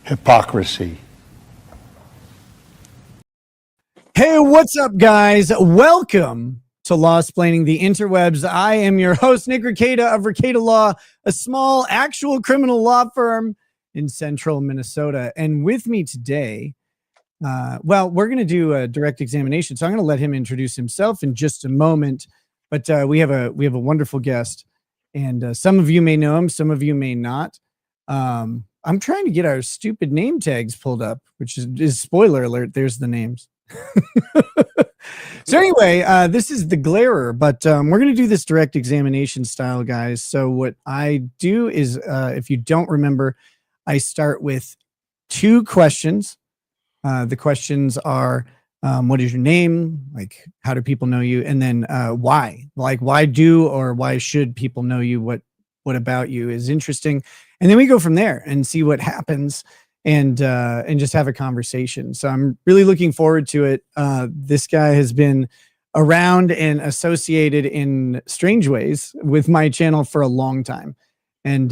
Hypocrisy. Hey, what's up, guys? Welcome to Law-Splaining the Interwebs. I am your host, Nick Rekieta of Rekieta Law, a small actual criminal law firm in central Minnesota. And with me today, we're going to do a direct examination, so I'm going to let him introduce himself in just a moment. But we have a wonderful guest, and some of you may know him, some of you may not. I'm trying to get our stupid name tags pulled up, which is spoiler alert. There's the names. So anyway, this is the Glarer, but we're going to do this direct examination style, guys. So what I do is, if you don't remember, I start with two questions. The questions are, what is your name? Like, how do people know you? And then why? Like, why do or why should people know you? What about you is interesting? And then we go from there and see what happens. And just have a conversation. So I'm really looking forward to it. This guy has been around and associated in strange ways with my channel for a long time. And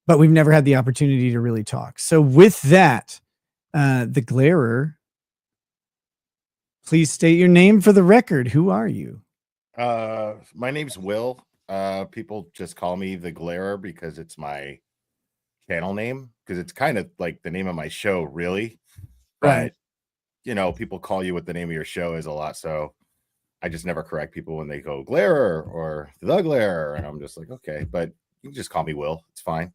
but we've never had the opportunity to really talk. So with that, the Glarer, please state your name for the record. Who are you? My name's Will. People just call me the Glarer because it's my channel name, because it's kind of like the name of my show, really. Right. But you know, people call you what the name of your show is a lot, so I just never correct people when they go Glarer or the Glarer, and I'm just like, okay, but you can just call me Will. It's fine.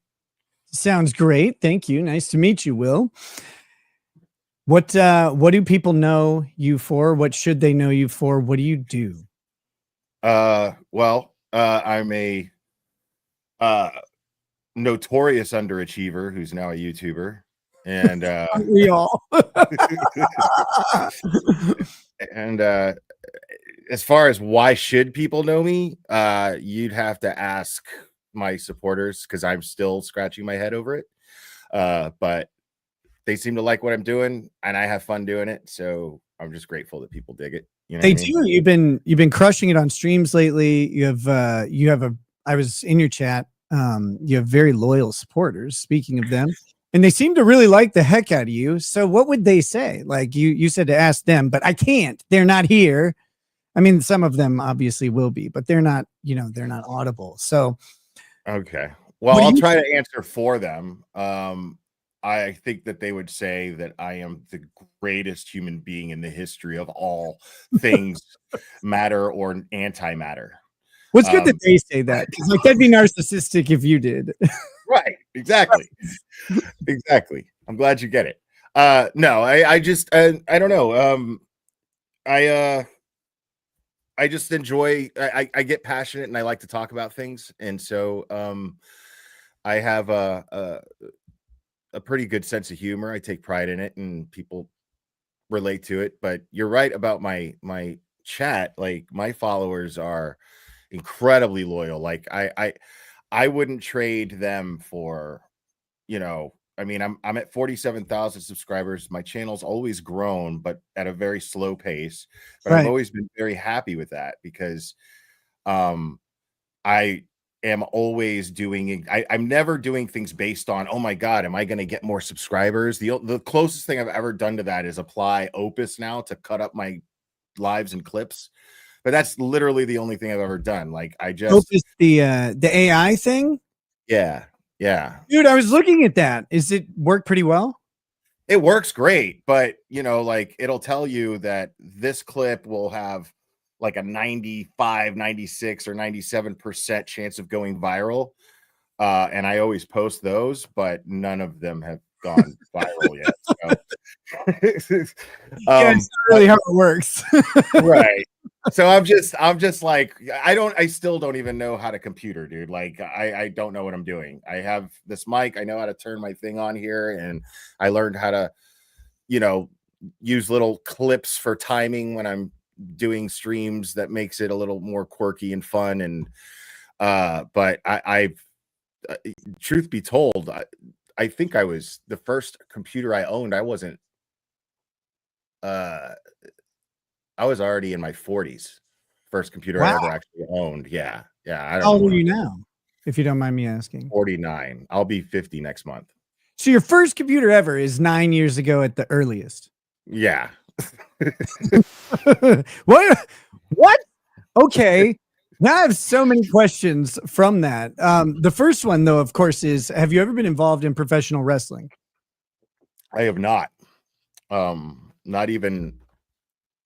Sounds great. Thank you. Nice to meet you, Will. What do people know you for? What should they know you for? What do you do? Well, I'm a notorious underachiever who's now a YouTuber, and we all and as far as why should people know me, you'd have to ask my supporters, because I'm still scratching my head over it, but they seem to like what I'm doing and I have fun doing it, so I'm just grateful that people dig it. You know, they do. You've been crushing it on streams lately. You have I was in your chat. You have very loyal supporters, speaking of them, and they seem to really like the heck out of you. So what would they say? Like you said to ask them, but I can't. They're not here. I mean, some of them obviously will be, but they're not, they're not audible. So okay. Well, I'll try to answer for them. I think that they would say that I am the greatest human being in the history of all things matter or antimatter. Well, it's good that they say that, because like that'd be narcissistic if you did. Right. Exactly. Exactly. I'm glad you get it. No, I just I don't know. I just enjoy. I get passionate and I like to talk about things, and so I have a pretty good sense of humor. I take pride in it, and people relate to it. But you're right about my chat. Like, my followers are incredibly loyal. Like I wouldn't trade them for, I mean, I'm at 47,000 subscribers. My channel's always grown, but at a very slow pace. But I've always been very happy with that, because I am always doing, I'm never doing things based on, oh my God, am I going to get more subscribers? The closest thing I've ever done to that is apply Opus now to cut up my lives and clips. But that's literally the only thing I've ever done. Like, I just Opus, the AI thing. Yeah. Dude, I was looking at that. Is it work pretty well? It works great, but like, it'll tell you that this clip will have like a 95, 96, or 97% chance of going viral. And I always post those, but none of them have gone viral yet. So. Yeah, it's not really how it works. Right. So I'm just like, I still don't even know how to computer, dude. Like, I don't know what I'm doing. I have this mic. I know how to turn my thing on here, and I learned how to, use little clips for timing when I'm doing streams. That makes it a little more quirky and fun. And, but I've truth be told, I think I was the first computer I owned. I wasn't, I was already in my 40s. First computer Wow. I ever actually owned. Yeah. I don't How old know are what you now, if you don't mind me asking? 49. I'll be 50 next month. So your first computer ever is 9 years ago at the earliest. Yeah. What? What? Okay. Now I have so many questions from that. The first one, though, of course, is: have you ever been involved in professional wrestling? I have not. Not even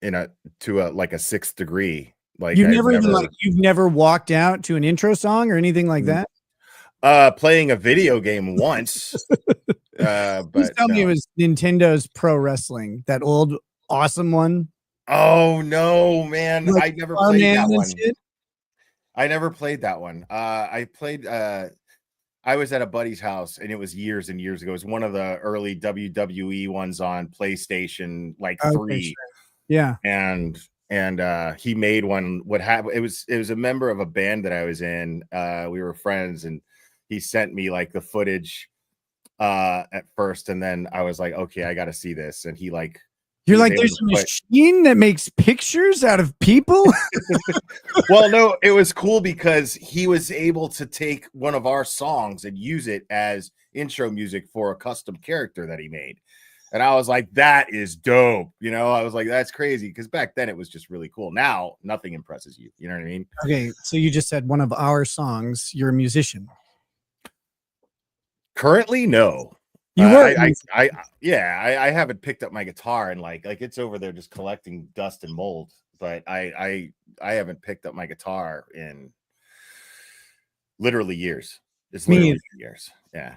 to a like a 6th degree. Like You've I've never even never you've never walked out to an intro song or anything like that? playing a video game once. Please But tell me it no. was Nintendo's Pro Wrestling, that old awesome one. Oh no, man. Like I never played Starman that and one. shit? I never played that one. I played I was at a buddy's house and it was years and years ago. It was one of the early WWE ones on PlayStation, like Okay, 3. sure. Yeah. And he made one. What happened? It was a member of a band that I was in. We were friends, and he sent me like the footage at first, and then I was like, okay, I got to see this. And he You're was like, able there's to a put. machine that makes pictures out of people? Well, no, it was cool because he was able to take one of our songs and use it as intro music for a custom character that he made. And I was like, that is dope. I was like, that's crazy. Because back then it was just really cool. Now nothing impresses you. You know what I mean? Okay, so you just said one of our songs. You're a musician. Currently, no. You were. I haven't picked up my guitar and like it's over there just collecting dust and mold. But I haven't picked up my guitar in literally years. It's Me literally years. Yeah.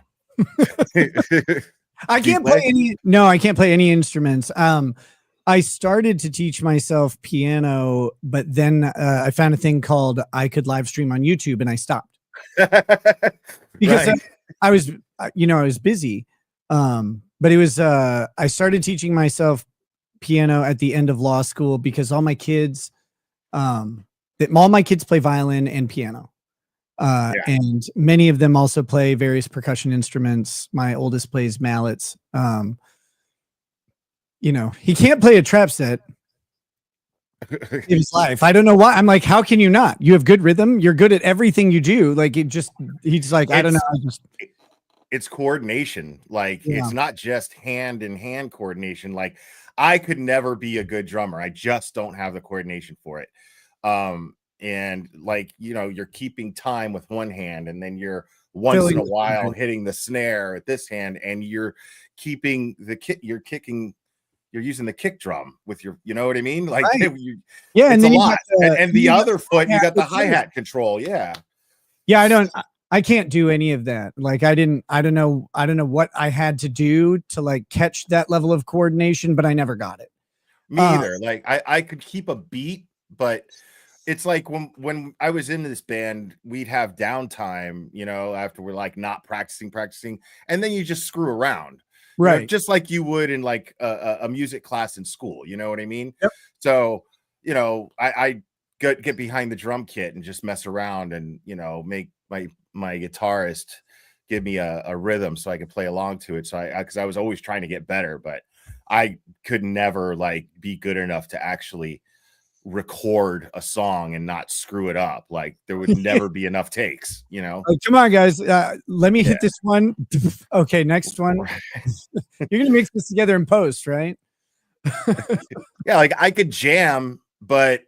I Do you can't play play? any. No, I can't play any instruments. I started to teach myself piano, but then I found a thing called I could live stream on YouTube, and I stopped because Right. I was, I was busy. But it was I started teaching myself piano at the end of law school because all my kids play violin and piano. Yeah. And many of them also play various percussion instruments. My oldest plays mallets. He can't play a trap set in his life. I don't know why. I'm like, how can you not? You have good rhythm. You're good at everything you do. Like he's like, I don't know. It's coordination. Like Yeah. it's not just hand-in-hand coordination. Like I could never be a good drummer. I just don't have the coordination for it. And like you're keeping time with one hand, and then you're once in a while hitting the snare at this hand, and you're keeping the kick. You're using the kick drum with your, you know what I mean? Like right. it's and then a lot. And the other foot, you got the hi-hat control. Yeah. I can't do any of that. Like I don't know what I had to do to like catch that level of coordination, but I never got it. Me either. Like I could keep a beat, but it's like when I was in this band, we'd have downtime, after we're like not practicing, and then you just screw around, right? Just like you would in like a music class in school. You know what I mean? Yep. So I get behind the drum kit and just mess around and make my guitarist give me a rhythm so I could play along to it. So because I was always trying to get better, but I could never like be good enough to actually record a song and not screw it up. Like there would never be enough takes, Like, come on, guys. Let me hit this one. Okay, next one. You're gonna mix this together in post, right? Yeah, like I could jam, but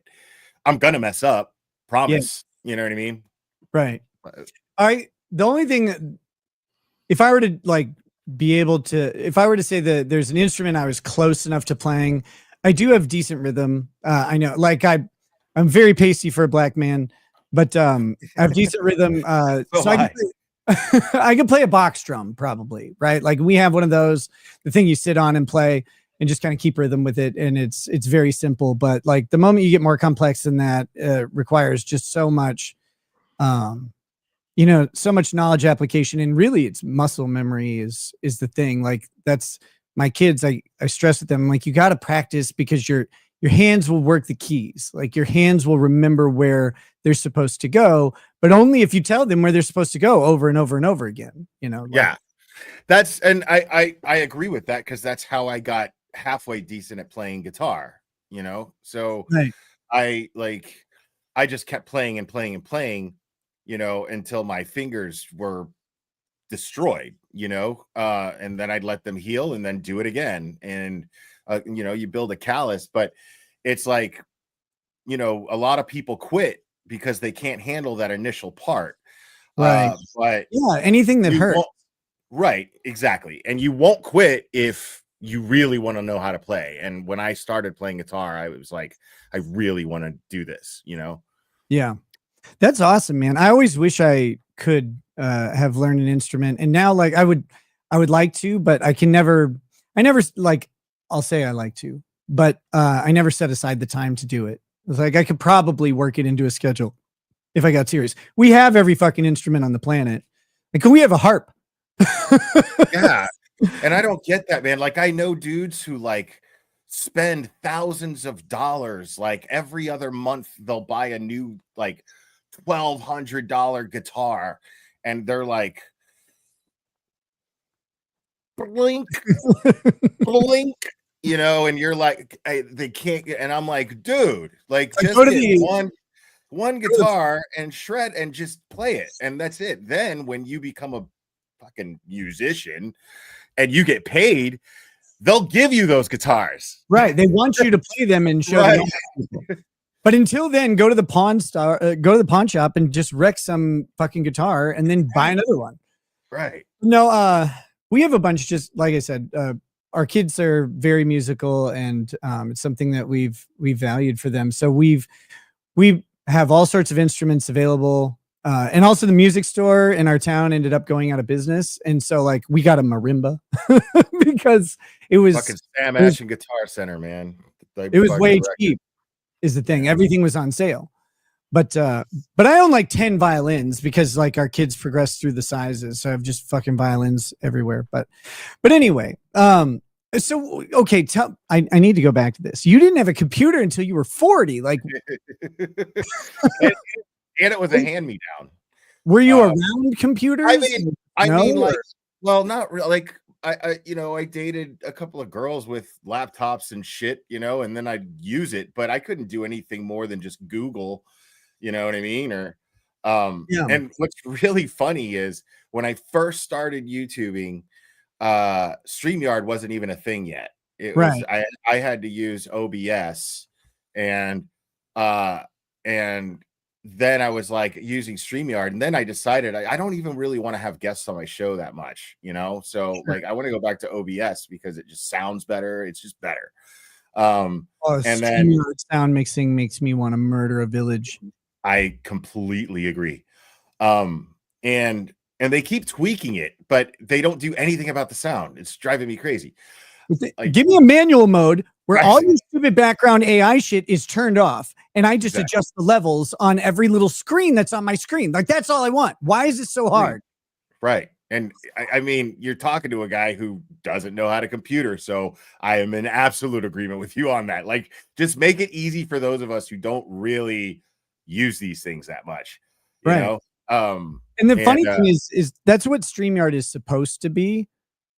I'm gonna mess up. Promise. You know what I mean? Right. The only thing, if I were to like be able to, if I were to say that there's an instrument I was close enough to playing, I do have decent rhythm. I know, like I'm very pasty for a black man, but I have decent rhythm. So I can play a box drum probably, right? Like we have one of those, the thing you sit on and play and just kind of keep rhythm with it, and it's very simple. But like the moment you get more complex than that, requires just so much, so much knowledge application, and really it's muscle memory is the thing. Like that's my kids. I stress with them, like, you got to practice because your hands will work the keys. Like your hands will remember where they're supposed to go, but only if you tell them where they're supposed to go over and over and over again, Yeah, and I agree with that, because that's how I got halfway decent at playing guitar, so right. I like I just kept playing and playing and playing, until my fingers were destroyed, and then I'd let them heal and then do it again. And, you build a callus, but it's like, a lot of people quit because they can't handle that initial part. Right. But yeah, anything that you hurts. won't, right, exactly. And you won't quit if you really want to know how to play. And when I started playing guitar, I was like, I really want to do this, Yeah. That's awesome, man. I always wish I could have learned an instrument. And now like I would like to, but I never like I'll say I like to, but I never set aside the time to do it. It's like I could probably work it into a schedule if I got serious. We have every fucking instrument on the planet. Like, can we have a harp? Yeah. And I don't get that, man. Like, I know dudes who like spend thousands of dollars, like every other month they'll buy a new like $1,200 guitar, and they're like, blink, blink, and you're like, they can't get, and I'm like, dude, like Like, just go to get the one guitar and shred and just play it, and that's it. Then when you become a fucking musician and you get paid, they'll give you those guitars. right. They want you to play them and show them. But until then, go to the go to the pawn shop and just wreck some fucking guitar and then buy another one. Right. No, we have a bunch, just like I said, our kids are very musical, and it's something that we've valued for them. So we have all sorts of instruments available. And also the music store in our town ended up going out of business. And so like we got a marimba because it was fucking Sam Ash and Guitar Center, man. it was way cheap is the thing. Everything was on sale. But I own like 10 violins because like our kids progress through the sizes. So I have just fucking violins everywhere. But anyway, so okay, I need to go back to this. You didn't have a computer until you were 40. Like and it was a hand-me-down. Were you around computers? I mean, like, well, not really. Like, I dated a couple of girls with laptops and shit, and then I'd use it, but I couldn't do anything more than just Google, you know what I mean? Or, Yeah. and what's really funny is when I first started YouTubing, StreamYard wasn't even a thing yet. It was, I had to use OBS, and then I was like using StreamYard, and then I decided I don't even really want to have guests on my show that much, so like I want to go back to OBS because it just sounds better. It's just better. And then sound mixing makes me want to murder a village. I completely agree. And they keep tweaking it, but they don't do anything about the sound. It's driving me crazy. Like, give me a manual mode where all your stupid background AI shit is turned off, and I just adjust the levels on every little screen that's on my screen. Like, that's all I want. Why is it so hard? Right. And I mean, you're talking to a guy who doesn't know how to computer, so I am in absolute agreement with you on that. Like, just make it easy for those of us who don't really use these things that much, you know? And the funny thing is that's what StreamYard is supposed to be,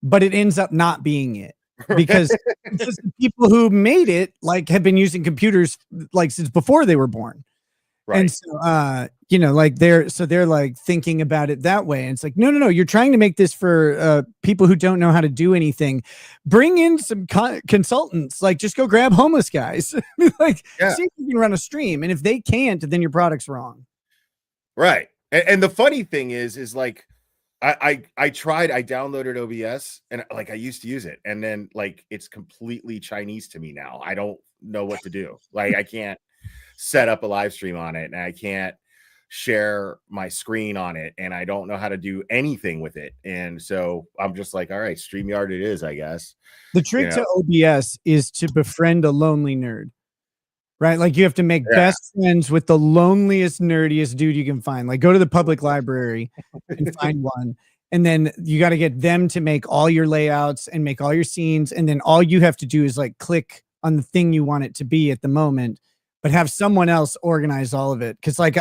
but it ends up not being it. Because the people who made it like have been using computers like since before they were born. Right. And so like they're like thinking about it that way. And it's like, no, you're trying to make this for people who don't know how to do anything. Bring in some consultants, like just go grab homeless guys. Like, see if you can run a stream. And if they can't, then your product's wrong. Right. And the funny thing is like I downloaded OBS, and like I used to use it, and then like it's completely Chinese to me now. I don't know what to do. Like, I can't set up a live stream on it, and I can't share my screen on it, and I don't know how to do anything with it. And so I'm just like, all right, StreamYard it is, I guess. The trick to OBS is to befriend a lonely nerd. Right? Like, you have to make best friends with the loneliest, nerdiest dude you can find. Like, go to the public library and find one. And then you got to get them to make all your layouts and make all your scenes. And then all you have to do is like click on the thing you want it to be at the moment, but have someone else organize all of it. Cause like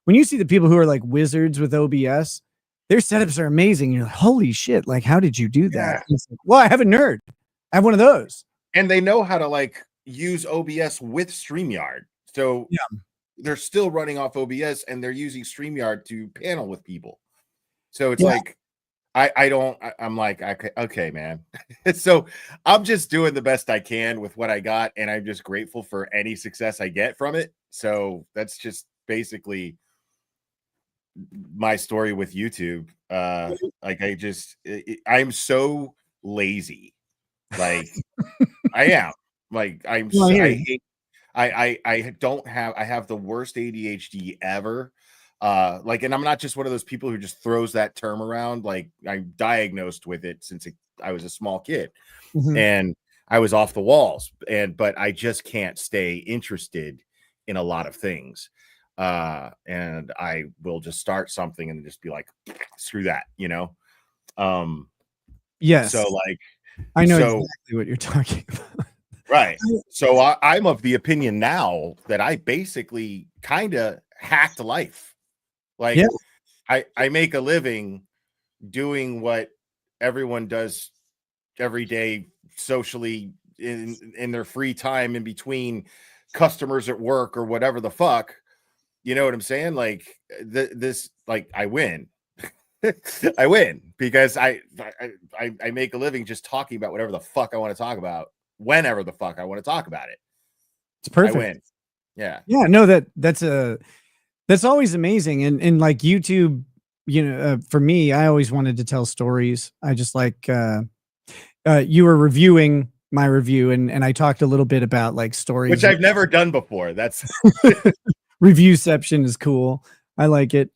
when you see the people who are like wizards with OBS, their setups are amazing. You're like, holy shit. Like, how did you do that? Like, well, I have a nerd. I have one of those. And they know how to like use OBS with StreamYard. So they're still running off OBS and they're using StreamYard to panel with people. So it's Yeah. like I'm like, okay, man. So I'm just doing the best I can with what I got, and I'm just grateful for any success I get from it. So that's just basically my story with YouTube. Like I'm so lazy. Like I am. Like Well, I here. hate I have the worst ADHD ever. Like, and I'm not just one of those people who just throws that term around. Like, I'm diagnosed with it since I was a small kid, Mhm. and I was off the walls. But I just can't stay interested in a lot of things. And I will just start something and just be like, screw that, you know. Yes, So like, I know so exactly what you're talking about. right. So I'm of the opinion now that I basically kind of hacked life. Yeah. Like I make a living doing what everyone does every day socially in their free time in between customers at work or whatever the fuck. You know what I'm saying? Like this, like I win. I win because I make a living just talking about whatever the fuck I want to talk about whenever the fuck I want to talk about it. It's I perfect. win. Yeah. Yeah, no, that's always amazing. And like YouTube, for me, I always wanted to tell stories. I just like you were reviewing my review, and I talked a little bit about like stories. Which I've never done before. That's Reviewception is cool. I like it.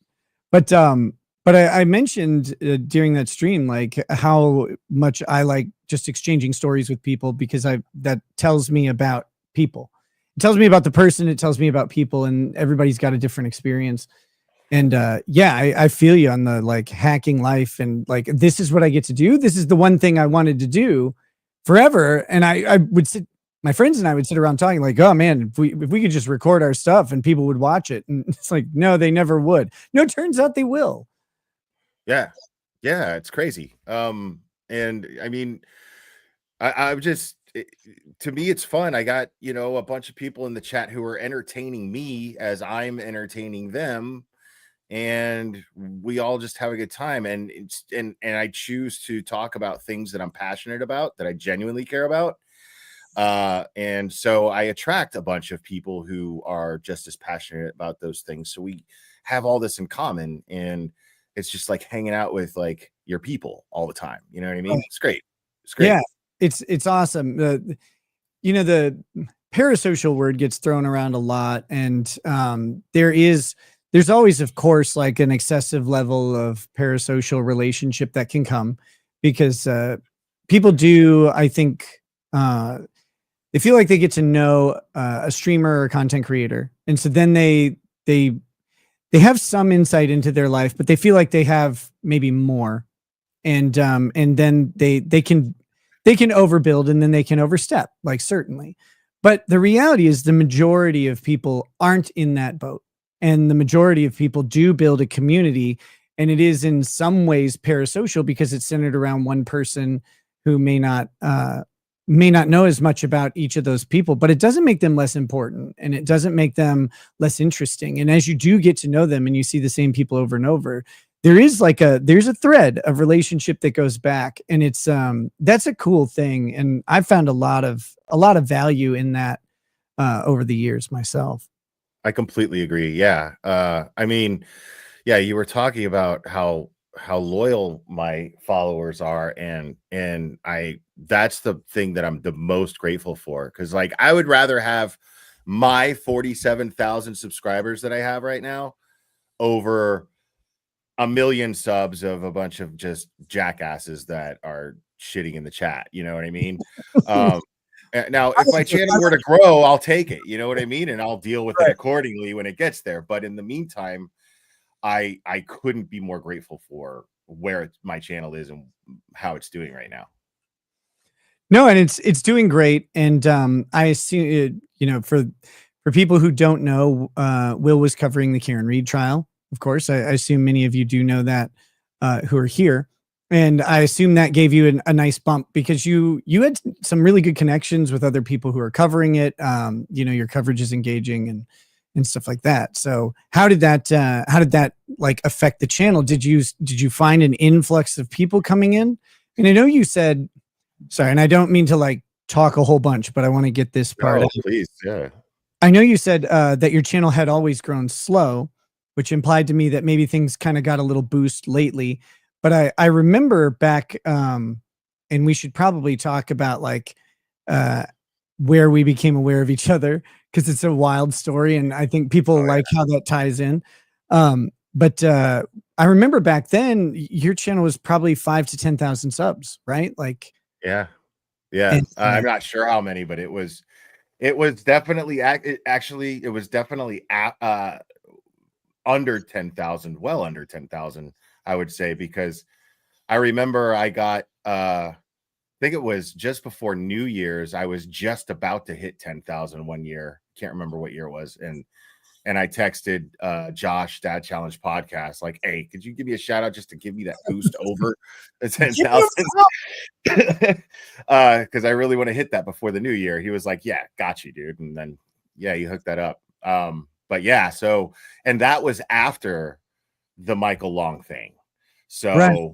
But I mentioned during that stream like how much I like just exchanging stories with people, because that tells me about people. It tells me about the person, it tells me about people, and everybody's got a different experience. And yeah, I feel you on the like hacking life, and like this is what I get to do. This is the one thing I wanted to do forever. And I would sit, my friends and I would sit around talking like, oh man, if we could just record our stuff and people would watch it. And it's like, no, they never would. No, it turns out they will. yeah. Yeah, it's crazy. And I mean, I'm just to me it's fun. I got, a bunch of people in the chat who are entertaining me as I'm entertaining them, and we all just have a good time, and I choose to talk about things that I'm passionate about, that I genuinely care about. And so I attract a bunch of people who are just as passionate about those things. So we have all this in common, and it's just like hanging out with like your people all the time. You know what I mean? It's great. It's great. Yeah, it's awesome. The parasocial word gets thrown around a lot, and there's always, of course, like an excessive level of parasocial relationship that can come, because people do, I think, they feel like they get to know a streamer or content creator, and so then they have some insight into their life, but they feel like they have maybe more, and then they can overbuild, and then they can overstep, like, certainly. But the reality is the majority of people aren't in that boat, and the majority of people do build a community, and it is in some ways parasocial because it's centered around one person who may not know as much about each of those people, but it doesn't make them less important, and it doesn't make them less interesting. And as you do get to know them and you see the same people over and over, there's a thread of relationship that goes back, and it's that's a cool thing. And I've found a lot of value in that over the years myself. I completely agree. Yeah. I mean, yeah, you were talking about how loyal my followers are, and that's the thing that I'm the most grateful for, because like I would rather have my 47,000 subscribers that I have right now over a million subs of a bunch of just jackasses that are shitting in the chat. You know what I mean? Now, if my channel were to grow, I'll take it. You know what I mean? And I'll deal with it accordingly when it gets there. But in the meantime, I couldn't be more grateful for where my channel is and how it's doing right now. No, and it's doing great. And I assume, for people who don't know, Will was covering the Karen Reed trial. Of course, I assume many of you do know that, who are here. And I assume that gave you a nice bump, because you had some really good connections with other people who are covering it. Your coverage is engaging, and stuff like that. So how did that like affect the channel? Did you find an influx of people coming in? And I know you said, sorry, and I don't mean to like talk a whole bunch, but I want to get this part Oh, out. please, yeah. I know you said that your channel had always grown slow, which implied to me that maybe things kind of got a little boost lately. But I remember back, and we should probably talk about like uh, where we became aware of each other, because it's a wild story, and I think people like how that ties in. But I remember back then your channel was probably 5 to 10,000 subs, right? Like, Yeah. and I'm not sure how many, but it was definitely it was definitely under 10,000, well under 10,000, I would say, because I remember I got I think it was just before New Year's. I was just about to hit 10,000 one year. Can't remember what year it was. And I texted Josh, Dad Challenge Podcast, like, hey, could you give me a shout out just to give me that boost over the 10,000? Because I really want to hit that before the new year. He was like, yeah, got you, dude. And then, yeah, you hooked that up. But yeah, so, and that was after the Michael Long thing. So, right.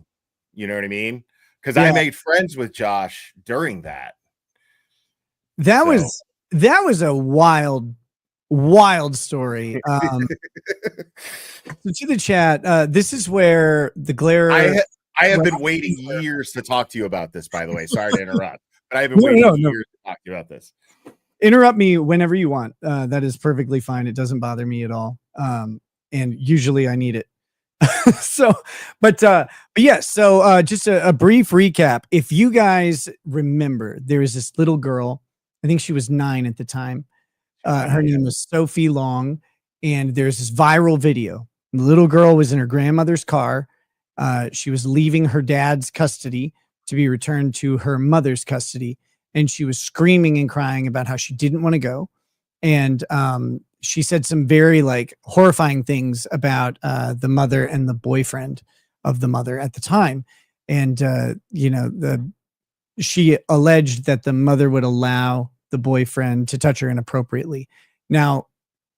you know what I mean? Because Yeah. I made friends with Josh during that. That So. was a wild story. So to the chat, this is where the glare. I have been waiting years to talk to you about this, by the way. Sorry to interrupt, but I've been waiting years to talk to you about this. Interrupt me whenever you want. That is perfectly fine. It doesn't bother me at all. And usually I need it. So, but yeah, so just a brief recap. If you guys remember, there was this little girl, I think she was 9 at the time. Her name was Sophie Long, and there's this viral video. The little girl was in her grandmother's car. She was leaving her dad's custody to be returned to her mother's custody, and she was screaming and crying about how she didn't want to go. And she said some very like horrifying things about the mother and the boyfriend of the mother at the time. And she alleged that the mother would allow the boyfriend to touch her inappropriately. Now,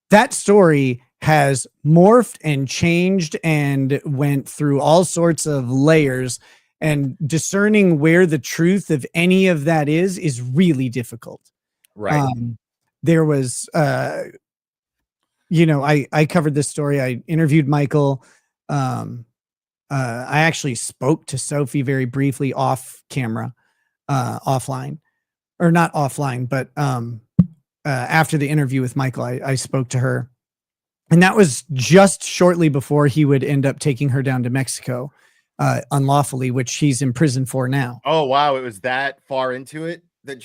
that story has morphed and changed and went through all sorts of layers, and discerning where the truth of any of that is really difficult. Right. There was, I covered this story. I interviewed Michael. I actually spoke to Sophie very briefly off camera, offline, or not offline, but after the interview with Michael, I spoke to her, and that was just shortly before he would end up taking her down to Mexico unlawfully, which he's in prison for now. Oh, wow. It was that far into it that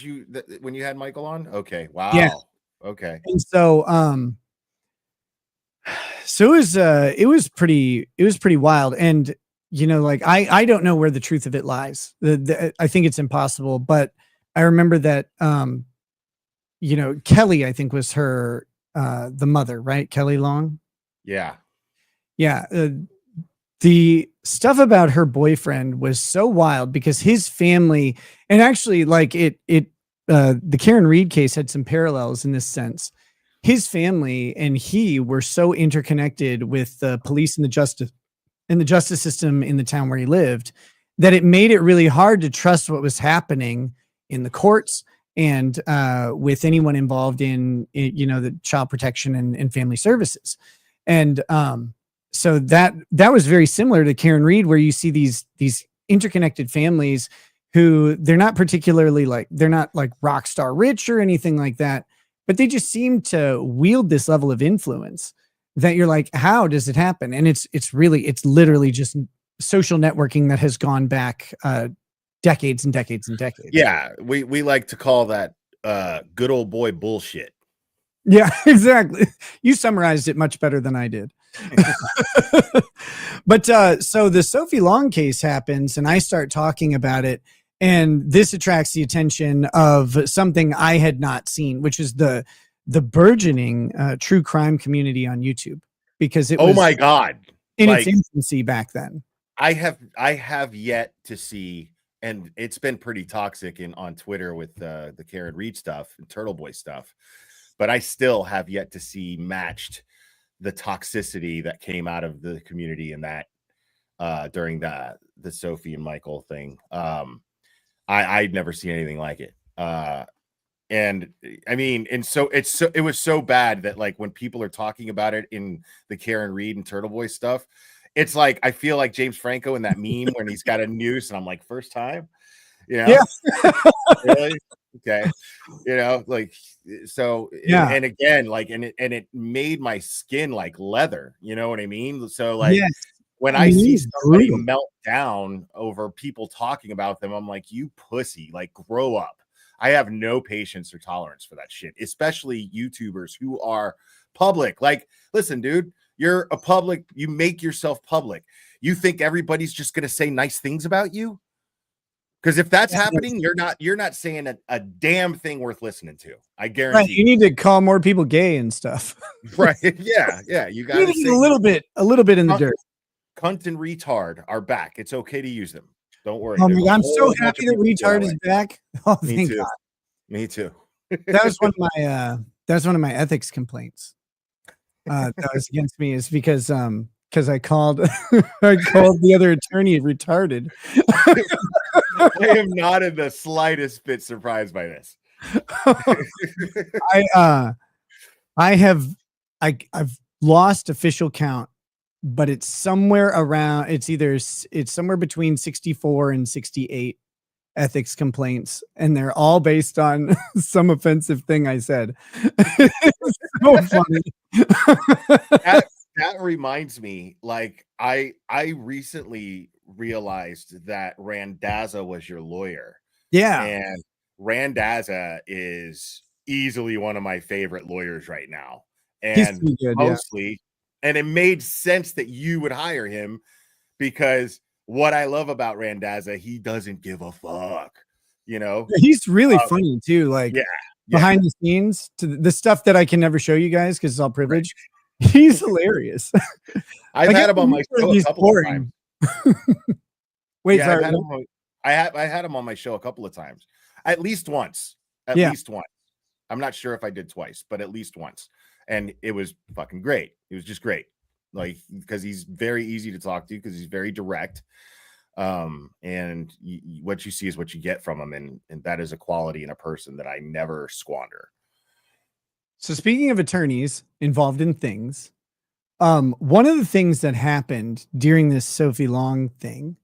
when you had Michael on? Okay. Wow. Yeah. Okay. And so it was pretty wild. And like I don't know where the truth of it lies. I think it's impossible, but I remember that Kelly, I think, was her the mother, right? Kelly Long. Yeah. The stuff about her boyfriend was so wild because his family, and actually like the Karen Reed case had some parallels in this sense. His family and he were so interconnected with the police and the justice system in the town where he lived, that it made it really hard to trust what was happening in the courts and with anyone involved in the child protection and family services. And so that was very similar to Karen Reed, where you see these interconnected families who they're not particularly they're not like rock star rich or anything like that, but they just seem to wield this level of influence that you're like, how does it happen? And it's literally just social networking that has gone back decades and decades and decades. Yeah, we like to call that good old boy bullshit. Yeah, exactly. You summarized it much better than I did. But so the Sophie Long case happens, and I start talking about it, and this attracts the attention of something I had not seen, which is the burgeoning true crime community on YouTube, because it was, oh my God, in its infancy back then. I have yet to see, and it's been pretty toxic on Twitter with the Karen Reed stuff and Turtle Boy stuff. but I still have yet to see matched the toxicity that came out of the community in that during the Sophie and Michael thing. I'd never seen anything like it. And I mean, and so it was so bad that like when people are talking about it in the Karen Reed and Turtle Boy stuff, it's like I feel like James Franco in that meme when he's got a noose and I'm like, first time, you know? Yeah. Really? Okay. You know, like so Yeah. and again, like and it made my skin like leather, you know what I mean? So like Yes. when I I mean, see he's somebody brutal. melt down over people talking about them, I'm like, you pussy, like grow up. I have no patience or tolerance for that shit, especially YouTubers who are public. Like, listen, dude, you're a public, you make yourself public. You think everybody's just gonna say nice things about you? Because if that's happening, you're not saying a damn thing worth listening to. I Right. guarantee You need to call more people gay and stuff. Right. Yeah. Yeah. You You gotta need to get say a little bit in the dirt. cunt and retard are back. It's okay to use them. Don't worry. Oh There's my a God, I'm whole so bunch happy of that people who feel that retard is way. back. Oh, Me thank too. God. Me too. That was one of my ethics complaints. That was against me is because I called I called the other attorney retarded. I am not in the slightest bit surprised by this. I've lost official count, but it's somewhere around it's somewhere between 64 and 68 ethics complaints, and they're all based on some offensive thing I said. It's so funny. That reminds me, like I recently realized that Randazza was your lawyer. Yeah. And Randazza is easily one of my favorite lawyers right now. He's And pretty good, yeah. mostly, and it made sense that you would hire him because what I love about Randazza, he doesn't give a fuck, you know? He's really funny too, like Yeah. behind the scenes to the stuff that I can never show you guys because it's all privilege. Right. He's hilarious. I've had him on my show a couple of times. Wait, yeah, sorry. I had him on my show a couple of times. At least once. At least once. I'm not sure if I did twice, but at least once. And it was fucking great. It was just great. Like, because he's very easy to talk to because he's very direct. And what you see is what you get from him. And that is a quality in a person that I never squander. So speaking of attorneys involved in things, one of the things that happened during this Sophie Long thing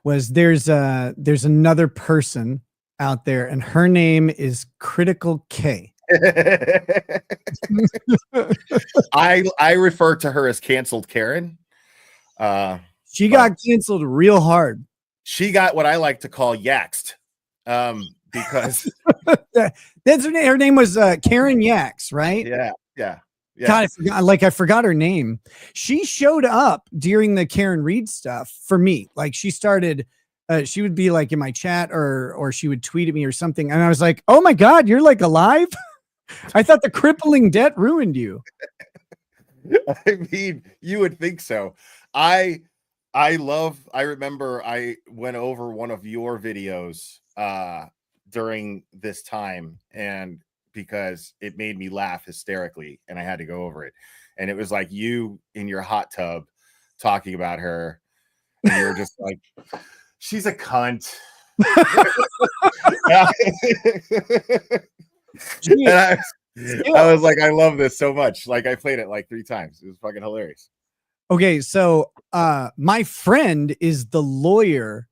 was there's another person out there and her name is Critical K. I refer to her as canceled Karen. She got canceled real hard. She got what I like to call yaxed. Because that's her name was Karen Yax, right? Yeah. God, I forgot her name. She showed up during the Karen Reed stuff for me. Like she started, she would be like in my chat or she would tweet at me or something. And I was like, oh my God, you're like alive. I thought the crippling debt ruined you. I mean, you would think so. I remember I went over one of your videos during this time and because it made me laugh hysterically and I had to go over it. And it was like you in your hot tub talking about her. And you were just like, she's a cunt. And I was like, I love this so much. Like I played it like 3 times. It was fucking hilarious. Okay, so my friend is the lawyer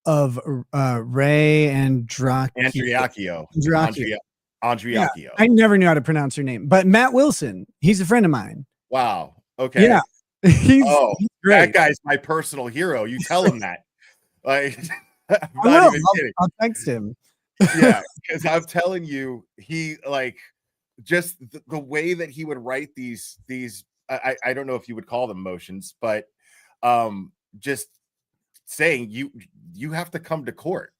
of Ray Andriacchio. Andriacchio. Yeah, I never knew how to pronounce her name, but Matt Wilson, he's a friend of mine. Wow. Okay. Yeah. He's that great. guy's my personal hero. You tell him that. Like, I'll text him. Yeah, because I'm telling you, he like just the way that he would write these I don't know if you would call them motions, but just saying you have to come to court.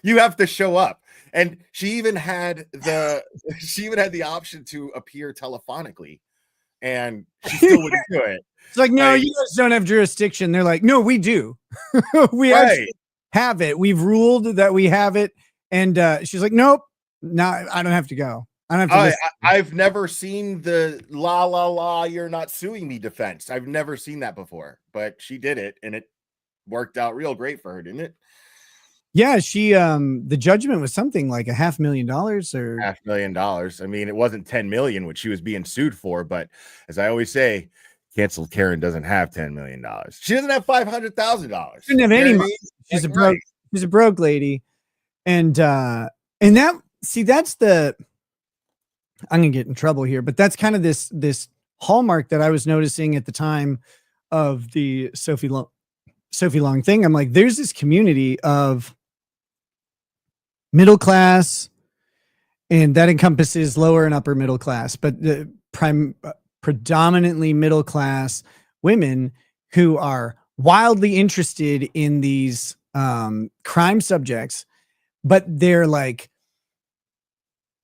you have to show up. And she even had the option to appear telephonically and she still wouldn't do it. It's like, no, you guys don't have jurisdiction. They're like, no, we do. We actually have it. We've ruled that we have it. And she's like, nope, no, I don't have to go. I don't have to listen. I've never seen the la la la, you're not suing me defense. I've never seen that before, but she did it and it worked out real great for her, didn't it? Yeah, she the judgment was something like $500,000 or $500,000. I mean, it wasn't 10 million, which she was being sued for, but as I always say, canceled Karen doesn't have $10 million. She doesn't have $500,000. She didn't have any money. She's Like, a broke, she's a broke lady. And that, see, that's the, I'm gonna get in trouble here, but that's kind of this hallmark that I was noticing at the time of the Sophie Long thing. I'm like, there's this community of middle class, and that encompasses lower and upper middle class, but the predominantly middle class women who are wildly interested in these crime subjects, but they're like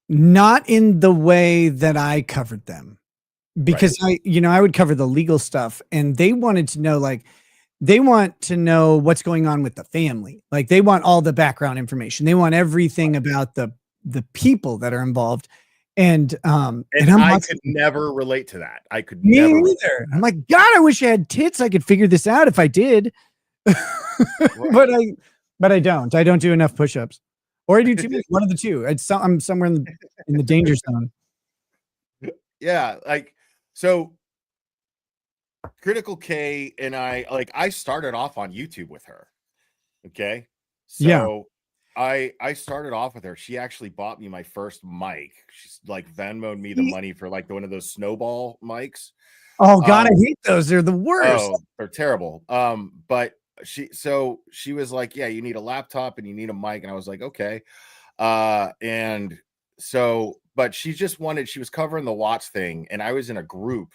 not in the way that I covered them, because I would cover the legal stuff, and they wanted to know, like, they want to know what's going on with the family. Like, they want all the background information. They want everything about the people that are involved. And I could never relate to that. I could me never either. I'm like, God, I wish I had tits. I could figure this out if I did. but I don't. I don't do enough push-ups. Or I do too many. One of the two. I'm somewhere in the danger zone. Yeah, like, so Critical K and I started off on YouTube with her. Okay. So Yeah. I started off with her. She actually bought me my first mic. She's like Venmoed me the money for like one of those snowball mics. Oh God, I hate those. They're the worst. Oh, they're terrible. But she was like, yeah, you need a laptop and you need a mic. And I was like, okay. And so, but she was covering the Watts thing, and I was in a group.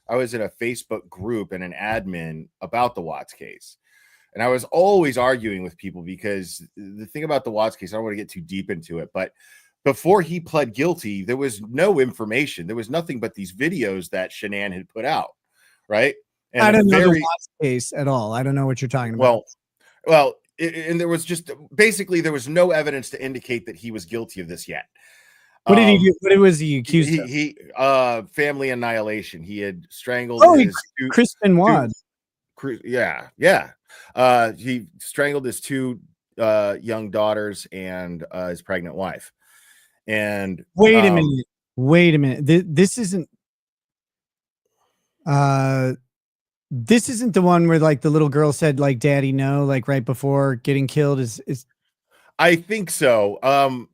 I was in a Facebook group and an admin about the Watts case. And I was always arguing with people because the thing about the Watts case, I don't want to get too deep into it, but before he pled guilty, there was no information. There was nothing but these videos that Shanann had put out, right? And I don't know the Watts case at all. I don't know what you're talking about. And there was just basically there was no evidence to indicate that he was guilty of this yet. What did he do? What was he accused of? He family annihilation. He had strangled Chris Benoit. He strangled his two young daughters and his pregnant wife. And wait a minute. This isn't the one where like the little girl said like daddy no, like right before getting killed. Is I think so.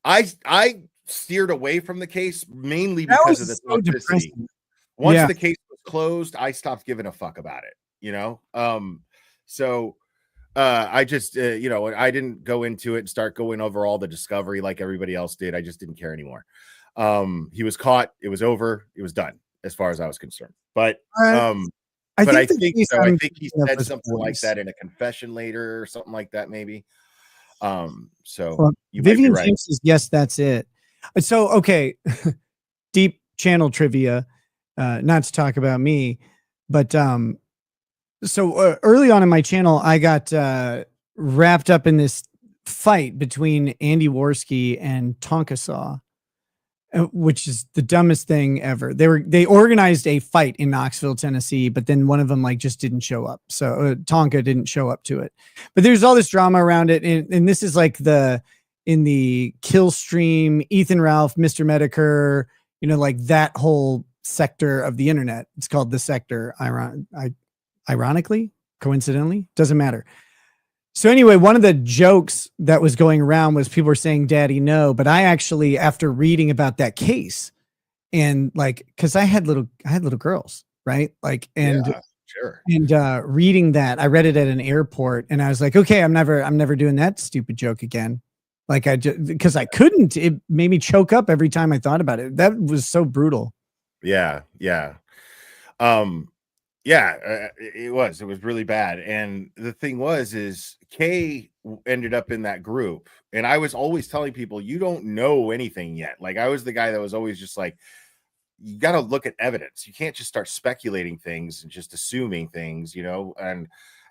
I steered away from the case mainly because of the toxicity. Once the case was closed, I stopped giving a fuck about it, you know? I just I didn't go into it and start going over all the discovery like everybody else did. I just didn't care anymore. He was caught, it was over, it was done as far as I was concerned. But I think he said something like that in a confession later or something like that, maybe. Vivian James says, yes, that's it. So, okay, deep channel trivia, not to talk about me, but so early on in my channel, I got wrapped up in this fight between Andy Worski and Tonka Saw, which is the dumbest thing ever. They organized a fight in Knoxville, Tennessee, but then one of them like just didn't show up. So Tonka didn't show up to it, but there's all this drama around it. And this is like in the kill stream, Ethan Ralph, Mr. Medicare, like that whole sector of the internet. It's called the sector. Ironically, coincidentally, doesn't matter. So anyway, one of the jokes that was going around was people were saying daddy no, but I actually, after reading about that case and like, cause I had little girls, right? Like, and sure. And reading that, I read it at an airport and I was like, okay, I'm never doing that stupid joke again. Like because I couldn't, it made me choke up every time I thought about it. That was so brutal. Yeah. It was really bad. And the thing is Kay ended up in that group. And I was always telling people, you don't know anything yet. Like I was the guy that was always just like, you got to look at evidence. You can't just start speculating things and just assuming things,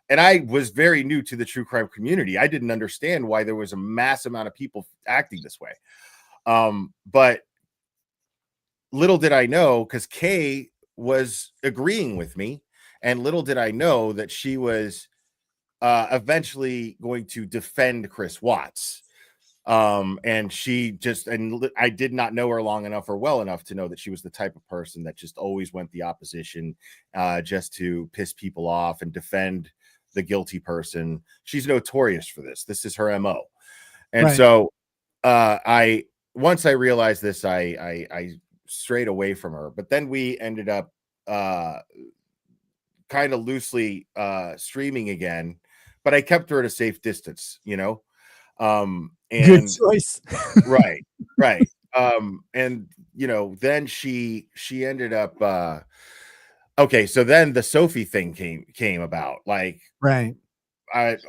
and I was very new to the true crime community. I didn't understand why there was a mass amount of people acting this way. But little did I know, because Kay was agreeing with me, and little did I know that she was eventually going to defend Chris Watts. And she just, and I did not know her long enough or well enough to know that she was the type of person that just always went the opposition, just to piss people off and defend the guilty person. She's notorious for this. This is her MO. And so once I realized this, I strayed away from her. But then we ended up kind of loosely streaming again, but I kept her at a safe distance, and Good choice. right. And then she ended up okay, so then the Sophie thing came about. Like, Right.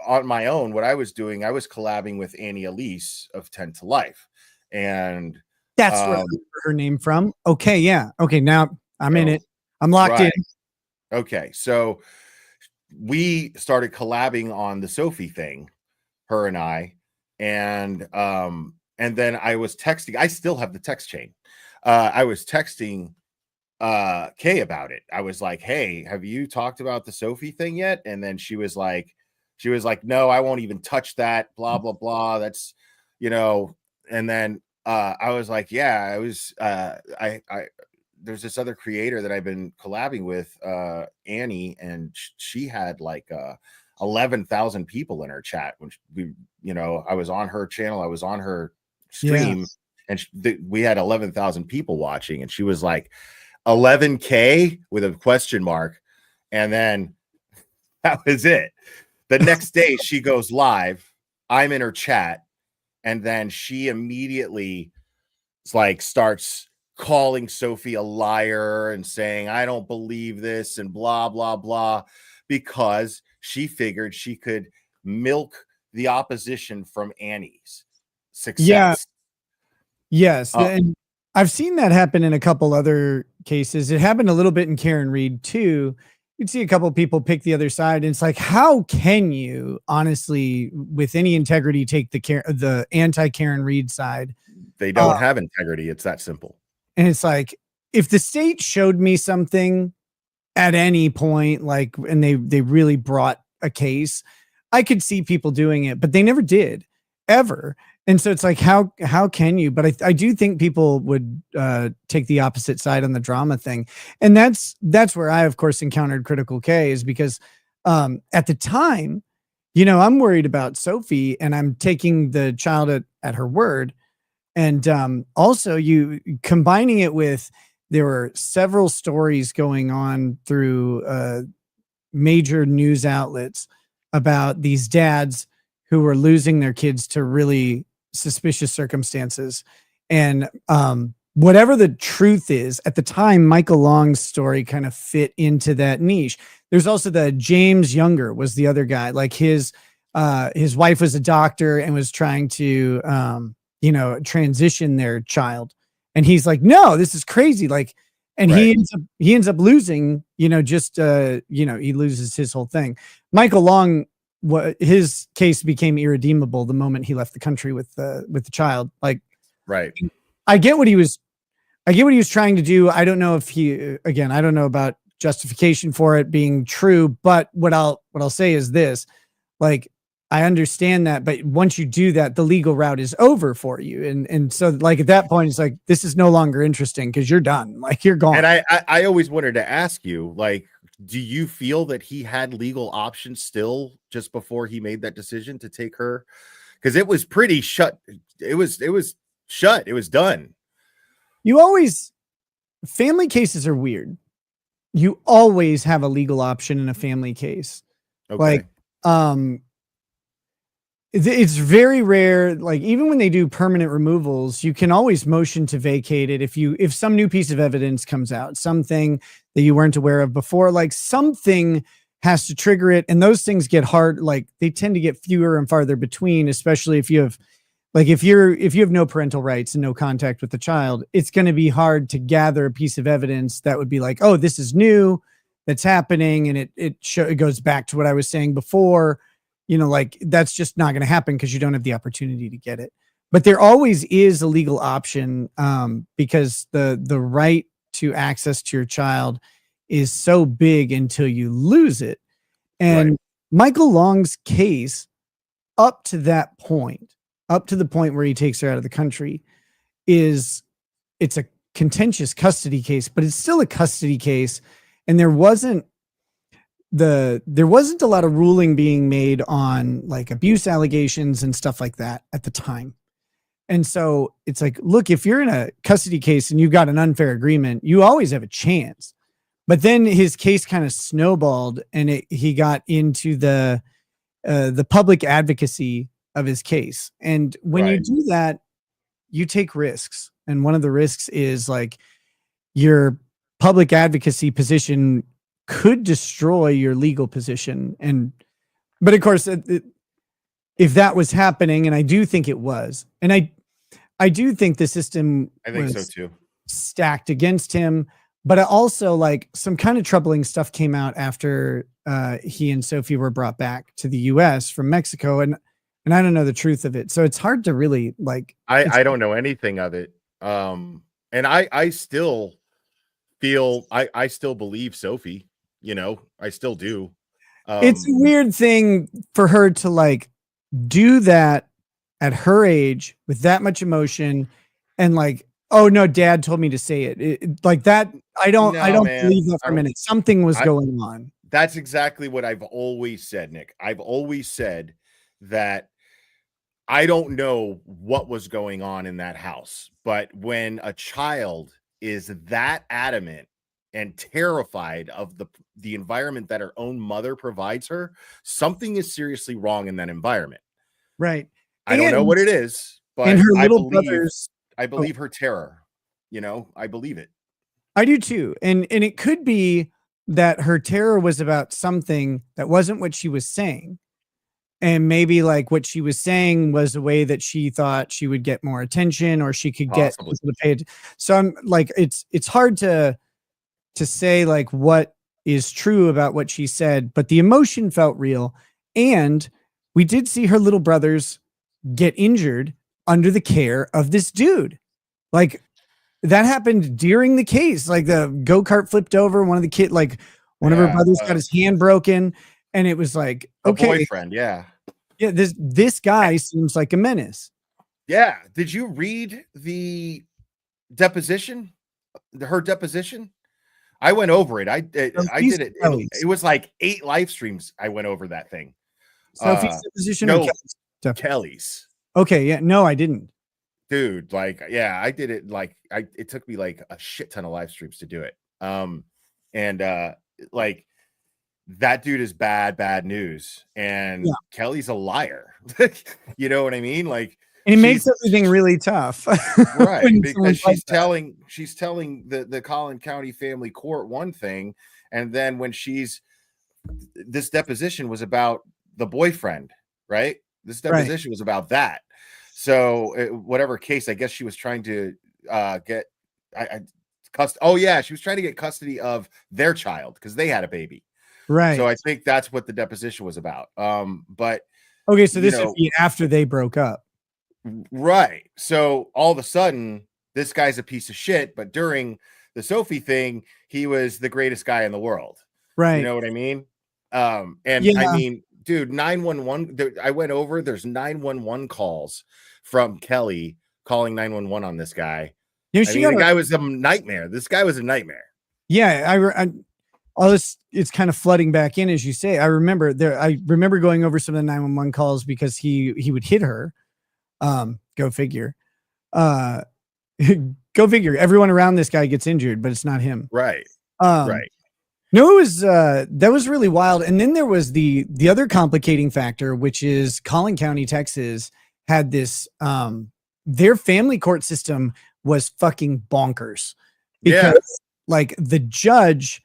On my own, what I was doing, I was collabing with Annie Elise of 10 to Life, and that's where I remember her name from. Okay, yeah. Okay, now I'm in it. I'm locked in. Okay, so we started collabing on the Sophie thing, her and I, and then I was texting. I still have the text chain. I was texting Kay about it. I was like, "Hey, have you talked about the Sophie thing yet?" And then she was like, "No, I won't even touch that. Blah blah blah. That's, And then I was like, "Yeah, I was. I there's this other creator that I've been collabing with, Annie, and she had like 11,000 people in her chat when I was on her channel, I was on her stream, and we had 11,000 people watching, and she was like 11K with a question mark, and then that was it. The next day she goes live, I'm in her chat, and then she immediately starts calling Sophie a liar and saying, I don't believe this, and blah, blah, blah, because she figured she could milk the opposition from Annie's success. Yeah. Yes. And I've seen that happen in a couple other cases. It happened a little bit in Karen Reed too. You'd see a couple of people pick the other side, and it's like, how can you honestly, with any integrity, take the anti-Karen Reed side? They don't have integrity. It's that simple. And it's like, if the state showed me something at any point, and they really brought a case, I could see people doing it, but they never did, ever. And so it's like, how can you? But I do think people would take the opposite side on the drama thing. And that's where I, of course, encountered Critical K, is because at the time, I'm worried about Sophie, and I'm taking the child at her word. And also, you combining it with, there were several stories going on through major news outlets about these dads who were losing their kids to really suspicious circumstances. And whatever the truth is, at the time, Michael Long's story kind of fit into that niche. There's also the James Younger was the other guy. Like his wife was a doctor and was trying to transition their child, and he's like, no, this is crazy. And he ends up losing, he loses his whole thing. Michael Long, his case became irredeemable the moment he left the country with the child. I get what he was trying to do. I don't know if I don't know about justification for it being true, but what I'll say is this, I understand that, but once you do that, the legal route is over for you. And so at that point, it's like, this is no longer interesting because you're done. You're gone. And I always wanted to ask you, do you feel that he had legal options still just before he made that decision to take her? Because it was pretty shut. It was shut. It was done. Family cases are weird. You always have a legal option in a family case. Okay. It's very rare. Even when they do permanent removals, you can always motion to vacate it if some new piece of evidence comes out, something that you weren't aware of before. Something has to trigger it, and those things get hard. They tend to get fewer and farther between, especially if you have if you have no parental rights and no contact with the child. It's going to be hard to gather a piece of evidence that would be like, oh, this is new, that's happening, and it goes back to what I was saying before. That's just not going to happen because you don't have the opportunity to get it. but there always is a legal option, because the right to access to your child is so big until you lose it. Right. And Michael Long's case, up to that point, up to the point where he takes her out of the country, is it's a contentious custody case, but it's still a custody case. And there wasn't a lot of ruling being made on like abuse allegations and stuff like that at the time. And so it's like, look, if you're in a custody case and you've got an unfair agreement, you always have a chance. But then his case kind of snowballed, and he got into the public advocacy of his case. And when you Right. do that, you take risks. And one of the risks is like your public advocacy position could destroy your legal position. But of course, if that was happening, and I do think it was, and I do think the system I think so was too. stacked against him, but also like some kind of troubling stuff came out after he and Sophie were brought back to the US from Mexico. And I don't know the truth of it. So it's hard to really like, I don't know anything of it. And I still feel I still believe Sophie, you know, I still do. It's a weird thing for her to like do that at her age with that much emotion, and like, oh no, dad told me to say it, like that. I don't man, believe that for a minute. Something was going on. That's exactly what I've always said, Nick. I've always said that I don't know what was going on in that house, but when a child is that adamant and terrified of the environment that her own mother provides her, something is seriously wrong in that environment. Right. I don't know what it is, but and her I little believe brothers. her terror. You know, I believe it. I do too. And it could be that her terror was about something that wasn't what she was saying. And maybe like what she was saying was a way that she thought she would get more attention, or she could get Possibly. people to pay it. So I'm like, it's hard to say like what is true about what she said, but the emotion felt real. And we did see her little brothers get injured under the care of this dude. Like that happened during the case. Like the go-kart flipped over, one of the kid, like one of her brothers got his hand broken, and it was like, okay, boyfriend, yeah, this guy seems like a menace. Yeah. Did you read the deposition? Her deposition? I went over it. I did it. It was like 8 live streams. I went over that thing. Sophie's deposition? No, or Kelly's. Okay, yeah, no, I didn't. Dude, like, yeah, I did it. Like, it took me like a shit ton of live streams to do it. Like that dude is bad news, and Kelly's a liar. You know what I mean? Like, and it makes everything really tough, right? Because she's telling the Collin County Family Court one thing, and then when this deposition was about the boyfriend, right? This deposition was about that. So whatever case, I guess she was trying to get she was trying to get custody of their child because they had a baby. Right. So I think that's what the deposition was about. But okay, so this would be after they broke up. Right. So all of a sudden, this guy's a piece of shit, but during the Sophie thing, he was the greatest guy in the world. Right. You know what I mean? I mean, dude, 911, I went over, there's 911 calls from Kelly calling 911 on this guy. The guy was a nightmare. This guy was a nightmare. Yeah, all this, it's kind of flooding back in, as you say. I remember going over some of the 911 calls because he would hit her. Go figure. Go figure. Everyone around this guy gets injured, but it's not him. Right. Right. No, it was that was really wild. And then there was the other complicating factor, which is Collin County, Texas, had this their family court system was fucking bonkers because like the judge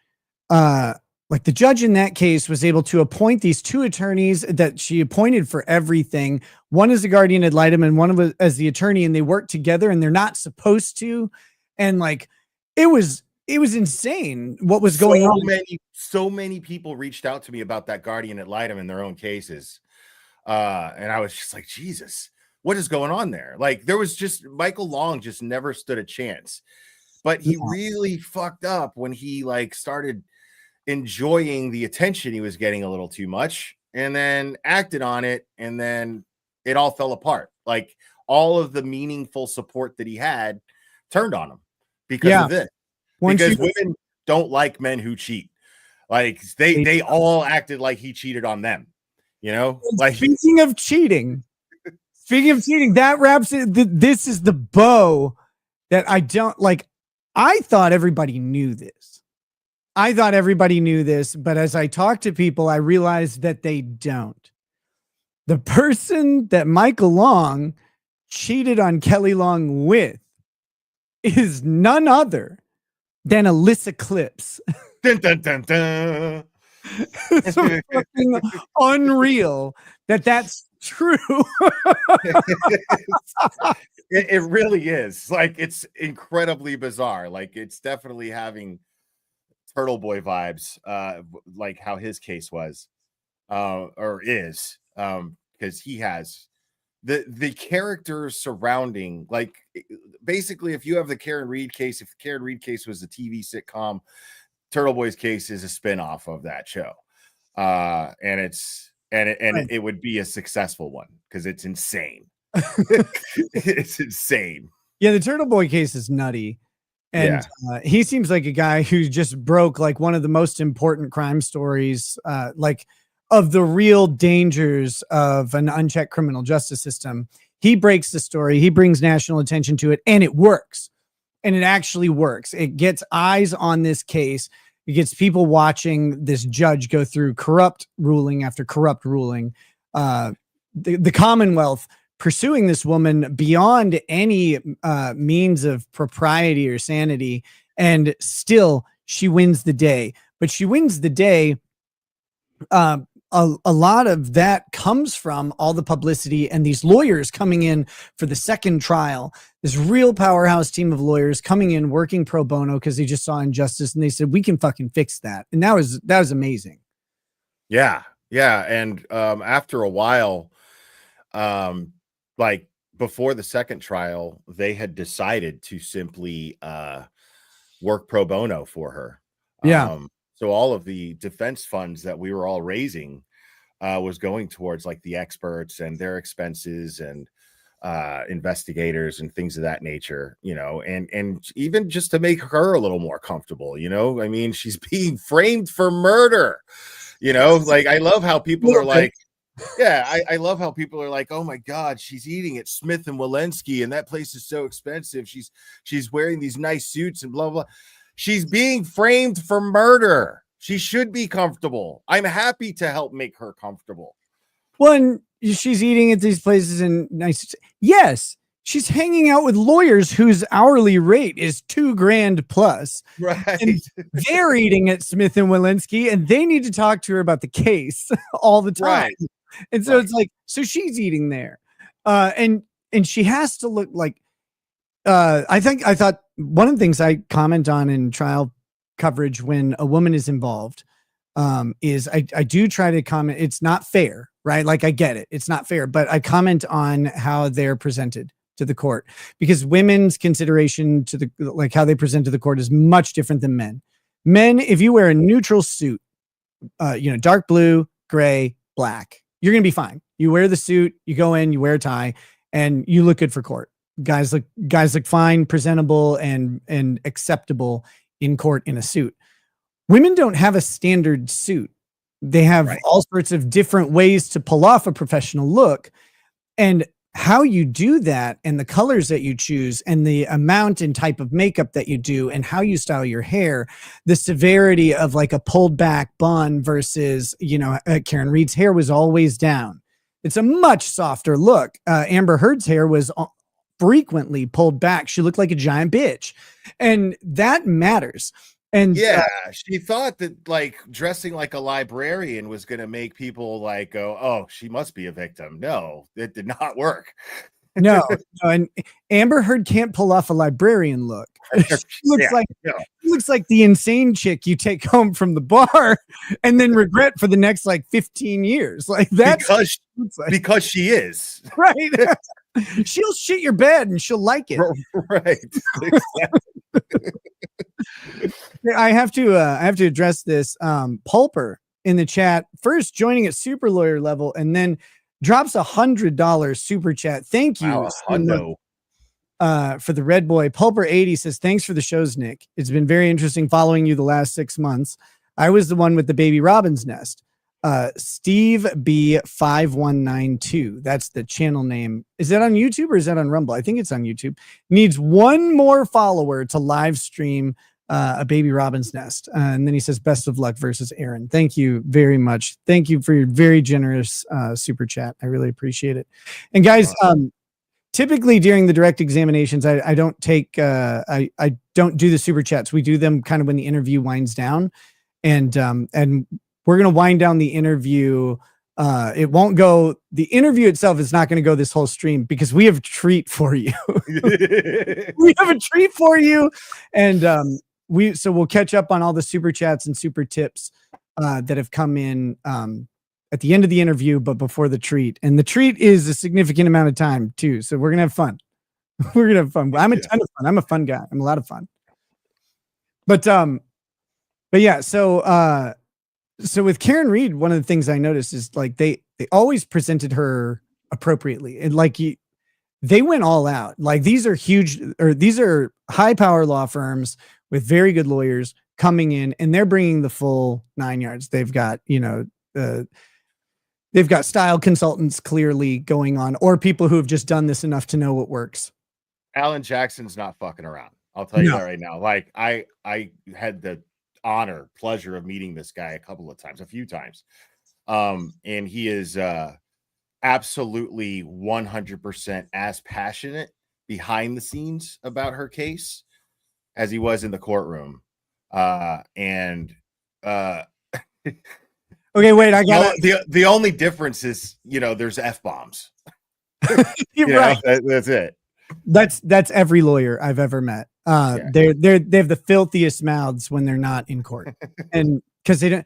in that case was able to appoint these 2 attorneys that she appointed for everything. One is the guardian ad litem and one was as the attorney, and they work together and they're not supposed to. And like, it was insane what was going on. So many people reached out to me about that guardian ad litem in their own cases. And I was just like, Jesus, what is going on there? Like, there was just Michael Long just never stood a chance. But he really fucked up when he like started enjoying the attention he was getting a little too much, and then acted on it, and then it all fell apart. Like, all of the meaningful support that he had turned on him because of this. Because women don't like men who cheat. Like, they all acted like he cheated on them. You know, like, speaking of cheating, that wraps it. This is the bow that I don't like. I thought everybody knew this. But as I talk to people, I realize that they don't. The person that Michael Long cheated on Kelly Long with is none other than Alyssa Clips. Dun, dun, dun, dun. It's so fucking unreal that's true. It really is. Like, it's incredibly bizarre. Like, it's definitely having Turtle Boy vibes, like how his case was, or is, because he has the characters surrounding, like, basically, if you have the Karen Reed case, if the Karen Reed case was a TV sitcom, Turtle Boy's case is a spinoff of that show, and it would be a successful one because it's insane. It's insane. Yeah, the Turtle Boy case is nutty. And he seems like a guy who just broke like one of the most important crime stories, like of the real dangers of an unchecked criminal justice system. He breaks the story. He brings national attention to it, and it works. And it actually works. It gets eyes on this case. It gets people watching this judge go through corrupt ruling after corrupt ruling. The Commonwealth pursuing this woman beyond any means of propriety or sanity, and still she wins the day. But she wins the day. A lot of that comes from all the publicity and these lawyers coming in for the second trial. This real powerhouse team of lawyers coming in, working pro bono because they just saw injustice, and they said, we can fucking fix that. And that was amazing. Yeah. And after a while, like before the second trial, they had decided to simply work pro bono for her. So all of the defense funds that we were all raising was going towards like the experts and their expenses and investigators and things of that nature, you know, and even just to make her a little more comfortable, you know. I mean, she's being framed for murder, you know. Like, I love how people are like, I love how people are like, oh my God, she's eating at Smith and Walensky, and that place is so expensive. She's wearing these nice suits and blah, blah. She's being framed for murder. She should be comfortable. I'm happy to help make her comfortable. One, she's eating at these places and nice. Yes, she's hanging out with lawyers whose hourly rate is $2,000 plus. Right. And they're eating at Smith and Walensky, and they need to talk to her about the case all the time. Right. And so it's like, so she's eating there. And she has to look like, I thought one of the things I comment on in trial coverage when a woman is involved is I do try to comment. It's not fair, right? Like, I get it. It's not fair, but I comment on how they're presented to the court, because women's consideration to like how they present to the court is much different than men. Men, if you wear a neutral suit, dark blue, gray, black, you're going to be fine. You wear the suit, you go in, you wear a tie, and you look good for court. Guys look fine, presentable, and acceptable in court in a suit. Women don't have a standard suit. They have all sorts of different ways to pull off a professional look, and how you do that, and the colors that you choose, and the amount and type of makeup that you do, and how you style your hair, the severity of like a pulled back bun versus, Karen Reed's hair was always down. It's a much softer look. Amber Heard's hair was frequently pulled back. She looked like a giant bitch, and that matters. And she thought that like dressing like a librarian was going to make people like go, oh, she must be a victim. No, it did not work. No, and Amber Heard can't pull off a librarian look. She looks like the insane chick you take home from the bar and then regret for the next like 15 years. Like that, because she is right. She'll shit your bed and she'll like it. Right. I have to address this. Pulper in the chat first joining at super lawyer level and then drops $100 super chat. Thank you Wow, a hundo. For the Red Boy. Pulper 80 says, thanks for the shows, Nick. It's been very interesting following you the last 6 months. I was the one with the baby robin's nest. Steve B5192. That's the channel name. Is that on YouTube or is that on Rumble? I think it's on YouTube. Needs one more follower to live stream a baby robin's nest. And then he says, best of luck versus Aaron. Thank you very much. Thank you for your very generous super chat. I really appreciate it. And guys, typically during the direct examinations, I don't take, I don't do the super chats. We do them kind of when the interview winds down, and we're going to wind down the interview. It won't go, the interview itself is not going to go this whole stream because we have a treat for you. We have a treat for you. And so we'll catch up on all the super chats and super tips that have come in at the end of the interview, but before the treat. And the treat is a significant amount of time too. So we're going to have fun. We're going to have fun. I'm a ton of fun. I'm a fun guy. I'm a lot of fun. But yeah, so with Karen Reed, one of the things I noticed is like they always presented her appropriately, and like they went all out. Like these are huge, or these are high power law firms with very good lawyers coming in, and they're bringing the full 9 yards. They've got, they've got style consultants clearly going on, or people who have just done this enough to know what works. Alan Jackson's not fucking around. I'll tell you that right now. Like I had the pleasure of meeting this guy a few times. And he is absolutely 100% as passionate behind the scenes about her case as he was in the courtroom. Okay, wait, I got the only difference is, there's F-bombs. Right. That's it. That's every lawyer I've ever met. They have the filthiest mouths when they're not in court. And because they don't,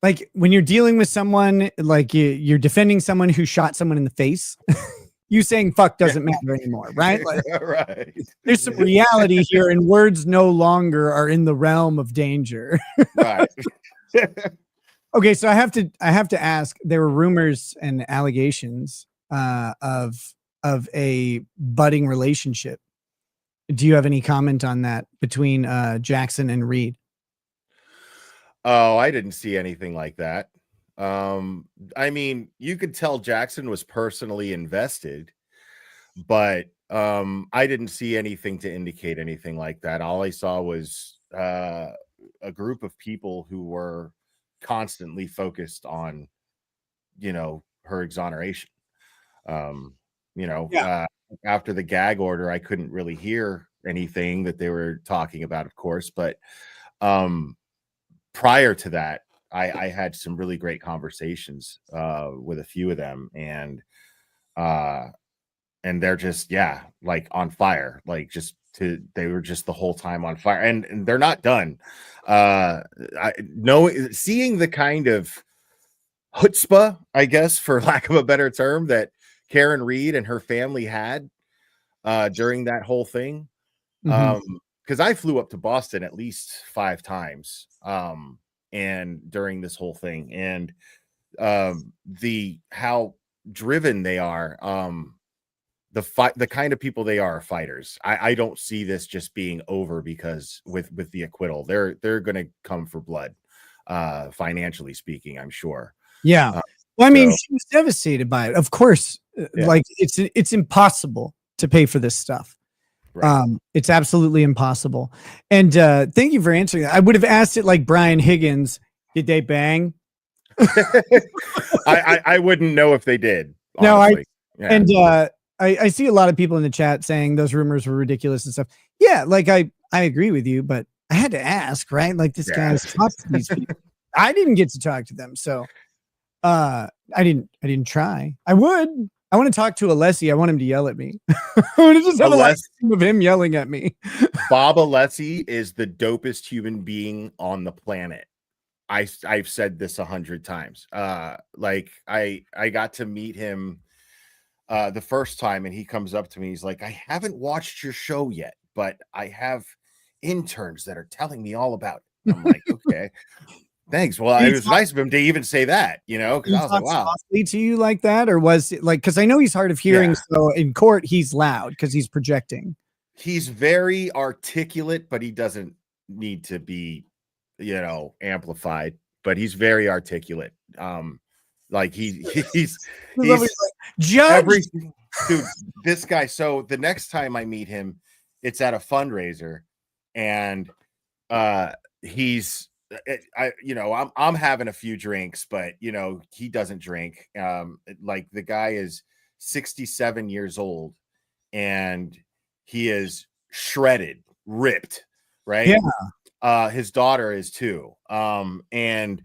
like, when you're dealing with someone, like you're defending someone who shot someone in the face, you saying fuck doesn't matter anymore, right? Like, right. There's some reality here, and words no longer are in the realm of danger. Right. Okay, so I have to ask, there were rumors and allegations of a budding relationship. Do you have any comment on that between Jackson and Reed? Oh, I didn't see anything like that. I mean, you could tell Jackson was personally invested, but I didn't see anything to indicate anything like that. All I saw was a group of people who were constantly focused on, her exoneration. After the gag order, I couldn't really hear anything that they were talking about, of course, but prior to that, I had some really great conversations with a few of them, and they're just, like on fire, like they were just the whole time on fire, and they're not done. Seeing the kind of chutzpah, I guess, for lack of a better term, that Karen Reed and her family had during that whole thing. Because I flew up to Boston at least 5 times and during this whole thing, and how driven they are, the kind of people they are fighters. I don't see this just being over because with the acquittal, they're going to come for blood, financially speaking, I'm sure. Yeah. Well, I mean, she was devastated by it. Of course, like it's impossible to pay for this stuff. Right. It's absolutely impossible. And thank you for answering that. I would have asked it like Brian Higgins. Did they bang? I wouldn't know if they did. Honestly. No, I see a lot of people in the chat saying those rumors were ridiculous and stuff. Yeah, like I agree with you, but I had to ask, right? Like this guy's talked to these people. I didn't get to talk to them, so I didn't try. I want to talk to Alessi. I want him to yell at me. I want to just have a live stream of him yelling at me. Bob Alessi is the dopest human being on the planet. I've said this 100 times. Like I got to meet him the first time, and he comes up to me. He's like, "I haven't watched your show yet, but I have interns that are telling me all about it." I'm like, "Okay, thanks." Well, it was nice of him to even say that, because He I was like, talks "Wow." softly to you like that, or was it like, because I know he's hard of hearing, Yeah. so in court he's loud because he's projecting. He's very articulate, but he doesn't need to be, amplified. But he's very articulate. Like he's Somebody's he's like, Judge. every dude. This guy. So the next time I meet him, it's at a fundraiser, and he's I'm having a few drinks, but he doesn't drink. Like the guy is 67 years old, and he is shredded, ripped, right? Yeah. His daughter is too. And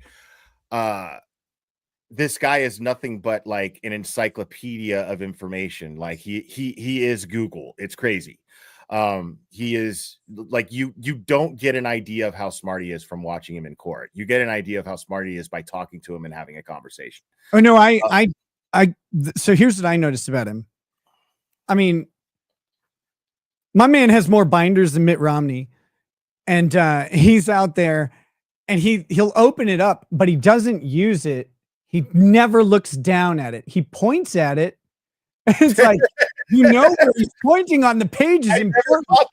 this guy is nothing but like an encyclopedia of information. Like he is Google. It's crazy. He is like you don't get an idea of how smart he is from watching him in court. You get an idea of how smart he is by talking to him and having a conversation. Oh no, so here's what I noticed about him. I mean, my man has more binders than Mitt Romney, and he's out there, and he'll open it up, but he doesn't use it. He never looks down at it. He points at it. And it's like, where he's pointing on the page is important.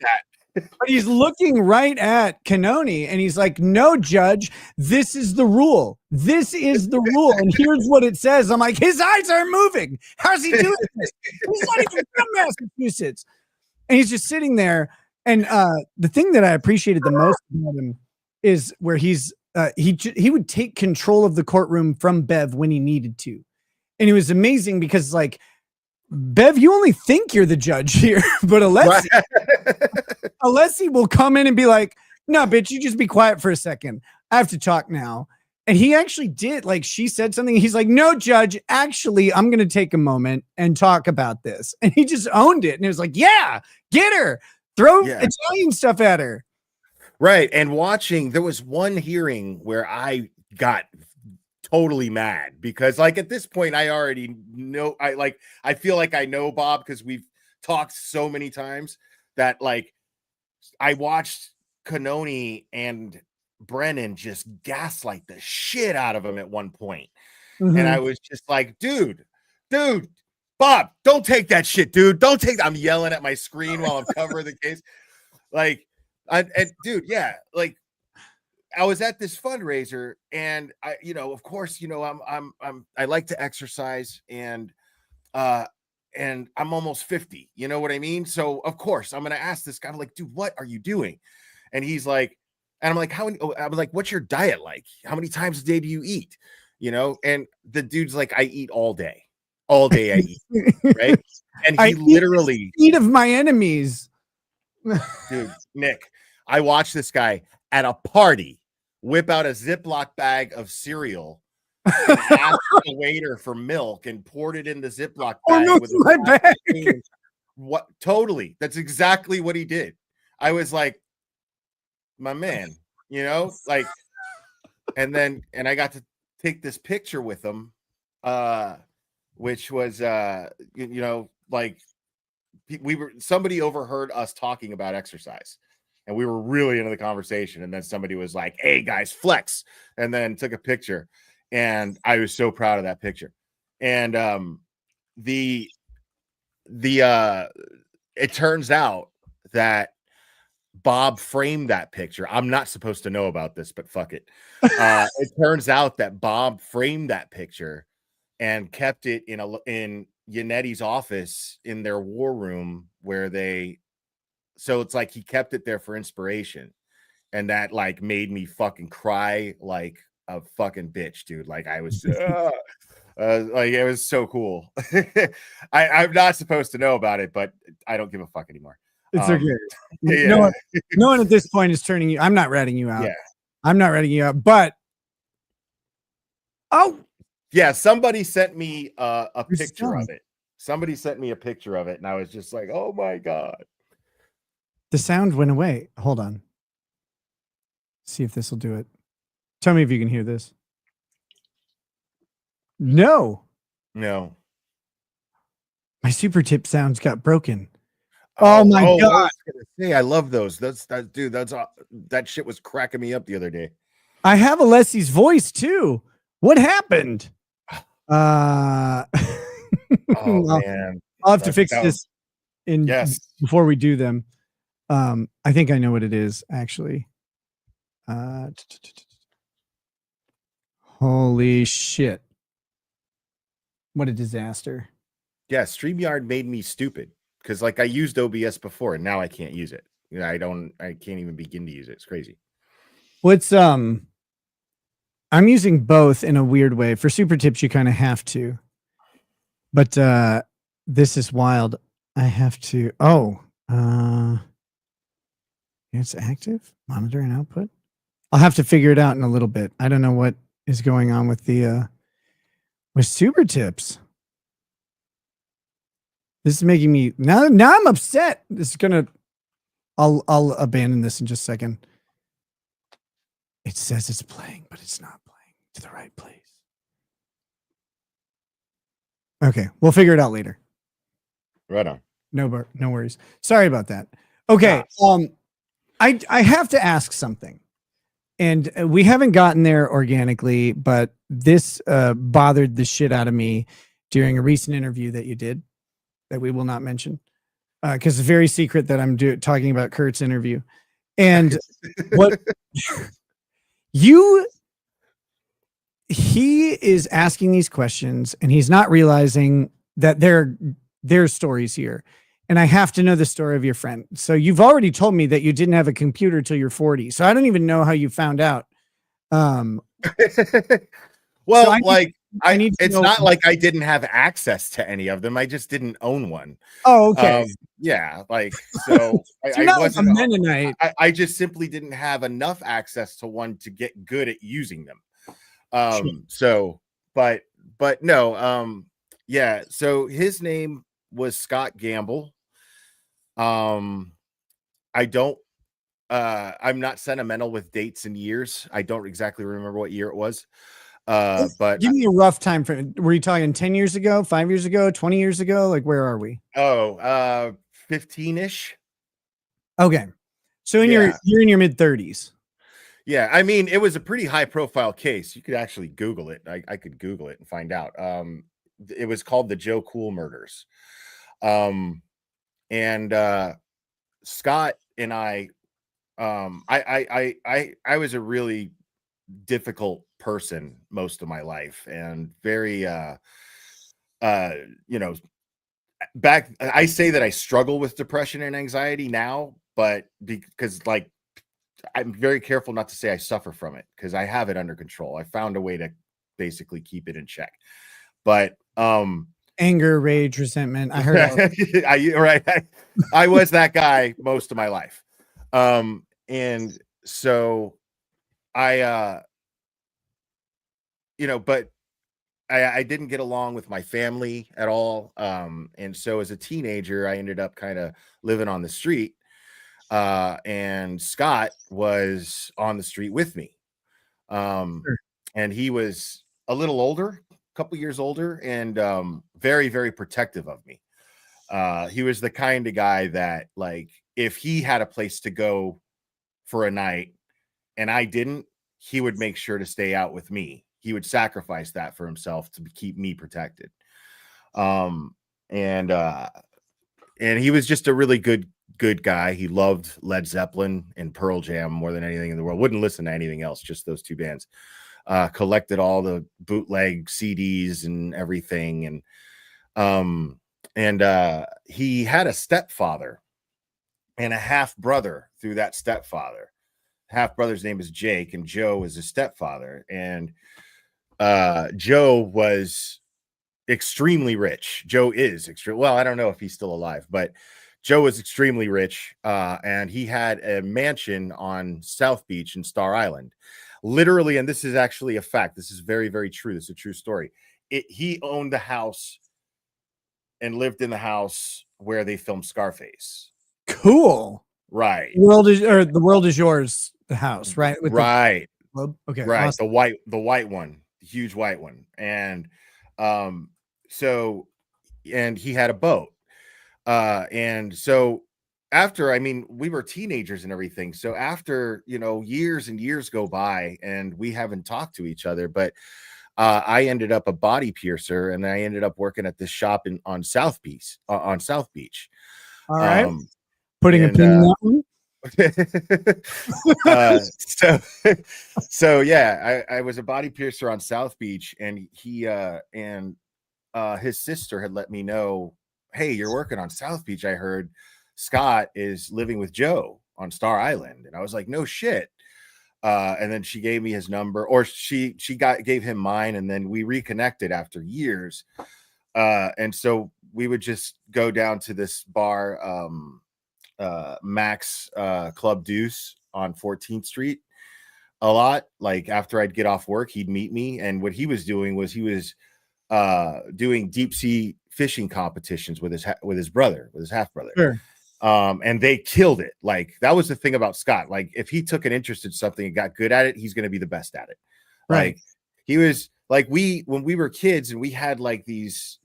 But he's looking right at Culinary, and he's like, "No, Judge, this is the rule. This is the rule, and here's what it says." I'm like, his eyes aren't moving. How's he doing this? He's not even from Massachusetts, and he's just sitting there. And the thing that I appreciated the most about him is where he would take control of the courtroom from Bev when he needed to, and it was amazing because like, Bev, you only think you're the judge here, but Alessi will come in and be like, "No, bitch, you just be quiet for a second. I have to talk now." And he actually did. Like, she said something. He's like, "No, Judge, actually, I'm going to take a moment and talk about this." And he just owned it. And it was like, "Yeah, get her. Throw Italian stuff at her." Right. And there was one hearing where I got totally mad because like at this point I already know I feel like I know Bob because we've talked so many times that like I watched Canoni and Brennan just gaslight the shit out of him at one point. And I was just like, dude, Bob, don't take that shit, dude. I'm yelling at my screen while I'm covering the case. Like, dude, yeah, like I was at this fundraiser, and I, of course, I like to exercise, and I'm almost 50. You know what I mean? So of course I'm gonna ask this guy. I'm like, dude, what are you doing? And he's like, and I'm like, I was like, what's your diet like? How many times a day do you eat? And the dude's like, I eat all day. All day I eat, right? And he literally eat of my enemies. Dude, Nick, I watched this guy at a party whip out a Ziploc bag of cereal and asked the waiter for milk and poured it in the Ziploc bag with my bag. What? Totally. That's exactly what he did. I was like, my man, like, and I got to take this picture with him, which was, like, somebody overheard us talking about exercise, and we were really into the conversation, and then somebody was like, "Hey guys, flex," and then took a picture, and I was so proud of that picture. And it turns out that Bob framed that picture. I'm not supposed to know about this, but fuck it. It turns out that Bob framed that picture and kept it in Yanetti's office in their war room so it's like he kept it there for inspiration, and that like made me fucking cry like a fucking bitch, dude. Like I was like it was so cool. I'm not supposed to know about it, but I don't give a fuck anymore. It's okay. Yeah. No one at this point is turning you. I'm not ratting you out. Yeah. I'm not ratting you out, but yeah, somebody sent me a picture of it. Somebody sent me a picture of it, and I was just like, oh my God. The sound went away. Hold on. See if this will do it. Tell me if you can hear this. No. My super tip sounds got broken. Oh my I God. was gonna say, I love those. Dude, that shit was cracking me up the other day. I have Alessi's voice too. What happened? Uh, Oh I'll, man. I'll have to fix That was, this in yes. before we do them. I think I know what it is actually. Holy shit. What a disaster. Yeah, StreamYard made me stupid because like I used OBS before and now I can't use it. You know, I can't even begin to use it. It's crazy. What's I'm using both in a weird way. For super tips, you kind of have to. But this is wild. I have to it's active, monitor and output. I'll have to figure it out in a little bit. I don't know what is going on with the with super tips. This is making me now I'm upset. This is gonna I'll abandon this in just a second. It says it's playing, but it's not playing to the right place. Okay, we'll figure it out later. Right on. No worries. Sorry about that. Okay. I have to ask something. And we haven't gotten there organically, but this bothered the shit out of me during a recent interview that you did that we will not mention because it's very secret that I'm talking about Kurt's interview. And what he is asking these questions and he's not realizing that there's stories here. And I have to know the story of your friend. So you've already told me that you didn't have a computer till you're 40. So I don't even know how you found out. Well, so it's not like I didn't have access to any of them. I just didn't own one. Oh, okay. Yeah, like so. So I wasn't a Mennonite. I just simply didn't have enough access to one to get good at using them. Sure. So, but no. Yeah. So his name was Scott Gamble. I don't. I'm not sentimental with dates and years. I don't exactly remember what year it was. But give me a rough time frame. Were you talking 10 years ago, 5 years ago, 20 years ago? Like, where are we? 15-ish. Okay. So you're in your mid 30s. Yeah. I mean, it was a pretty high profile case. You could actually Google it. I could Google it and find out. It was called the Joe Cool murders. And Scott and I was a really difficult person most of my life and very back I say that I struggle with depression and anxiety now, but because like I'm very careful not to say I suffer from it because I have it under control. I found a way to basically keep it in check. But anger, rage, resentment. I heard I was that guy most of my life. And so I but I didn't get along with my family at all. And so as a teenager, I ended up kind of living on the street. And Scott was on the street with me. Sure. And he was a little older, a couple years older, and very, very protective of me. He was the kind of guy that, like, if he had a place to go for a night and I didn't, he would make sure to stay out with me. He would sacrifice that for himself to keep me protected. And he was just a really good guy. He loved Led Zeppelin and Pearl Jam more than anything in the world. Wouldn't listen to anything else, just those two bands. Collected all the bootleg CDs and everything. And he had a stepfather and a half brother through that stepfather. Half brother's name is Jake, and Joe is his stepfather. And Joe was extremely rich. Joe is extreme. Well, I don't know if he's still alive, but Joe was extremely rich. And he had a mansion on South Beach in Star Island. Literally, and this is actually a fact. This is very, very true. This is a true story. He owned the house and lived in the house where they filmed Scarface. Cool. Right. The world is yours. The house, right? With right. Okay. Right. Awesome. The white one, the huge white one. And so and he had a boat. And so after, I mean, we were teenagers and everything. So after, years and years go by and we haven't talked to each other, but I ended up a body piercer, and I ended up working at this shop on South Beach, on South Beach. All right. Um, Putting a and pin in that one. so so yeah, I was a body piercer on South Beach, and his sister had let me know, hey, you're working on South Beach. I heard Scott is living with Joe on Star Island. And I was like, no shit. And then she gave me his number, or she gave him mine, and then we reconnected after years. And so we would just go down to this bar, Max Club Deuce on 14th Street a lot. Like after I'd get off work, he'd meet me, and what he was doing was he was doing deep sea fishing competitions with his half brother. Sure. And they killed it. Like that was the thing about Scott. Like if he took an interest in something and got good at it, he's going to be the best at it. Right. Like he was like, when we were kids and we had like these,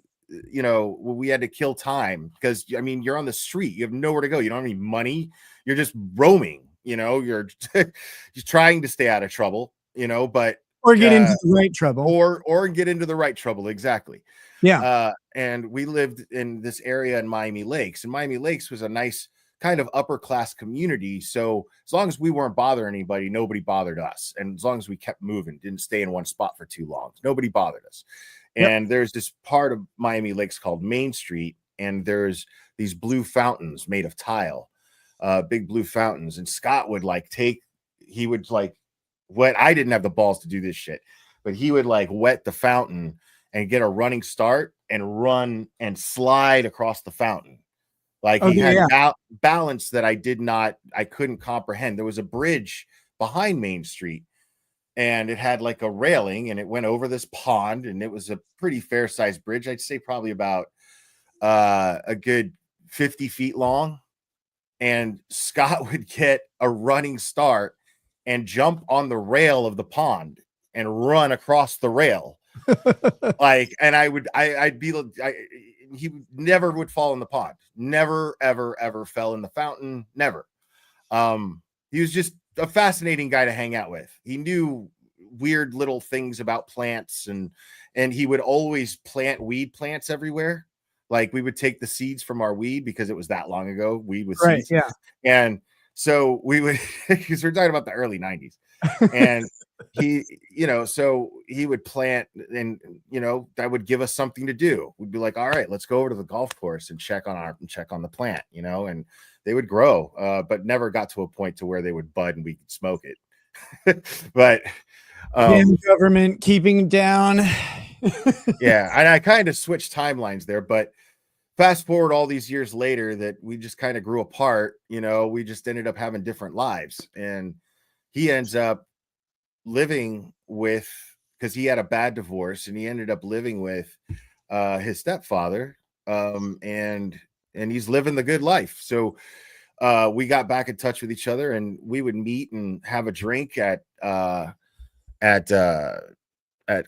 we had to kill time because, I mean, you're on the street, you have nowhere to go. You don't have any money. You're just roaming, you're just trying to stay out of trouble, but or get into the right trouble, or get into the right trouble. Exactly. Yeah. And we lived in this area in Miami Lakes, and Miami Lakes was a nice kind of upper class community. So as long as we weren't bothering anybody, nobody bothered us. And as long as we kept moving, didn't stay in one spot for too long, nobody bothered us. And there's this part of Miami Lakes called Main Street, and there's these blue fountains made of tile, big blue fountains. And Scott would he would wet. I didn't have the balls to do this shit, but he would wet the fountain and get a running start and run and slide across the fountain. He had balance that I couldn't comprehend. There was a bridge behind Main Street, and it had a railing, and it went over this pond, and it was a pretty fair sized bridge. I'd say probably about a good 50 feet long. And Scott would get a running start and jump on the rail of the pond and run across the rail. He never would fall in the pond. Never, ever, ever fell in the fountain. Never. He was just a fascinating guy to hang out with. He knew weird little things about plants, and he would always plant weed plants everywhere. We would take the seeds from our weed because it was that long ago. Weed with seeds. Yeah. And so we would, because we're talking about the early 90s. And so he would plant, and that would give us something to do. We'd be like, all right, let's go over to the golf course and check on the plant, and they would grow, but never got to a point to where they would bud and we could smoke it. But government keeping down. Yeah, and I kind of switched timelines there, but fast forward all these years later that we just kind of grew apart. We just ended up having different lives, and he ends up living with, because he had a bad divorce, and he ended up living with his stepfather, and he's living the good life. So we got back in touch with each other, and we would meet and have a drink at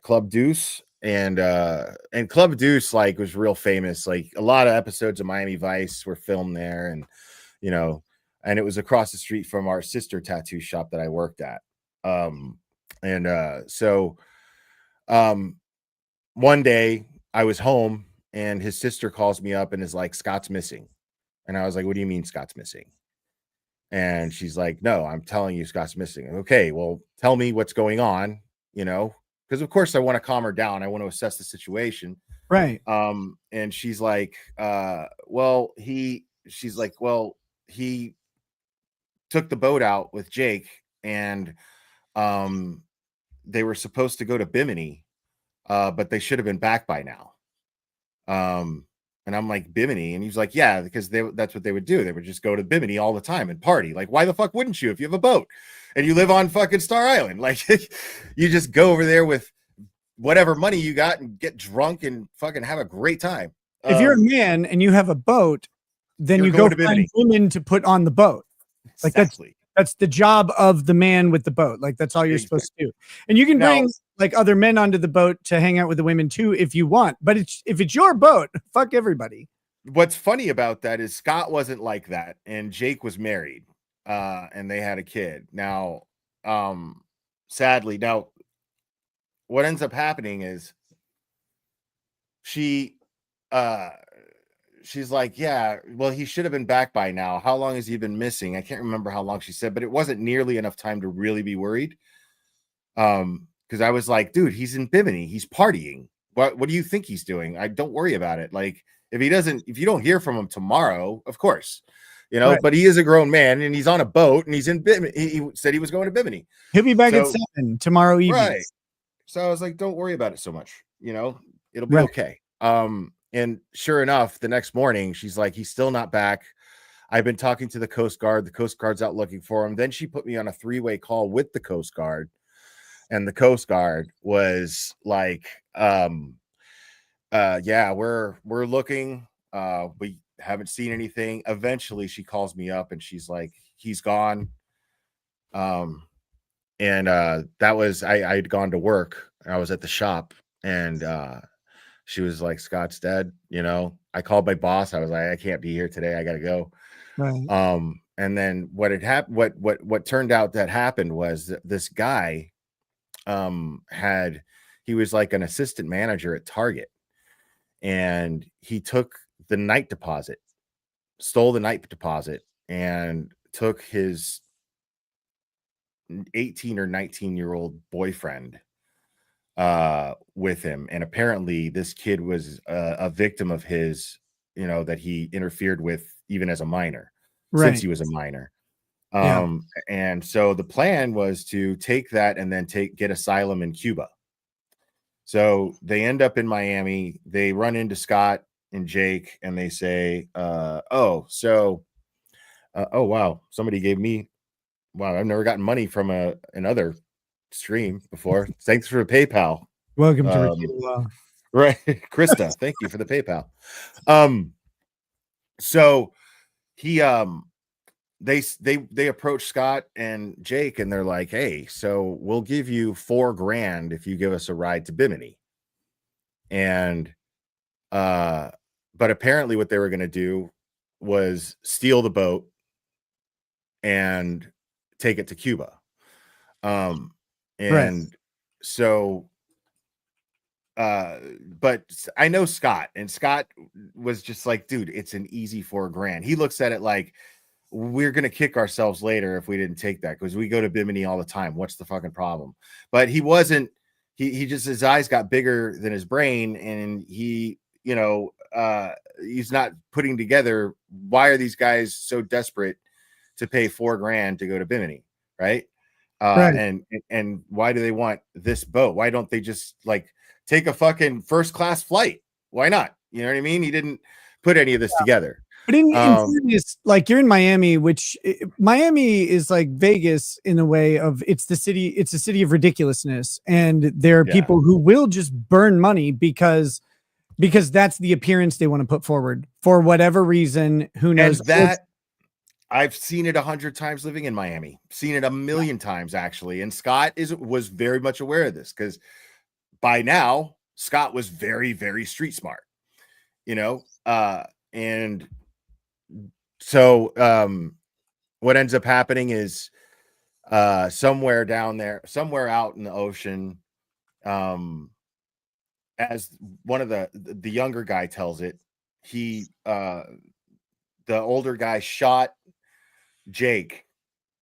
Club Deuce. And Club Deuce was real famous. A lot of episodes of Miami Vice were filmed there, and and it was across the street from our sister tattoo shop that I worked at. So one day I was home, and his sister calls me up and is like, Scott's missing. And I was like, what do you mean Scott's missing? And she's like, no, I'm telling you Scott's missing. Okay, well, tell me what's going on, because of course I want to calm her down. I want to assess the situation. Right. And she's like, he took the boat out with Jake, and they were supposed to go to Bimini, but they should have been back by now. And I'm like, Bimini? And he's like, yeah, because that's what they would do. They would just go to Bimini all the time and party. Why the fuck wouldn't you if you have a boat and you live on fucking Star Island? You just go over there with whatever money you got and get drunk and fucking have a great time. If you're a man and you have a boat, then you go to find women to put on the boat. Exactly. That's the job of the man with the boat. That's all you're supposed to do. And you can bring like other men onto the boat to hang out with the women too if you want. But if it's your boat, fuck everybody. What's funny about that is Scott wasn't like that, and Jake was married, and they had a kid. Now, sadly, now what ends up happening is she, uh, she's like, yeah, well, he should have been back by now. How long has he been missing? I can't remember how long she said, but it wasn't nearly enough time to really be worried. Because I was like, dude, he's in Bimini, he's partying. What do you think he's doing? I don't worry about it. Like, if you don't hear from him tomorrow, of course, Right. but he is a grown man and he's on a boat and he's in Bimini. He said he was going to Bimini. He'll be back at So, 7 tomorrow evening. right. So I was like, don't worry about it so much. It'll be Right. okay. And sure enough, the next morning, she's like, he's still not back. I've been talking to the Coast Guard. The Coast Guard's out looking for him. Then she put me on a 3-way call with the Coast Guard. And the Coast Guard was like, yeah, we're looking. We haven't seen anything. Eventually she calls me up and she's like, he's gone. And that was I'd gone to work. I was at the shop and she was like, Scott's dead. I called my boss. I was like, I can't be here today. I gotta go. Right. And then what had happened, what turned out that happened was that this guy he was like an assistant manager at Target, and he took the night deposit, stole the night deposit, and took his 18 or 19-year-old boyfriend with him. And apparently this kid was a victim of his, that he interfered with even as a minor, since he was a minor. Yeah. And so the plan was to take that and then get asylum in Cuba. So they end up in Miami. They run into Scott and Jake and they say, oh wow, somebody gave me, wow, I've never gotten money from another stream before. Thanks for PayPal. Welcome to Repeated Law. Right. Krista, thank you for the PayPal. So he they approach Scott and Jake and they're like, hey, so we'll give you $4,000 if you give us a ride to Bimini. And but apparently what they were going to do was steal the boat and take it to Cuba. And so but I know Scott, and Scott was just like, dude, it's an easy $4,000. He looks at it like, we're gonna kick ourselves later if we didn't take that, because we go to Bimini all the time. What's the fucking problem? But he wasn't. He just, his eyes got bigger than his brain, and he's not putting together, why are these guys so desperate to pay $4,000 to go to Bimini, right? And why do they want this boat? Why don't they just like take a fucking first class flight? Why not? You know what I mean? He didn't put any of this together. But in fairness, like, you're in Miami, which Miami is like Vegas in a way of, it's a city of ridiculousness. And there are people who will just burn money because that's the appearance they want to put forward for whatever reason. Who knows? And that I've seen it 100 times living in Miami, seen it a million times actually. And Scott was very much aware of this, because by now Scott was very, very street smart, and so what ends up happening is somewhere down there, somewhere out in the ocean, as one of the younger guy tells it, the older guy shot Jake,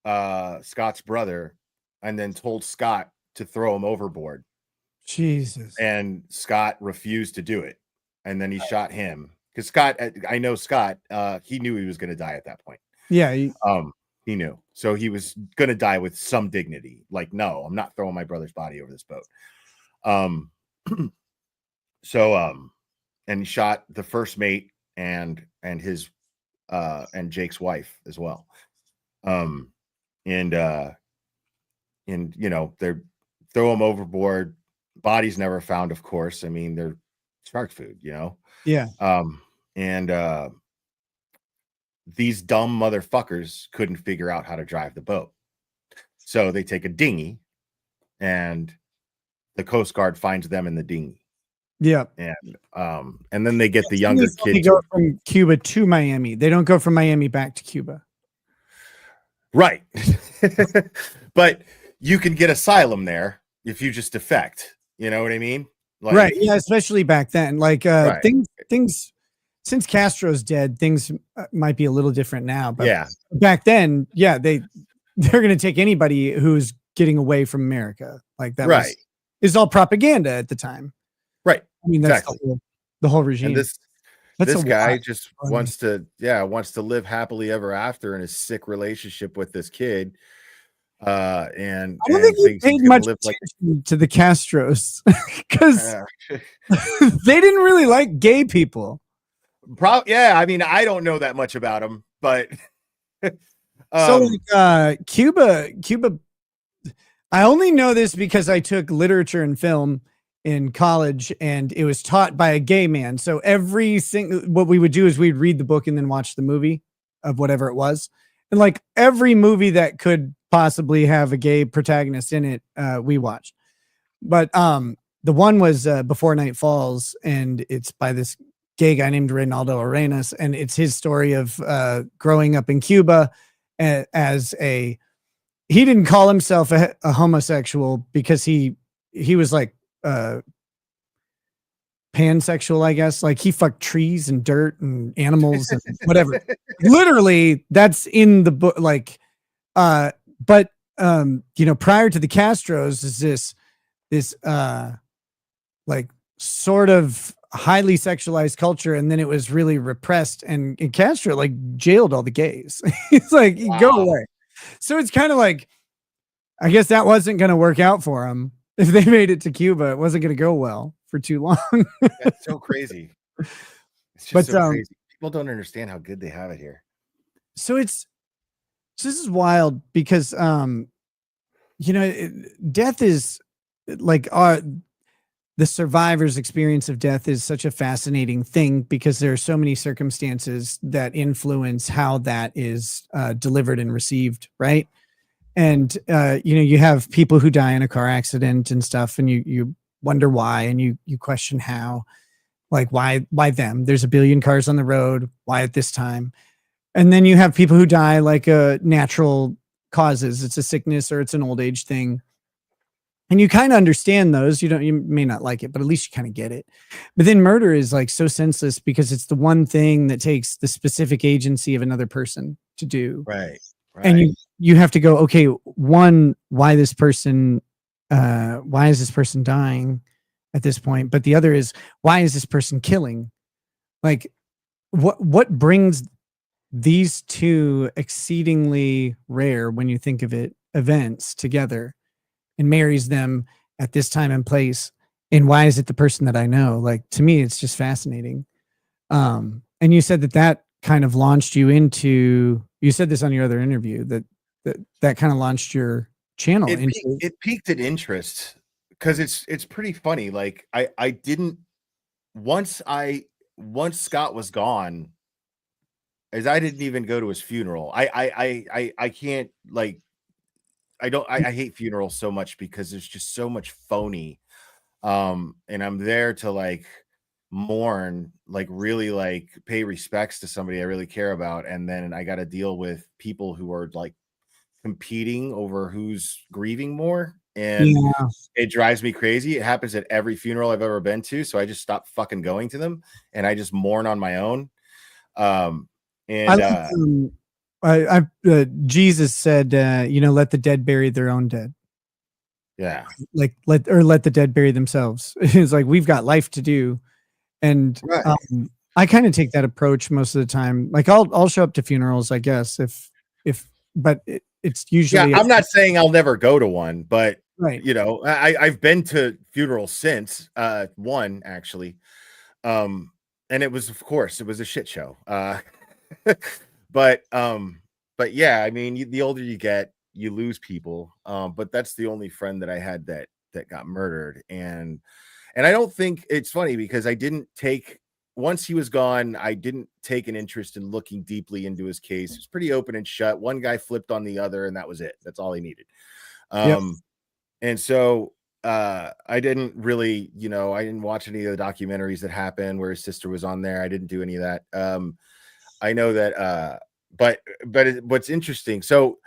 Scott's brother, and then told Scott to throw him overboard. Jesus. And Scott refused to do it. And then he shot him. Because Scott, I know Scott, he knew he was going to die at that point. Yeah. He knew. So he was going to die with some dignity. Like, no, I'm not throwing my brother's body over this boat. And he shot the first mate and his and Jake's wife as well. And they throw him overboard. Bodies never found, of course. I mean, they're shark food, Yeah. And these dumb motherfuckers couldn't figure out how to drive the boat. So they take a dinghy and the Coast Guard finds them in the dinghy. Yeah. And then they get the younger They kid. go from Cuba to Miami. They don't go from Miami back to Cuba. Right. But you can get asylum there if you just defect. You know what I mean? Like, Right. Yeah. Especially back then. Like Right. things since Castro's dead, things might be a little different now. But yeah. back then, yeah, they're going to take anybody who's getting away from America. Like that Right. is all propaganda at the time. Right. I mean, that's Exactly. the whole regime. And this guy just wants to live happily ever after in a sick relationship with this kid. And I don't think he thinks he's paid gonna much live like attention to the Castros because they didn't really like gay people. Yeah, I mean, I don't know that much about him, but so like Cuba, I only know this because I took literature and film in college and it was taught by a gay man. So what we would do is we'd read the book and then watch the movie of whatever it was. And like every movie that could possibly have a gay protagonist in it, we watched. But the one was Before Night Falls, and it's by this gay guy named Reynaldo Arenas, and it's his story of growing up in Cuba as he didn't call himself a homosexual because he was like pansexual, I guess. Like he fucked trees and dirt and animals and whatever. Literally, that's in the book. Like, but prior to the Castros is this like sort of highly sexualized culture, and then it was really repressed, and Castro like jailed all the gays. He's like, wow. Go away. So it's kind of like, I guess that wasn't going to work out for him. If they made it to Cuba, it wasn't going to go well for too long. That's so crazy. It's just so crazy. People don't understand how good they have it here. So this is wild because, death is like the survivor's experience of death is such a fascinating thing because there are so many circumstances that influence how that is delivered and received. Right. And, you have people who die in a car accident and stuff, and you wonder why, and you question how, like, why them? There's a billion cars on the road. Why at this time? And then you have people who die like natural causes. It's a sickness or it's an old age thing. And you kind of understand those. You may not like it, but at least you kind of get it. But then murder is like so senseless because it's the one thing that takes the specific agency of another person to do. Right. And you have to go, okay, one, why is this person dying at this point? But the other is, why is this person killing? Like what brings these two exceedingly rare, when you think of it, events together and marries them at this time and place? And why is it the person that I know? Like, to me, it's just fascinating. And you said that kind of launched you into, you said this on your other interview, that kind of launched your channel. It piqued an interest because it's pretty funny. Like I didn't, once Scott was gone, as I didn't even go to his funeral. I can't, like, I hate funerals so much because there's just so much phony. And I'm there to like mourn, like really like pay respects to somebody I really care about. And then I got to deal with people who are like competing over who's grieving more. And it drives me crazy. It happens at every funeral I've ever been to. So I just stopped fucking going to them and I just mourn on my own. Jesus said, let the dead bury their own dead. Yeah. Like let the dead bury themselves. It's like, we've got life to do. And I kind of take that approach most of the time. Like I'll show up to funerals, I guess, but it's usually, I'm not saying I'll never go to one, but right. I've been to funerals since one actually. And it was, of course, it was a shit show. But yeah, I mean, the older you get, you lose people. But that's the only friend that I had that got murdered. And I don't think, it's funny because once he was gone, I didn't take an interest in looking deeply into his case. It was pretty open and shut. One guy flipped on the other and that was it. That's all he needed. And so I didn't really, I didn't watch any of the documentaries that happened where his sister was on there. I didn't do any of that. I know that, what's interesting, so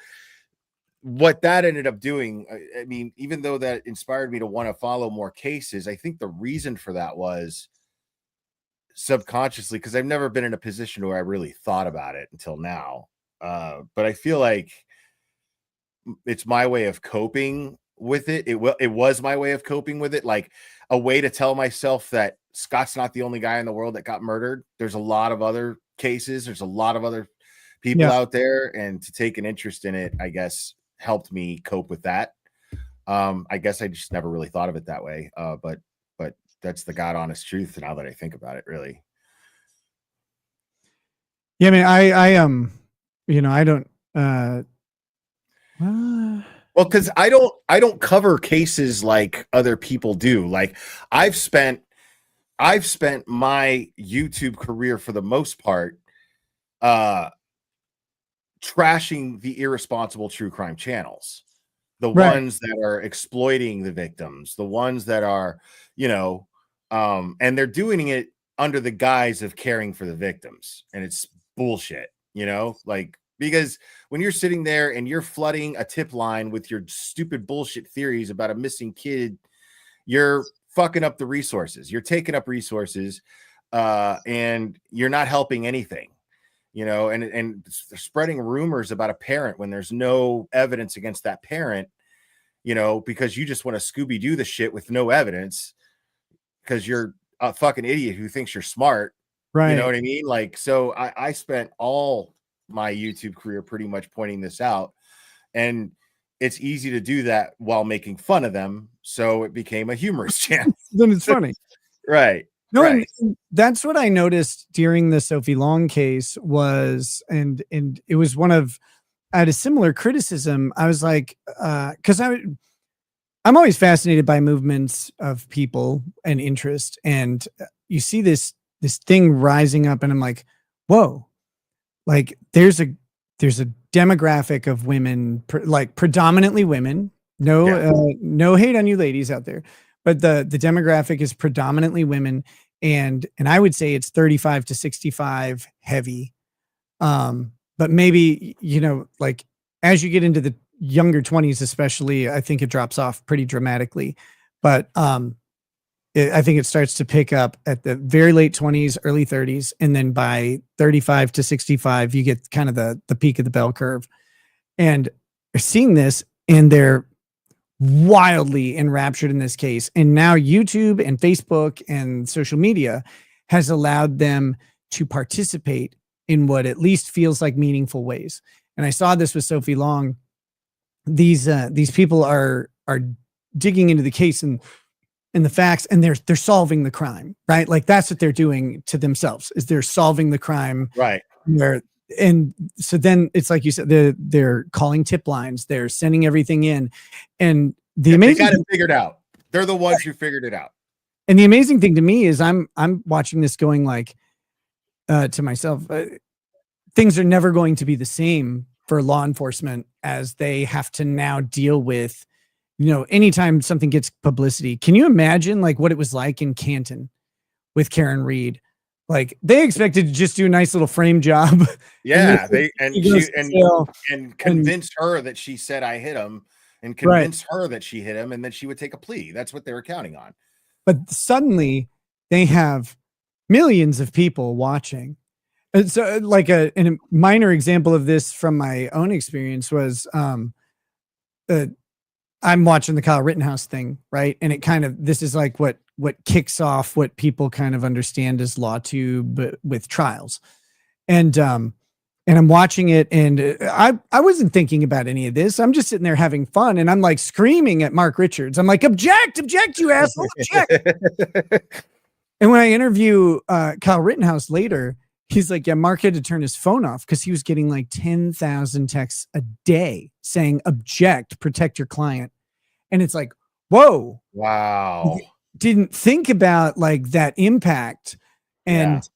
what that ended up doing, I mean, even though that inspired me to want to follow more cases, I think the reason for that was subconsciously, because I've never been in a position where I really thought about it until now. But I feel like it's my way of coping with it. It was my way of coping with it, like a way to tell myself that Scott's not the only guy in the world that got murdered. There's a lot of other cases. There's a lot of other people Yeah. out there, and to take an interest in it, I guess, helped me cope with that. I guess I just never really thought of it that way. But that's the God honest truth now that I think about it, really. Yeah, I mean, I don't. Well, because I don't cover cases like other people do. Like I've spent my YouTube career for the most part trashing the irresponsible true crime channels, the Right. ones that are exploiting the victims, the ones that are, and they're doing it under the guise of caring for the victims, and it's bullshit, like, because when you're sitting there and you're flooding a tip line with your stupid bullshit theories about a missing kid, you're fucking up the resources. You're taking up resources, and you're not helping anything, and spreading rumors about a parent when there's no evidence against that parent, because you just want to Scooby-Doo the shit with no evidence because you're a fucking idiot who thinks you're smart. Right. You know what I mean? Like, so I spent all my YouTube career pretty much pointing this out, and it's easy to do that while making fun of them. So it became a humorous channel. Then it's funny. Right. No, right. and that's what I noticed during the Sophie Long case was, and it was I had a similar criticism. I was like, because I'm always fascinated by movements of people and interest, and you see this thing rising up, and I'm like, whoa, like there's a demographic of women, like predominantly women. No hate on you ladies out there, but the demographic is predominantly women, and I would say it's 35 to 65 heavy. But maybe, like as you get into the younger 20s, especially, I think it drops off pretty dramatically. But I think it starts to pick up at the very late 20s, early 30s. And then by 35 to 65, you get kind of the peak of the bell curve. And they're seeing this, and they're wildly enraptured in this case. And now YouTube and Facebook and social media has allowed them to participate in what at least feels like meaningful ways. And I saw this with Sophie Long. These people are digging into the case and the facts, and they're solving the crime, right? Like that's what they're doing to themselves, is they're solving the crime. Right. And so then it's like you said, they're calling tip lines, they're sending everything in, and they got it figured out. They're the ones who figured it out. And the amazing thing to me is I'm watching this going like, to myself, things are never going to be the same for law enforcement as they have to now deal with, anytime something gets publicity. Can you imagine like what it was like in Canton with Karen Reed? Like they expected to just do a nice little frame job. Yeah, and convince her that she said I hit him, and convince her that she hit him, and that she would take a plea. That's what they were counting on. But suddenly they have millions of people watching. And so like a minor example of this from my own experience was I'm watching the Kyle Rittenhouse thing, right? And it kind of, this is like what kicks off what people kind of understand as LawTube with trials. And I'm watching it, and I wasn't thinking about any of this. I'm just sitting there having fun, and I'm like screaming at Mark Richards. I'm like, object, you asshole, object. And when I interview Kyle Rittenhouse later, he's like, yeah, Mark had to turn his phone off because he was getting like 10,000 texts a day saying, object, protect your client. And it's like, whoa. Wow. Didn't think about like that impact and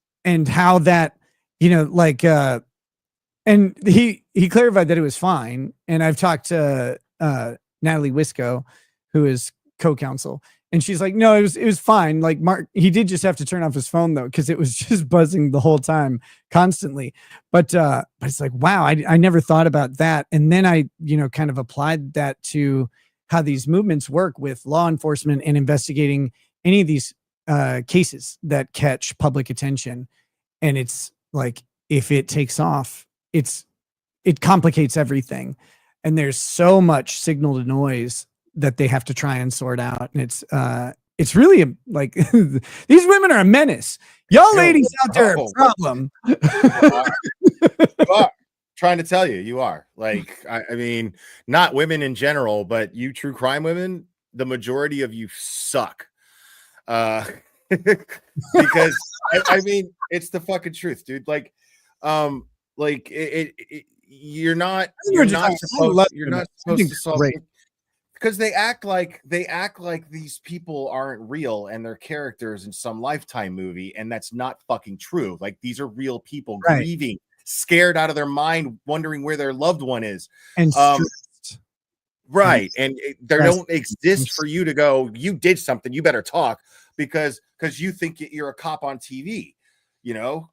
how that, and he clarified that it was fine. And I've talked to Natalie Wisco, who is co-counsel. And she's like, no, it was fine. Like Mark, he did just have to turn off his phone though, because it was just buzzing the whole time constantly. But it's like, wow, I never thought about that. And then I, kind of applied that to how these movements work with law enforcement and investigating any of these cases that catch public attention. And it's like, if it takes off, it complicates everything. And there's so much signal to noise that they have to try and sort out. And it's really like these women are a menace. Y'all ladies out there are a problem. You are. Trying to tell you, you are. Like, I mean, not women in general, but you true crime women, the majority of you suck. Because I mean, it's the fucking truth, dude. Like you're not supposed to solve it, because they act like these people aren't real and they're characters in some Lifetime movie, and that's not fucking true. Like, these are real people grieving, scared out of their mind, wondering where their loved one is, and stressed. Right. And they don't exist for you to go, you did something, you better talk, because you think you're a cop on TV,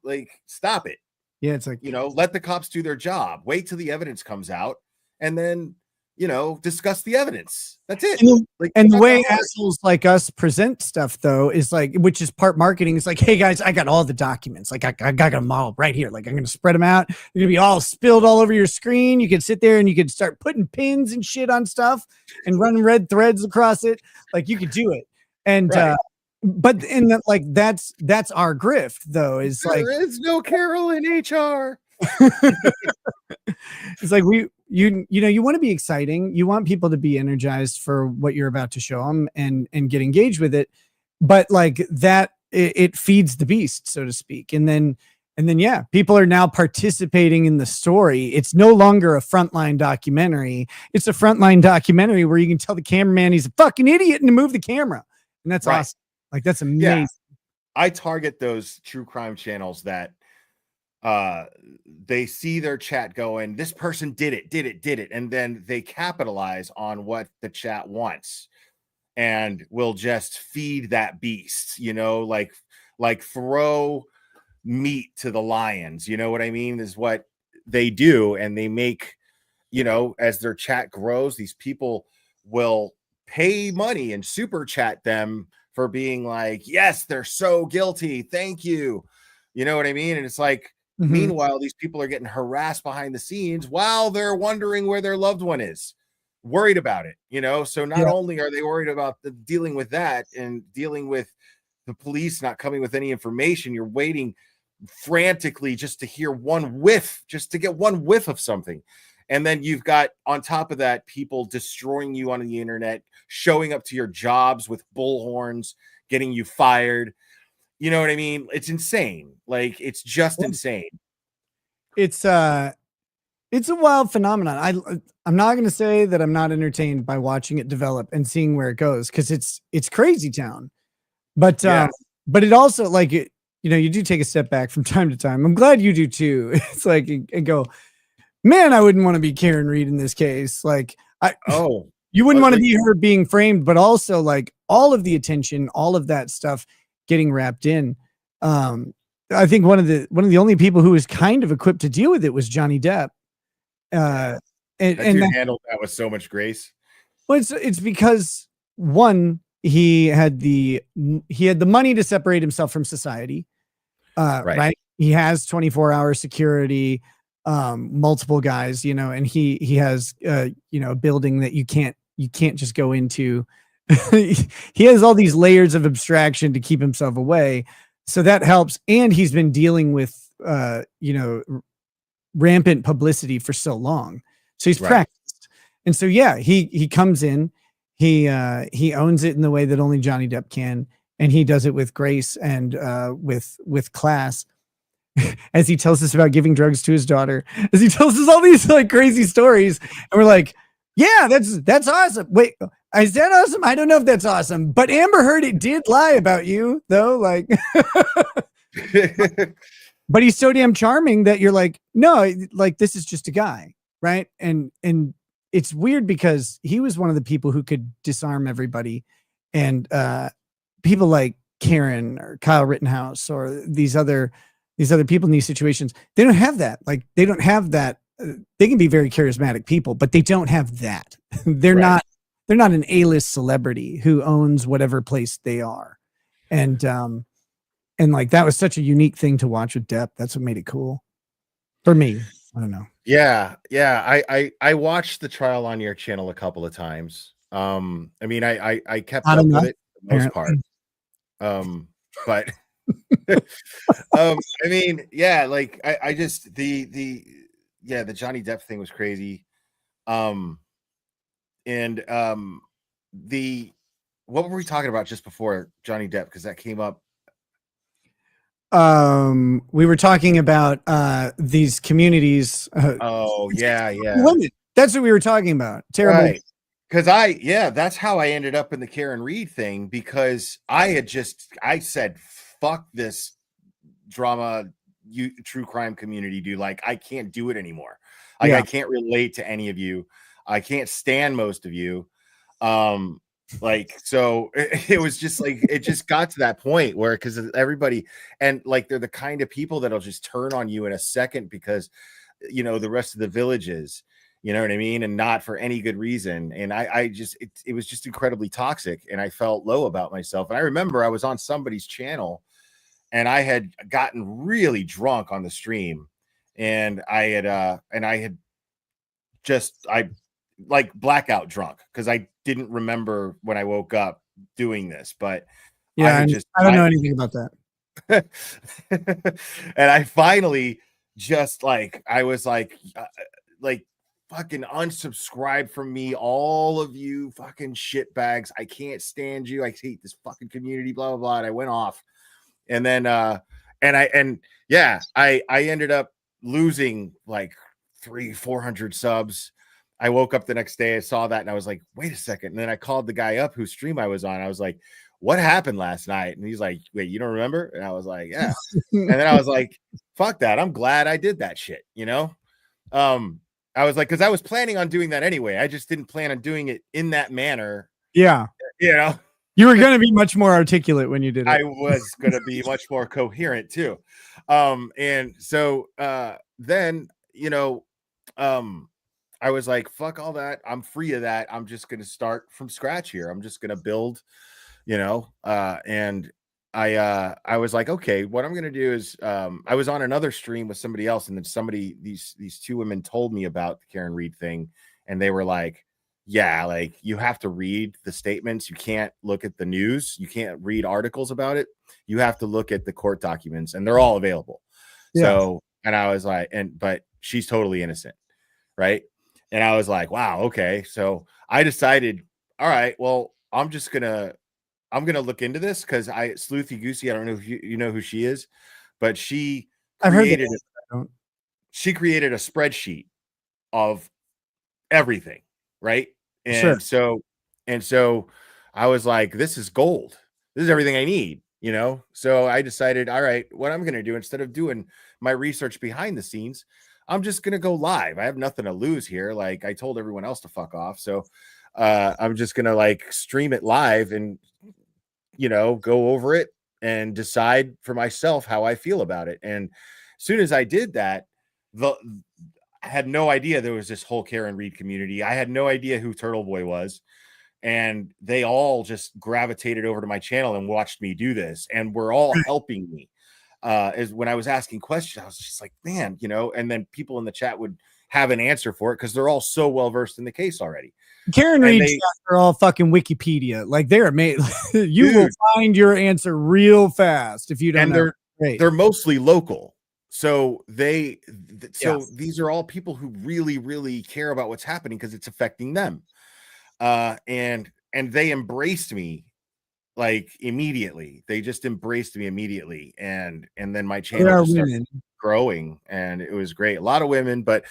like, stop it. Yeah, it's like, let the cops do their job. Wait till the evidence comes out, and then, discuss the evidence. That's it. And the way assholes like us present stuff, though, is like, which is part marketing. It's like, hey guys, I got all the documents. Like, I got them all right here. Like, I'm going to spread them out. They're going to be all spilled all over your screen. You can sit there and you can start putting pins and shit on stuff and running red threads across it. Like, you could do it. And, but in that, like, that's our grift, though, is there like, there is no Carol in HR. It's like, you want to be exciting. You want people to be energized for what you're about to show them and get engaged with it. But like that, it feeds the beast, so to speak. And then, yeah, people are now participating in the story. It's no longer a frontline documentary. It's a frontline documentary where you can tell the cameraman he's a fucking idiot and to move the camera. And that's awesome. Like, that's amazing. Yeah. I target those true crime channels that they see their chat going, this person did it. And then they capitalize on what the chat wants and will just feed that beast, like throw meat to the lions. You know what I mean? Is what they do. And they make, as their chat grows, these people will pay money and super chat them for being like, yes, they're so guilty. Thank you. You know what I mean? And it's like, meanwhile, these people are getting harassed behind the scenes while they're wondering where their loved one is, worried about it, So not only are they worried about dealing with that and dealing with the police not coming with any information, you're waiting frantically just to hear one whiff, just to get one whiff of something. And then you've got, on top of that, people destroying you on the internet, showing up to your jobs with bullhorns, getting you fired. You know what I mean? It's insane. Like, it's just insane. It's a wild phenomenon. I'm not going to say that I'm not entertained by watching it develop and seeing where it goes, because it's crazy town. But but it also, like, you do take a step back from time to time. I'm glad you do too. It's like, and go, man, I wouldn't want to be Karen Reed in this case. Like, you wouldn't want to be her being framed, but also like all of the attention, all of that stuff getting wrapped in. I think one of the only people who was kind of equipped to deal with it was Johnny Depp. And handled that with so much grace. Well, it's because, one, he had the money to separate himself from society. Right. He has 24-hour security, multiple guys, and he has a building that you can't just go into. He has all these layers of abstraction to keep himself away. So that helps. And he's been dealing with, rampant publicity for so long. So he's practiced. And so, yeah, he comes in, he owns it in the way that only Johnny Depp can. And he does it with grace and, with class, as he tells us about giving drugs to his daughter, as he tells us all these like crazy stories. And we're like, yeah, that's awesome. Wait, is that awesome? I don't know if that's awesome, but Amber Heard, it did lie about you though. Like, but he's so damn charming that you're like, no, like, this is just a guy. Right. And it's weird because he was one of the people who could disarm everybody, and people like Karen or Kyle Rittenhouse or these other people in these situations, they don't have that. Like they don't have that. They can be very charismatic people, but they don't have that. they're Right. not they're not an A-list celebrity who owns whatever place they are, and like that was such a unique thing to watch with Depp. That's what made it cool for me. I don't know. Yeah. I watched the trial on your channel a couple of times. I mean, I kept Not up enough, with it for the most part. But I mean, yeah, like I just the Johnny Depp thing was crazy. And the what were we talking about just before Johnny Depp? Because that came up. We were talking about these communities. Oh yeah. Women. That's what we were talking about. Terrible. Right. Because that's how I ended up in the Karen Reed thing, because I said, fuck this drama, true crime community, dude. Like, I can't do it anymore. Like, I can't relate to any of you. I can't stand most of you. Like, so it was just like, it just got to that point where, because everybody, and like, they're the kind of people that'll just turn on you in a second because, you know, the rest of the villages, you know what I mean? And not for any good reason. And it was just incredibly toxic, and I felt low about myself. And I remember I was on somebody's channel and I had gotten really drunk on the stream, and I had just like blackout drunk, because I didn't remember when I woke up doing this, but I don't know anything about that. And I finally just I was like fucking unsubscribe from me, all of you fucking shitbags. I can't stand you. I hate this fucking community, blah blah blah. And I went off, and then I ended up losing like 300-400 subs. I woke up the next day, I saw that, and I was like, wait a second. And then I called the guy up whose stream I was on. I was like, what happened last night? And he's like, wait, you don't remember? And I was like, yeah. And then I was like, fuck that. I'm glad I did that shit, you know? I was like, because I was planning on doing that anyway. I just didn't plan on doing it in that manner. Yeah. You know? You were going to be much more articulate when you did it. I was going to be much more coherent too. And so then, you know, I was like, fuck all that. I'm free of that. I'm just going to start from scratch here. I'm just going to build, you know, and I was like, okay, what I'm going to do is, I was on another stream with somebody else, and then these two women told me about the Karen Reed thing, and they were like, yeah, like, you have to read the statements. You can't look at the news. You can't read articles about it. You have to look at the court documents, and they're all available. Yeah. So, and I was like, but she's totally innocent. Right. And I was like, wow, okay. So I decided, all right, well, I'm going to look into this, because Sleuthy Goosey, I don't know if you know who she is, but she created a spreadsheet of everything. Right. And so I was like, this is gold. This is everything I need, you know? So I decided, all right, what I'm going to do, instead of doing my research behind the scenes, I'm just going to go live. I have nothing to lose here. Like, I told everyone else to fuck off. So I'm just going to like stream it live and, you know, go over it and decide for myself how I feel about it. And as soon as I did that, I had no idea there was this whole Karen Reed community. I had no idea who Turtle Boy was. And they all just gravitated over to my channel and watched me do this. And were all helping me. Is when I was asking questions, I was just like, man, you know, and then people in the chat would have an answer for it, because they're all so well versed in the case already. Karen Reed are all fucking Wikipedia. Like, they're made. You will find your answer real fast if you don't know. They're mostly local. So these are all people who really, really care about what's happening, because it's affecting them. And they embraced me like immediately. They just embraced me immediately. And then my channel just started growing, and it was great. A lot of women, but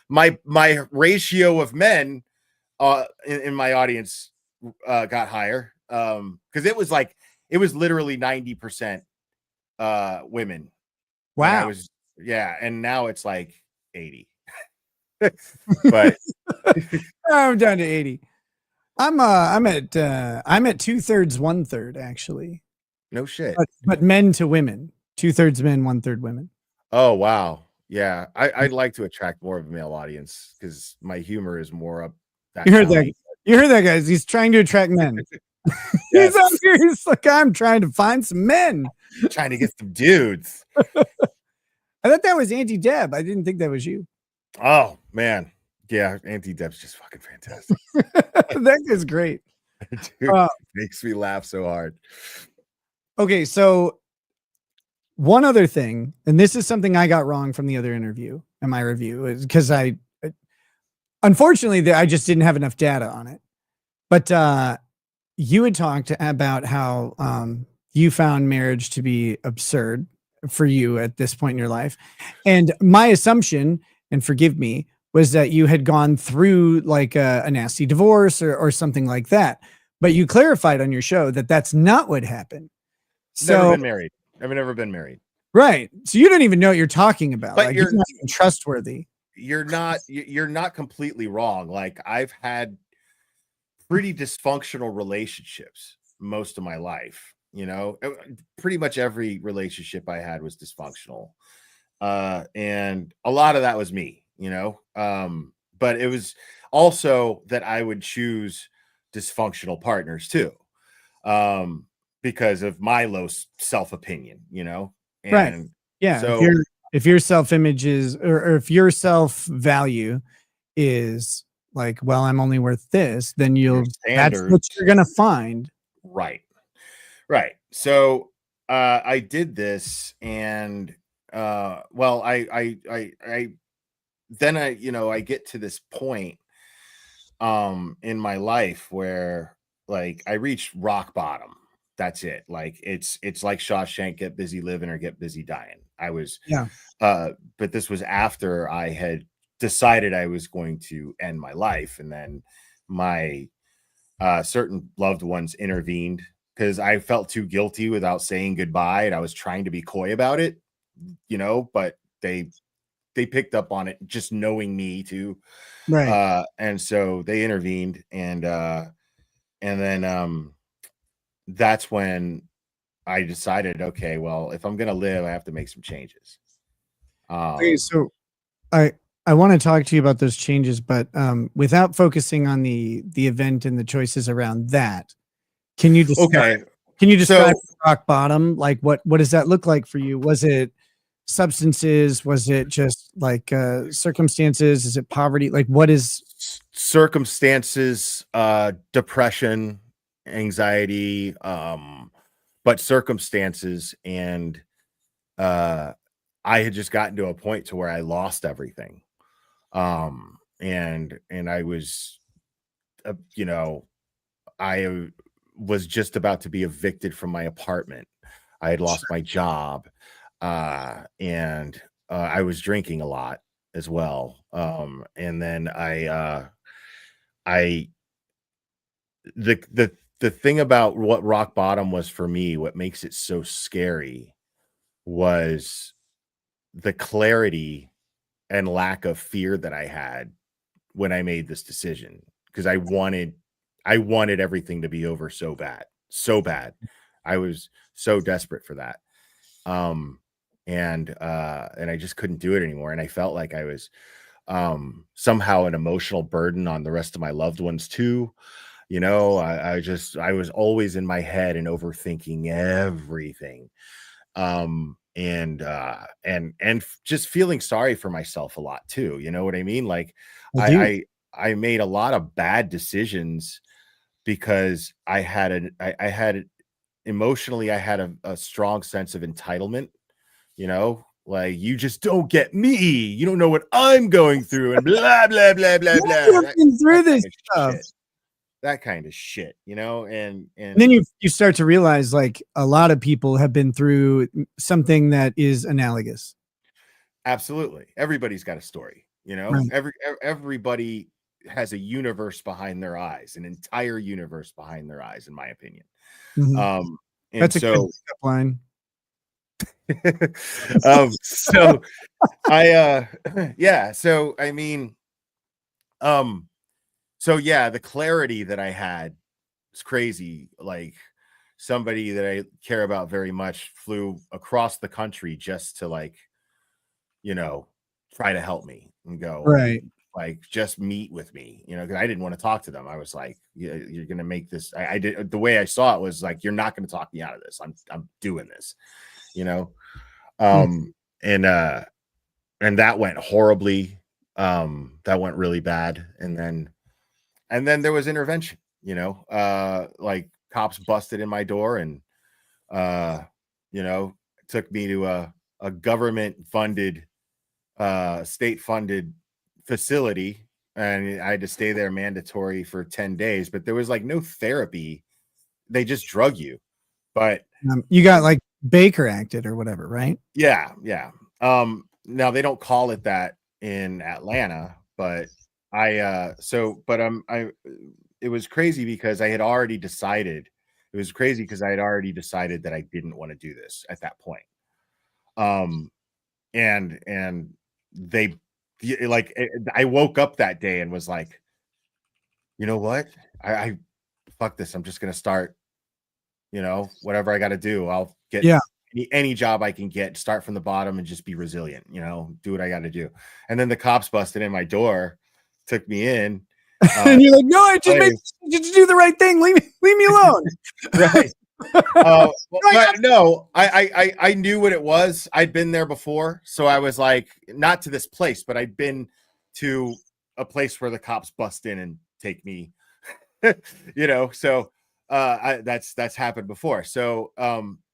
my ratio of men in my audience got higher, because it was literally 90% women. Wow. And now it's like 80. But I'm down to 80. I'm at 2/3, 1/3 actually. no shit. But men to women. 2/3 men, 1/3 women. Oh wow. Yeah. I'd like to attract more of a male audience because my humor is more up that You heard that? alley. You heard that, guys? He's trying to attract men. Yes. He's out here. He's like, I'm trying to find some men. Trying to get some dudes. I thought that was Auntie Deb. I didn't think that was you. Oh man. Yeah, Auntie Deb's just fucking fantastic. That is great. Dude, Uh, makes me laugh so hard. Okay, so one other thing, and this is something I got wrong from the other interview and my review, is because unfortunately, I just didn't have enough data on it. But you had talked about how you found marriage to be absurd for you at this point in your life. And my assumption, and forgive me, was that you had gone through like a nasty divorce or something like that. But you clarified on your show that that's not what happened. Never So, been married. I've never been married. right. So you don't even know what you're talking about. But Like, you're not even trustworthy. You're not completely wrong. Like I've had pretty dysfunctional relationships most of my life, you know. Pretty much every relationship I had was dysfunctional. And a lot of that was me, you know. But it was also that I would choose dysfunctional partners too. Because of my low self-opinion, you know. Right. And Yeah. so If your self-image is, or if your self-value is like, well, I'm only worth this, then your that's what standards, you're gonna find. right. Right. So I did this and well I then I get to this point in my life where like I reached rock bottom. That's it. Like it's like Shawshank, get busy living or get busy dying. I was Yeah. but this was after I had decided I was going to end my life, and then my certain loved ones intervened because I felt too guilty without saying goodbye, and I was trying to be coy about it, you know, but they picked up on it just knowing me too. Right. And so they intervened, and then that's when I decided, okay, well, if I'm gonna live, I have to make some changes. Okay, so I I want to talk to you about those changes, but without focusing on the event and the choices around that, can you describe Okay, can you describe so rock bottom? Like what does that look like for you? Was it substances? Was it just like circumstances? Is it poverty? Like what is circumstances, depression, anxiety, but circumstances, and uh, I had just gotten to a point to where I lost everything, and I was, you know, I was just about to be evicted from my apartment. I had lost my job, and I was drinking a lot as well. And then I the thing about what rock bottom was for me, what makes it so scary, was the clarity and lack of fear that I had when I made this decision, because I wanted everything to be over so bad, so bad. I was so desperate for that. Um and I just couldn't do it anymore, and I felt like I was somehow an emotional burden on the rest of my loved ones too. You know, I was always in my head and overthinking everything. And just feeling sorry for myself a lot too. You know what I mean? Like I I do. I made a lot of bad decisions because I had emotionally I had a strong sense of entitlement, you know, like you just don't get me. You don't know what I'm going through, and blah blah blah blah blah. You've been through That this kind of stuff. shit. That kind of shit, you know, And then you start to realize like a lot of people have been through something that is analogous. absolutely everybody's got a story, you know. Right. Everybody has a universe behind their eyes, an entire universe behind their eyes, in my opinion. Mhm. And That's a good so pickup line. so I yeah, so I mean, So yeah, the clarity that I had was crazy. Like somebody that I care about very much flew across the country just to like, you know, try to help me and go Right. like just meet with me, you know, because I didn't want to talk to them. I was like, you're gonna make this. I did the way I saw it was like, you're not gonna talk me out of this. I'm doing this, you know. Mm. Um and that went horribly. That went really bad. And then there was intervention, you know, like cops busted in my door and uh, you know, took me to a government funded state funded facility, and I had to stay there mandatory for 10 days, but there was like no therapy. They just drug you. But You got like Baker acted or whatever, right? yeah. Now they don't call it that in Atlanta, but I it was crazy because I had already decided. It was crazy because I had already decided that I didn't want to do this at that point. Um and they like I woke up that day and was like, you know what? I fuck this. I'm just gonna start, you know, whatever I gotta do. I'll get Yeah. any job I can get, start from the bottom and just be resilient, you know, do what I gotta do. And then the cops busted in my door, took me in. And you're like, no, I just made Place. you do the right thing. Leave me alone. Right. Right. But no, I knew what it was. I'd been there before, so I was like, not to this place, but I'd been to a place where the cops bust in and take me, you know. So that's happened before. So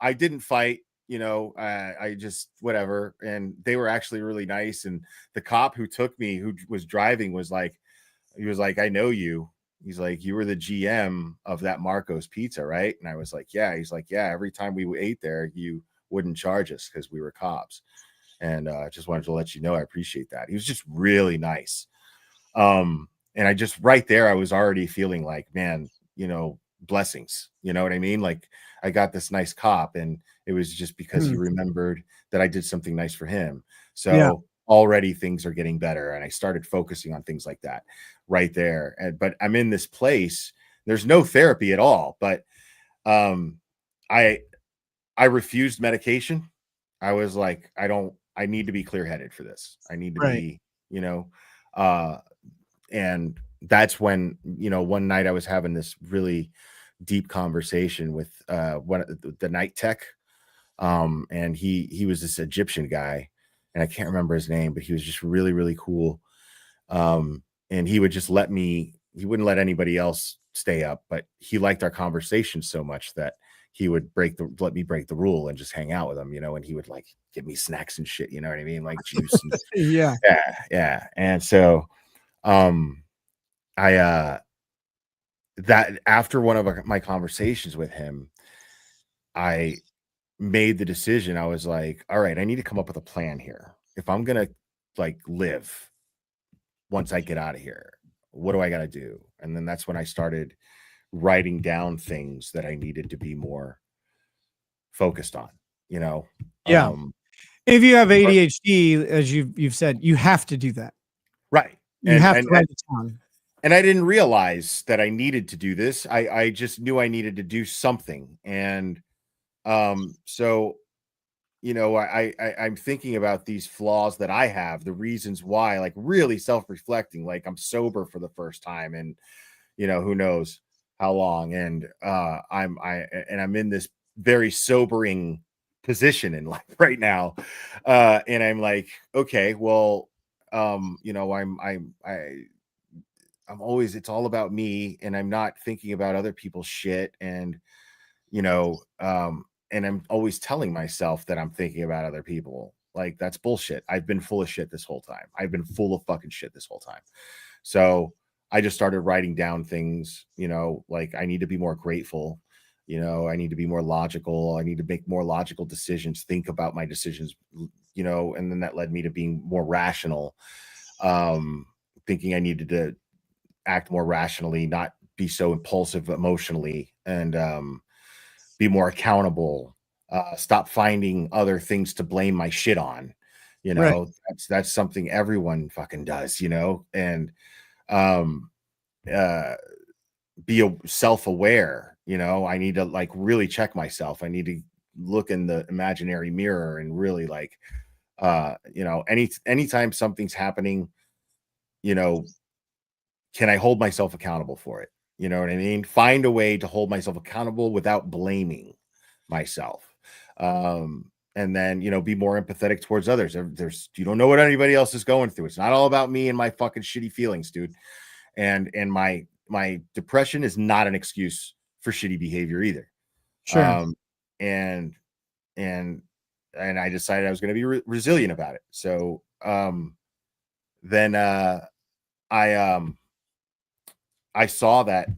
I didn't fight, you know. I just whatever, and they were actually really nice. And the cop who took me, who was driving, was like, he was like, I know you. He's like, you were the GM of that Marco's Pizza, right? And I was like, yeah. He's like, yeah, every time we ate there, you wouldn't charge us because we were cops. And just wanted to let you know I appreciate that. He was just really nice. And I just right there, I was already feeling like, man, you know, blessings. You know what I mean? Like I got this nice cop, and it was just because he Mm. remembered that I did something nice for him. Yeah. So already things are getting better. And I started focusing on things like that right there. But I'm in this place. There's no therapy at all. But um, I I refused medication. I was like, I need to be clear headed for this. I need to Right. be, you know, uh, and that's when, you know, one night I was having this really deep conversation with one of the night tech. And he was this Egyptian guy, and I can't remember his name, but he was just really, really cool. And he would just he wouldn't let anybody else stay up, but he liked our conversation so much that he would let me break the rule and just hang out with him, you know, and he would like give me snacks and shit, you know what I mean? Like juice and Yeah. yeah. And so um I that after one of my conversations with him, I made the decision. I was like, all right, I need to come up with a plan here. If I'm gonna like live once I get out of here, what do I gotta do? And then that's when I started writing down things that I needed to be more focused on, you know. Yeah. Um If you have but- ADHD, as you've said, you have to do that. right. You And have to and write it down. and I didn't realize that I needed to do this. I just knew I needed to do something. And so you know, I'm thinking about these flaws that I have, the reasons why, like really self-reflecting, like I'm sober for the first time, and you know, who knows how long. And I'm in this very sobering position in life right now. And I'm like, okay, well, you know, I'm always, it's all about me, and I'm not thinking about other people's shit. And you know, and I'm always telling myself that I'm thinking about other people. Like that's bullshit. I've been full of shit this whole time. I've been full of fucking shit this whole time. So I just started writing down things, you know, like I need to be more grateful. You know, I need to be more logical. I need to make more logical decisions, think about my decisions, you know, and then that led me to being more rational. Um, Thinking I needed to act more rationally, not be so impulsive emotionally, and be more accountable, stop finding other things to blame my shit on. You Right. know, that's something everyone fucking does, you know. And um be self-aware. I need to like really check myself. I need to look in the imaginary mirror and really like anytime something's happening, can I hold myself accountable for it? You know what I mean? Find a way to hold myself accountable without blaming myself. And then, be more empathetic towards others. You don't know what anybody else is going through. It's not all about me and my fucking shitty feelings, dude. And my depression is not an excuse for shitty behavior either. Sure. And I decided I was going to be resilient about it. So then I saw that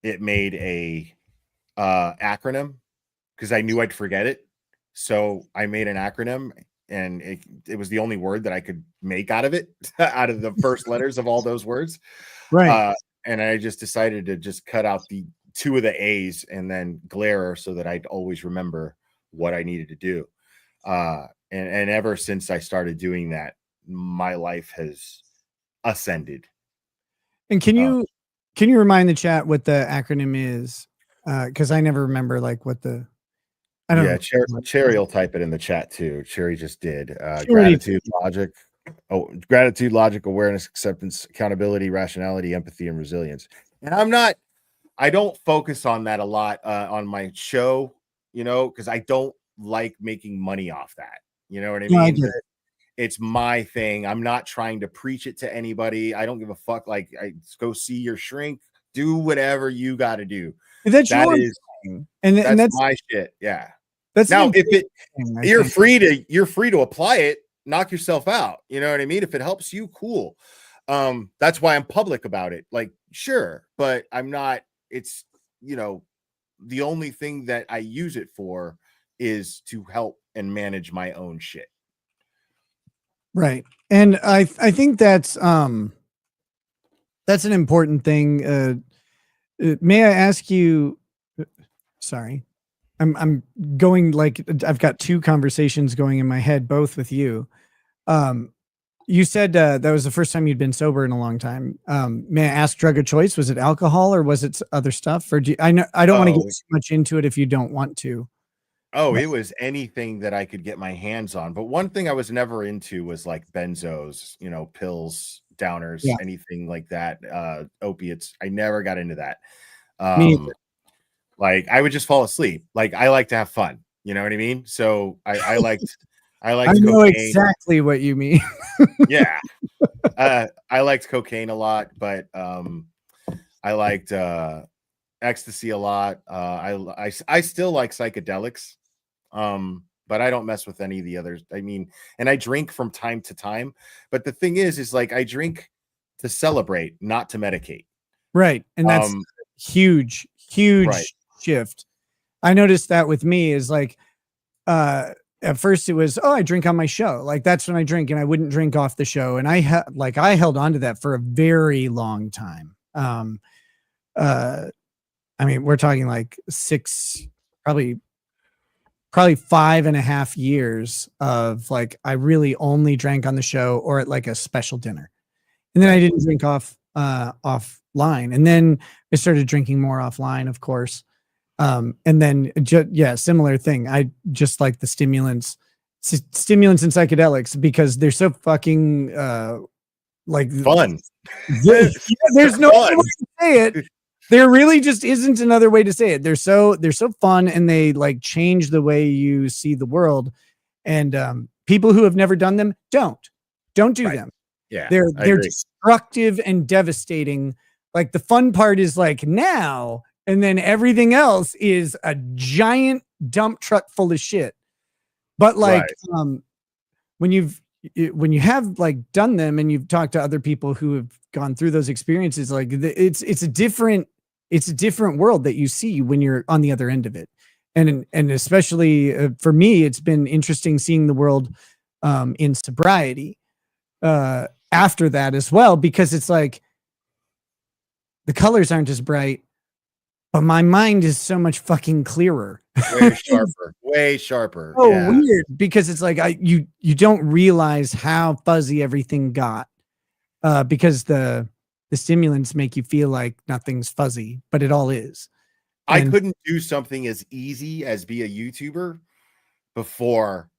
it made a acronym because I knew I'd forget it. So I made an acronym, and it was the only word that I could make out of it, out of the first letters of all those words. Right. And I just decided to just cut out the 2 of the A's and then glare so that I'd always remember what I needed to do. And ever since I started doing that, my life has ascended. And can you remind the chat what the acronym is? Because I never remember like what the. I don't know. Cherry will type it in the chat too. Cherry just did. Gratitude, logic. Gratitude, logic, awareness, acceptance, accountability, rationality, empathy, and resilience. And I don't focus on that a lot on my show, because I don't like making money off that. You know what I mean? No, it's my thing. I'm not trying to preach it to anybody. I don't give a fuck. Like, go see your shrink, do whatever you got to do. That's your thing. And that's my shit. Yeah. That's now you're free to apply it, knock yourself out. You know what I mean? If it helps you, cool. That's why I'm public about it. Like, sure, but I'm not. It's the only thing that I use it for is to help and manage my own shit. Right. And I think that's an important thing. May I ask you, sorry, I'm going like, I've got 2 conversations going in my head, both with you. You said that was the first time you'd been sober in a long time. May I ask, drug of choice, was it alcohol or was it other stuff? Or I don't want to get too much into it if you don't want to. Oh, it was anything that I could get my hands on. But one thing I was never into was like benzos, pills, downers, anything like that, opiates. I never got into that. Like, I would just fall asleep. Like, I like to have fun. You know what I mean? So I liked I know cocaine. Exactly what you mean. Yeah. I liked cocaine a lot, but I liked ecstasy a lot. I still like psychedelics. But I don't mess with any of the others. I mean, and I drink from time to time. But the thing is like, I drink to celebrate, not to medicate. Right. And that's huge shift. I noticed that with me is like, at first it was, I drink on my show. Like, that's when I drink, and I wouldn't drink off the show. And I held on to that for a very long time. I mean, we're talking like 6, probably 5.5 years of like, I really only drank on the show or at like a special dinner. And then I didn't drink offline. And then I started drinking more offline, of course. And then similar thing. I just like the stimulants and psychedelics because they're so fucking like fun. There's no other way to say it. There really just isn't another way to say it. They're so fun, and they like change the way you see the world. And people who have never done them don't do them. Yeah, they're destructive and devastating. Like, the fun part is like now, and then everything else is a giant dump truck full of shit. But like, when you have like done them and you've talked to other people who have gone through those experiences, like it's a different world that you see when you're on the other end of it. And especially for me, it's been interesting seeing the world in sobriety after that as well, because it's like the colors aren't as bright, but my mind is so much fucking clearer. Way sharper. Oh, weird, because it's like you don't realize how fuzzy everything got because the the stimulants make you feel like nothing's fuzzy, but it all is. I And couldn't do something as easy as be a YouTuber before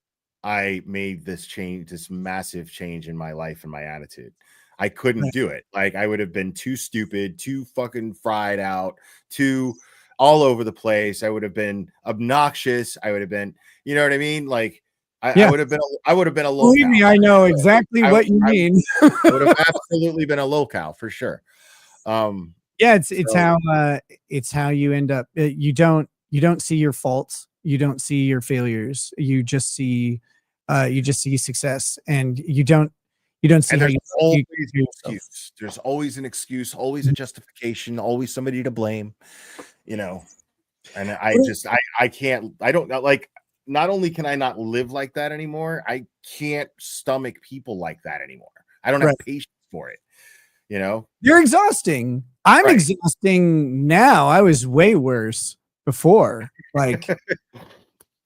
I made this change, this massive change in my life and my attitude. I couldn't right, do it. Like I would have been too stupid, too fucking fried out, too all over the place. I would have been obnoxious. I would have been, you know what I mean? Like I yeah, would have been, I would have been a believe lolcow. me, I know exactly I, what you I, mean. I would have absolutely been a lolcow for sure. Yeah, So it's how you end up. You don't see your faults, you don't see your failures. You just see success, and you don't see and how there's you always do an yourself. excuse. There's always an excuse, always a justification, always somebody to blame, you know. And I can't, I don't know, like, not only can I not live like that anymore, I can't stomach people like that anymore. I don't Right. have patience for it, you know? You're exhausting. I'm Right. exhausting now. I was way worse before. Like,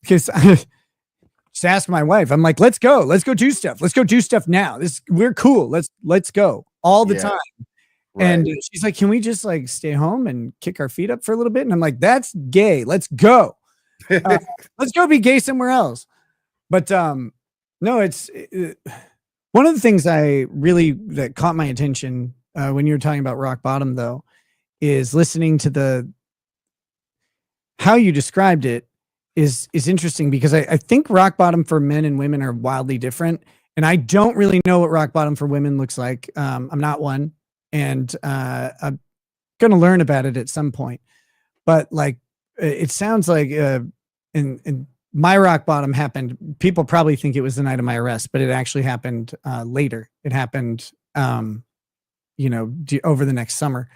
because just ask my wife. I'm like, let's go. Let's go do stuff. Let's go do stuff now. We're cool. Let's go all the Yeah. time. Right. And she's like, can we just like stay home and kick our feet up for a little bit? And I'm like, that's gay. Let's go. Uh, let's go be gay somewhere else. But no, it's one of the things that caught my attention when you were talking about rock bottom, though, is listening to the how you described it is interesting, because I think rock bottom for men and women are wildly different, and I don't really know what rock bottom for women looks like. I'm not one, and I'm gonna learn about it at some point. But like, it sounds like in my rock bottom happened. People probably think it was the night of my arrest, but it actually happened later. It happened, over the next summer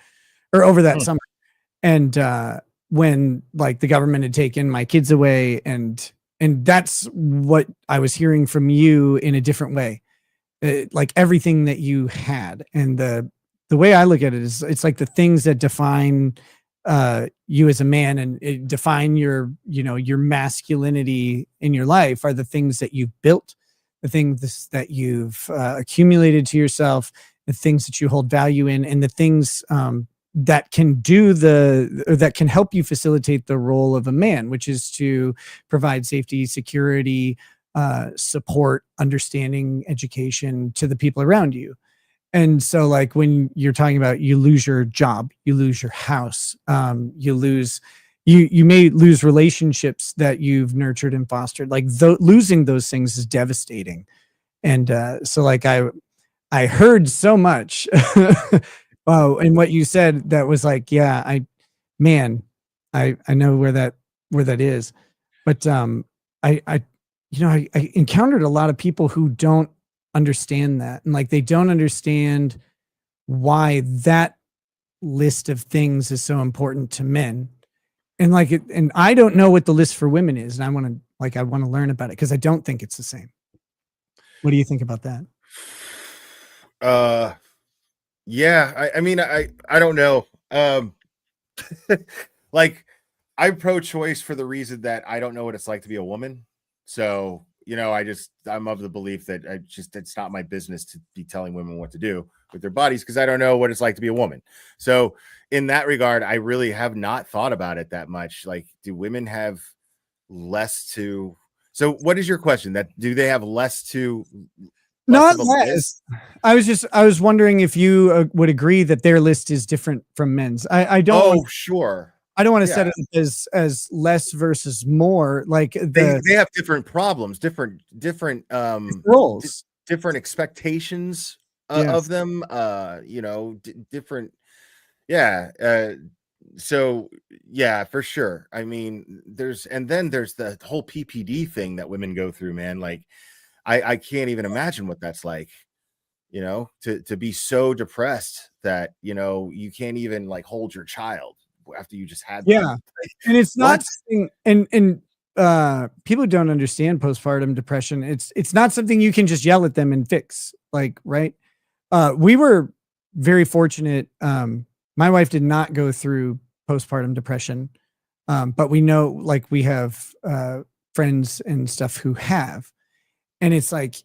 or over that Hmm. summer. And when like the government had taken my kids away, and that's what I was hearing from you in a different way. Like everything that you had, and the way I look at it is, it's like the things that define you as a man, and define your masculinity in your life, are the things that you've built, the things that you've accumulated to yourself, the things that you hold value in, and the things that that can help you facilitate the role of a man, which is to provide safety, security, support, understanding, education to the people around you. And so, like, when you're talking about you lose your job, you lose your house, you may lose relationships that you've nurtured and fostered. Like, losing those things is devastating. And so, like, I heard so much in what you said that was like, yeah, man, I know where that is. But I I encountered a lot of people who don't understand that, and like they don't understand why that list of things is so important to men. And like and I don't know what the list for women is, and I want to learn about it, because I don't think it's the same. What do you think about that? Uh yeah, I mean I don't know. Like I'm pro-choice for the reason that I don't know what it's like to be a woman. So, I'm of the belief that it's not my business to be telling women what to do with their bodies, because I don't know what it's like to be a woman. So, in that regard, I really have not thought about it that much. Like, do women have less to so what is your question? That do they have less Not of a list? less. I was wondering if you would agree that their list is different from men's. Oh, sure. I don't want to Yeah. set it up as less versus more, like They have different problems, different roles. different expectations of Yes. them, different, yeah. So yeah, for sure. I mean, there's the whole PPD thing that women go through, man. Like I can't even imagine what that's like, to be so depressed that you can't even like hold your child after you just had them. Yeah. And it's What? not something, and people who don't understand postpartum depression, it's not something you can just yell at them and fix, like, right? We were very fortunate. My wife did not go through postpartum depression. But we know, like, we have friends and stuff who have. And it's like,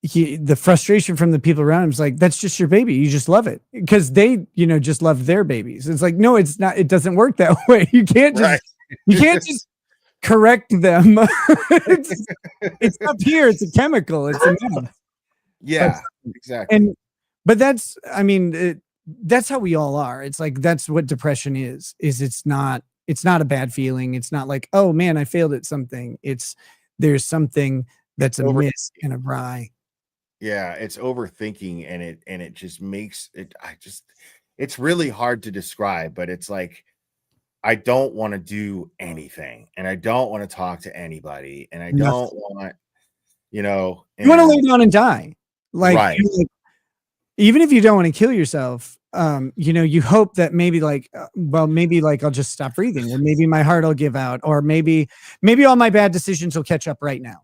the frustration from the people around him is like, that's just your baby. You just love it because they, just love their babies. It's like, no, it's not. It doesn't work that way. You can't Right. just correct them. it's up here. It's a chemical. It's a mess. Yeah, But, exactly. but that's, I mean, that's how we all are. It's like, that's what depression is it's not a bad feeling. It's not like, oh man, I failed at something. There's something that's amiss and awry. Yeah, it's overthinking, and it just makes it. It's really hard to describe, but it's like I don't want to do anything, and I don't want to talk to anybody, and I don't Nothing. want, You want to lay down and die. Like, right. even if you don't want to kill yourself, you hope that maybe maybe I'll just stop breathing, or maybe my heart will give out, or maybe all my bad decisions will catch up right now.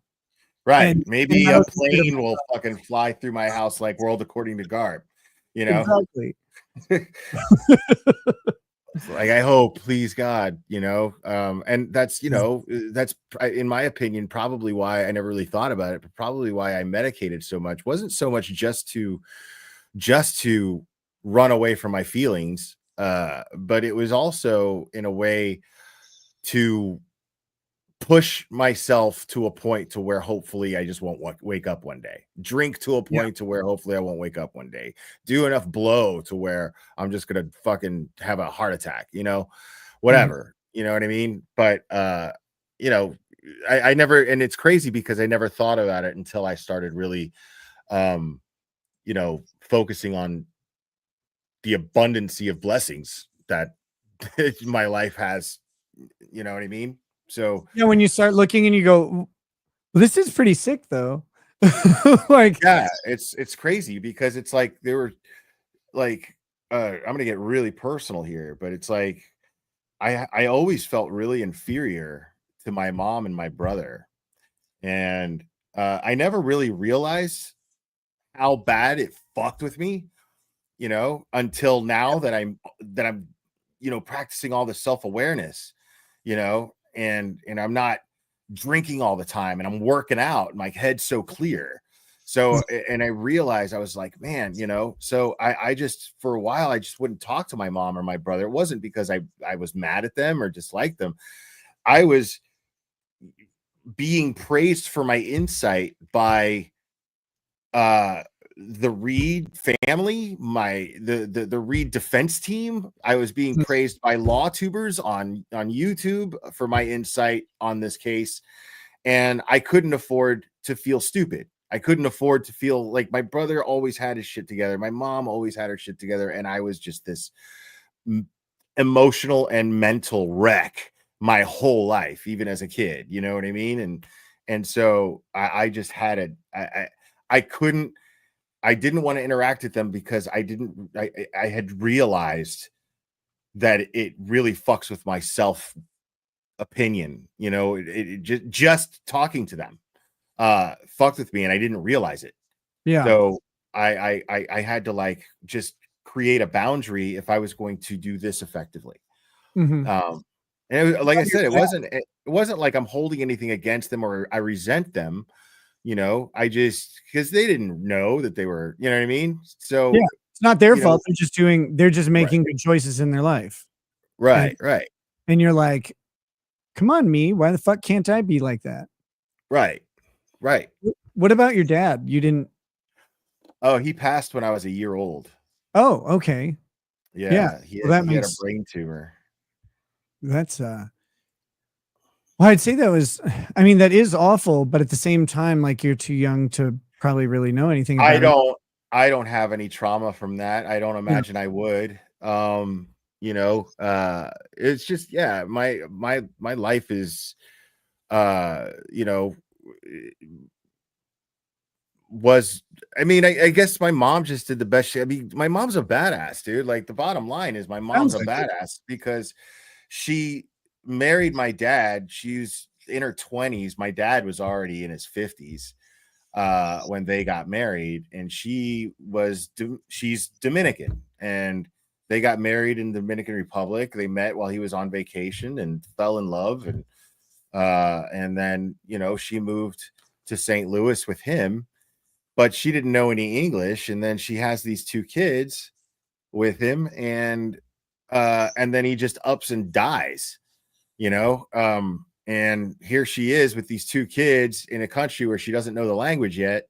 Right. And Maybe a plane will fucking fly through my house like World According to Garb, Exactly. Like, I hope, please God, and that's, that's in my opinion, probably why I never really thought about it, but probably why I medicated so much. Wasn't so much just to run away from my feelings, but it was also in a way to push myself to a point to where hopefully I just won't wake up one day. Drink to a point to where hopefully I won't wake up one day. Do enough blow to where I'm just gonna fucking have a heart attack, whatever. You know what I mean? But I never, and it's crazy because I never thought about it until I started really focusing on the abundancy of blessings that my life has. You know what I mean? So yeah, when you start looking and you go, well, this is pretty sick though. Like, yeah, it's crazy because it's like they were like, I'm gonna get really personal here, but it's like I always felt really inferior to my mom and my brother, and I never really realized how bad it fucked with me, until now that I'm practicing all the self-awareness, and I'm not drinking all the time, and I'm working out, and my head's so clear. So, and I realized, I was like, man, so I just, for a while, I just wouldn't talk to my mom or my brother. It wasn't because I was mad at them or disliked them. I was being praised for my insight by the Reed family, the Reed defense team. I was being praised by law tubers on YouTube for my insight on this case, and I couldn't afford to feel stupid. I couldn't afford to feel like my brother always had his shit together. My mom always had her shit together, and I was just this emotional and mental wreck my whole life, even as a kid. You know what I mean? And so I just had it. I couldn't. I didn't want to interact with them because I had realized that it really fucks with my self opinion. It just talking to them fucked with me, and I didn't realize it. yeah. So I had to just create a boundary if I was going to do this effectively. Mm-hmm. And like I said, it wasn't like I'm holding anything against them or I resent them. I just, because they didn't know that they were, you know what I mean? So yeah, it's not their fault. Know, they're just making good choices in their life. Right. And you're like, come on, me. Why the fuck can't I be like that? Right. What about your dad? You didn't. Oh, he passed when I was a year old. Oh, okay. Yeah. He had a brain tumor. That's well, I'd say that is awful, but at the same time, like, you're too young to probably really know anything about it. I don't have any trauma from that. I don't imagine I would. It's just, my life is was, I guess my mom just did the best shit. I mean, my mom's a badass, dude. Like, the bottom line is my mom's a badass because she married my dad. She's in her 20s. My dad was already in his 50s when they got married, and she's Dominican, and they got married in the Dominican Republic. They met while he was on vacation and fell in love, and then she moved to St. Louis with him, but she didn't know any English, and then she has these 2 kids with him, and then he just ups and dies, and here she is with these 2 kids in a country where she doesn't know the language yet,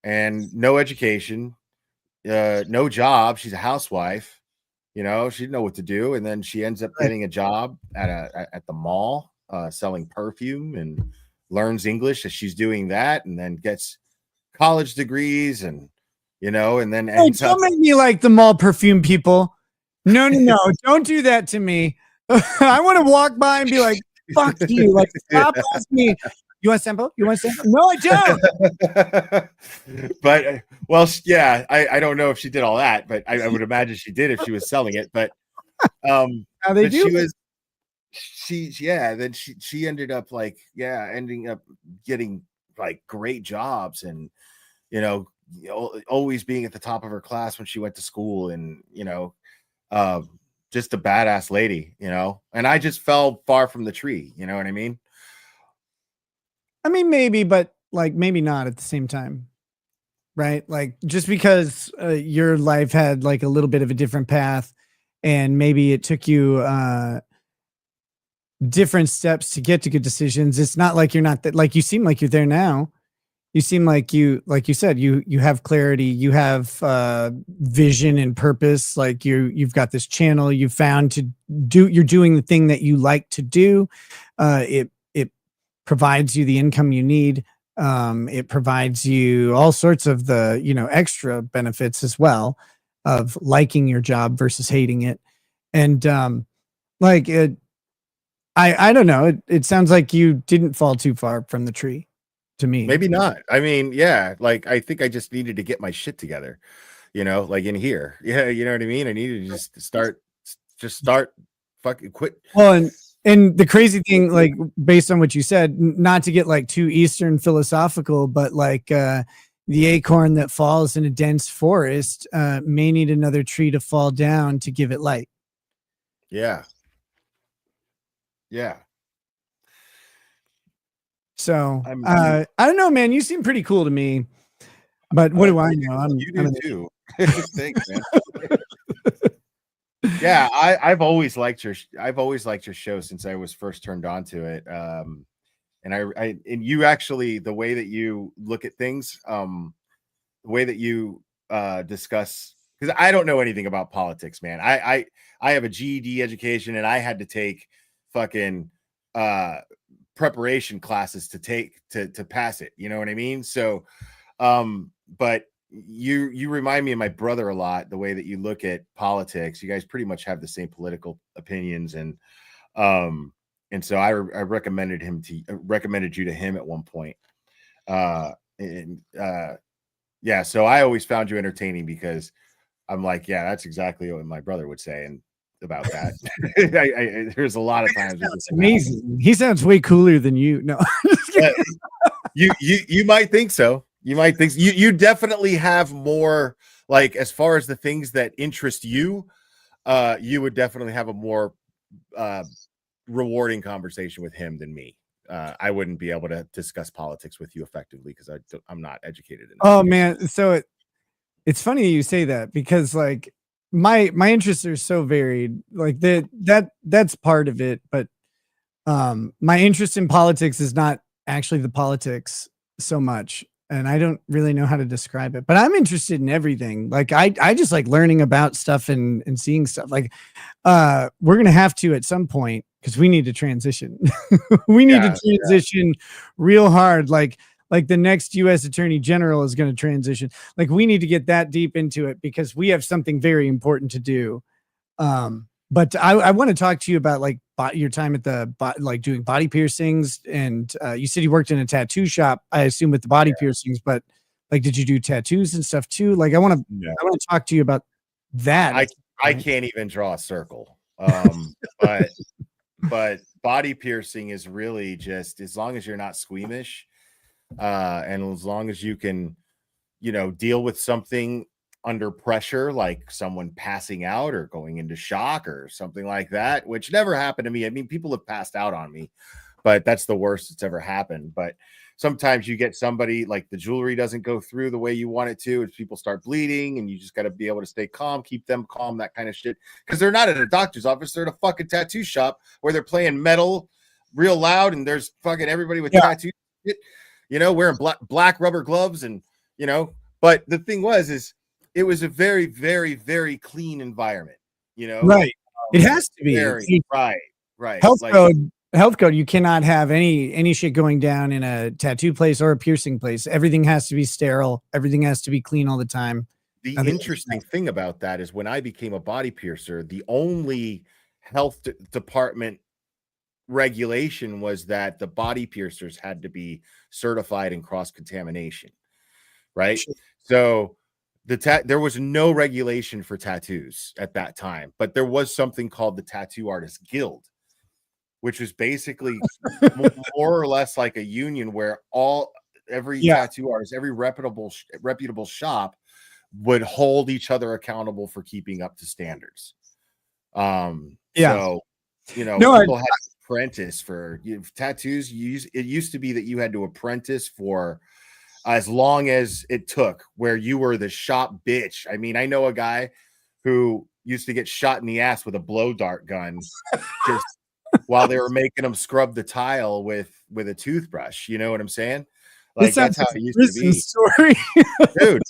and no education, no job. She's a housewife, she didn't know what to do, and then she ends up getting a job at the mall, selling perfume, and learns English as she's doing that, and then gets college degrees, and and then Hey, ends up. don't make me like the mall perfume people. No, don't do that to me. I want to walk by and be like, fuck you. Like, stop asking me. You want a sample? You want a sample? No, I don't. But well, yeah, I don't know if she did all that, but I would imagine she did if she was selling it. But How they but do? then she ended up ending up getting like great jobs, and always being at the top of her class when she went to school, and just a badass lady, and I just fell far from the tree, you know what I mean? I mean, maybe, but like maybe not at the same time. Right? Like just because your life had like a little bit of a different path, and maybe it took you different steps to get to good decisions. It's not like you're not that, like you seem like you're there now. You seem like like you said, you have clarity, you have vision and purpose. Like you've got this channel you found to do, you're doing the thing that you like to do. It provides you the income you need. It provides you all sorts of the, extra benefits as well of liking your job versus hating it. And like it, I don't know. It sounds like you didn't fall too far from the tree to me. Maybe not. I mean, yeah, like I think I just needed to get my shit together, like in here. Yeah, you know what I mean? I needed to just start fucking quit. Well, and the crazy thing, like based on what you said, not to get like too Eastern philosophical, but like the acorn that falls in a dense forest may need another tree to fall down to give it light. Yeah. Yeah. So I don't know, man. You seem pretty cool to me, but what do I know? You do too. Thanks, man. Yeah, I've always liked your show since I was first turned on to it. And and you actually, the way that you look at things, the way that you discuss, because I don't know anything about politics, man. I have a GED education, and I had to take fucking preparation classes to pass it. You know what I mean? So, but you remind me of my brother a lot, the way that you look at politics. You guys pretty much have the same political opinions, and so I recommended you to him at one point. Yeah, so I always found you entertaining because I'm like, yeah, that's exactly what my brother would say, and about that. There's a lot of times. That's amazing. He sounds way cooler than you. No, you might think so. You definitely have more, like, as far as the things that interest you, you would definitely have a more rewarding conversation with him than me. I wouldn't be able to discuss politics with you effectively because I'm not educated enough. Oh man, so it's funny you say that, because like my interests are so varied. Like that's part of it, but my interest in politics is not actually the politics so much, and I don't really know how to describe it, but I'm interested in everything. Like I just like learning about stuff and seeing stuff. Like we're gonna have to at some point, because we need to transition. We need to transition real hard. Like the next US Attorney General is going to transition. Like we need to get that deep into it because we have something very important to do. But I want to talk to you about like your time at the like doing body piercings, and you said you worked in a tattoo shop, I assume with the body piercings, but like did you do tattoos and stuff too? Like I want to talk to you about that. I can't even draw a circle. But body piercing is really just, as long as you're not squeamish, and as long as you can, deal with something under pressure, like someone passing out or going into shock or something like that, which never happened to me. I mean, people have passed out on me, but that's the worst that's ever happened. But sometimes you get somebody like the jewelry doesn't go through the way you want it to, if people start bleeding, and you just got to be able to stay calm, keep them calm, that kind of shit. Because they're not at a doctor's office, they're at a fucking tattoo shop where they're playing metal real loud, and there's fucking everybody with tattoos, wearing black rubber gloves, and But the thing is it was a very, very, very clean environment. Right. It has to be. Right. Health code. You cannot have any shit going down in a tattoo place or a piercing place. Everything has to be sterile. Everything has to be clean all the time. The interesting thing about that is when I became a body piercer, the only health department regulation was that the body piercers had to be certified in cross-contamination, right? Sure. So there was no regulation for tattoos at that time, but there was something called the Tattoo Artists Guild, which was basically more or less like a union where every tattoo artist, every reputable shop would hold each other accountable for keeping up to standards. So people had to apprentice for tattoos. It used to be that you had to apprentice for as long as it took, where you were the shop bitch. I mean, I know a guy who used to get shot in the ass with a blow dart gun just while they were making him scrub the tile with a toothbrush. You know what I'm saying? Like, that's how it used to be. Story. Dude,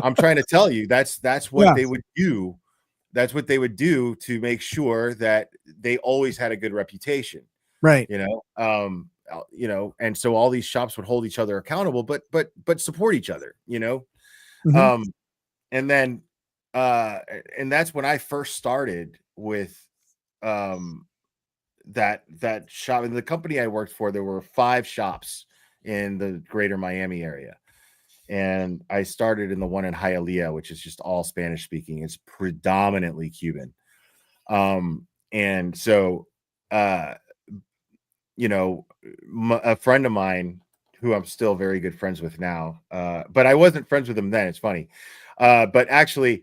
I'm trying to tell you, that's what they would do. That's what they would do to make sure that they always had a good reputation. Right. And so all these shops would hold each other accountable, but support each other, Mm-hmm. And then and that's when I first started with that shop. In the company I worked for, there were 5 shops in the greater Miami area, and I started in the one in Hialeah, which is just all Spanish speaking. It's predominantly Cuban. And so a friend of mine who I'm still very good friends with now, but I wasn't friends with him then. It's funny. But actually,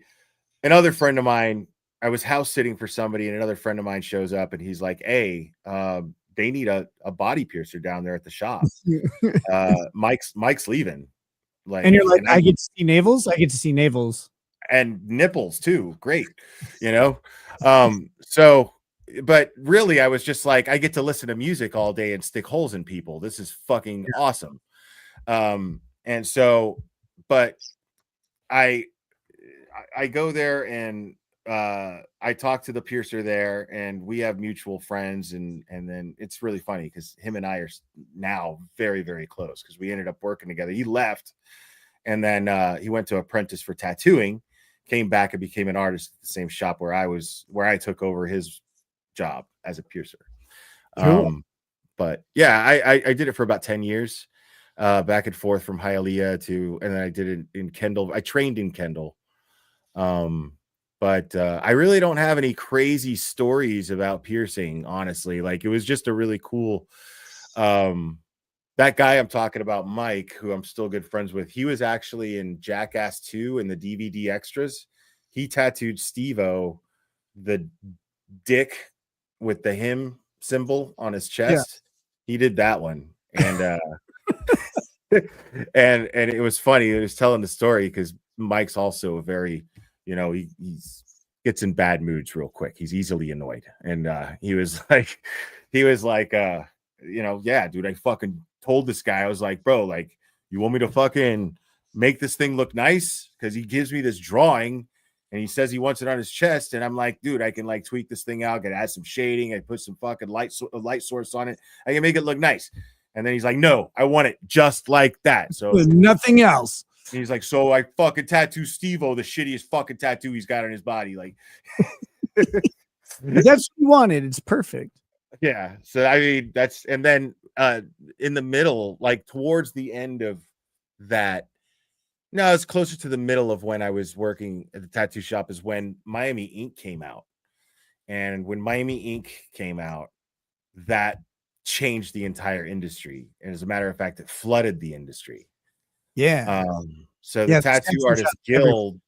another friend of mine, I was house sitting for somebody, and another friend of mine shows up, and he's like, "Hey, they need a body piercer down there at the shop. Mike's leaving." Like, and you're like, I get to see navels. I get to see navels and nipples too. Great, So, but really, I was just like, I get to listen to music all day and stick holes in people. This is fucking awesome. And so, but I go there, and I talk to the piercer there, and we have mutual friends, and then it's really funny because him and I are now very, very close because we ended up working together. He left, and then he went to apprentice for tattooing, came back and became an artist at the same shop where I took over his job as a piercer. Cool. But yeah, I did it for about 10 years, back and forth from Hialeah and then I did it in Kendall. I trained in Kendall. But I really don't have any crazy stories about piercing, honestly. Like, it was just a really cool, that guy I'm talking about, Mike, who I'm still good friends with, he was actually in Jackass 2 in the DVD extras. He tattooed Steve-O the dick with the him symbol on his chest. He did that one. And and it was funny. It was telling the story because Mike's also a very, he gets in bad moods real quick. He's easily annoyed. And he was like, yeah, dude, I fucking told this guy, I was like, bro, like, you want me to fucking make this thing look nice? Because he gives me this drawing and he says he wants it on his chest. And I'm like, dude, I can like tweak this thing out, I can add some shading, I put some fucking light source on it, I can make it look nice. And then he's like, no, I want it just like that. So nothing else. And he's like, so I fucking tattoo Steve-O the shittiest fucking tattoo he's got on his body. Like, that's what you wanted. It's perfect. Yeah. So I mean, and then in the middle, like towards the end of that, no, it's closer to the middle of when I was working at the tattoo shop is when Miami Ink came out. And when Miami Ink came out, that changed the entire industry. And as a matter of fact, it flooded the industry. Yeah. So the Tattoo Artists Guild,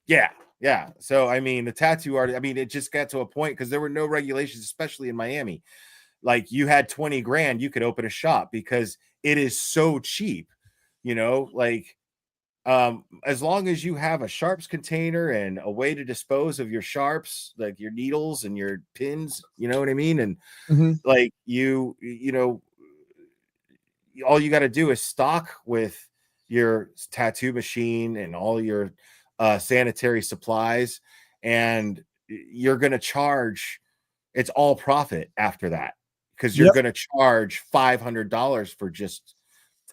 yeah. So I mean, the tattoo artist, I mean, it just got to a point because there were no regulations, especially in Miami. like you had 20 grand, you could open a shop because it is so cheap, you know, like as long as you have a sharps container and a way to dispose of your sharps, like your needles and your pins, you know what I mean? And Mhm. like you know, all you got to do is stock with your tattoo machine and all your sanitary supplies, and you're going to charge, it's all profit after that, because you're Yep. going to charge $500 for just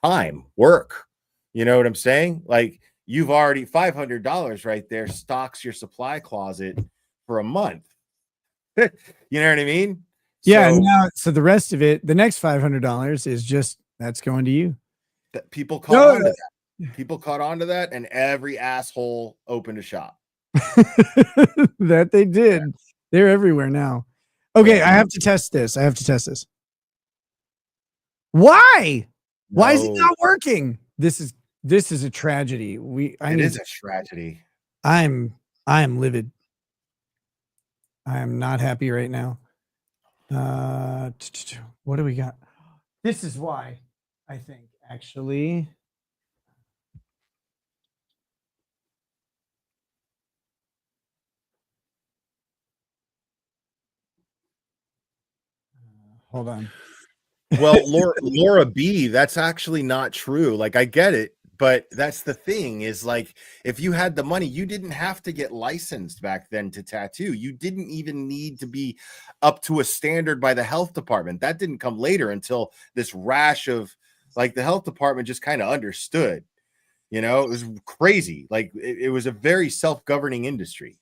time work. You know what I'm saying? Like you've already $500 right there stocks your supply closet for a month. You know what I mean? Yeah, and So now so the rest of it, the next $500 is just that's going to you. that people caught No, on to that. People caught on to that, and every asshole opened a shop. that they Yeah. did. They're everywhere now. Okay, I And have to test this. I have to test this. Why? Why is it no, not working? This is a tragedy. it is a tragedy. I'm I'm livid. I am not happy right now. What do we got? This is why I think actually. Hold on. Well, Laura B, that's actually not true. Like, I get it, but that's the thing is like, if you had the money, you didn't have to get licensed back then to tattoo. You didn't even need to be up to a standard by the health department. That didn't come later until this rash of like the health department just kind of understood. You know, it was crazy. Like, it was a very self-governing industry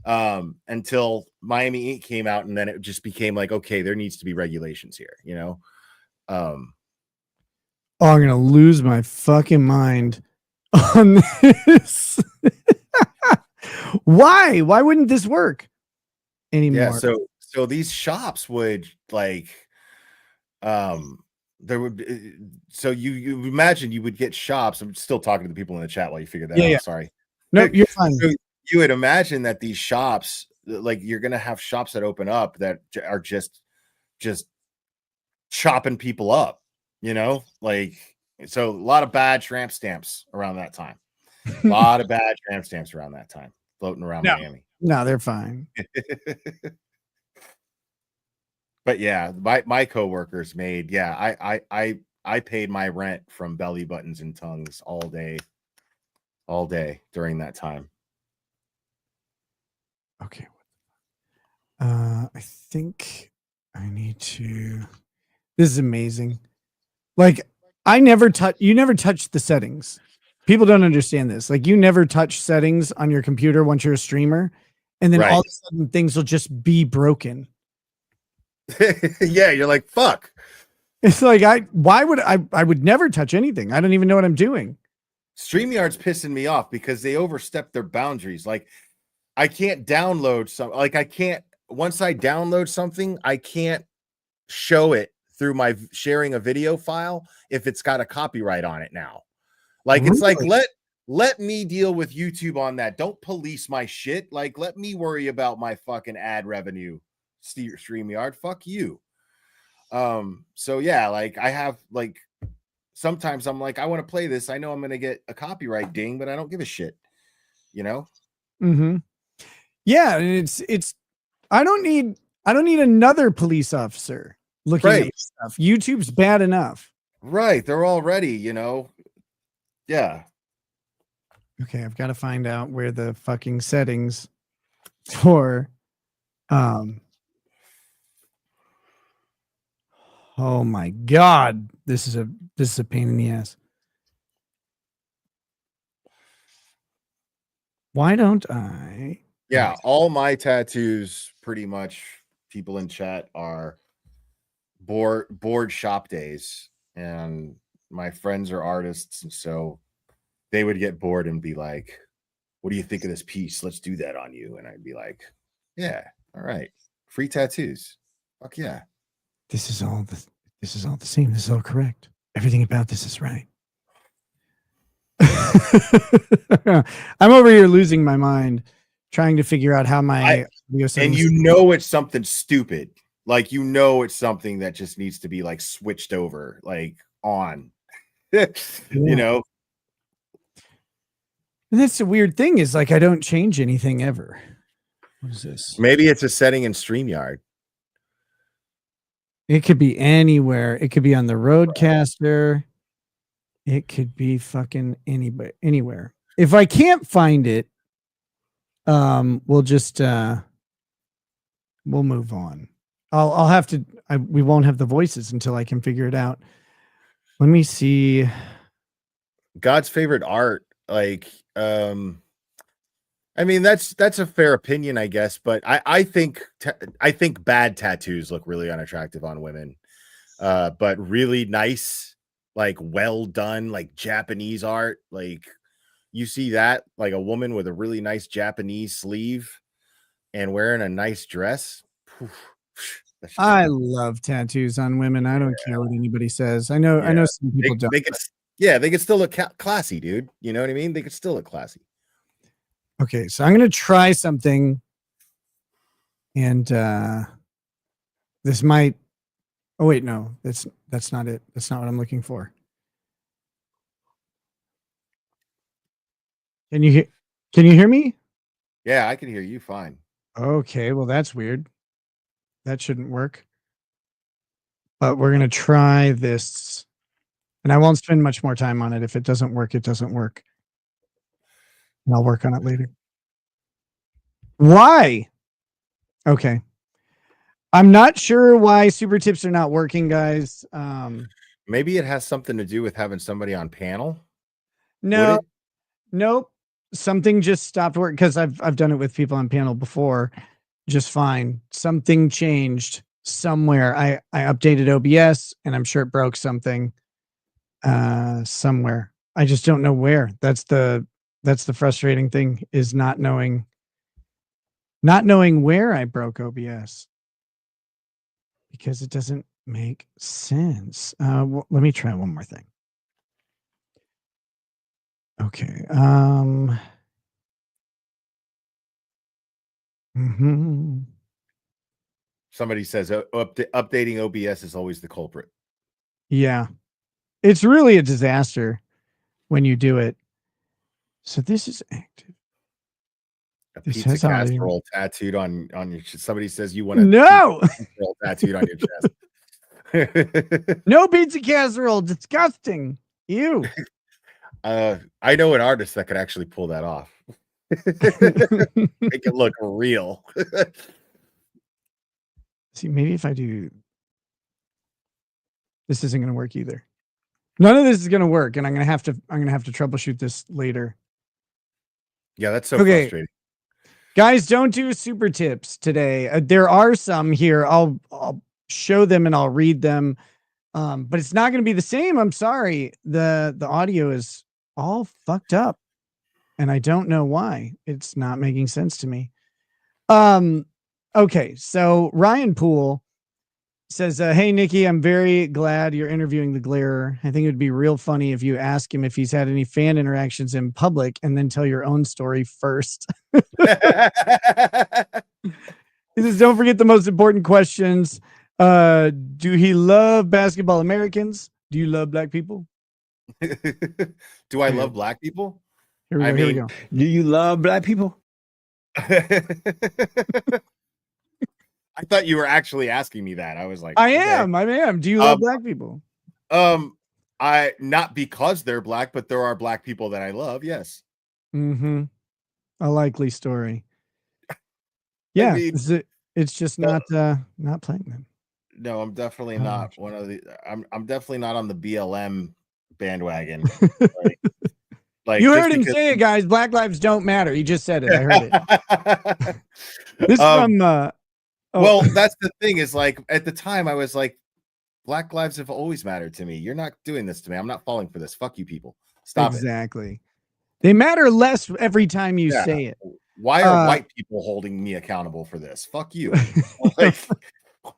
until Miami Inc. came out, and then it just became like, okay, there needs to be regulations here, you know. Oh, I'm gonna lose my fucking mind on this. Why? Why wouldn't this work anymore? Yeah, so these shops would like there would be, so you imagine you would get shops. I'm still talking to the people in the chat while you figure that Yeah, yeah. out. Sorry. Nope, you're fine. So you would imagine that these shops, like you're gonna have shops that open up that are just chopping people up, you know, like, so a lot of bad tramp stamps around that time. A lot of bad tramp stamps around that time floating around No. Miami. No, they're fine. But yeah, my coworkers made, yeah, I paid my rent from belly buttons and tongues all day during that time. Okay. I think I need to. This is amazing. Like you never touch the settings. People don't understand this. Like you never touch settings on your computer once you're a streamer, and then all Right. of a sudden things will just be broken. Yeah, you're like, fuck. It's like I would never touch anything. I don't even know what I'm doing. StreamYard's pissing me off because they overstep their boundaries. Like, I can't download like I can't, once I download something, I can't show it through my sharing a video file if it's got a copyright on it now. Like, it's like, Really? let me deal with YouTube on that. Don't police my shit. Like, let me worry about my fucking ad revenue. StreamYard, fuck you. So yeah, like I have, like, sometimes I'm like, I want to play this. I know I'm gonna get a copyright ding, but I don't give a shit, you know? Mm-hmm. Yeah, and it's I don't need another police officer looking at Right. my stuff. YouTube's bad enough. Right. They're already, you know. Yeah. Okay, I've got to find out where the fucking settings for oh my god, this is a pain in the ass. Why don't I? Yeah, all my tattoos, pretty much, people in chat, are board shop days, and my friends are artists, and so they would get bored and be like, what do you think of this piece? Let's do that on you. And I'd be like, yeah, all right, free tattoos, fuck yeah. This is all the same. This is all correct. Everything about this is right. I'm over here losing my mind trying to figure out how my and you know it's something stupid. Like, you know, it's something that just needs to be like switched over, like on, you Yeah. know. And that's the weird thing is like I don't change anything ever. What is this? Maybe it's a setting in StreamYard. It could be anywhere. It could be on the Roadcaster. It could be fucking anywhere. If I can't find it, we'll just we'll move on. I'll have to. We won't have the voices until I can figure it out. Let me see. God's favorite art, like, I mean, that's a fair opinion, I guess, but I think bad tattoos look really unattractive on women. But really nice, like well done, like Japanese art, like you see that, like a woman with a really nice Japanese sleeve and wearing a nice dress. That's just I love tattoos on women. I don't care what anybody says. I know some people don't. they could, yeah, they could still look classy, dude. You know what I mean? They could still look classy. Okay, so I'm gonna try something, and this might. Oh wait, no, that's not it. That's not what I'm looking for. Can you hear me? Yeah, I can hear you fine. Okay, well that's weird. That shouldn't work. But we're gonna try this, and I won't spend much more time on it. If it doesn't work, it doesn't work. And I'll work on it later. Why? Okay. I'm not sure why super tips are not working, guys. Maybe it has something to do with having somebody on panel. No, nope. Something just stopped working because I've done it with people on panel before, just fine. Something changed somewhere. I updated OBS and I'm sure it broke something somewhere. I just don't know where. That's the frustrating thing is not knowing where I broke OBS because it doesn't make sense. Let me try one more thing. Okay. Somebody says updating OBS is always the culprit. Yeah. It's really a disaster when you do it. So this is active. A This pizza has audio. casserole tattooed on your. Somebody says you want a No. pizza casserole tattooed on your chest. No pizza casserole. Disgusting. Ew. I know an artist that could actually pull that off. Make it look real. See, maybe if I do, this isn't going to work either. None of this is going to work, and I'm going to have to troubleshoot this later. Yeah, that's so frustrating. Guys, don't do super tips today. There are some here. I'll show them and I'll read them. But it's not going to be the same. I'm sorry. The audio is all fucked up, and I don't know why. It's not making sense to me. Okay, so Ryan Poole says, "Hey Nikki, I'm very glad you're interviewing the Glarer. I think it would be real funny if you ask him if he's had any fan interactions in public, and then tell your own story first." He says, "Don't forget the most important questions. Do he love basketball Americans? Do you love black people? Do I love black people? Here we go. Do you love black people?" I thought you were actually asking me that. I was like, I am. Do you love black people? I not because they're black, but there are black people that I love. Yes. A likely story. Yeah, I mean, it's just not playing them. No, I'm definitely not one of the. I'm definitely not on the BLM bandwagon. Like you heard him say it, guys. Black lives don't matter. He just said it. I heard it. This from. Well, that's the thing. Is like at the time I was like, Black lives have always mattered to me. You're not doing this to me. I'm not falling for this. Fuck you, people. Stop it. Exactly. They matter less every time you say it. Why are white people holding me accountable for this? Fuck you. Like,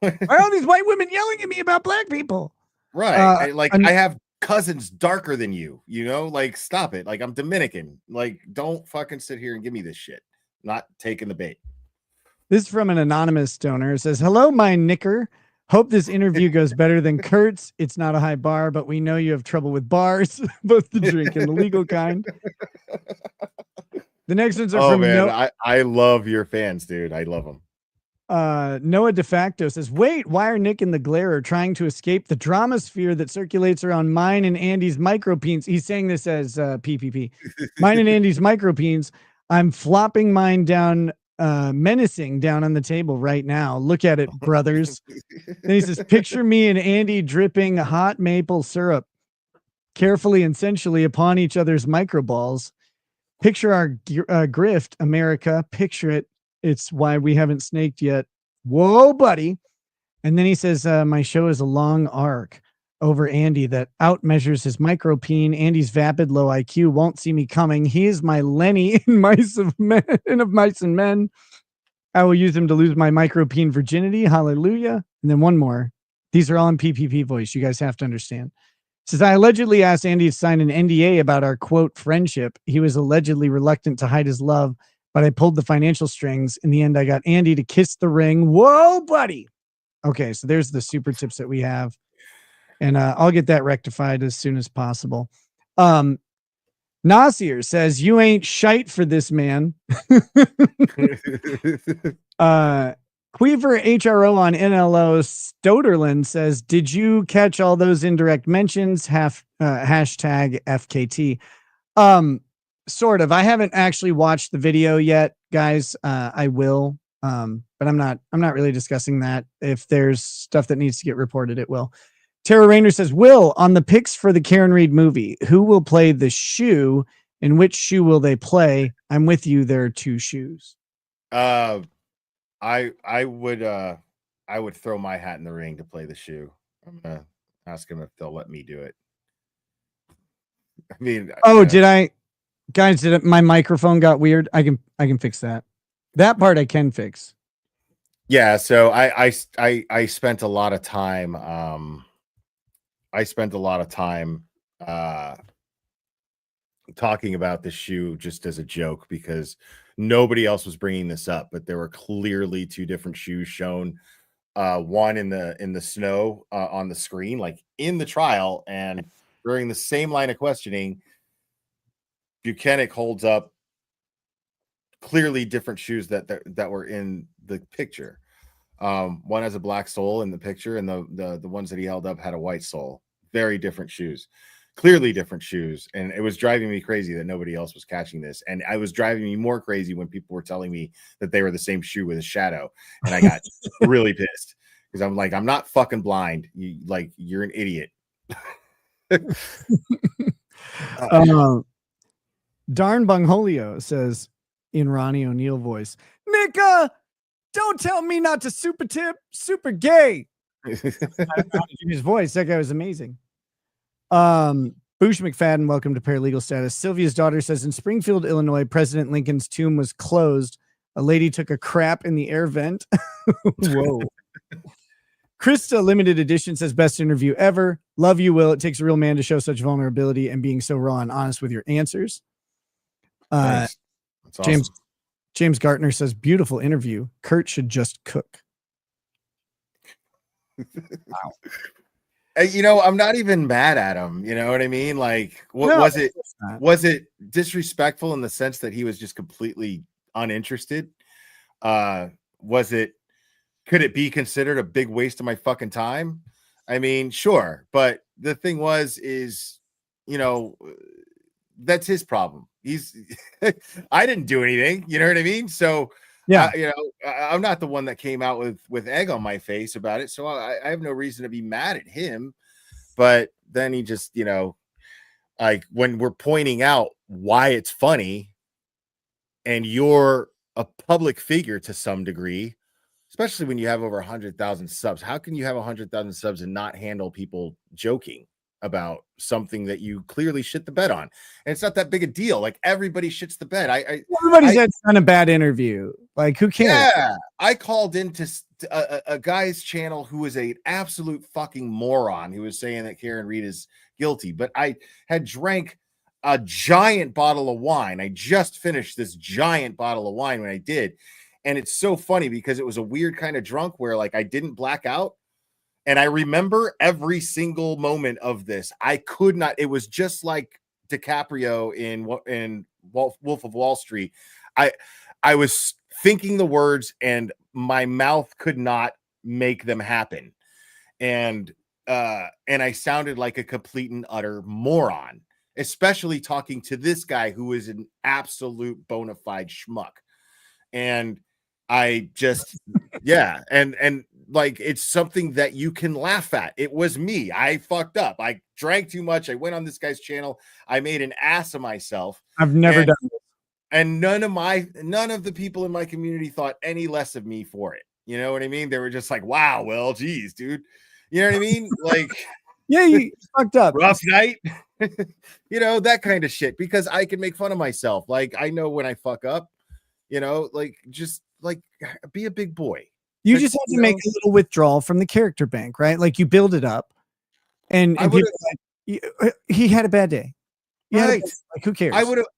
why are all these white women yelling at me about black people? Right. I have cousins darker than you, like stop it. Like I'm Dominican. Like don't fucking sit here and give me this shit. Not taking the bait. This is from an anonymous donor. It says, "Hello, my knicker. Hope this interview goes better than Kurt's. It's not a high bar, but we know you have trouble with bars, both the drink and the legal kind." The next ones are from man, I love your fans, dude. I love them. Noah De Facto says, "Wait, why are Nick and the Glairer trying to escape the drama sphere that circulates around mine and Andy's micropeens?" He's saying this as PPP. Mine and Andy's micropeens. I'm flopping mine down, menacing down on the table right now. Look at it, brothers. Then he says, "Picture me and Andy dripping hot maple syrup carefully and sensually upon each other's microballs. Picture our grift, America. Picture it. It's why we haven't snaked yet. Whoa, buddy." And then he says, "My show is a long arc over Andy that outmeasures his micropeen. Andy's vapid low IQ won't see me coming. He is my Lenny in Mice of Men and of Mice and Men. I will use him to lose my micropeen virginity. Hallelujah." And then one more. These are all in PPP voice. You guys have to understand. It says, "I allegedly asked Andy to sign an NDA about our quote friendship. He was allegedly reluctant to hide his love, but I pulled the financial strings. In the end, I got Andy to kiss the ring. Whoa, buddy." Okay, so there's the super tips that we have. And I'll get that rectified as soon as possible. Nasir says, "You ain't shite for this man." Queever HRO on NLO Stoderland says, "Did you catch all those indirect mentions? Hashtag FKT." Sort of. I haven't actually watched the video yet, guys. I will, but I'm not really discussing that. If there's stuff that needs to get reported, it will. Tara Rayner says, "Will, on the picks for the Karen Reed movie, who will play the shoe and which shoe will they play? I'm with you. There are two shoes." I would throw my hat in the ring to play the shoe. I'm gonna ask them if they'll let me do it. I mean, did I, guys? My microphone got weird? I can fix that. That part I can fix. Yeah. So I spent a lot of time. I spent a lot of time talking about the shoe just as a joke because nobody else was bringing this up, but there were clearly two different shoes shown. One in the snow on the screen, like in the trial, and during the same line of questioning, Buchanan holds up clearly different shoes that were in the picture. One has a black sole in the picture, and the ones that he held up had a white sole. Very different shoes. Clearly different shoes, and it was driving me crazy that nobody else was catching this, and I was driving me more crazy when people were telling me that they were the same shoe with a shadow, and I got really pissed because I'm like, I'm not fucking blind. You're an idiot. Darn Bungholio says in Ronnie O'Neill voice, "Nika, don't tell me not to super tip, super gay." His voice, that guy was amazing. Boosh McFadden, welcome to Paralegal Status. Sylvia's daughter says, "In Springfield, Illinois, President Lincoln's tomb was closed. A lady took a crap in the air vent." Whoa. Krista Limited Edition says, "Best interview ever. Love you, Will. It takes a real man to show such vulnerability and being so raw and honest with your answers." Nice. That's awesome. James Gartner says, "Beautiful interview. Kurt should just cook." Wow. I'm not even mad at him. You know what I mean? Like, was it disrespectful in the sense that he was just completely uninterested? Could it be considered a big waste of my fucking time? I mean, sure. But the thing is, that's his problem. I didn't do anything. You know what I mean? So yeah, I'm not the one that came out with egg on my face about it. So I have no reason to be mad at him. But then he just, like when we're pointing out why it's funny and you're a public figure to some degree, especially when you have over 100,000 subs, how can you have 100,000 subs and not handle people joking about something that you clearly shit the bed on? And it's not that big a deal. Like, everybody shits the bed. Everybody's done a bad interview. Like, who cares? Yeah, I called into a guy's channel who was an absolute fucking moron who was saying that Karen Reed is guilty, but I had drank a giant bottle of wine. I just finished this giant bottle of wine when I did, And it's so funny because it was a weird kind of drunk where like I didn't black out. And I remember every single moment of this. I could not. It was just like DiCaprio in Wolf of Wall Street. I was thinking the words and my mouth could not make them happen. And I sounded like a complete and utter moron, especially talking to this guy who is an absolute bona fide schmuck. And I just, yeah. And like, it's something that you can laugh at. It was me. I fucked up. I drank too much. I went on this guy's channel. I made an ass of myself. I've never done this. And none of the people in my community thought any less of me for it. You know what I mean? They were just like, wow, well, geez, dude. You know what I mean? Like, yeah, you fucked up. Rough night. You know, that kind of shit. Because I can make fun of myself. Like, I know when I fuck up, you know, like, just like be a big boy. You just have to make a little withdrawal from the character bank, right? Like you build it up, and people like, he had a bad day. Right? Like who cares?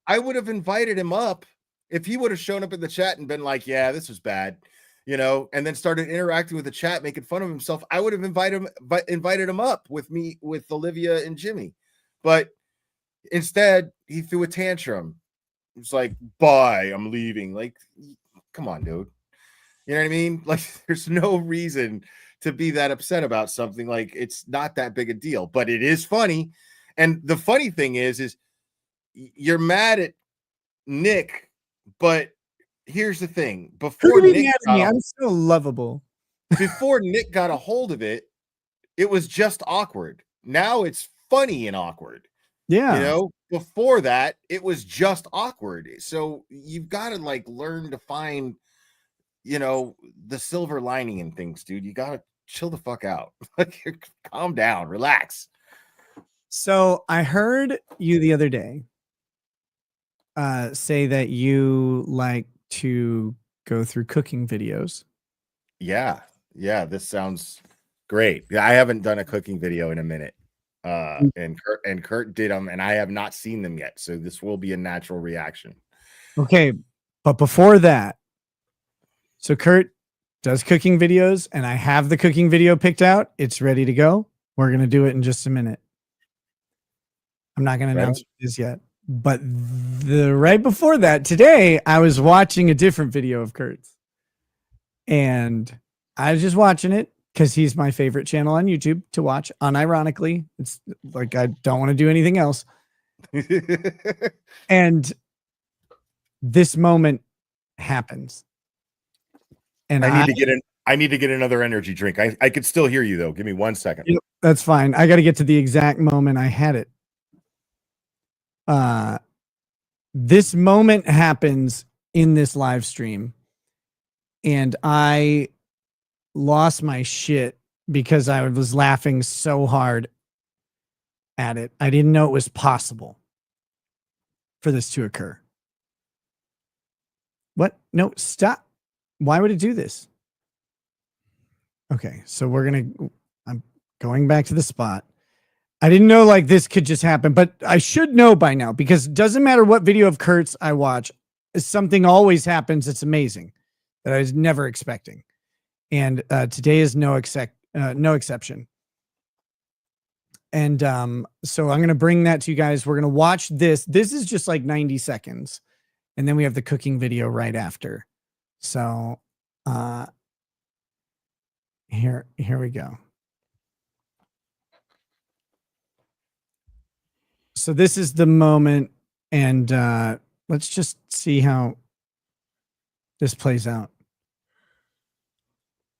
I would have invited him up if he would have shown up in the chat and been like, "Yeah, this was bad," you know, and then started interacting with the chat, making fun of himself. I would have invited him up with me, with Olivia and Jimmy, but instead he threw a tantrum. It's like, "Bye, I'm leaving." Like, come on, dude. You know what I mean? Like, there's no reason to be that upset about something. Like, it's not that big a deal, but it is funny. And the funny thing is you're mad at Nick, but here's the thing. Before Nick I'm so lovable. Before Nick got a hold of it, it was just awkward. Now it's funny and awkward. Yeah. You know, before that, it was just awkward. So you've got to like learn to find, you know, the silver lining in things, dude. You gotta chill the fuck out. Like, calm down, relax. So I heard you the other day say that you like to go through cooking videos. Yeah, this sounds great. I haven't done a cooking video in a minute. And Kurt did them, and I have not seen them yet. So this will be a natural reaction. Okay, but before that, so Kurt does cooking videos, and I have the cooking video picked out. It's ready to go. We're going to do it in just a minute. I'm not going to announce what it is yet. But right before that, today, I was watching a different video of Kurt's. And I was just watching it because he's my favorite channel on YouTube to watch. Unironically, it's like I don't want to do anything else. And this moment happens. And I need to get another energy drink. I could still hear you though. Give me 1 second. Yep, that's fine. I got to get to the exact moment I had it. This moment happens in this live stream, and I lost my shit because I was laughing so hard at it. I didn't know it was possible for this to occur. What? No, stop. Why would it do this? Okay, so I'm going back to the spot. I didn't know like this could just happen, but I should know by now because it doesn't matter what video of Kurt's I watch, something always happens that's amazing that I was never expecting. And today is no exception. And so I'm going to bring that to you guys. We're going to watch this. This is just like 90 seconds. And then we have the cooking video right after. So here we go. So this is the moment, and let's just see how this plays out.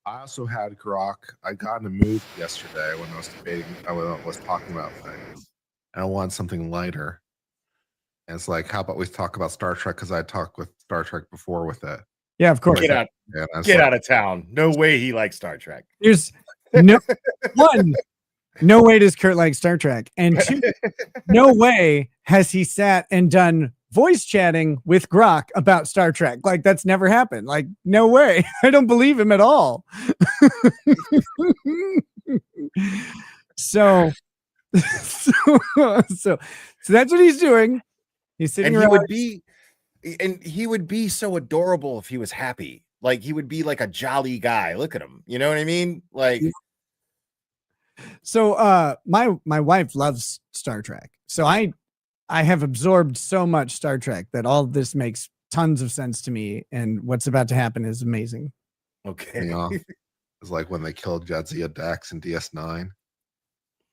I also had grok. I got in a mood yesterday when I was debating, I was talking about things, and I wanted something lighter. And it's like, how about we talk about Star Trek? Because I talked with Star Trek before with it. Yeah, of course. Get out of town. No way he likes Star Trek. There's no one. No way does Kurt like Star Trek. And two, no way has he sat and done voice chatting with Grok about Star Trek. Like, that's never happened. Like, no way. I don't believe him at all. So that's what he's doing. He's sitting and around. he would be so adorable if he was happy. Like he would be like a jolly guy. Look at him. You know what I mean? Like, So my wife loves Star Trek. So I have absorbed so much Star Trek that all of this makes tons of sense to me, and what's about to happen is amazing. okay. It's like when they killed Jadzia Dax in DS9.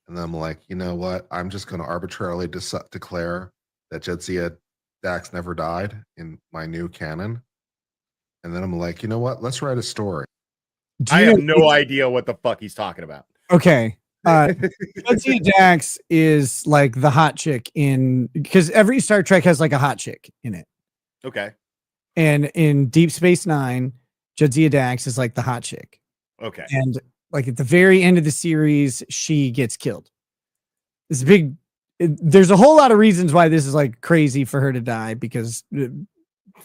And then I'm like, you know what? I'm just going to arbitrarily declare that Jadzia Dax never died in my new canon. And then I'm like, you know what? Let's write a story. I have no idea what the fuck he's talking about. Okay. Jadzia Dax is like the hot chick because every Star Trek has like a hot chick in it. Okay. And in Deep Space Nine, Jadzia Dax is like the hot chick. Okay. And like at the very end of the series, she gets killed. It's there's a whole lot of reasons why this is like crazy for her to die, because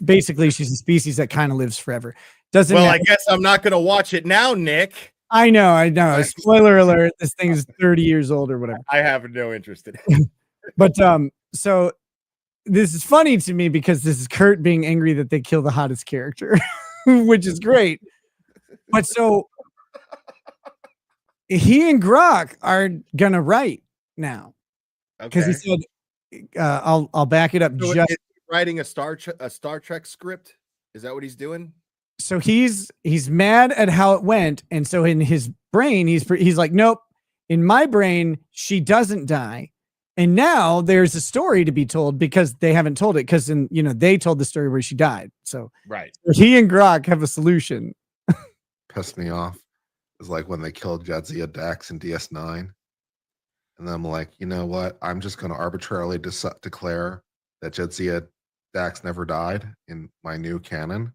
basically she's a species that kind of lives forever. I guess I'm not going to watch it now, Nick. I know. Spoiler alert. This thing is 30 years old or whatever. I have no interest in it. But so this is funny to me because this is Kurt being angry that they kill the hottest character, which is great. But so he and Grok are gonna write now, because he said, "I'll back it up." So just is he writing a Star Trek script. Is that what he's doing? So he's mad at how it went, and so in his brain, he's like, "Nope. In my brain, she doesn't die." And now there's a story to be told because they haven't told it, because they told the story where she died. So right, he and Grok have a solution. Pissed me off. It's like when they killed Jadzia Dax in DS9. And then I'm like, you know what? I'm just going to arbitrarily declare that Jadzia Dax never died in my new canon.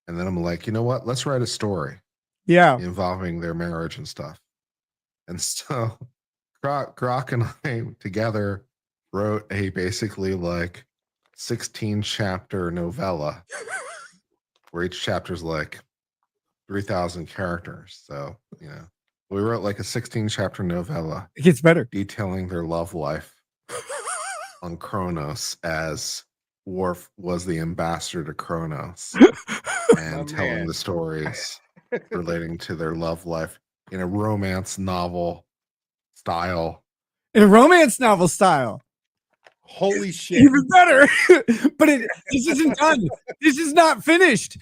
And then I'm like, you know what? Let's write a story. Yeah. Involving their marriage and stuff. And so Grok and I together wrote a basically like 16-chapter novella where each chapter is like 3,000 characters. So, we wrote like a 16-chapter novella. It gets better. Detailing their love life on Kronos, as Worf was the ambassador to Kronos, and telling the stories relating to their love life in a romance novel style. Holy shit. Even better. But this isn't done. This is not finished.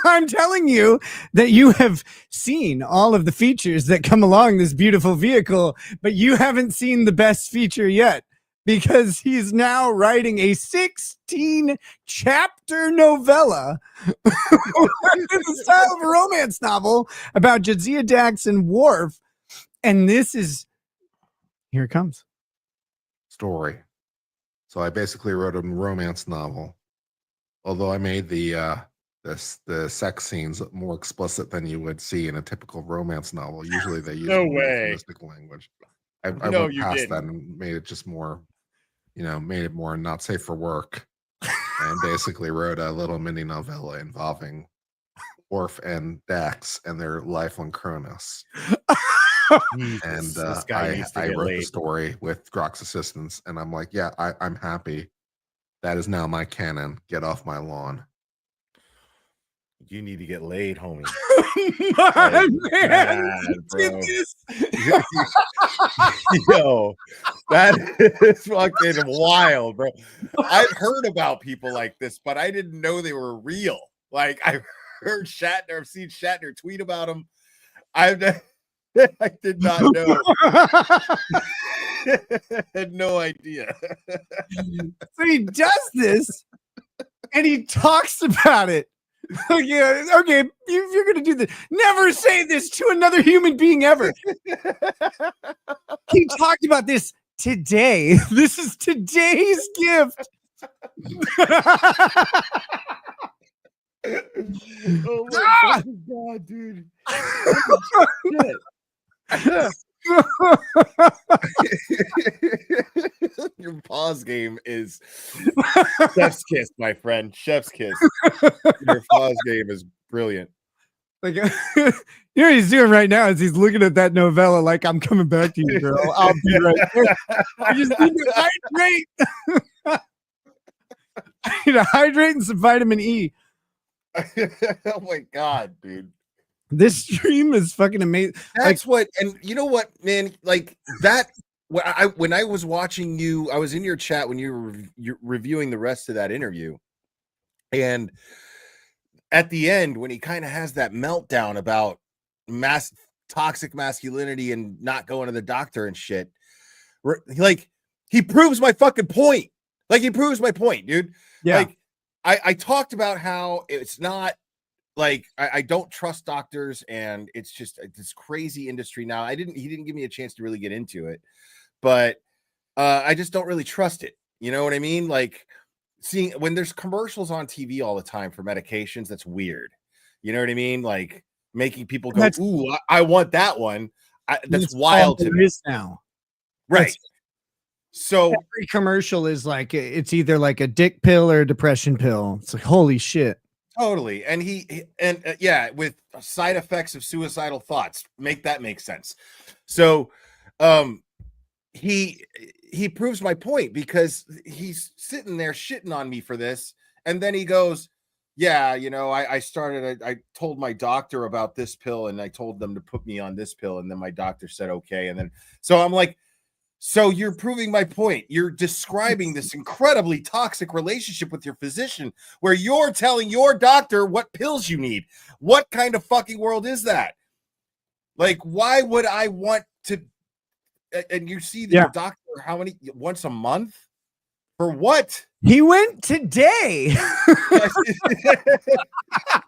I'm telling you that you have seen all of the features that come along this beautiful vehicle, but you haven't seen the best feature yet, because he's now writing a 16-chapter novella in the style of a romance novel about Jadzia Dax and Worf. And here it comes. Story. So I basically wrote a romance novel, although I made the sex scenes more explicit than you would see in a typical romance novel. Usually they use euphemistic language. I went past that and made it just more, made it more not safe for work, and basically wrote a little mini novella involving Worf and Dax and their life on Kronos. And I wrote the story with Grok's assistance, and I'm like, yeah, I'm happy. That is now my canon. Get off my lawn. You need to get laid, homie. Yo, that is fucking wild, bro. I've heard about people like this, but I didn't know they were real. Like, I've heard Shatner, I've seen Shatner tweet about them. I did not know. Had no idea. So he does this and he talks about it. Okay, if you're gonna do this, never say this to another human being ever. He talked about this today. This is today's gift. Oh my god, dude. Your pause game is chef's kiss, my friend. Chef's kiss. Your pause game is brilliant. Like, you know what he's doing right now is he's looking at that novella like, I'm coming back to you, girl. I'll be right there. I just need to hydrate. I need to hydrate and some vitamin E. Oh my God, dude. This stream is fucking amazing. That's what, and you know what, man, like that. When I was watching you, I was in your chat when you were you're reviewing the rest of that interview, and at the end, when he kind of has that meltdown about toxic masculinity and not going to the doctor and shit, like he proves my fucking point. Like he proves my point, dude. Yeah. Like I talked about how it's not like I don't trust doctors, and it's just this crazy industry now. He didn't give me a chance to really get into it, but I just don't really trust it. You know what I mean? Like seeing when there's commercials on TV all the time for medications, that's weird. You know what I mean? Like making people go, "Ooh, I want that one." That's wild to me now. Right. So every commercial is like it's either like a dick pill or a depression pill. It's like holy shit. Totally. And yeah, with side effects of suicidal thoughts, make sense. So he proves my point because he's sitting there shitting on me for this, and then he goes, yeah, you know, I told my doctor about this pill, and I told them to put me on this pill, and then my doctor said okay, and then so I'm like, so you're proving my point. You're describing this incredibly toxic relationship with your physician where you're telling your doctor what pills you need. What kind of fucking world is that? Like, why would I want to? And you see the doctor how many once a month? For what? He went today.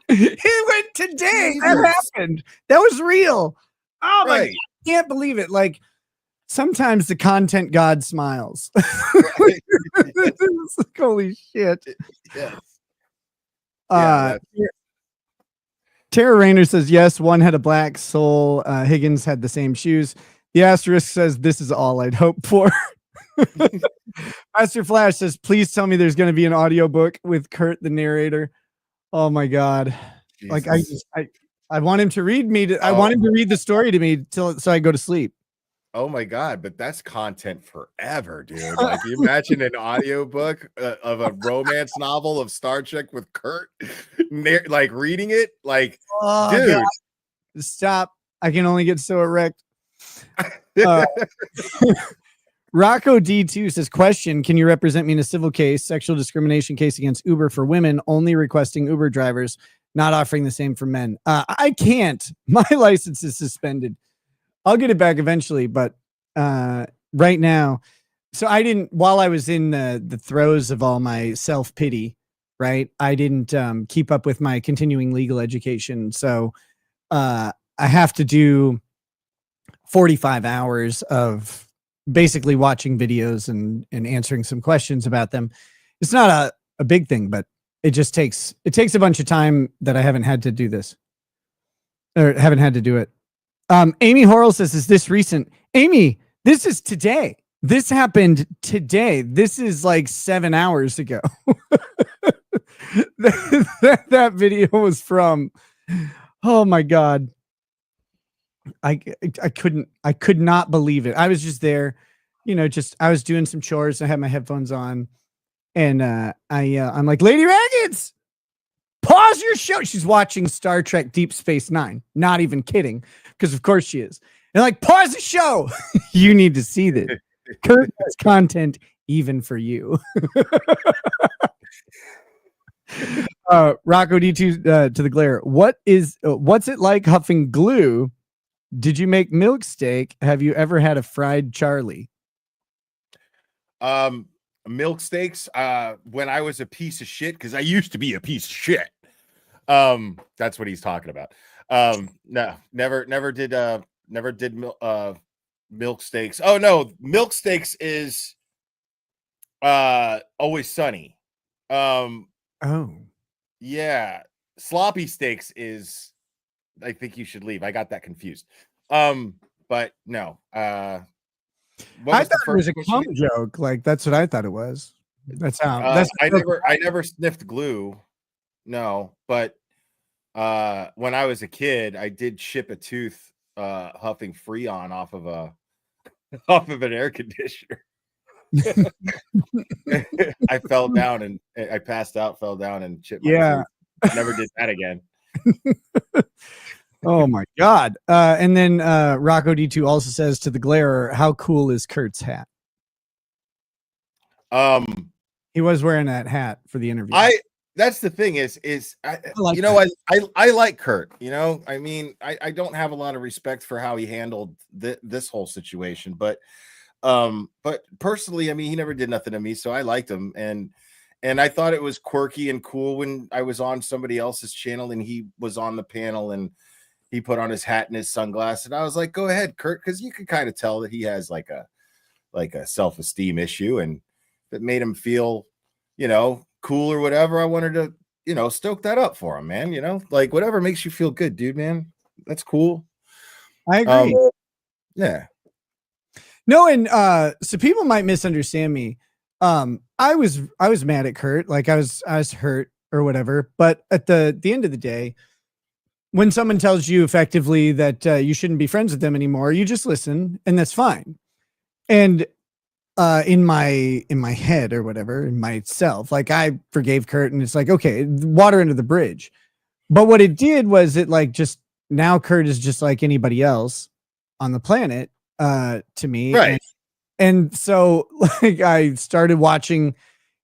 He went today. Jesus. That happened. That was real. Oh my God. I can't believe it. Like, sometimes the content god smiles. Holy shit. Yes. Tara Rayner says, yes, one had a black soul. Higgins had the same shoes. The asterisk says, this is all I'd hope for. Master Flash says, please tell me there's going to be an audiobook with Kurt, the narrator. Oh my God. Jesus. Like I want him to read me. I want him to read the story to me so I go to sleep. Oh my God, but that's content forever, dude. Like, you imagine an audiobook of a romance novel of Star Trek with Kurt, like reading it, like, dude. God. Stop. I can only get so erect. Rocco D2 says, question, can you represent me in a civil case, sexual discrimination case against Uber for women, only requesting Uber drivers, not offering the same for men? I can't. My license is suspended. I'll get it back eventually, but right now, so I didn't, while I was in the throes of all my self-pity, right, I didn't keep up with my continuing legal education. So I have to do 45 hours of basically watching videos and answering some questions about them. It's not a big thing, but it takes a bunch of time that I haven't had to do this or haven't had to do it. Amy Horrell says, is this recent? Amy, this is today. This happened today. This is like 7 hours ago. that video was from, oh my God. I could not believe it. I was just there, you know, I was doing some chores. I had my headphones on, and I'm like, Lady Raggeds, pause your show. She's watching Star Trek Deep Space Nine. Not even kidding, because of course she is. And like, pause the show. You need to see this. Kurt has content even for you. Rocco D2 to the glare. What's it like huffing glue? Did you make milk steak? Have you ever had a fried Charlie? Milk steaks, when I was a piece of shit, because I used to be a piece of shit. That's what he's talking about. No, never did milk steaks. Oh no, milk steaks is Always Sunny. Oh yeah, sloppy steaks is I think you should leave. I got that confused. But no. I thought it was a cum joke. Like, that's what I thought it was. That's how. I never sniffed glue. No, but when I was a kid, I did chip a tooth huffing Freon off of an air conditioner. I fell down and I passed out, fell down and chipped my tooth. Never did that again. Oh my God. And then Rocco D2 also says to the Glarer, how cool is Kurt's hat? I He was wearing that hat for the interview. that's the thing is like you know, I like Kurt, you know. I mean, I don't have a lot of respect for how he handled this whole situation, but personally, I mean, he never did nothing to me, so I liked him, and I thought it was quirky and cool when I was on somebody else's channel and he was on the panel and he put on his hat and his sunglasses, and I was like, go ahead, Kurt, because you could kind of tell that he has like a self-esteem issue, and that made him feel, you know, cool or whatever. I wanted to, you know, stoke that up for him, man. You know, like whatever makes you feel good, dude, man. That's cool. I agree. Yeah. No, and so people might misunderstand me. I was mad at Kurt, like I was hurt or whatever. But at the end of the day, when someone tells you effectively that you shouldn't be friends with them anymore, you just listen, and that's fine. And in my head or whatever, in myself, like I forgave Kurt, and it's like, okay, water under the bridge. But what it did was it like just now Kurt is just like anybody else on the planet to me. Right. And so like I started watching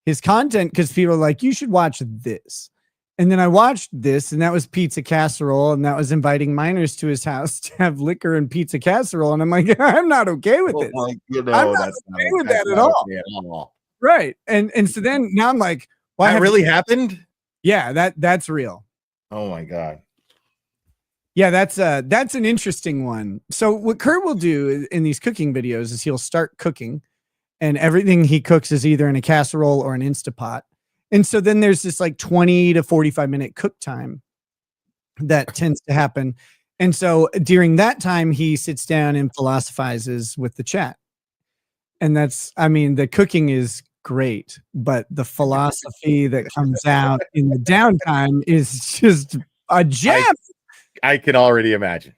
his content because people are like, you should watch this. And then I watched this, and that was pizza casserole, and that was inviting minors to his house to have liquor and pizza casserole. And I'm like, I'm not okay with it. Like, you know, I'm not that's okay with that at all. Right. And so then now I'm like, well, that really happened? Yeah, that's real. Oh my God. Yeah, that's an interesting one. So what Kurt will do in these cooking videos is he'll start cooking, and everything he cooks is either in a casserole or an Instapot. And so then there's this like 20 to 45-minute cook time that tends to happen. And so during that time, he sits down and philosophizes with the chat. And that's, I mean, the cooking is great, but the philosophy that comes out in the downtime is just a gem. I can already imagine.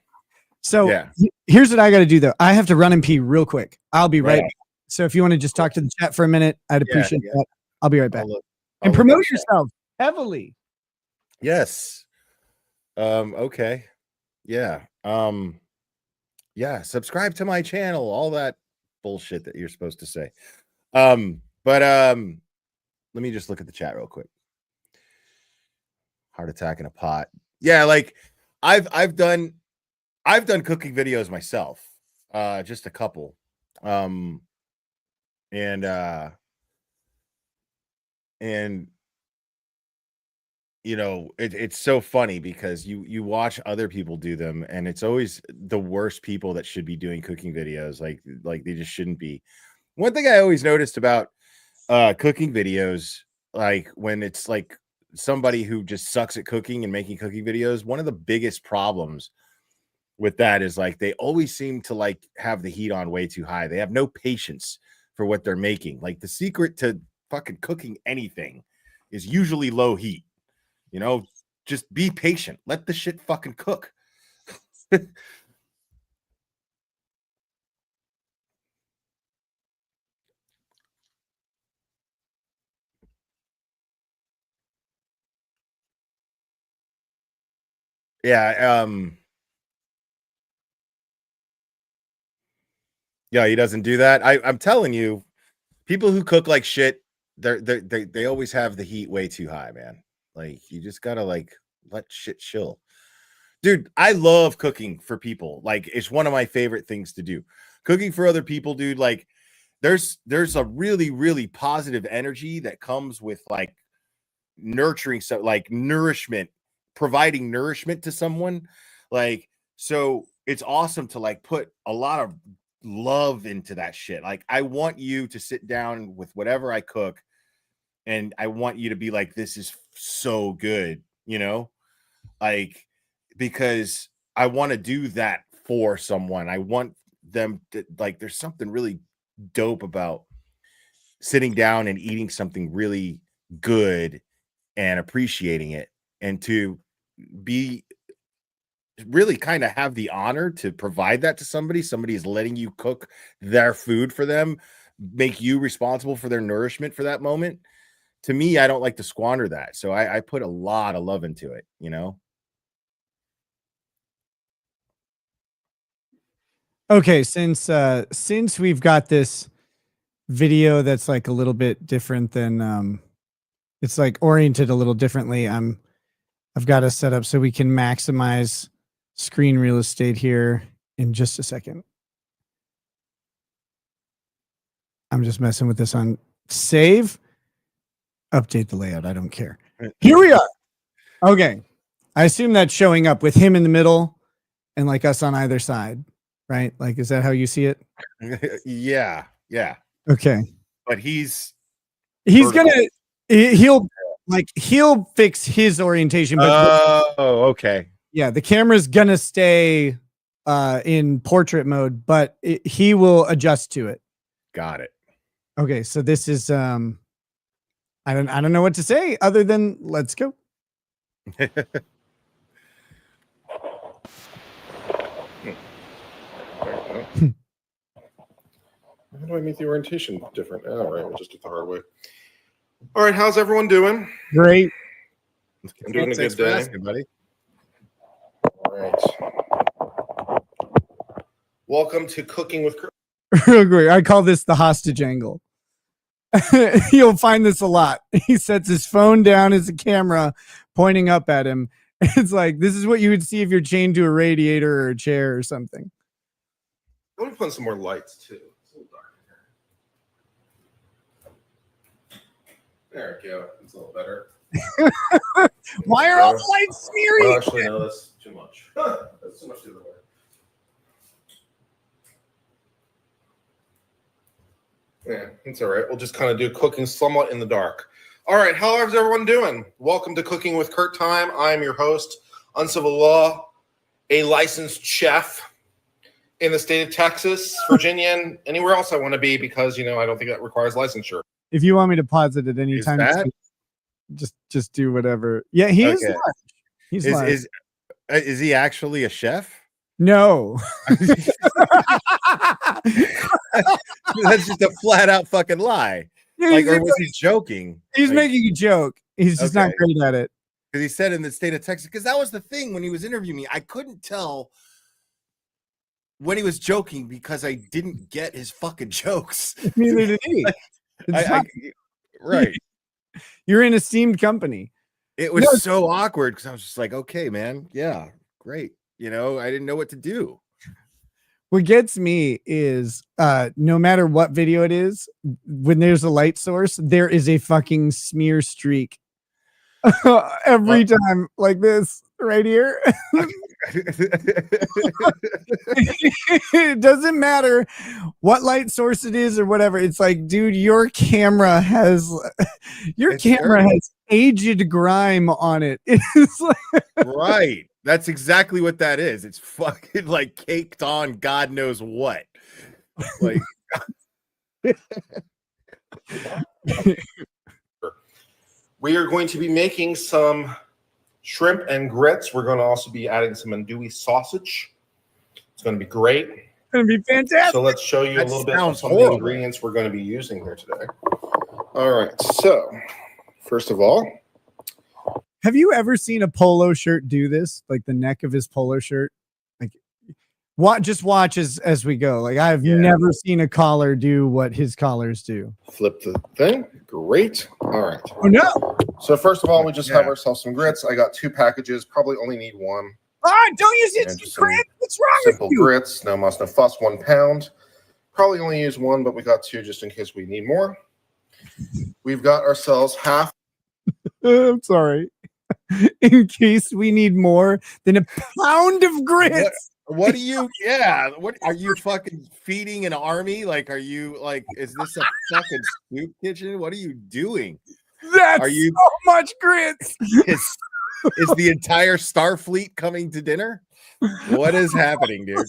So yeah. Here's what I got to do, though. I have to run and pee real quick. I'll be right back. So if you want to just talk to the chat for a minute, I'd appreciate that. I'll be right back. And promote yourself heavily. Yes. Okay. Yeah. Yeah. Subscribe to my channel. All that bullshit that you're supposed to say. But let me just look at the chat real quick. Heart attack in a pot. Yeah, like I've done cooking videos myself. Just a couple. And you know, it's so funny because you watch other people do them, and it's always the worst people that should be doing cooking videos. Like they just shouldn't be. One thing I always noticed about cooking videos, like when it's like somebody who just sucks at cooking and making cooking videos, one of the biggest problems with that is like they always seem to like have the heat on way too high. They have no patience for what they're making. Like the secret to fucking cooking anything is usually low heat. You know, just be patient. Let the shit fucking cook. Yeah, yeah, he doesn't do that. I'm telling you, people who cook like shit, they always have the heat way too high, man. Like you just gotta like let shit chill. Dude, I love cooking for people. Like it's one of my favorite things to do. Cooking for other people, dude, like there's a really, really positive energy that comes with like nurturing, so like nourishment, providing nourishment to someone. Like, so it's awesome to like put a lot of love into that shit. Like, I want you to sit down with whatever I cook, and I want you to be like, this is so good, you know, like, because I want to do that for someone. I want them to like, there's something really dope about sitting down and eating something really good and appreciating it, and to be really kind of have the honor to provide that to somebody. Somebody is letting you cook their food for them, make you responsible for their nourishment for that moment. to me, I don't like to squander that. So I put a lot of love into it, you know? Okay, since we've got this video that's like a little bit different than it's like oriented a little differently, I've got to set up so we can maximize screen real estate here in just a second. I'm just messing with this on save, update the layout. I don't care. Here we are. Okay. I assume that's showing up with him in the middle and like us on either side, right? Like, is that how you see it? Yeah. Okay. But he's gonna, he'll fix his orientation. But okay. Yeah. The camera's gonna stay in portrait mode, but he will adjust to it. Got it. Okay. So this is, I don't know what to say other than let's go. How do I make the orientation different? Oh, right. We'll just do it the hard way. All right. How's everyone doing? Great. I'm doing a good day. Asking, buddy. All right. Welcome to Cooking with Chris. Real quick. I call this the hostage angle. You'll find this a lot. He sets his phone down as a camera pointing up at him. It's like, this is what you would see if you're chained to a radiator or a chair or something. Let me put in some more lights too. It's a little dark in here. There we go. It's a little better. Why are all the lights smeary? Well, actually, no, that's too much. That's too much the other way. Yeah, it's all right. We'll just kind of do cooking somewhat in the dark. All right, how is everyone doing? Welcome to Cooking with Kurt Time. I'm your host, Uncivil Law, a licensed chef in the state of Texas, Virginia, and anywhere else I want to be because, I don't think that requires licensure. If you want me to pause it at any time, just do whatever. Yeah, he is large. He's large. Is he actually a chef? No. That's just a flat out fucking lie. Like, or was he joking? He's making a joke. He's just not great at it. Because he said in the state of Texas, because that was the thing when he was interviewing me. I couldn't tell when he was joking because I didn't get his fucking jokes. Neither did he. Right. You're in esteemed company. It was so awkward because I was just like, okay, man. Yeah, great. I didn't know what to do. What gets me is no matter what video it is, when there's a light source, there is a fucking smear streak every time, like this right here. It doesn't matter what light source it is or whatever. It's like, dude, your camera has aged grime on it. It's like right. That's exactly what that is. It's fucking like caked on God knows what. Like we are going to be making some shrimp and grits. We're going to also be adding some andouille sausage. It's going to be great. It's going to be fantastic. So let's show you a little bit of some of the ingredients we're going to be using here today. All right. So first of all, have you ever seen a polo shirt do this? Like the neck of his polo shirt? Like just watch as we go. Like I've never seen a collar do what his collars do. Flip the thing. Great. All right. Oh no. So first of all, we just have ourselves some grits. I got 2 packages, probably only need 1. Don't use instant grits. What's wrong with you? Simple grits, no muss, no fuss, 1 pound. Probably only use 1, but we got 2 just in case we need more. We've got ourselves half. I'm sorry. In case we need more than a pound of grits. What are you? Yeah. What are you fucking feeding an army? Like, are you like, is this a fucking soup kitchen? What are you doing? That's so much grits. Is the entire Starfleet coming to dinner? What is happening, dude?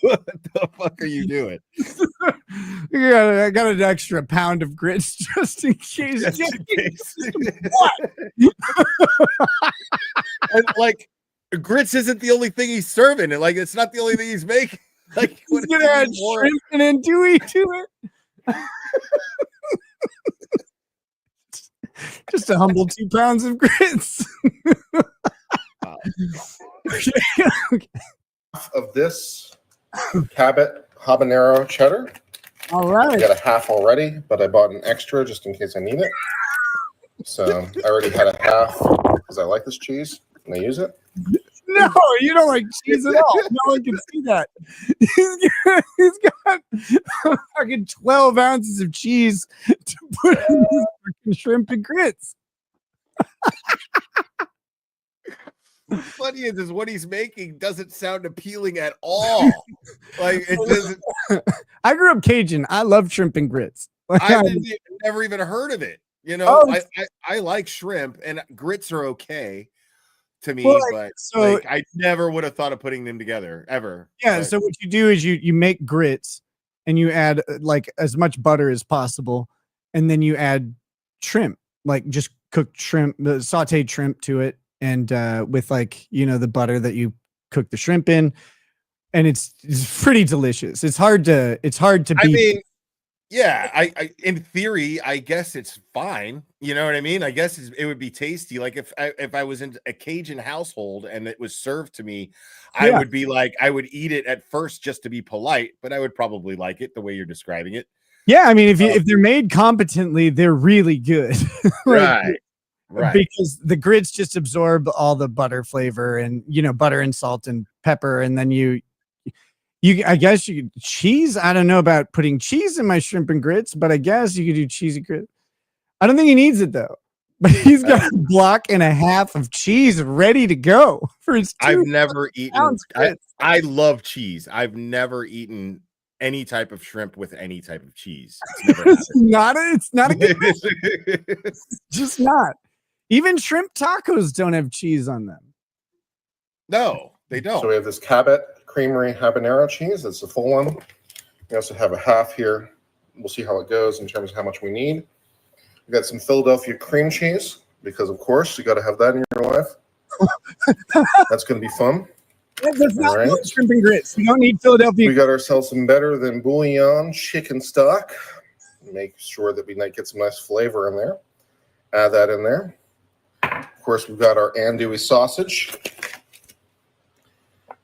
What the fuck are you doing? I got an extra pound of grits just in case. What? And like, grits isn't the only thing he's serving, and like, it's not the only thing he's making. Like, he's gonna add shrimp and andouille to it. Just a humble 2 pounds of grits. Okay. Of this Cabot habanero cheddar. All I right. got a half already, but I bought an extra just in case I need it. So I already had a half because I like this cheese and I use it. No, you don't like cheese at all. No one can see that. He's got fucking 12 ounces of cheese to put in his fucking shrimp and grits. What's funny is what he's making doesn't sound appealing at all. Like it doesn't. I grew up Cajun. I love shrimp and grits. Like, I've never even heard of it. You know, I like shrimp and grits are okay to me, Well, but so- like I never would have thought of putting them together ever. yeah. But So what you do is you make grits and you add like as much butter as possible, and then you add shrimp, like just cooked shrimp, sauteed shrimp to it, and with like the butter that you cook the shrimp in, and it's pretty delicious. It's hard to beat. I mean, yeah, I in theory, I guess it's fine. You know what I mean? I guess it would be tasty. Like if I was in a Cajun household and it was served to me, I would be like, I would eat it at first just to be polite, but I would probably like it the way you're describing it. Yeah, I mean, if they're made competently, they're really good. Right. Because the grits just absorb all the butter flavor and butter and salt and pepper, and then you I guess you could cheese. I don't know about putting cheese in my shrimp and grits, but I guess you could do cheesy grits. I don't think he needs it though. But he's got a block and a half of cheese ready to go for his. I've never eaten. I love cheese. I've never eaten any type of shrimp with any type of cheese. It's not a good it's just not. Even shrimp tacos don't have cheese on them. No, they don't. So we have this Cabot Creamery habanero cheese. That's the full one. We also have a half here. We'll see how it goes in terms of how much we need. We got some Philadelphia cream cheese because, of course, you got to have that in your life. That's going to be fun. That's not shrimp and grits. You don't need Philadelphia. We got ourselves some better than bouillon chicken stock. Make sure that we get some nice flavor in there. Add that in there. Of course, we've got our andouille sausage.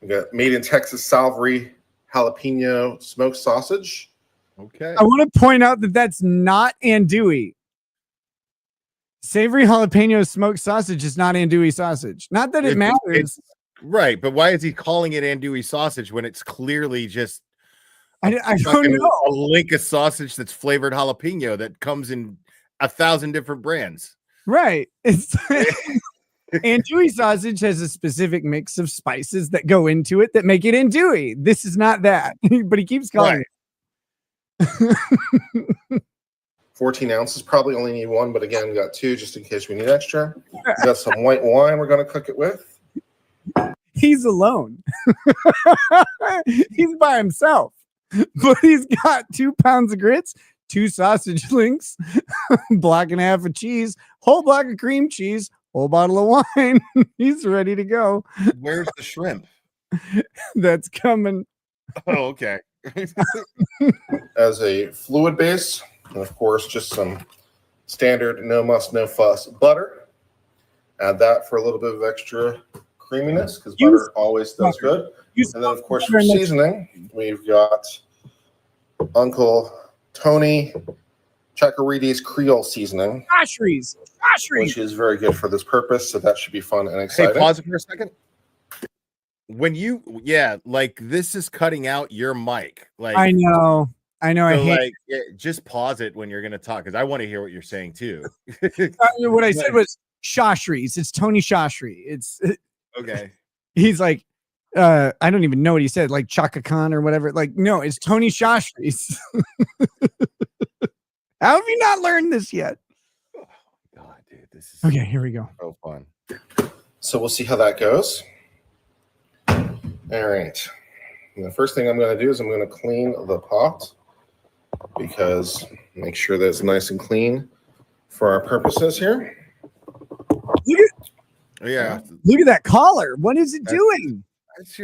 We got made in Texas Savory jalapeno smoked sausage. Okay. I want to point out that that's not andouille. Savory jalapeno smoked sausage is not andouille sausage. Not that it matters. Right, but why is he calling it andouille sausage when it's clearly just I don't know. a link of sausage that's flavored jalapeno that comes in 1,000 different brands? Right. It's andouille sausage has a specific mix of spices that go into it that make it andouille. This is not that, but he keeps calling it. 14 ounces, probably only need one, but again, we got two just in case we need extra. We got some white wine we're going to cook it with. He's alone. He's by himself, but he's got 2 pounds of grits, 2 sausage links, block and a half of cheese, whole block of cream cheese, whole bottle of wine. He's ready to go. Where's the shrimp? That's coming. Oh, okay. As a fluid base, and of course, just some standard no muss, no fuss butter. Add that for a little bit of extra creaminess because butter always does good. And then, of course, for seasoning, we've got Uncle Tony Chacariti's Creole seasoning, which is very good for this purpose. So that should be fun and exciting. Hey, pause it for a second. When like this is cutting out your mic. Like I know. So I hate just pause it when you're going to talk because I want to hear what you're saying too. What I said was Shashris. It's Tony Shashri. It's okay. He's like, I don't even know what he said, like Chaka Khan or whatever. Like, no, it's Tony Shashris. How have you not learned this yet? Oh God, dude, this is okay. Here we go. So fun. So we'll see how that goes. All right. And the first thing I'm going to do is I'm going to clean the pot because make sure that it's nice and clean for our purposes here. Look at that collar. What is it doing? That's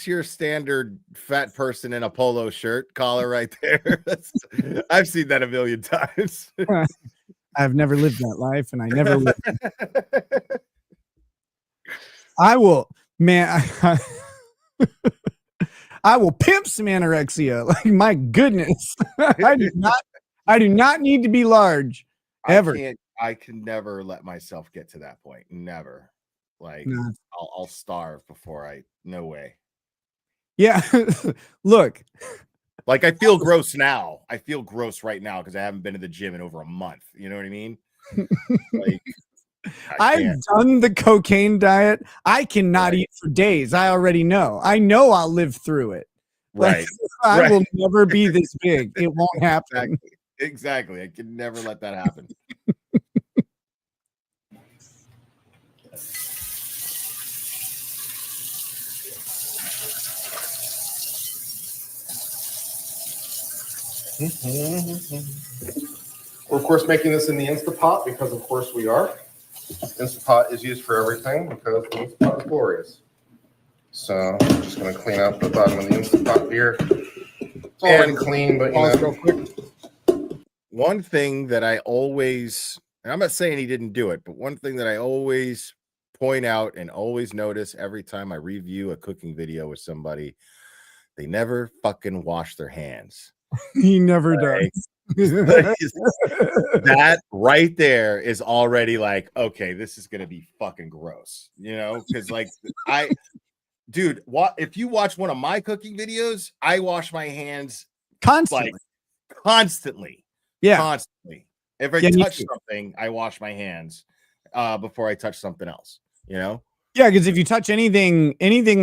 your standard fat person in a polo shirt collar right there. I've seen that a million times. I've never lived that life, and I never will. I will, man. I will pimp some anorexia. Like, my goodness, I do not need to be large ever. I can never let myself get to that point. Never. Like, No. I'll starve before no way. Yeah. Look, like, I feel gross now. I feel gross right now because I haven't been to the gym in over a month. You know what I mean? Like, I've done the cocaine diet. I cannot eat for days. I already know. I know I'll live through it. Right. I will never be this big. It won't happen. Exactly. I can never let that happen. We're of course making this in the Instant Pot because of course we are. Instant Pot is used for everything because the Instant Pot is glorious. So I'm just going to clean out the bottom of the Instant Pot here. It's already clean, but real quick. One thing that I always, and I'm not saying he didn't do it, but one thing that I always point out and always notice every time I review a cooking video with somebody, they never fucking wash their hands. He never does. That right there is already like, okay, this is gonna be fucking gross, you know? Because like dude, if you watch one of my cooking videos, I wash my hands constantly. Yeah, constantly. If I touch something, I wash my hands before I touch something else. You know? Yeah, because if you touch anything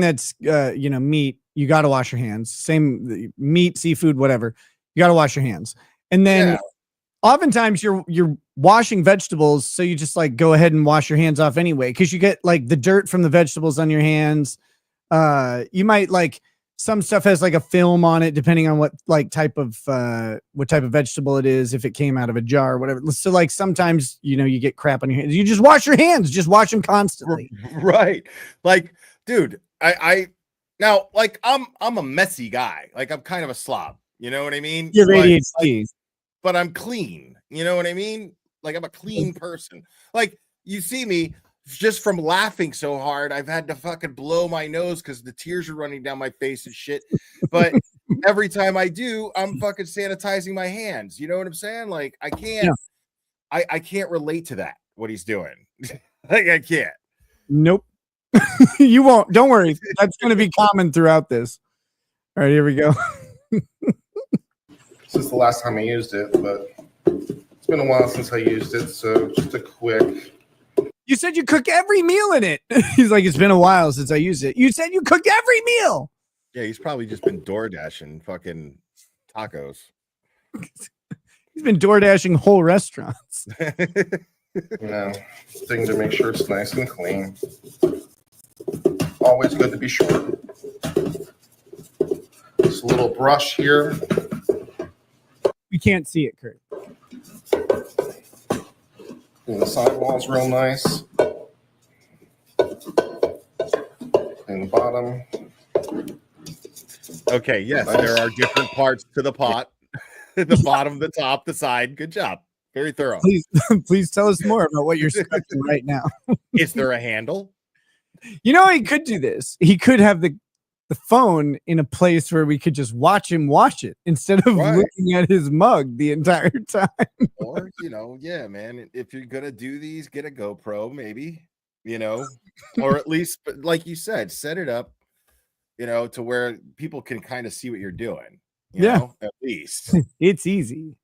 that's meat, you got to wash your hands. Same meat, seafood, whatever. You got to wash your hands. And then oftentimes you're washing vegetables, so you just like go ahead and wash your hands off anyway, because you get like the dirt from the vegetables on your hands. You might like some stuff has like a film on it, depending on what type of vegetable it is, if it came out of a jar or whatever. So like sometimes you get crap on your hands. You just wash your hands, just wash them constantly. Right. Like, dude, I now like I'm a messy guy. Like I'm kind of a slob. You know what I mean? You're ADHD. But I'm clean. You know what I mean? Like I'm a clean person. Like you see me just from laughing so hard, I've had to fucking blow my nose because the tears are running down my face and shit. But every time I do, I'm fucking sanitizing my hands. You know what I'm saying? Like I can't, I can't relate to that. What he's doing, like I can't. Nope. You won't. Don't worry. That's going to be common throughout this. All right, here we go. This is the last time I used it, but it's been a while since I used it. So just a quick. You said you cook every meal in it. He's like, it's been a while since I used it. You said you cook every meal. Yeah, he's probably just been door dashing fucking tacos. He's been door dashing whole restaurants. Thing to make sure it's nice and clean. Always good to be sure. Just a little brush here. We can't see it, Kurt. And the sidewall's real nice. And the bottom. Okay, yes, there are different parts to the pot. The bottom, the top, the side. Good job. Very thorough. Please tell us more about what you're cooking right now. Is there a handle? He could do this. He could have the phone in a place where we could just watch him wash it instead of looking at his mug the entire time. Or, yeah, man, if you're going to do these, get a GoPro, maybe, or at least, like you said, set it up, to where people can kind of see what you're doing. You know, at least. It's easy.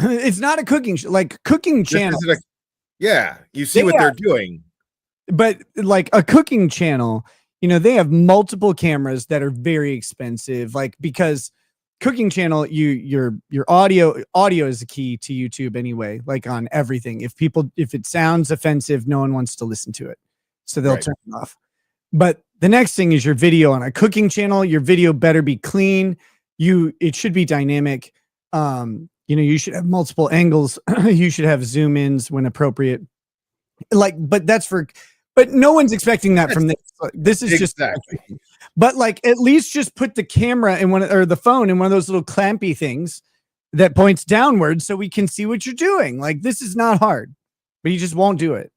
It's not a cooking cooking channel. You see what they're doing. But like a cooking channel, they have multiple cameras that are very expensive. Like, because cooking channel, your audio is the key to YouTube anyway, like on everything. If it sounds offensive, no one wants to listen to it. So they'll turn it off. But the next thing is your video. On a cooking channel, your video better be clean. It should be dynamic. You should have multiple angles. You should have zoom ins when appropriate. But no one's expecting that from this. This is exactly. But like, at least just put the camera in the phone in one of those little clampy things that points downward so we can see what you're doing. Like, this is not hard, but you just won't do it.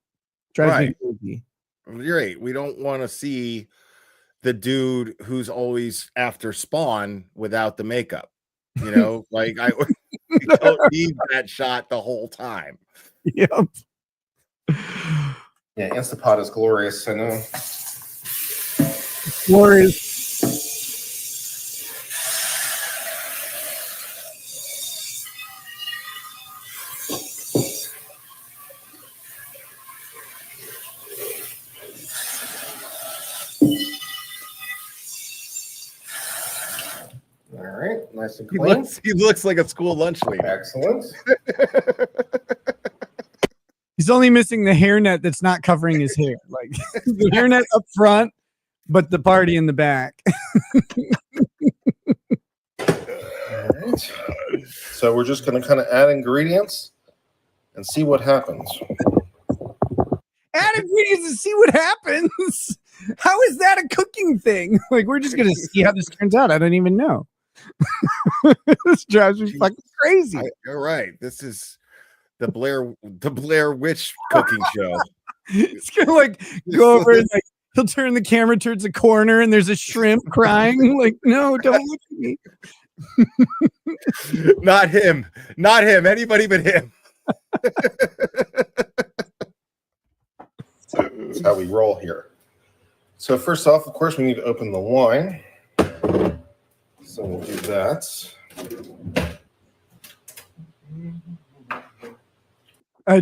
Drives me crazy. You're right. We don't want to see the dude who's always after Spawn without the makeup. You know, like we don't need that shot the whole time. Yep. Yeah, Instapot is glorious. I know. Glorious. All right, nice and clean. He looks like a school lunch lady. Excellent. He's only missing the hairnet that's not covering his hair. Like the hairnet up front, but the party in the back. All right. So we're just going to kind of add ingredients and see what happens. Add ingredients and see what happens. How is that a cooking thing? Like, we're just going to see how this turns out. I don't even know. This drives me fucking crazy. You're right. This is the Blair Witch cooking show. It's gonna like go over and like he'll turn the camera towards a corner and there's a shrimp crying. Like, no, don't look at me. Not him. Anybody but him. That's how we roll here. So first off, of course, we need to open the wine. So we'll do that.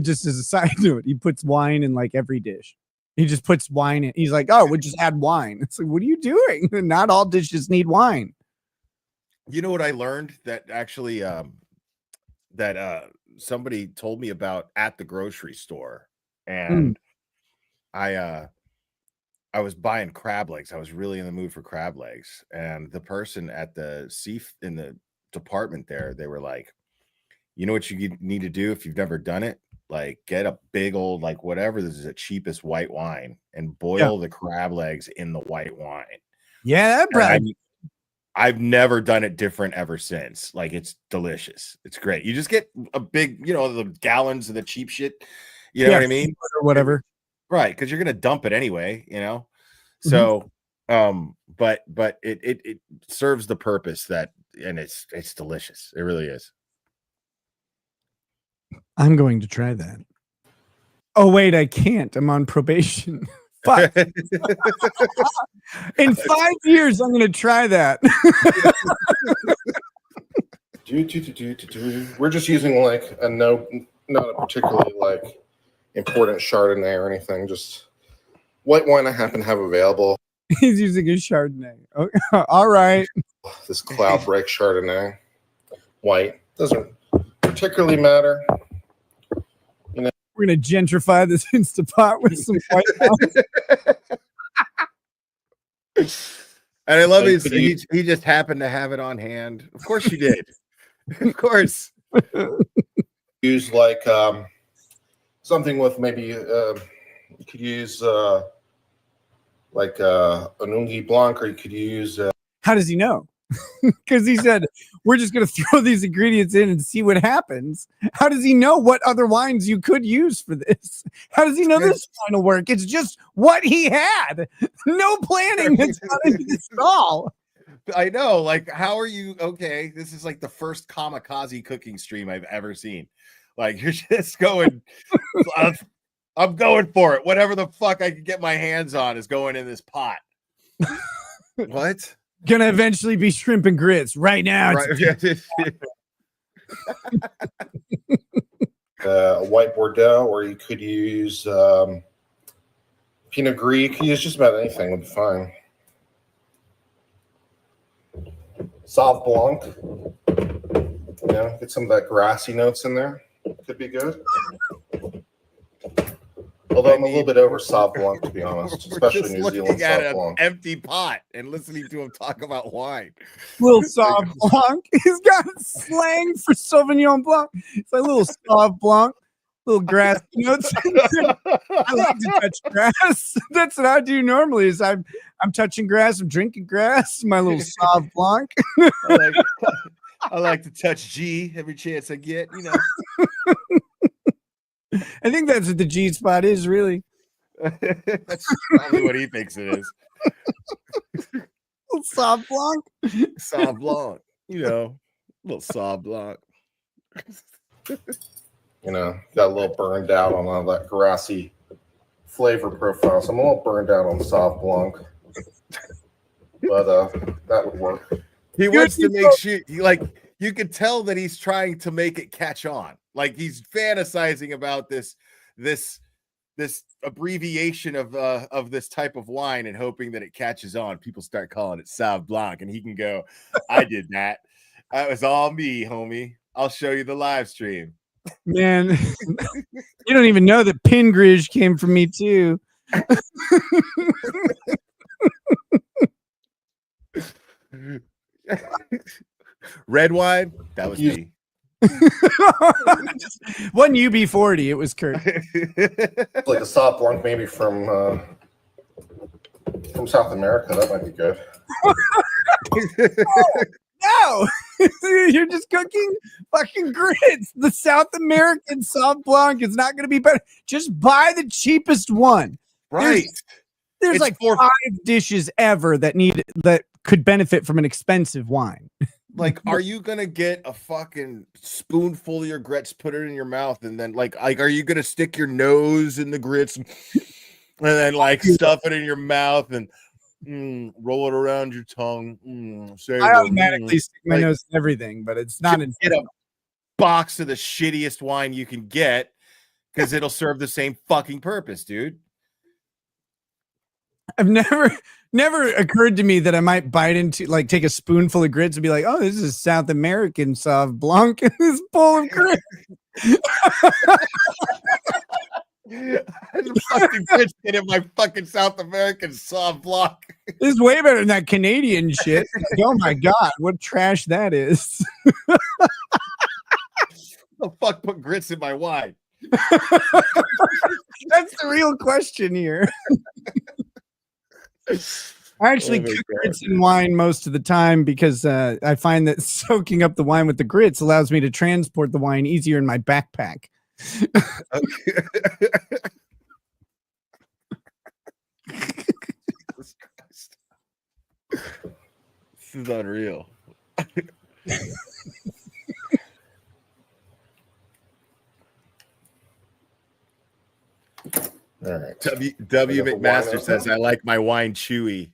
Just as a side note, he puts wine in like every dish. He just puts wine in. He's like, oh, we'll just add wine. It's like, what are you doing? Not all dishes need wine. You know what I learned that actually somebody told me about at the grocery store, and I was buying crab legs. I was really in the mood for crab legs, and the person at the in the department there, they were like, you know what you need to do if you've never done it? Like, get a big old, like, whatever, this is the cheapest white wine, and boil the crab legs in the white wine. Yeah, Brad. I've never done it different ever since. Like, it's delicious. It's great. You just get a big, the gallons of the cheap shit. You know what I mean? Or whatever. Right, because you're gonna dump it anyway, So, but it serves the purpose that, and it's delicious. It really is. I'm going to try that. Oh wait, I can't. I'm on probation. Fuck. In 5 years, I'm going to try that. We're just using like not a particularly like important Chardonnay or anything. Just white wine I happen to have available. He's using a Chardonnay. Okay. All right. This Cloudbreak Chardonnay, white, doesn't particularly matter. We're gonna gentrify this Instapot with some white wine. And I love he just happened to have it on hand. Of course you did. Of course. Use like something with maybe you could use like Onungi Blanc, or you could use How does he know? Because he said we're just going to throw these ingredients in and see what happens. How does he know what other wines you could use for this? How does he know this wine will work? It's just what he had. No planning that's gone into this at all. I know. Like, how are you? Okay, this is like the first kamikaze cooking stream I've ever seen. Like, you're just going. I'm going for it. Whatever the fuck I can get my hands on is going in this pot. What? Gonna eventually be shrimp and grits right now. Right. White Bordeaux, or you could use Pinot Gris. You could use just about anything, would be fine. Sauv Blanc, get some of that grassy notes in there. Could be good. Although I'm a little bit over Sauv Blanc, to be honest, especially New Zealand Sauv Blanc. Empty pot and listening to him talk about wine. Little Sauv Blanc. He's got slang for Sauvignon Blanc. It's like little Sauv Blanc, little grass notes. I like to touch grass. That's what I do normally. Is I'm touching grass. I'm drinking grass. My little Sauv Blanc. I like to touch G every chance I get. You know. I think that's what the G spot is, really. That's probably what he thinks it is. Soft blanc. Sauv blanc. You know, little Sauv blanc. You know, got a little burned out on all that grassy flavor profile. So I'm a little burned out on Sauv Blanc. But that would work. He wants to make sure, like, you could tell that he's trying to make it catch on. Like he's fantasizing about this abbreviation of this type of wine and hoping that it catches on. People start calling it Sauv Blanc, and he can go, "I did that. That was all me, homie. I'll show you the live stream." Man, you don't even know that Pingridge came from me too. Red wine, that was me. Wasn't UB40, it was Kurt. It's like a Sauv Blanc maybe from South America. That might be good. No, you're just cooking fucking grits. The South American Sauv Blanc is not going to be better. Just buy the cheapest one. Right. There's It's like for- 5 dishes ever that could benefit from an expensive wine. Like, are you gonna get a fucking spoonful of your grits, put it in your mouth, and then like are you gonna stick your nose in the grits and then like stuff it in your mouth and roll it around your tongue? I automatically stick my nose in everything, but it's not in get a box of the shittiest wine you can get because it'll serve the same fucking purpose, dude. I've never occurred to me that I might bite into, like, take a spoonful of grits and be like, oh, this is South American Sauv Blanc in this bowl of grits. The fucking grits in my fucking South American Sauv Blanc. This is way better than that Canadian shit. Like, oh my God, what trash that is. The fuck put grits in my wine? That's the real question here. I actually cook grits in wine most of the time because I find that soaking up the wine with the grits allows me to transport the wine easier in my backpack. Jesus Christ. This is unreal. All right. W McMaster says, I like my wine chewy.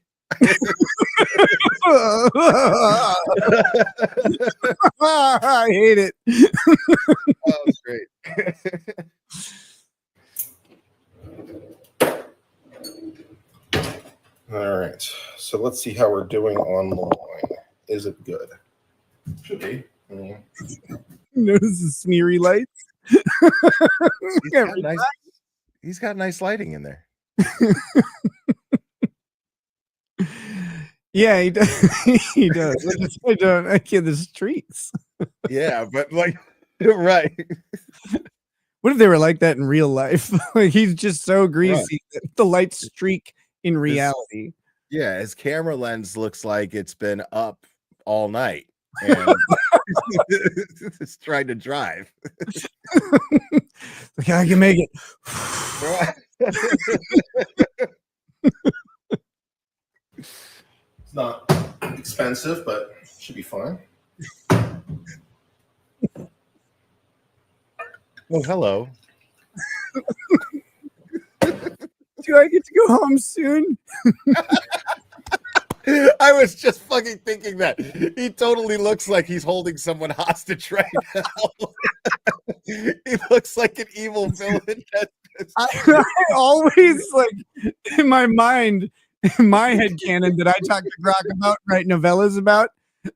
I hate it. Oh, that's great. All right. So let's see how we're doing on the wine. Is it good? Should be. Notice the smeary lights. He's got nice lighting in there. Yeah, he does. He does. I get the streaks. Yeah, but like, right. What if they were like that in real life? Like, he's just so greasy that the lights streak in reality. Yeah, his camera lens looks like it's been up all night and it's trying to drive. Like, I can make it. It's not expensive, but should be fine. Well, hello. Do I get to go home soon? I was just fucking thinking that. He totally looks like he's holding someone hostage right now. He looks like an evil villain. I always, like, in my mind, in my head canon that I talk to Grok about, write novellas about,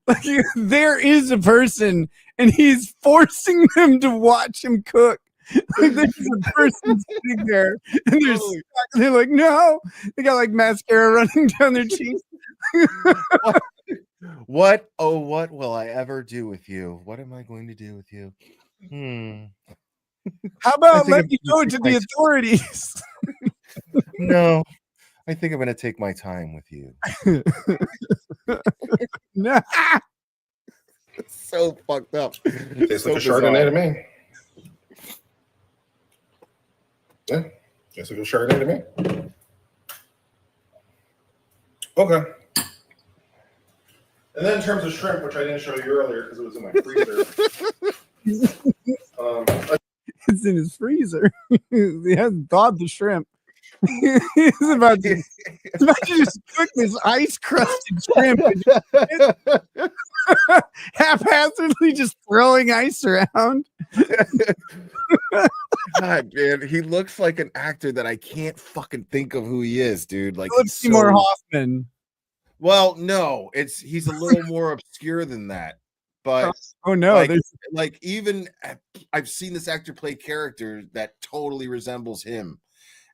like, there is a person and he's forcing them to watch him cook. Like, there's a person sitting there and they're stuck, and they're like, no, they got like mascara running down their cheeks. What will I ever do with you? What am I going to do with you? How about let me go to the authorities? No, I think I'm going to take my time with you. No. So fucked up. Tastes So like a Chardonnay to bizarre. me. Yeah, tastes like a Chardonnay to me. Okay. And then in terms of shrimp, which I didn't show you earlier because it was in my freezer. It's in his freezer. He hasn't thawed the shrimp. He's about to just cook this ice crusted shrimp and haphazardly just throwing ice around. God, man, he looks like an actor that I can't fucking think of who he is, dude. Like Philip he's Seymour so... Hoffman. Well, no, he's a little more obscure than that. But oh no, like even I've seen this actor play characters that totally resembles him,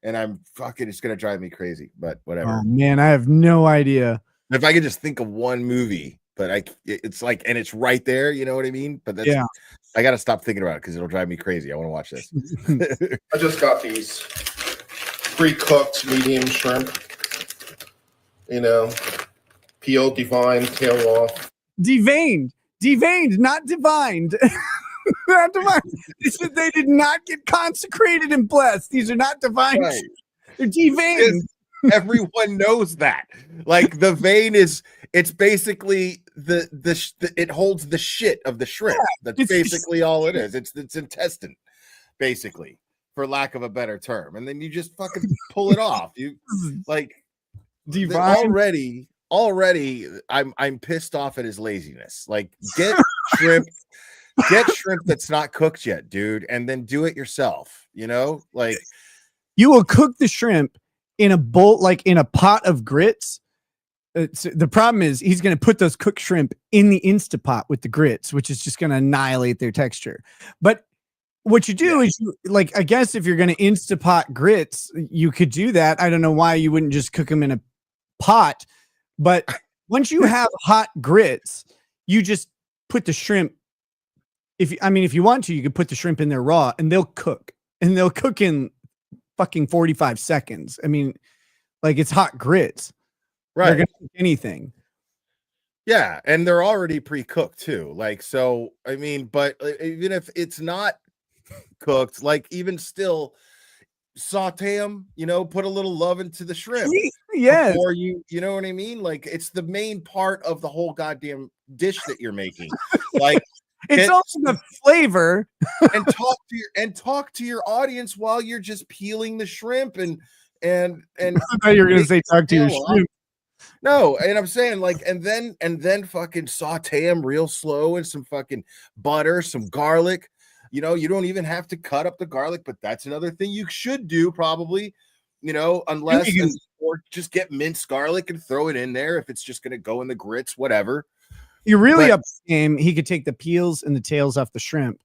and I'm fucking, it's gonna drive me crazy. But whatever. Oh man, I have no idea. If I could just think of one movie, but it's like, and it's right there, you know what I mean? But that's, yeah, I gotta stop thinking about it because it'll drive me crazy. I want to watch this. I just got these pre-cooked medium shrimp. You know, peeled, deveined, tail off. deveined, not divined. Not divined. They did not get consecrated and blessed. These are not divine. Right. They're deveined. Everyone knows that. Like the vein is, it's basically it holds the shit of the shrimp. Yeah, That's basically all it is. It's intestine, basically, for lack of a better term. And then you just fucking pull it off. You like divine. Already I'm pissed off at his laziness. Like get shrimp that's not cooked yet, dude, and then do it yourself. You know, like you will cook the shrimp in a bowl, like in a pot of grits. The problem is he's going to put those cooked shrimp in the Instapot with the grits, which is just going to annihilate their texture. But what you do is, I guess if you're going to Instapot grits, you could do that. I don't know why you wouldn't just cook them in a pot. But once you have hot grits, you just put the shrimp. If you want to, you could put the shrimp in there raw and they'll cook in fucking 45 seconds. I mean, like it's hot grits. Right. They're gonna cook anything. Yeah, and they're already pre-cooked too. Like, so I mean, but even if it's not cooked, like even still saute them, you know, put a little love into the shrimp. Yes. Before you know what I mean? Like it's the main part of the whole goddamn dish that you're making. Like it's also the flavor. and talk to your audience while you're just peeling the shrimp and I thought you were gonna say talk to your shrimp. No, and I'm saying like, and then fucking saute them real slow and some fucking butter, some garlic. You know, you don't even have to cut up the garlic, but that's another thing you should do probably. You know, or just get minced garlic and throw it in there if it's just gonna go in the grits, whatever. You're really up the game. He could take the peels and the tails off the shrimp,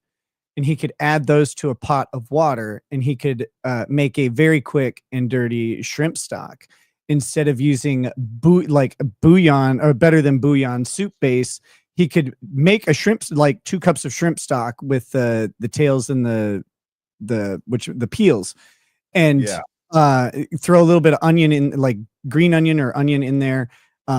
and he could add those to a pot of water, and he could make a very quick and dirty shrimp stock instead of using bouillon or better than bouillon soup base. He could make a shrimp, like 2 cups of shrimp stock with the tails and the peels, and throw a little bit of onion in, like green onion or onion in there,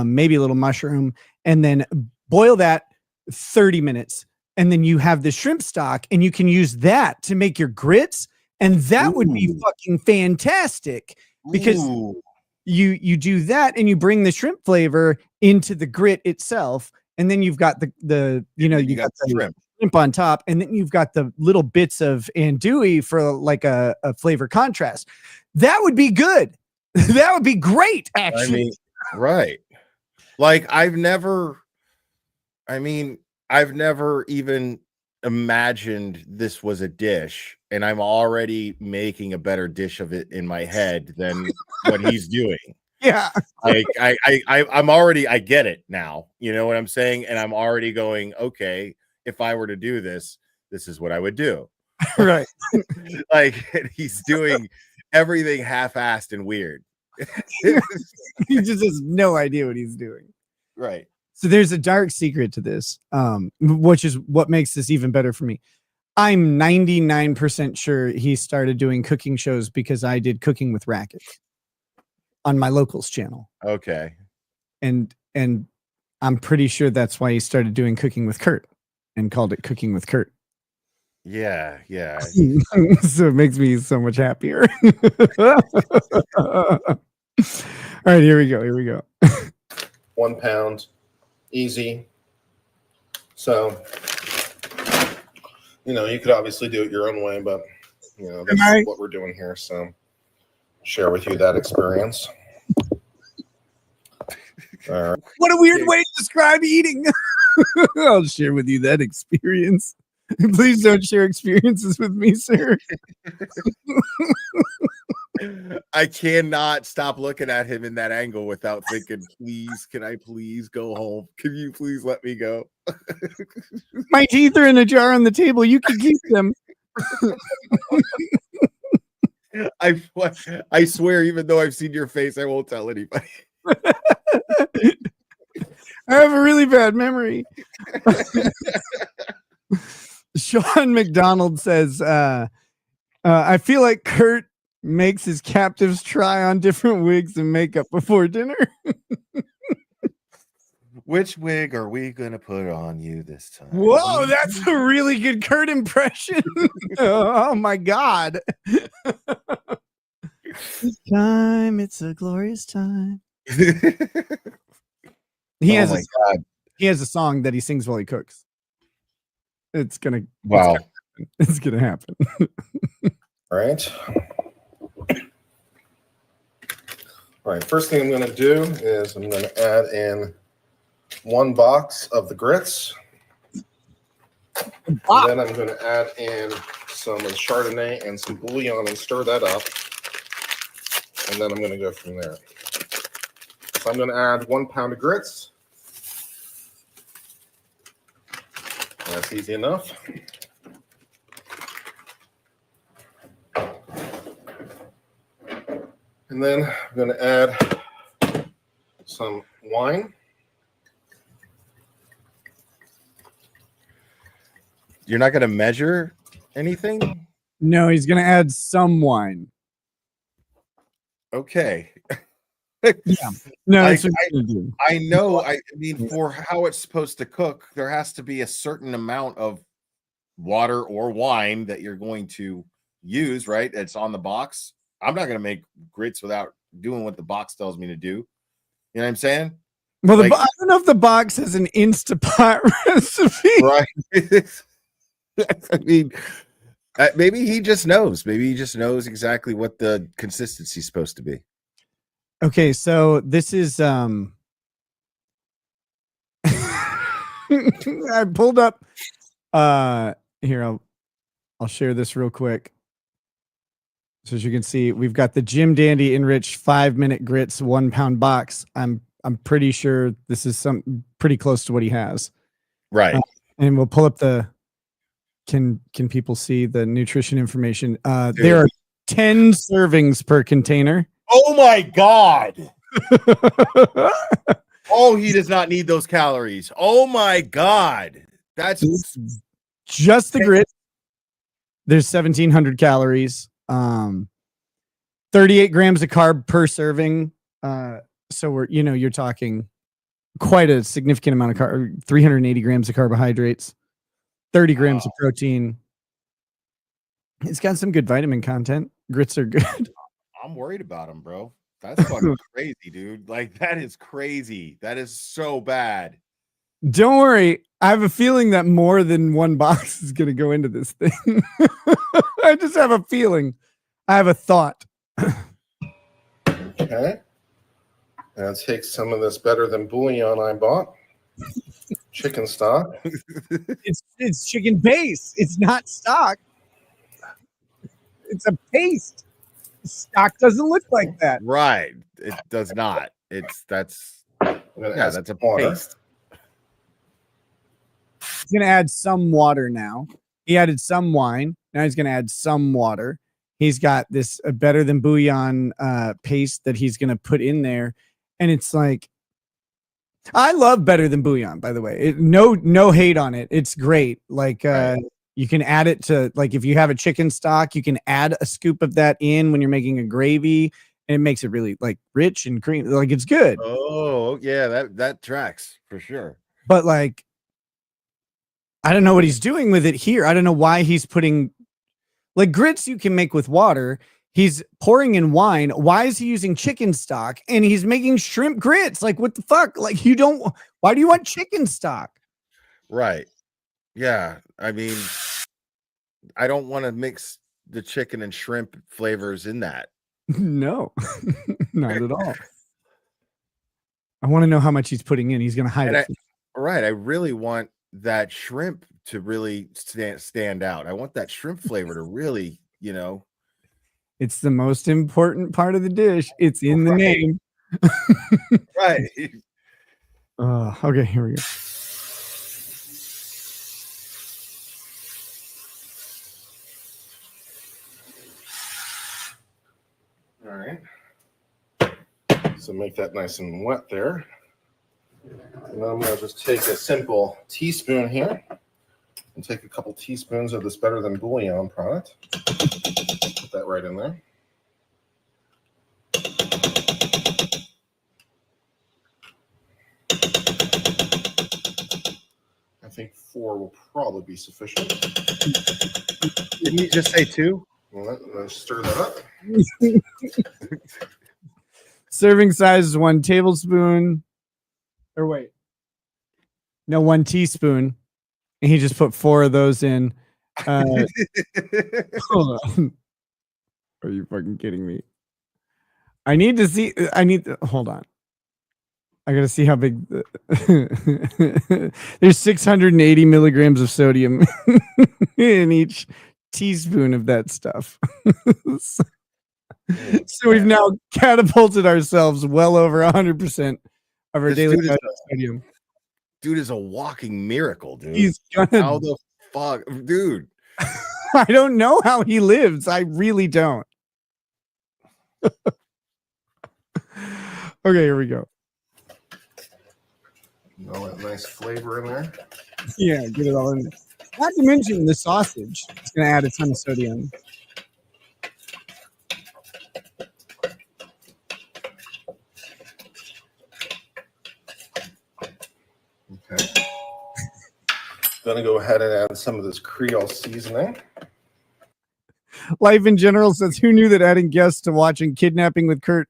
maybe a little mushroom, and then boil that 30 minutes. And then you have the shrimp stock and you can use that to make your grits. And that would be fucking fantastic because you do that and you bring the shrimp flavor into the grit itself. And then you've got the you got the shrimp on top. And then you've got the little bits of andouille for like a flavor contrast. That would be good. That would be great, actually. I mean, right. Like I've never even imagined this was a dish, and I'm already making a better dish of it in my head than what he's doing. Yeah. Like I'm already, I get it now. You know what I'm saying? And I'm already going, okay, if I were to do this, this is what I would do. Right. Like he's doing everything half-assed and weird. He just has no idea what he's doing. Right. So there's a dark secret to this, which is what makes this even better for me. I'm 99% sure he started doing cooking shows because I did Cooking with Racket on my Locals channel. Okay. And I'm pretty sure that's why he started doing Cooking with Kurt and called it Cooking with Kurt. Yeah. So it makes me so much happier. All right, here we go. 1 pound, easy. So, you could obviously do it your own way, but that's what we're doing here. So, share with you that experience. All right. What a weird way to describe eating. I'll share with you that experience. Please don't share experiences with me, sir. I cannot stop looking at him in that angle without thinking, please, can I please go home? Can you please let me go? My teeth are in a jar on the table. You can keep them. I swear, even though I've seen your face, I won't tell anybody. I have a really bad memory. Sean McDonald says, I feel like Kurt makes his captives try on different wigs and makeup before dinner. Which wig are we going to put on you this time? Whoa, that's a really good Kurt impression. Oh my God. This time, it's a glorious time. He has a song that he sings while he cooks. It's gonna happen. All right. All right. First thing I'm going to do is I'm going to add in 1 box of the grits. And then I'm going to add in some of the Chardonnay and some bouillon and stir that up. And then I'm going to go from there. So I'm going to add 1 pound of grits. That's easy enough. And then I'm going to add some wine. You're not going to measure anything? No, he's gonna add some wine. Okay. Yeah. No, I that's what he's gonna do. I know. I mean, for how it's supposed to cook, there has to be a certain amount of water or wine that you're going to use, right? It's on the box. I'm not going to make grits without doing what the box tells me to do. You know what I'm saying? Well, Like- I don't know if the box has an Instapot recipe. Right. I mean, maybe he just knows. Maybe he just knows exactly what the consistency is supposed to be. Okay, so this is I pulled up here I'll share this real quick. So as you can see, we've got the Jim Dandy enriched 5-minute grits 1 pound box. I'm pretty sure this is some pretty close to what he has. Right. And we'll pull up the can people see the nutrition information? There are 10 servings per container. Oh my God. Oh, he does not need those calories. Oh my God. That's Just the grits. There's 1,700 calories. 38 grams of carb per serving. So you're talking quite a significant amount of carb. 380 grams of carbohydrates, 30 grams of protein. It's got some good vitamin content. Grits are good. I'm worried about him, bro. That's fucking crazy, dude. Like, that is crazy. That is so bad. Don't worry. I have a feeling that more than 1 box is going to go into this thing. I just have a feeling. I have a thought. Okay. Now take some of this better than bouillon I bought. Chicken stock. It's chicken base. It's not stock. It's a paste. Stock doesn't look like that. Right. It does not. That's a paste. He's going to add some water now. He added some wine. Now he's going to add some water. He's got this better than bouillon paste that he's going to put in there. And it's like, I love better than bouillon, by the way. No hate on it. It's great. Like, you can add it to, like, if you have a chicken stock, you can add a scoop of that in when you're making a gravy and it makes it really like rich and creamy. Like it's good. Oh yeah, that tracks for sure. But like, I don't know what he's doing with it here. I don't know why he's putting like grits you can make with water. He's pouring in wine. Why is he using chicken stock? And he's making shrimp grits. Like, what the fuck? Like, why do you want chicken stock? Right. Yeah. I mean, I don't want to mix the chicken and shrimp flavors in that. No, not at all. I want to know how much he's putting in. He's going to hide it. Right. I really want that shrimp to really stand out. I want that shrimp flavor to really, it's the most important part of the dish. It's in the name. Right. Okay, here we go. All right. So make that nice and wet there. And then I'm going to just take a simple teaspoon here and take a couple teaspoons of this Better Than Bouillon product. Put that right in there. I think 4 will probably be sufficient. Didn't you just say 2? Well, let's stir that up. Serving size is 1 tablespoon. Or wait. No, 1 teaspoon. And he just put 4 of those in. Hold on. Are you fucking kidding me? Hold on. I gotta see how big. There's 680 milligrams of sodium in each teaspoon of that stuff. So we've now catapulted ourselves well over 100% of our daily sodium. Dude is a walking miracle, dude. He's how the fuck, dude? I don't know how he lives. I really don't. Okay, here we go. All that nice flavor in there. Yeah, get it all in there. Not to mention the sausage. It's going to add a ton of sodium. Okay. Gonna go ahead and add some of this Creole seasoning. Life in General says, who knew that adding guests to watching Cooking with Kurt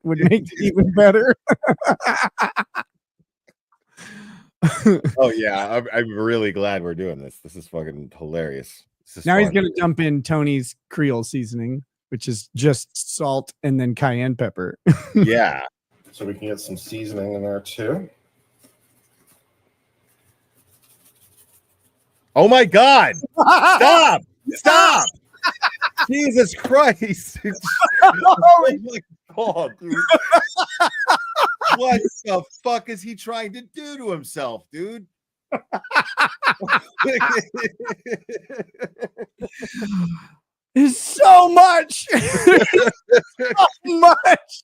would make it even better? Oh yeah, I'm really glad we're doing this. This is fucking hilarious. Now he's gonna dump in Tony's Creole seasoning, which is just salt and then cayenne pepper. Yeah. So we can get some seasoning in there too. Oh my God! Stop! Stop! Jesus Christ! Oh my God, dude! What the fuck is he trying to do to himself, dude? It's so much. So much.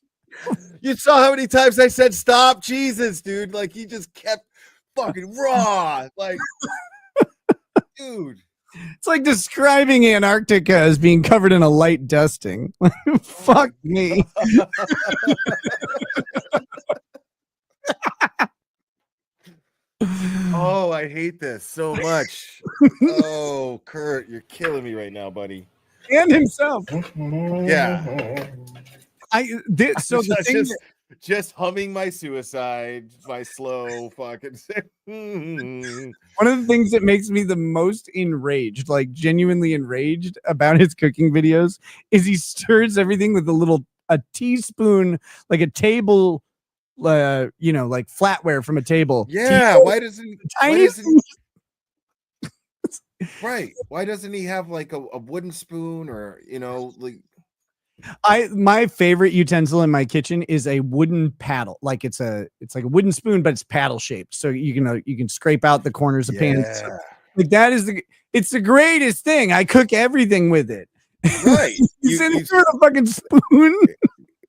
You saw how many times I said stop, Jesus, dude. Like he just kept fucking raw. Like, dude. It's like describing Antarctica as being covered in a light dusting. Fuck me. Oh, I hate this so much. Oh, Kurt, you're killing me right now, buddy. And himself. Yeah. So the thing just humming my suicide, my slow fucking. One of the things that makes me the most enraged, like genuinely enraged about his cooking videos, is he stirs everything with a teaspoon, like a table, like flatware from a table. Yeah, why doesn't right? Why doesn't he have like a wooden spoon or like? My favorite utensil in my kitchen is a wooden paddle. Like it's like a wooden spoon, but it's paddle shaped. So you can scrape out the corners of pans. So, like that is it's the greatest thing. I cook everything with it. Right. He's in there with a fucking spoon.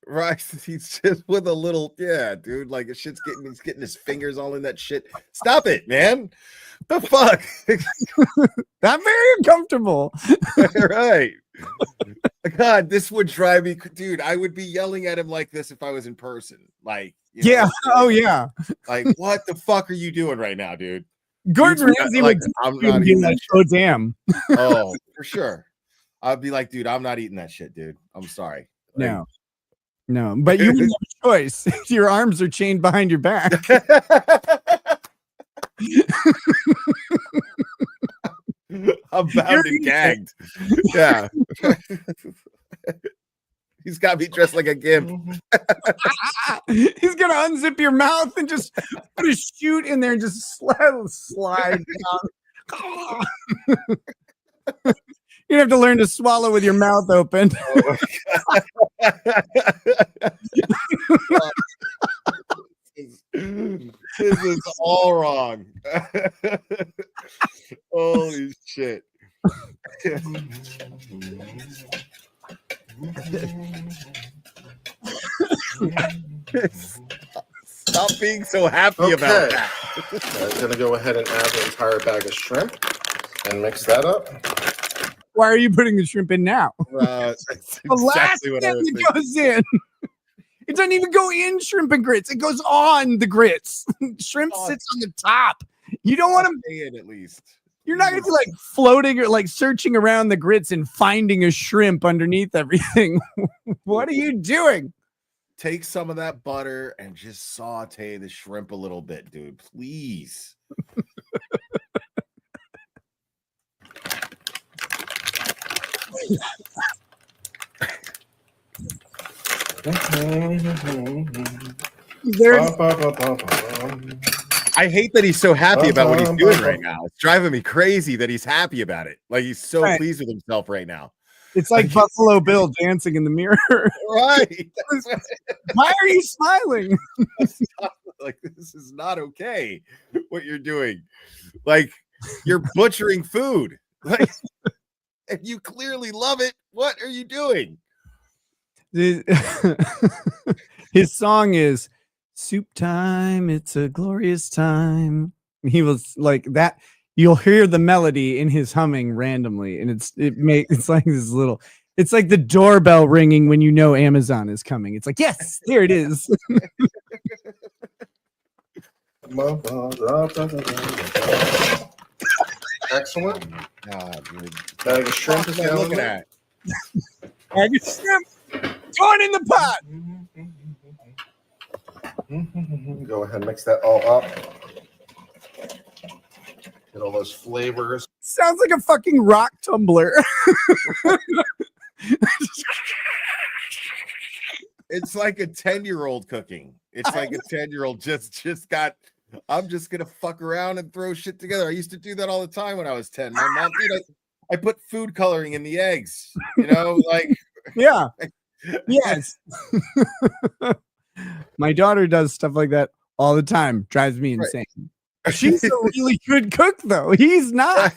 Right. He's just with a little, dude. Like he's getting his fingers all in that shit. Stop it, man. The fuck? Not very uncomfortable. Right. God, this would drive me, dude. I would be yelling at him like this if I was in person. Like, Yeah. Oh yeah. Like, what the fuck are you doing right now, dude? Gordon Ramsay would I'm not be eating like, that "Oh damn." shit. Oh, for sure. I'd be like, dude, I'm not eating that shit, dude. I'm sorry. Like, No, but you wouldn't have a choice. Your arms are chained behind your back. I'm bound and gagged. Yeah. He's got me dressed like a gimp. He's gonna unzip your mouth and just put a chute in there and just slide down. You have to learn to swallow with your mouth open. Oh my God. This is all wrong. Holy shit. Stop being so happy about that. I'm going to go ahead and add the entire bag of shrimp and mix that up. Why are you putting the shrimp in now? That's The last exactly thing what I was that thinking. goes in. It doesn't even go in shrimp and grits. It goes on the grits. Shrimp sits on the top. You don't want to. Say it at least. You're not going to be like floating or like searching around the grits and finding a shrimp underneath everything. What are you doing? Take some of that butter and just saute the shrimp a little bit, dude. Please. I hate that he's so happy about what he's doing right now. It's driving me crazy that he's happy about it. Like he's so pleased with himself right now. It's like Buffalo Bill dancing in the mirror. Right. Why are you smiling? Like, this is not okay what you're doing. Like, you're butchering food. Like, if you clearly love it, what are you doing? His song is Soup Time. It's a glorious time. He was like that. You'll hear the melody in his humming randomly, and it's like this little. It's like the doorbell ringing when you know Amazon is coming. It's like, yes, there it is. Excellent. God, dude. Bag of shrimp What is am I down looking there. at? I get shrimp going in the pot. Go ahead and mix that all up. Get all those flavors. Sounds like a fucking rock tumbler. It's like a 10-year-old cooking. It's like a 10-year-old just got. I'm just gonna fuck around and throw shit together. I used to do that all the time when I was 10. My mom, dude, I put food coloring in the eggs. You know, like Yeah. Yes. My daughter does stuff like that all the time. Drives me insane. She's a really good cook, though. He's not.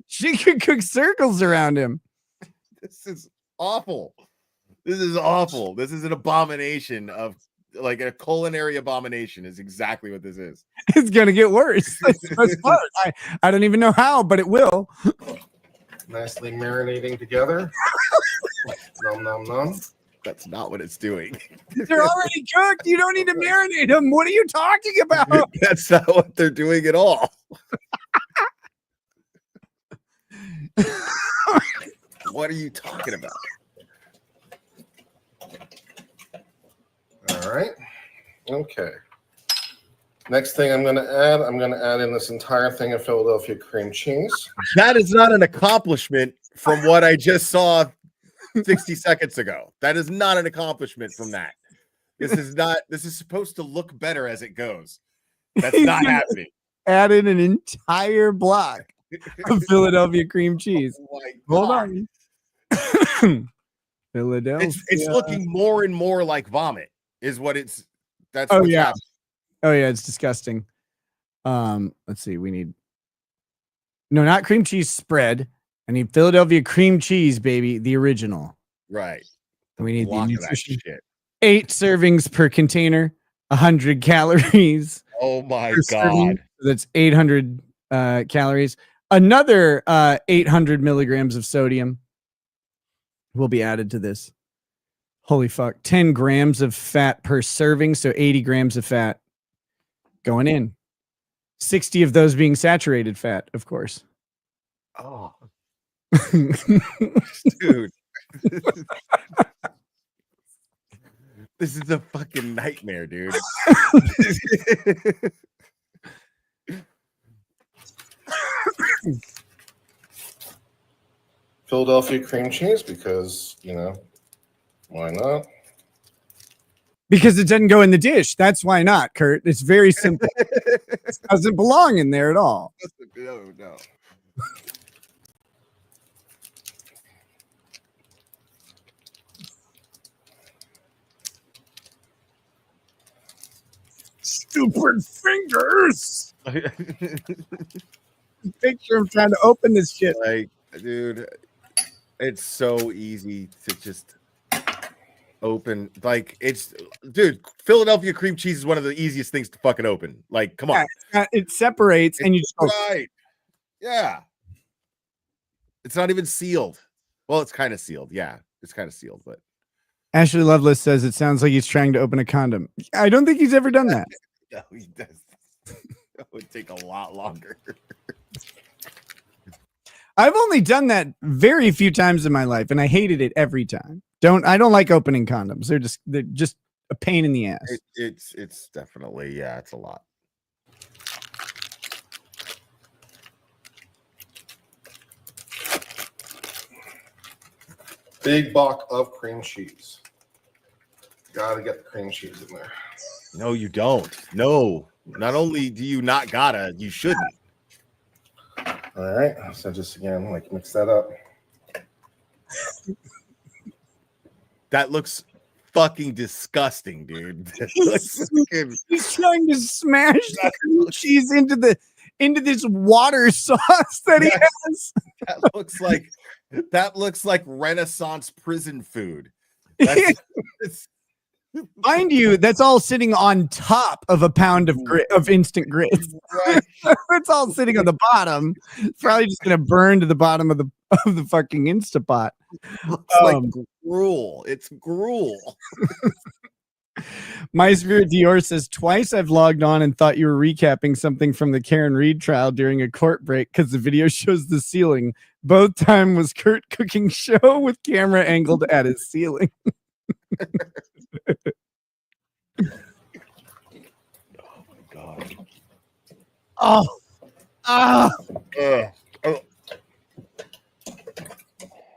She could cook circles around him. This is awful. This is awful. This is an abomination of like a culinary abomination is exactly what this is. It's gonna get worse. That's the best part. I don't even know how, but it will. Nicely marinating together. Nom nom nom. That's not what it's doing. They're already cooked. You don't need to marinate them. What are you talking about? That's not what they're doing at all. What are you talking about? All right. Okay. Next thing I'm going to add in this entire thing of Philadelphia cream cheese. That is not an accomplishment from what I just saw 60 seconds ago. That is not an accomplishment from that. This is supposed to look better as it goes. That's not happening. Add in an entire block of Philadelphia cream cheese. Oh my Hold God. on. Philadelphia. It's looking more and more like vomit, is what it's. That's Oh what's yeah. happening. Oh yeah, it's disgusting. Let's see. We need not cream cheese spread. I need Philadelphia cream cheese, baby, the original. Right. We need the Block of that nutrition. shit. 8 servings per container, 100 calories. Oh my per serving. God. That's 800 calories. Another 800 milligrams of sodium. will be added to this. Holy fuck. 10 grams of fat per serving. So 80 grams of fat going in. 60 of those being saturated fat, of course. Oh, dude. This is a fucking nightmare, dude. Philadelphia cream cheese because, you know, why not? Because it doesn't go in the dish. That's why not, Kurt. It's very simple. It doesn't belong in there at all. No. Stupid fingers. Picture him trying to open this shit. Like, dude, it's so easy to just open. Like, it's, dude, Philadelphia cream cheese is one of the easiest things to fucking open. Like, come on. It separates and you just go, right. Yeah. It's not even sealed. Well, it's kind of sealed. Yeah, it's kind of sealed, but Ashley Lovelace says it sounds like he's trying to open a condom. I don't think he's ever done that. no, he does. That would take a lot longer. I've only done that very few times in my life, and I hated it every time. I don't like opening condoms. They're just a pain in the ass. It's definitely, yeah, it's a lot. Big block of cream cheese. Gotta get the cream cheese in there. No, you don't. No, not only do you not gotta, you shouldn't. All right, so just again, like mix that up. That looks fucking disgusting, dude. He's trying to smash the cream cheese into this water sauce that he has. That looks like Renaissance prison food. Mind you, that's all sitting on top of a pound of instant grits. Right. It's all sitting on the bottom. It's probably just gonna burn to the bottom of the fucking Instapot. Looks like gruel. It's gruel. My Spirit Dior says twice I've logged on and thought you were recapping something from the Karen Reed trial during a court break because the video shows the ceiling. Both time was Kurt cooking show with camera angled at his ceiling. Oh my god.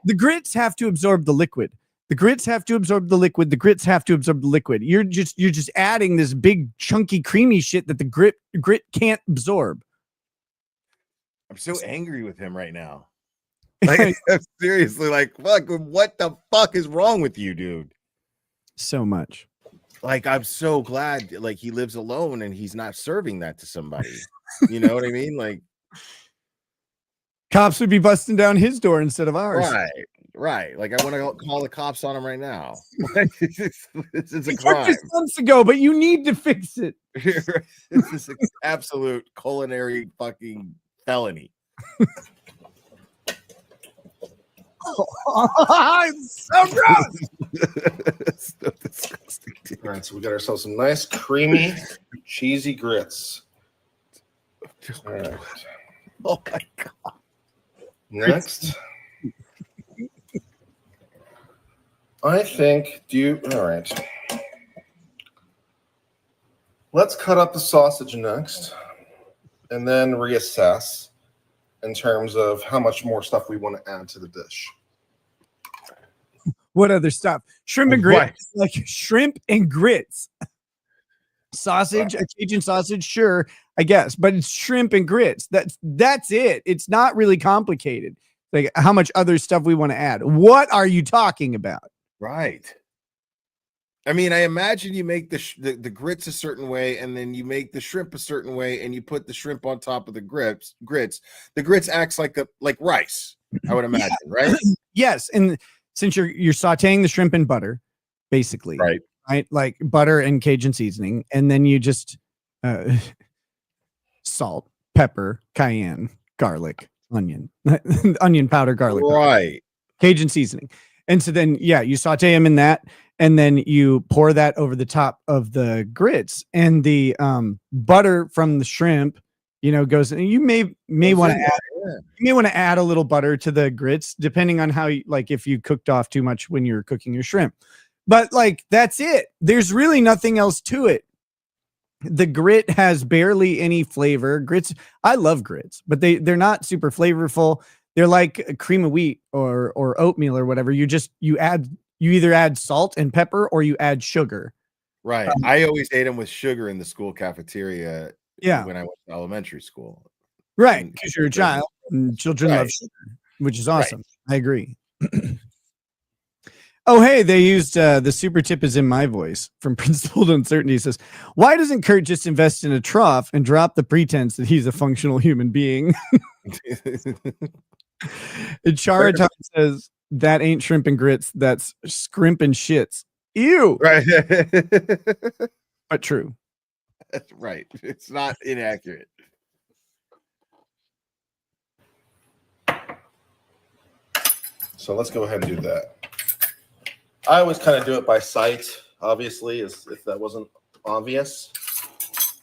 The grits have to absorb the liquid. The grits have to absorb the liquid. The grits have to absorb the liquid. You're just adding this big chunky creamy shit that the grit can't absorb. I'm so angry with him right now. Like, I'm seriously, like, fuck, what the fuck is wrong with you, dude? So much. Like, I'm so glad, like, he lives alone and he's not serving that to somebody. You know what I mean? Like, cops would be busting down his door instead of ours. Right. Like, I want to call the cops on him right now. This is a crime. Just months ago, but you need to fix it. This is an absolute culinary fucking felony. It's so gross. So disgusting, dude. All right, so we got ourselves some nice, creamy, cheesy grits. All right. Oh my god. Next, I think, all right. Let's cut up the sausage next and then reassess in terms of how much more stuff we want to add to the dish. What other stuff? Shrimp and grits. Right. Like shrimp and grits. Sausage, a Cajun sausage, sure, I guess, but it's shrimp and grits. That's it. It's not really complicated. Like how much other stuff we want to add. What are you talking about? Right. I mean, I imagine you make the grits a certain way, and then you make the shrimp a certain way, and you put the shrimp on top of the grits. The grits acts like rice, I would imagine, right? Yes, and since you're sautéing the shrimp in butter, basically, Right. Like butter and Cajun seasoning, and then you just salt, pepper, cayenne, garlic, onion, onion powder, garlic, Right. Cajun seasoning. And so then, yeah, you saute them in that, and then you pour that over the top of the grits, and the butter from the shrimp, goes. And you may want to add. You may want to add a little butter to the grits, depending on how you, like, if you cooked off too much when you're cooking your shrimp. But like, that's it. There's really nothing else to it. The grit has barely any flavor. Grits, I love grits, but they're not super flavorful. They're like cream of wheat or oatmeal or whatever. You either add salt and pepper or you add sugar. Right. I always ate them with sugar in the school cafeteria. Yeah. When I went to elementary school. Right, because you're a child and children love sugar, which is awesome. Right. I agree. Oh, hey, they used the super tip is in my voice from Principled Uncertainty. Says, why doesn't Kurt just invest in a trough and drop the pretense that he's a functional human being? And Charaton says, that ain't shrimp and grits, that's scrimp and shits. Ew. Right. But true. That's right. It's not inaccurate. So let's go ahead and do that. I always kind of do it by sight, obviously, if that wasn't obvious.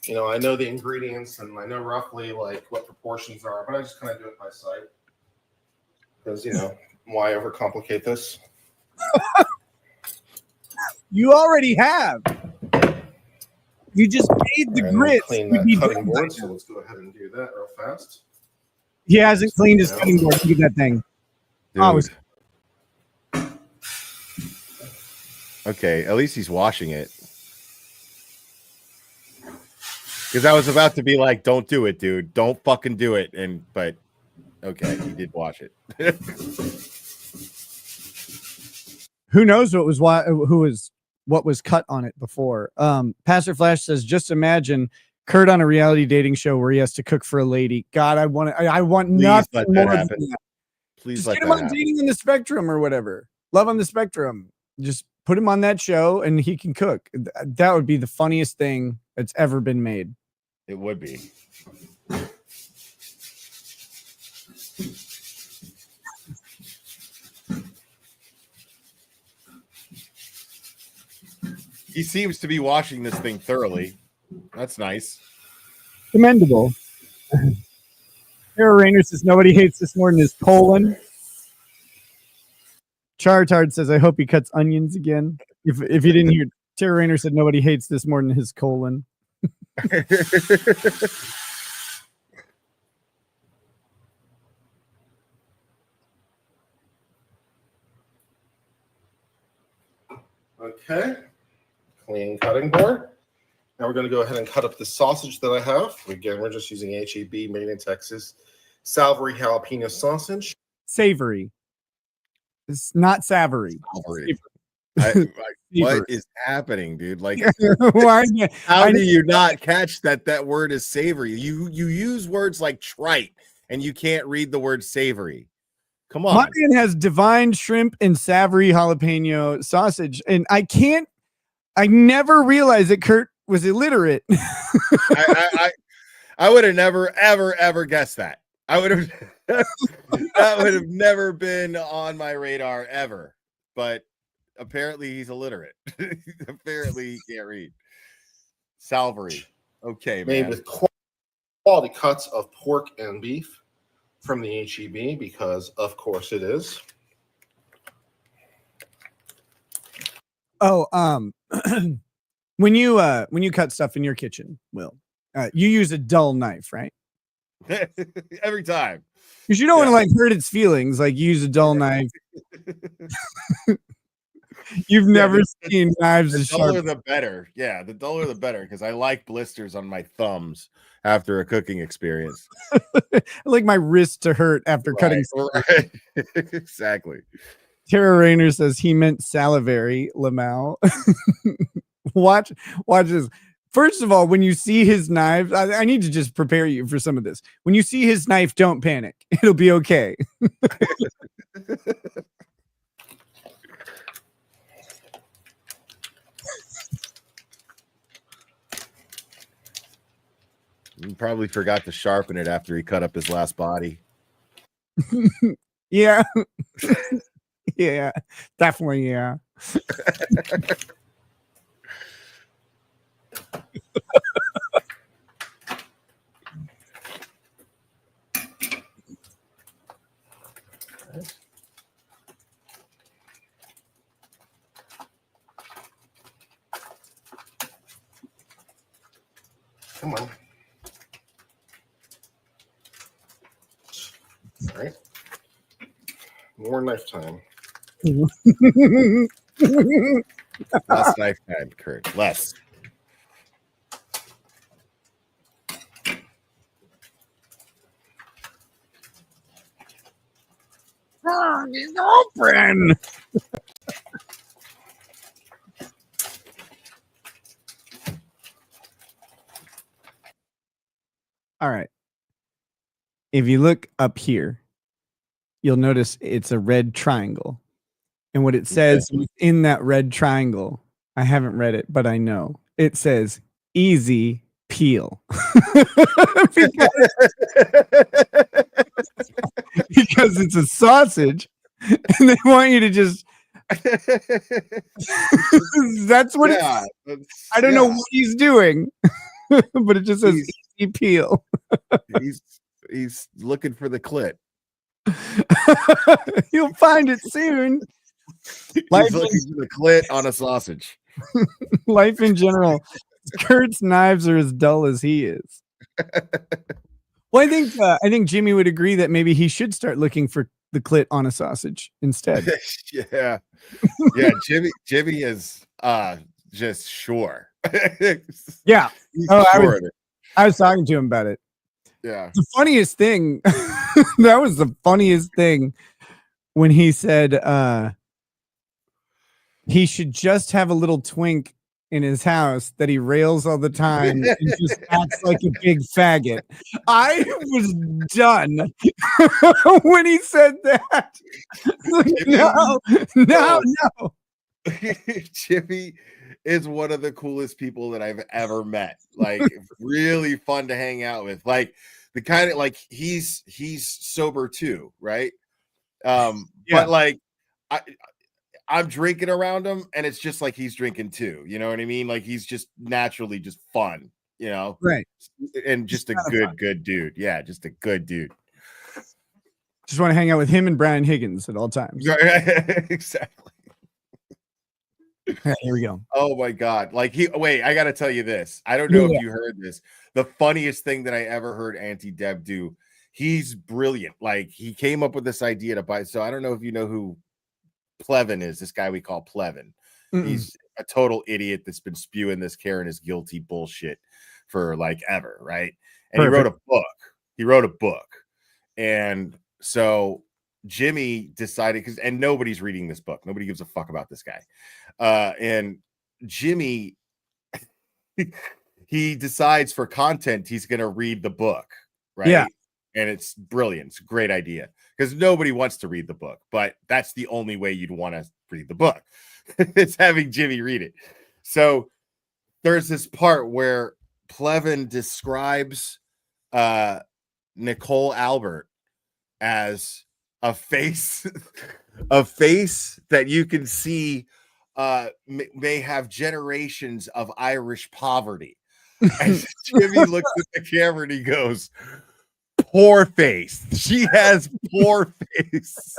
I know the ingredients and I know roughly like what proportions are, but I just kind of do it by sight. Because, why overcomplicate this? You already have. You just made the grits. Clean that cutting board, so let's go ahead and do that real fast. He hasn't cleaned his cutting board. Look at that thing. Dude. Okay, at least he's washing it. Because I was about to be like, don't do it, dude. Don't fucking do it. But okay, he did wash it. Who knows what was cut on it before? Pastor Flash says, just imagine Kurt on a reality dating show where he has to cook for a lady. God, I want nothing more than that. Please just get him on Dating on the Spectrum or whatever. Love on the Spectrum. Just put him on that show and he can cook. That would be the funniest thing that's ever been made. It would be. He seems to be washing this thing thoroughly. That's nice. Commendable. Sarah Rayner says nobody hates this more than his colon. Chartard says, I hope he cuts onions again. If you didn't hear, Tara Rayner said nobody hates this more than his colon. Okay. Clean cutting board. Now we're going to go ahead and cut up the sausage that I have. Again, we're just using HEB made in Texas. Savory jalapeno sausage. Savory. It's not savory. What is happening, dude? Like, how do you not catch that word is savory? You use words like trite, and you can't read the word savory. Come on. My man has divine shrimp and savory jalapeno sausage, and I never realized that Kurt was illiterate. I would have never, ever guessed that. I would have that would have never been on my radar ever. But apparently he's illiterate. Apparently he can't read. Salvery. Okay, made man. with quality cuts of pork and beef from the HEB, because of course it is. Oh, when you cut stuff in your kitchen, Will, you use a dull knife, right? Every time. Because you don't want to like hurt its feelings. Like, you use a dull knife. You've never seen knives as sharp. The duller the better. Yeah, the duller the better, because I like blisters on my thumbs after a cooking experience. I like my wrist to hurt after cutting. Right. Exactly. Tara Rayner says he meant salivary, Lamau. Watch this. First of all, when you see his knives, I need to just prepare you for some of this. When you see his knife, don't panic. It'll be okay. He probably forgot to sharpen it after he cut up his last body. Yeah. Yeah, definitely. Yeah. Come on. All right. More knife time. Less knife time, Kurt. Less. Girlfriend. All right. If you look up here, you'll notice it's a red triangle. And what it says in that red triangle, I haven't read it, but I know it says easy peel. because it's a sausage and they want you to just that's what I don't know what he's doing. But it just says easy peel. he's looking for the clit. You'll find it soon. He's looking for the clit on a sausage. Life in general. Kurt's knives are as dull as he is. Well, I think Jimmy would agree that maybe he should start looking for the clit on a sausage instead. Yeah. Jimmy is just sure. Yeah. Sure I was talking to him about it. Yeah. The funniest thing, that was the funniest thing when he said he should just have a little twink in his house that he rails all the time and just acts like a big faggot. I was done when he said that. No. Jimmy is one of the coolest people that I've ever met. Like, really fun to hang out with. Like, the kind of, like, he's sober too, right? But like I'm drinking around him and it's just like he's drinking too. You know what I mean? Like, he's just naturally just fun, you know? Right. And just a good dude. Yeah, just a good dude. Just want to hang out with him and Brian Higgins at all times. Exactly. Right, here we go. Oh my God. Like, I gotta tell you this. I don't know if you heard this. The funniest thing that I ever heard Auntie Deb do. He's brilliant. Like, he came up with this idea to buy. So I don't know if you know who Plevin is, this guy we call Plevin. He's a total idiot that's been spewing this Karen is guilty bullshit for like ever, right? And he wrote a book. And so Jimmy decided, and nobody's reading this book. Nobody gives a fuck about this guy. And Jimmy, he decides for content, he's going to read the book, right? Yeah. And it's brilliant. It's a great idea because nobody wants to read the book, but that's the only way you'd want to read the book. It's having Jimmy read it. So there's this part where Plevin describes Nicole Albert as a face that you can see may have generations of Irish poverty. And Jimmy looks at the camera and he goes, poor face. She has poor face.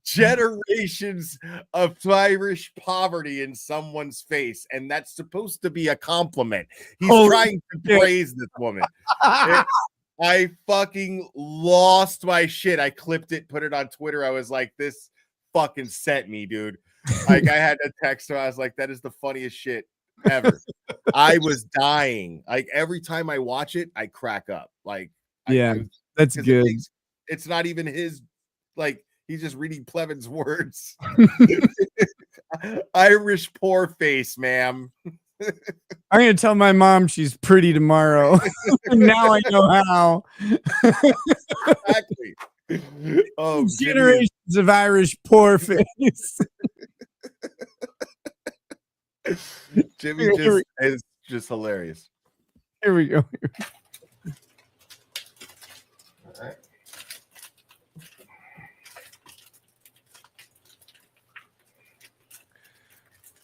Generations of Irish poverty in someone's face, and that's supposed to be a compliment. He's trying to praise this woman. I fucking lost my shit. I clipped it, put it on Twitter. I was like, this fucking sent me, dude. Like, I had to text her. I was like, that is the funniest shit ever. I was dying. Like, every time I watch it, I crack up. Like, that's good. It's not even his, like, he's just reading Plevin's words. Irish poor face, ma'am. I'm gonna tell my mom she's pretty tomorrow. Now I know how. Exactly. Oh, generations of Irish poor face. Jimmy is just hilarious. Here we go. All right.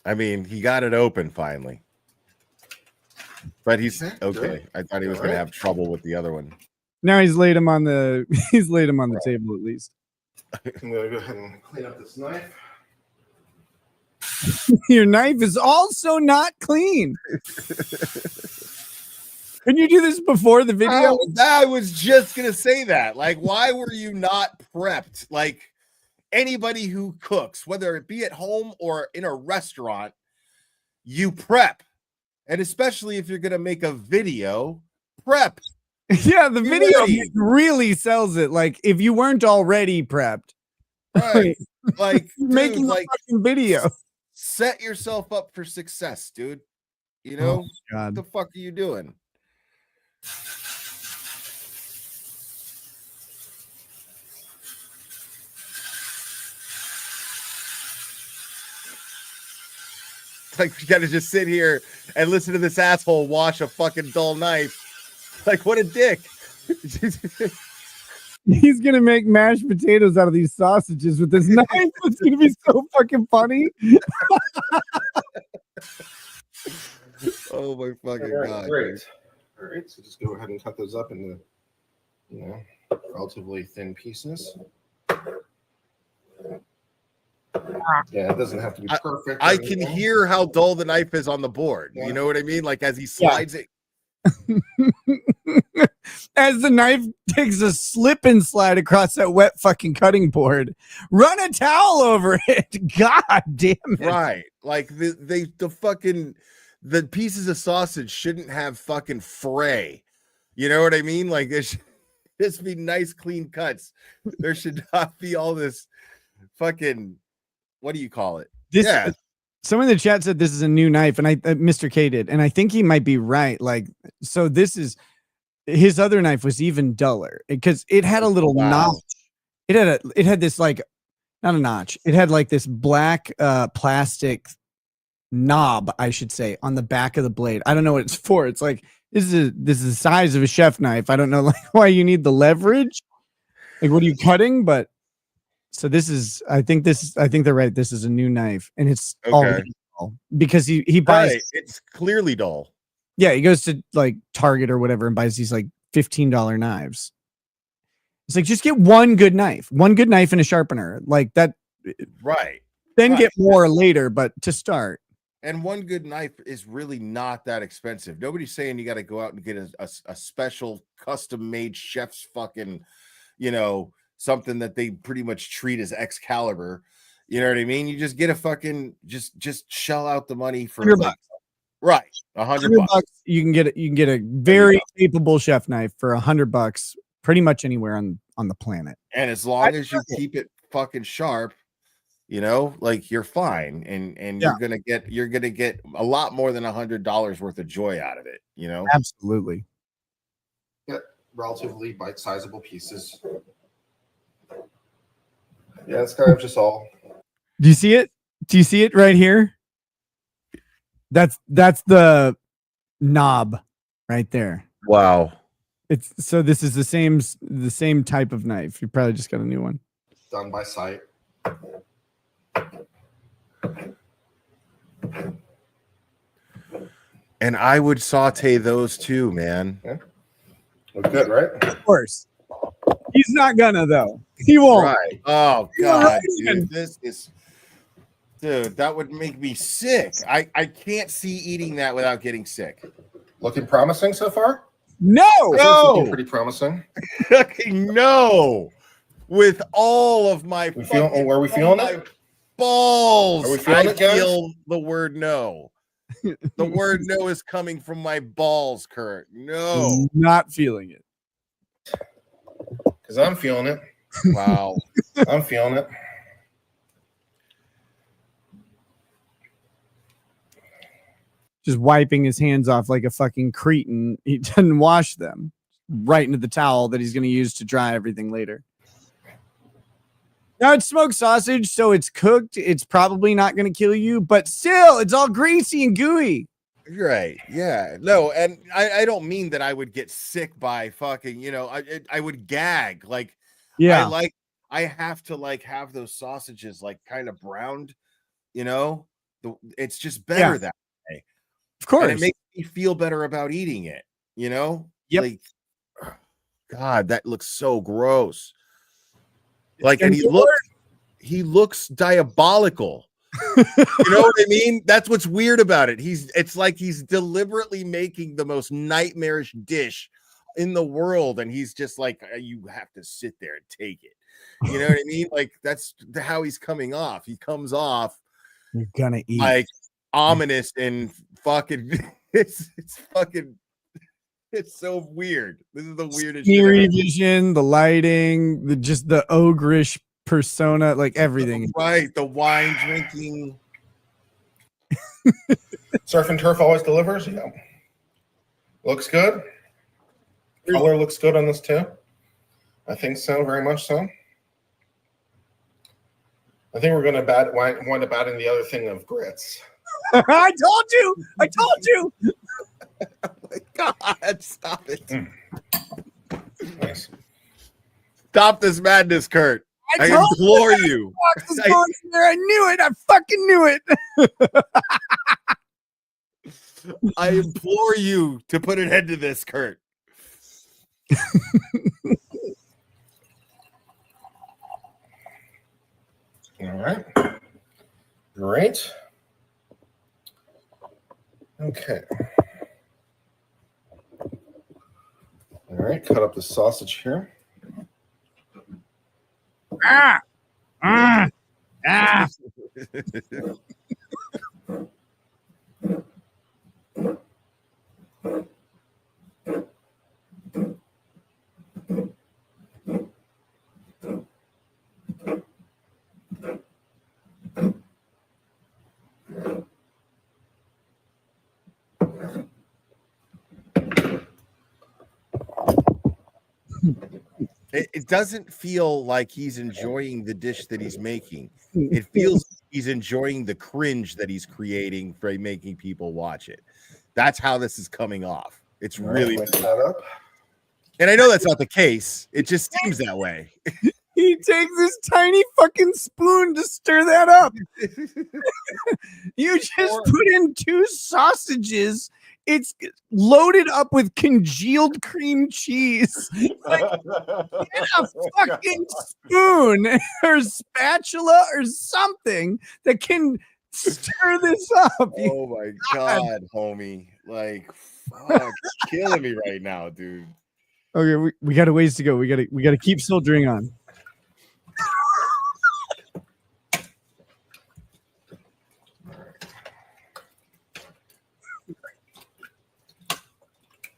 I mean, he got it open finally. But he's okay. I thought he was going to have trouble with the other one. Now he's laid him on the table at least. I'm gonna go ahead and clean up this knife. Your knife is also not clean. Can you do this before the video? I was just gonna say that. Like, why were you not prepped? Like, anybody who cooks, whether it be at home or in a restaurant, you prep. And especially if you're gonna make a video, prep. Yeah, the video really sells it. Like, if you weren't already prepped, right? Like, making a fucking video. Set yourself up for success, dude. You know, what the fuck are you doing? Like, you gotta just sit here and listen to this asshole wash a fucking dull knife. Like, what a dick. He's gonna make mashed potatoes out of these sausages with this knife. It's gonna be so fucking funny. Oh my fucking god! Great. All right, so just go ahead and cut those up into, relatively thin pieces. Yeah, it doesn't have to be perfect. I can hear how dull the knife is on the board. Yeah. You know what I mean? Like, as he slides it. As the knife takes a slip and slide across that wet fucking cutting board, run a towel over it. God damn it! Right, like the pieces of sausage shouldn't have fucking fray. You know what I mean? Like, it should just be nice, clean cuts. There should not be all this fucking, what do you call it? Yeah. Someone in the chat said this is a new knife, and Mr. K did, and I think he might be right. Like, so this is his other knife was even duller because it had a little notch. It had this, like, not a notch. It had like this black plastic knob, I should say, on the back of the blade. I don't know what it's for. It's like this is the size of a chef knife. I don't know, like, why you need the leverage. Like, what are you cutting? But so this is, I think they're right. This is a new knife, and it's all because he buys. Right. It's clearly dull. Yeah, he goes to like Target or whatever and buys these like $15 knives. It's like, just get one good knife and a sharpener, like that. Right. Then get more later, but to start. And one good knife is really not that expensive. Nobody's saying you got to go out and get a special custom made chef's fucking, something that they pretty much treat as Excalibur. You know what I mean? You just get a fucking, just shell out the money for $100. Right. $100. You can get a very capable chef knife for $100 pretty much anywhere on the planet. And as long as you keep it fucking sharp, like, you're fine, and you're gonna get a lot more than $100 worth of joy out of it. Absolutely. Yeah, relatively bite-sizable pieces. Yeah, it's kind of just all. Do you see it? Do you see it right here? That's the knob right there. Wow. So this is the same type of knife. You probably just got a new one. Done by sight. And I would saute those too, man. Yeah. Look good, right? Of course. He's not gonna, though. He won't. Right. Oh god, dude, that would make me sick. I can't see eating that without getting sick. Looking promising so far? No. Looking pretty promising. No. With all of my where we feeling it? Balls. Are we feeling it, guys? Feel the word no. The word no is coming from my balls, Kurt. No. Not feeling it. Because I'm feeling it. Wow. I'm feeling it. Just wiping his hands off like a fucking cretin. He doesn't wash them. Right into the towel that he's going to use to dry everything later. Now, it's smoked sausage, so it's cooked. It's probably not going to kill you, but still, it's all greasy and gooey. Right. Yeah. No, and I don't mean that I would get sick by fucking, I would gag. Like, yeah. I have to, like, have those sausages, like, kind of browned, It's just better Yeah. that way. Of course. And it makes me feel better about eating it, you know? Yep. Like, God, that looks so gross. Like, And and he looks diabolical. You know what I mean? That's what's weird about it. It's like he's deliberately making the most nightmarish dish in the world, and he's just like, you have to sit there and take it. You know what I mean? Like, that's how he's coming off. He comes off You're gonna eat like ominous and fucking it's fucking, it's so weird. This is the weirdest shit eerie ever. vision, the lighting, the ogreish persona, like everything. Right, the wine drinking. Surf and Turf always delivers. Yeah. Looks good. Color looks good on this too. I think so, very much so. I think we're going to wind up adding the other thing of grits. I told you. Oh my God, stop it. Nice. Stop this madness, Kurt. I told implore you. Fox was going in there. I knew it. I fucking knew it. I implore you to put an end to this, Kurt. All right. Great. Okay. All right. Cut up the sausage here. Ah. It doesn't feel like he's enjoying the dish that he's making. It feels like he's enjoying the cringe that he's creating for making people watch it. That's how this is coming off. It's really, mix that up. and I know that's not the case. It just seems that way. He takes this tiny fucking spoon to stir that up. You just put in 2 sausages. It's loaded up with congealed cream cheese. Like, get a fucking spoon or spatula or something that can stir this up. Oh my God, homie. Like, fuck, it's killing me right now, dude. Okay, we got a ways to go. We gotta keep soldiering on.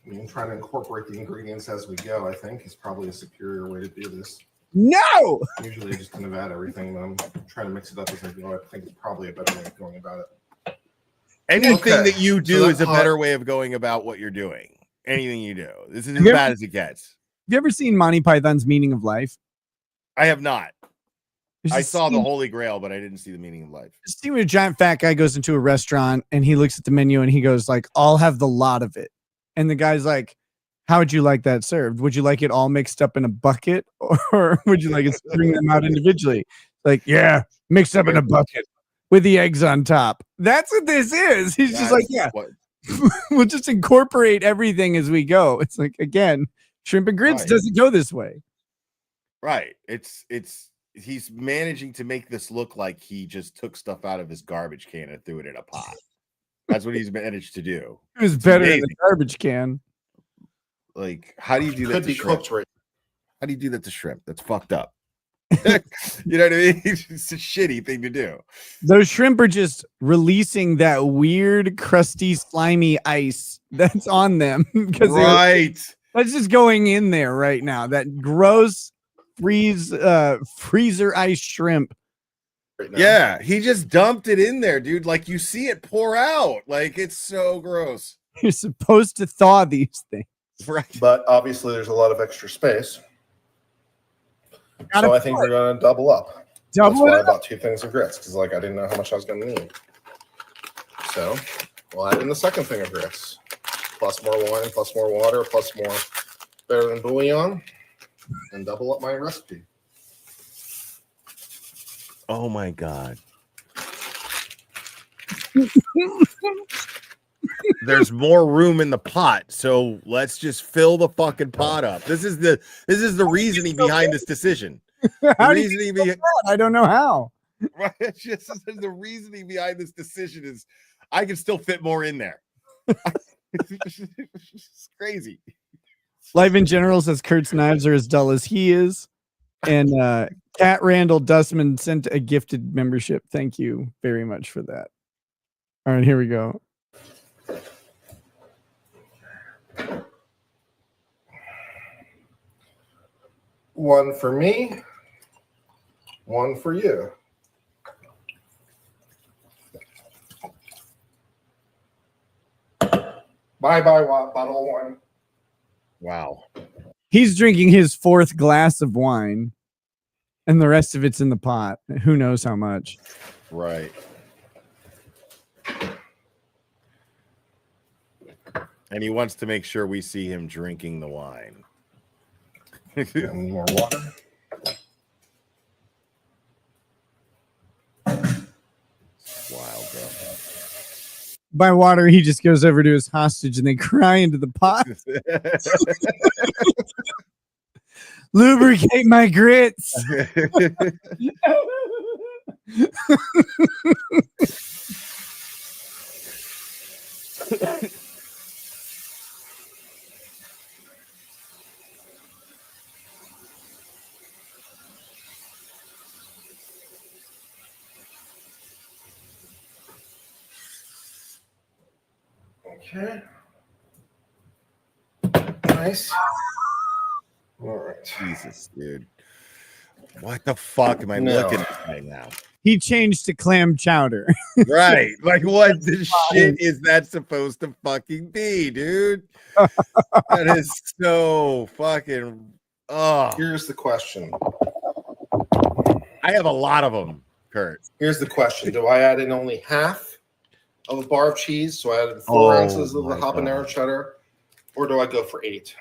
I'm trying to incorporate the ingredients as we go. I think is probably a superior way to do this. No. Usually I just kind of add everything, but I'm trying to mix it up as I go. I think it's probably a better way of going about it. Anything Okay. that you do So is a that's better way of going about what you're doing. Anything you do. This is as bad as it gets. Have you ever seen Monty Python's Meaning of Life? I have not. There's I a saw the scene- Holy Grail, but I didn't see the meaning of life. a scene where a giant fat guy goes into a restaurant and he looks at the menu and he goes like, "I'll have the lot of it." And the guy's like, "How would you like that served? Would you like it all mixed up in a bucket, or would you like us to bring them out individually?" Like, "Yeah, mixed up in a bucket with the eggs on top." That's what this is. He's just like, "Yeah, What, we'll just incorporate everything as we go." It's like, again, shrimp and grits Right. doesn't go this way. right. It's he's managing to make this look like he just took stuff out of his garbage can and threw it in a pot. That's what he's managed to do. It was better in the amazing. garbage can. Like, how do you do that Could to be shrimp? cooked right. How do you do that to shrimp? That's fucked up. You know what I mean? It's a shitty thing to do. Those shrimp are just releasing that weird, crusty, slimy ice that's on them because Right. that's just going in there right now. That gross freezer ice shrimp. Right now. Yeah, he just dumped it in there, dude. Like, you see it pour out. Like, it's so gross. You're supposed to thaw these things. Right. But obviously there's a lot of extra space. Gotta So I think we're going to double up. That's double why it I up. bought 2 things of grits, because like I didn't know how much I was going to need. So we'll add in the second thing of grits, plus more wine, plus more water, plus more better than bouillon, and double up my recipe. Oh my God. There's more room in the pot, so let's just fill the fucking pot up. This is the reasoning behind this decision. The reasoning behind I don't know how. right, it's just the reasoning behind this decision is I can still fit more in there. It's crazy. Life in General says Kurt's knives are as dull as he is. And Cat Randall Dustman sent a gifted membership. Thank you very much for that. All right, here we go. One for me, one for you. Bye, bottle of wine. Wow. He's drinking his 4th glass of wine, and the rest of it's in the pot. Who knows how much? Right. And he wants to make sure we see him drinking the wine. And more water. Wild, bro. By water, he just goes over to his hostage and they cry into the pot. Lubricate my grits. Okay. Nice. All right. Jesus, dude. What the fuck am I looking at right now? He changed to clam chowder. Right. Like, what the shit is that supposed to fucking be, dude? That is so fucking. Oh, Here's the question. I have a lot of them, Kurt. Here's the question. Do I add in only half of a bar of cheese? So I added 4 ounces of the habanero cheddar, or do I go for 8?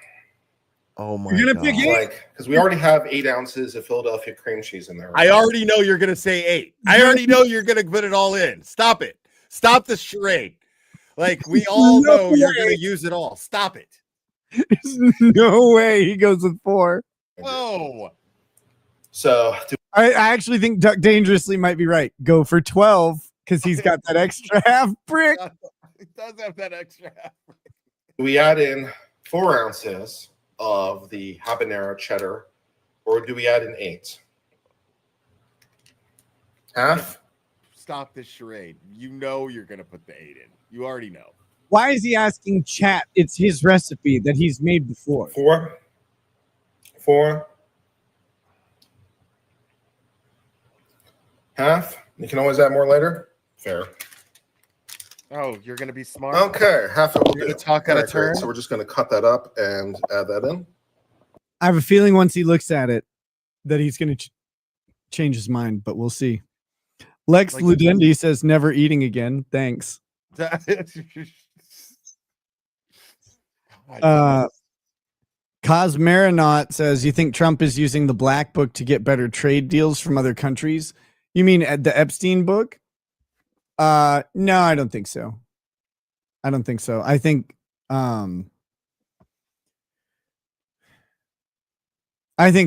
Oh my You're gonna god! pick eight? Like, because we already have 8 ounces of Philadelphia cream cheese in there. I already know you're gonna say 8. I already know you're gonna put it all in. Stop it. Stop the charade. Like, we all know you're gonna use it all. Stop it. There's no way he goes with 4. Whoa. So I actually think Duck Dangerously might be right. Go for 12 because he's got that extra half brick. It does have that extra. do we add in 4 ounces of the habanero cheddar, or do we add in 8? Half? Stop this charade. You know you're gonna put the 8 in. You already know. Why is he asking chat? It's his recipe that he's made before. 4. Half? You can always add more later. Fair. Oh, you're gonna be smart. Okay, half of You're gonna talk out of turn. So we're just going to cut that up and add that in. I have a feeling once he looks at it that he's going to change his mind, but we'll see. Lex Like- Ludendi says never eating again. Thanks. Cosmarinaut says, you think Trump is using the black book to get better trade deals from other countries? You mean the Epstein book? No, I don't think so. I don't think so. I think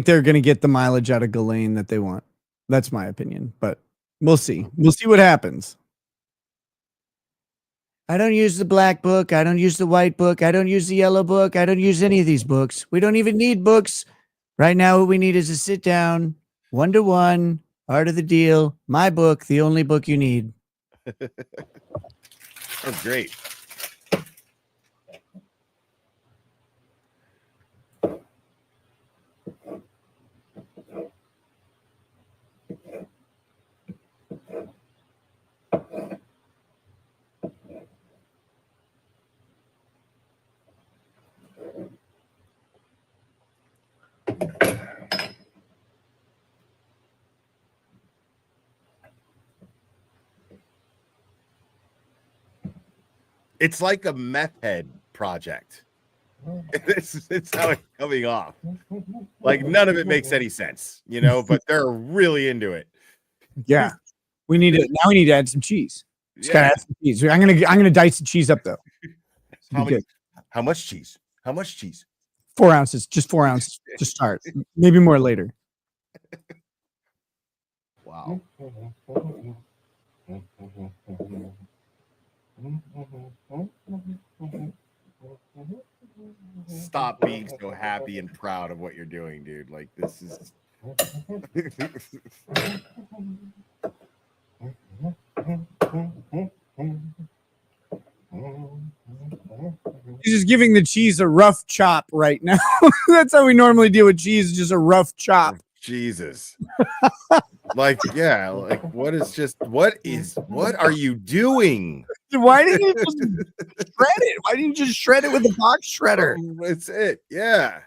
they're going to get the mileage out of Ghislaine that they want. That's my opinion, but we'll see. We'll see what happens. I don't use the black book. I don't use the white book. I don't use the yellow book. I don't use any of these books. We don't even need books. Right now, what we need is a sit down, 1-to-1, art of the deal. My book, the only book you need. That's great. It's like a meth head project. It's how it's coming off. Like, none of it makes any sense, you know, but they're really into it. Yeah. We need to add some cheese. Just gotta add some cheese. I'm gonna dice the cheese up though. How much cheese? How much cheese? 4 ounces, just 4 ounces to start. Maybe more later. Wow. Stop being so happy and proud of what you're doing, dude. Like, this is. He's just giving the cheese a rough chop right now. That's how we normally deal with cheese, just a rough chop. Jesus. Like, yeah, like what are you doing? Why didn't you just shred it? Why didn't you just shred it with a box shredder? That's it. Yeah.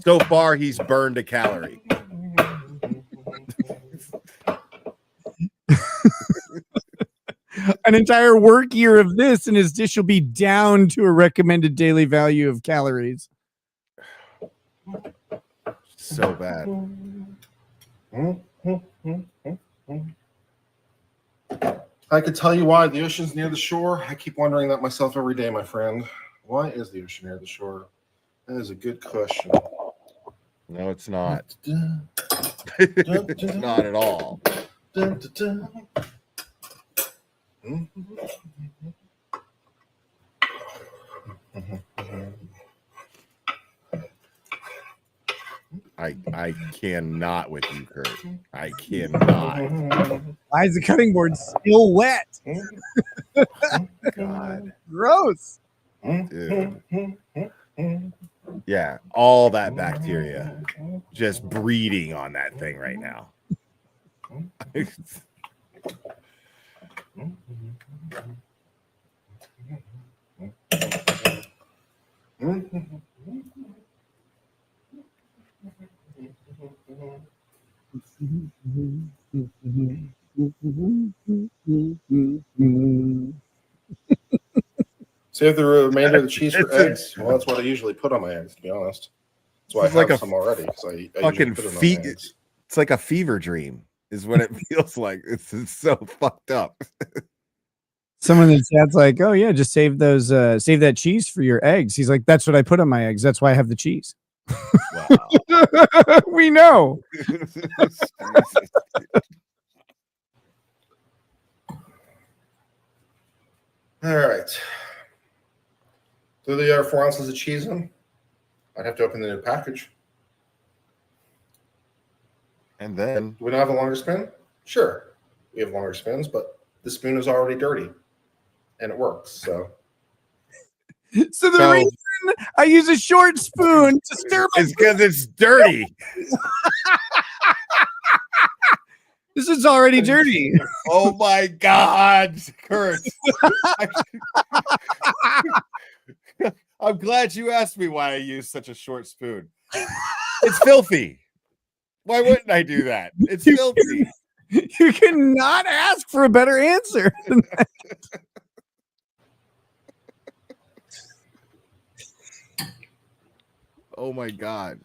So far, he's burned a calorie. An entire work year of this, and his dish will be down to a recommended daily value of calories. So bad. I could tell you why the ocean's near the shore. I keep wondering that myself every day, my friend. Why is the ocean near the shore? That is a good question. No, it's not. It's not at all. I cannot with you, Kurt. I cannot. Why is the cutting board still wet? God. Gross. Dude. Yeah, all that bacteria just breeding on that thing right now. Save the remainder of the cheese for eggs. Well, that's what I usually put on my eggs, to be honest. That's why I have like some already. Because I fucking put it on my eggs. It's like a fever dream, is what it feels like. It's so fucked up. Someone in the chat's like, "Oh yeah, just save those, save that cheese for your eggs." He's like, "That's what I put on my eggs. That's why I have the cheese." Wow. We know. All right. Do the other 4 ounces of cheese in? I'd have to open the new package. And then Do we not have a longer spoon? Sure. We have longer spoons, but the spoon is already dirty. And it works. So the reason I use a short spoon to stir my it's because it's dirty. This is already dirty. Oh my God, Kurt. I'm glad you asked me why I use such a short spoon. It's filthy. Why wouldn't I do that? It's filthy. You cannot ask for a better answer than that. Oh my God.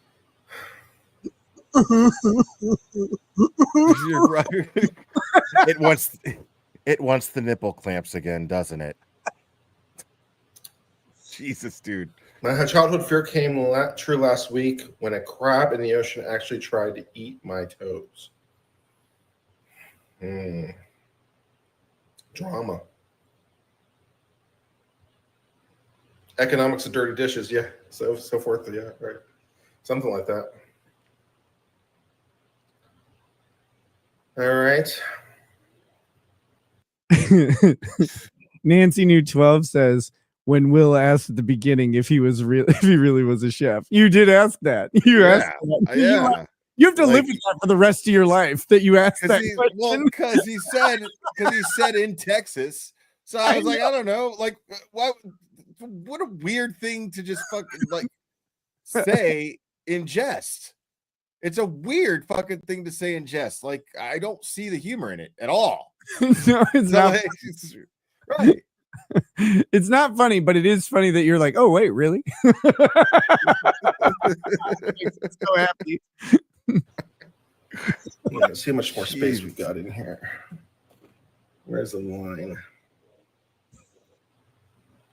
It wants the nipple clamps again, doesn't it? Jesus, dude. my childhood fear came true last week when a crab in the ocean actually tried to eat my toes. Drama. Economics of dirty dishes, yeah. So forth, yeah, right. Something like that. All right. Nancy New 12 says, when Will asked at the beginning if he really was a chef. You did ask that. You asked that. Yeah. You have to live with that for the rest of your life that you asked that question. Well, because he said in Texas. So I was like, I don't know, like what a weird thing to just fucking like say in jest. It's a weird fucking thing to say in jest. Like I don't see the humor in it at all. No, it's not. Right. It's not funny, but it is funny that you're like, oh wait, really? Makes me so happy. Yeah, see how much more space we've got in here. Where's the line?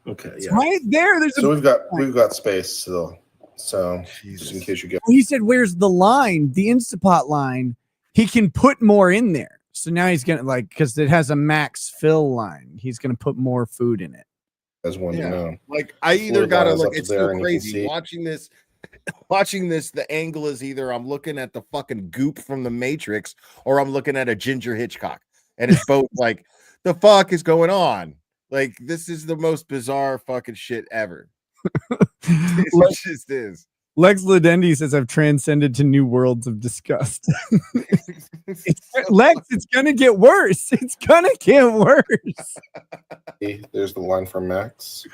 Okay, It's yeah. right there. There's So we've got space still. So Jesus. just in case you get he said, where's the line? The Instapot line. He can put more in there. So now he's gonna because it has a max fill line. He's gonna put more food in it. as one to know. Like I The either fluid gotta line is look, up to it's there so and you can crazy see- watching this, the angle is either I'm looking at the fucking goop from the Matrix or I'm looking at a Ginger Hitchcock. And it's both like, the fuck is going on? Like, this is the most bizarre fucking shit ever. It just is. Lex Ladendi says, I've transcended to new worlds of disgust. Lex, it's gonna get worse. It's gonna get worse. There's the line from Max.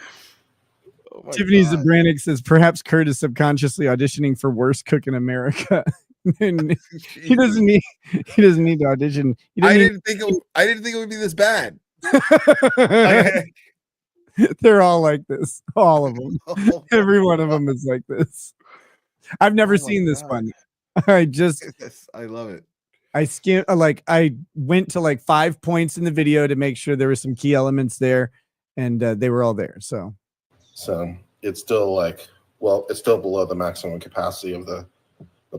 Oh my Tiffany God. Zabranik says, perhaps Kurt is subconsciously auditioning for Worst Cook in America. And he doesn't need to audition. I didn't think it would be this bad. They're all like this. All of them. Oh, Every one of them is like this. I've never Oh my seen this God. one. I love it. I skimmed I went to 5 points in the video to make sure there were some key elements there, and they were all there. So it's still it's still below the maximum capacity of the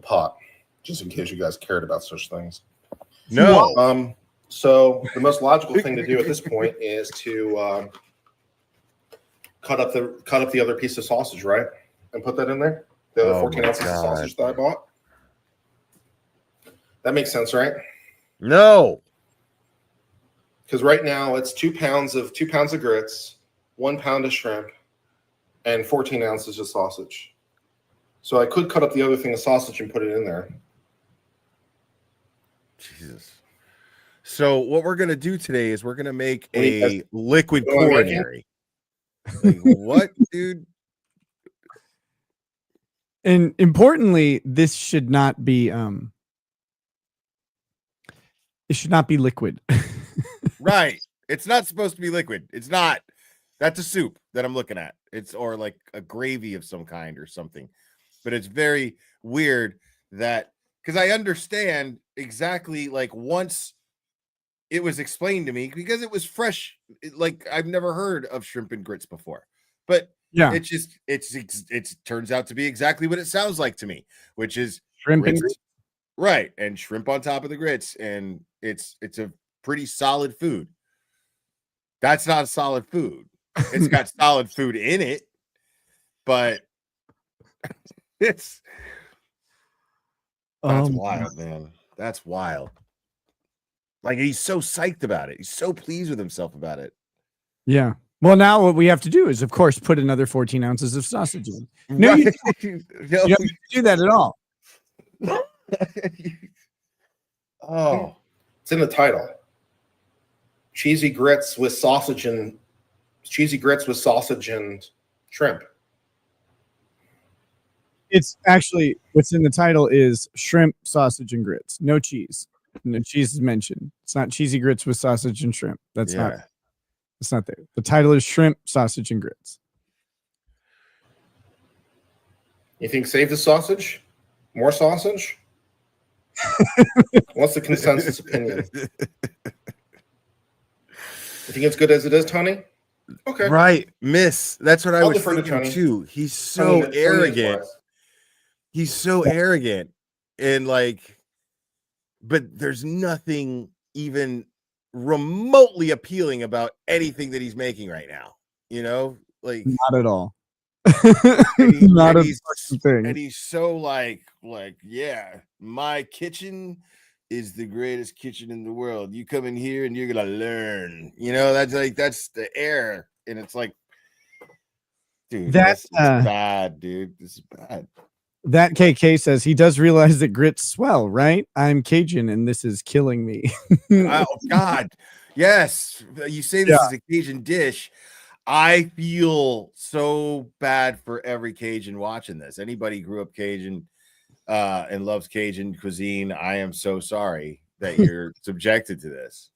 pot, just in case you guys cared about such things. No. So the most logical thing to do at this point is to cut up the other piece of sausage, right? And put that in there. The other 14 ounces of sausage that I bought. That makes sense, right? No. Because right now it's 2 pounds of grits, 1 pound of shrimp, and 14 ounces of sausage. So I could cut up the other thing of sausage and put it in there. Jesus. So what we're gonna do today is we're gonna make What do you a guys- liquid what am I making? coronary. Like, what, dude? and importantly, this should not be it should not be liquid. Right. It's not supposed to be liquid. It's not. That's a soup that I'm looking at. It's or like a gravy of some kind or something. But it's very weird that because I understand exactly once it was explained to me because it was fresh. I've never heard of shrimp and grits before. But Yeah. it turns out to be exactly what it sounds like to me, which is Shrimp and grits, right, and shrimp on top of the grits, and it's a pretty solid food. That's not a solid food. It's got solid food in it, but that's wild, man. That's wild. He's so psyched about it. He's so pleased with himself about it. Yeah. Well, now what we have to do is, of course, put another 14 ounces of sausage in. No, Right. you don't do that at all. Oh, It's in the title. Cheesy grits with sausage and shrimp. It's actually what's in the title is shrimp, sausage, and grits. No cheese. No cheese is mentioned. It's not cheesy grits with sausage and shrimp. That's not. It's not there. The title is shrimp, sausage, and grits. You think save the sausage? More sausage? What's the consensus opinion? You think it's good as it is, Tony? Okay. right, miss. That's what I I'll was defer to thinking Tony. too. He's so Tony, arrogant. wise. He's so arrogant, and but there's nothing even remotely appealing about anything that he's making right now. Not at all. And Not a he's, fucking thing. and he's so yeah, my kitchen is the greatest kitchen in the world. You come in here and you're gonna learn. That's the air, and it's dude, That's, this is bad, dude. This is bad. That KK says he does realize that grits swell, right? I'm Cajun and this is killing me. Oh God, yes. You say this is a Cajun dish. I feel so bad for every Cajun watching this. Anybody grew up Cajun and loves Cajun cuisine, I am so sorry that you're subjected to this.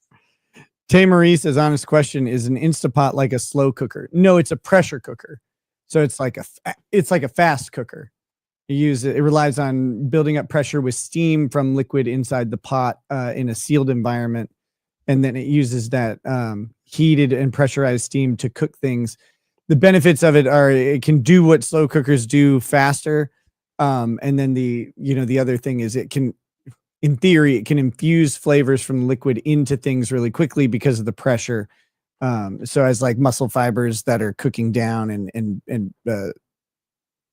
Tay Marie says, honest question, is an Instapot like a slow cooker? No, it's a pressure cooker. So it's like a fast cooker. It relies on building up pressure with steam from liquid inside the pot in a sealed environment. And then it uses that heated and pressurized steam to cook things. The benefits of it are it can do what slow cookers do faster. And then the other thing is it can, in theory, it can infuse flavors from liquid into things really quickly because of the pressure. So as like muscle fibers that are cooking down and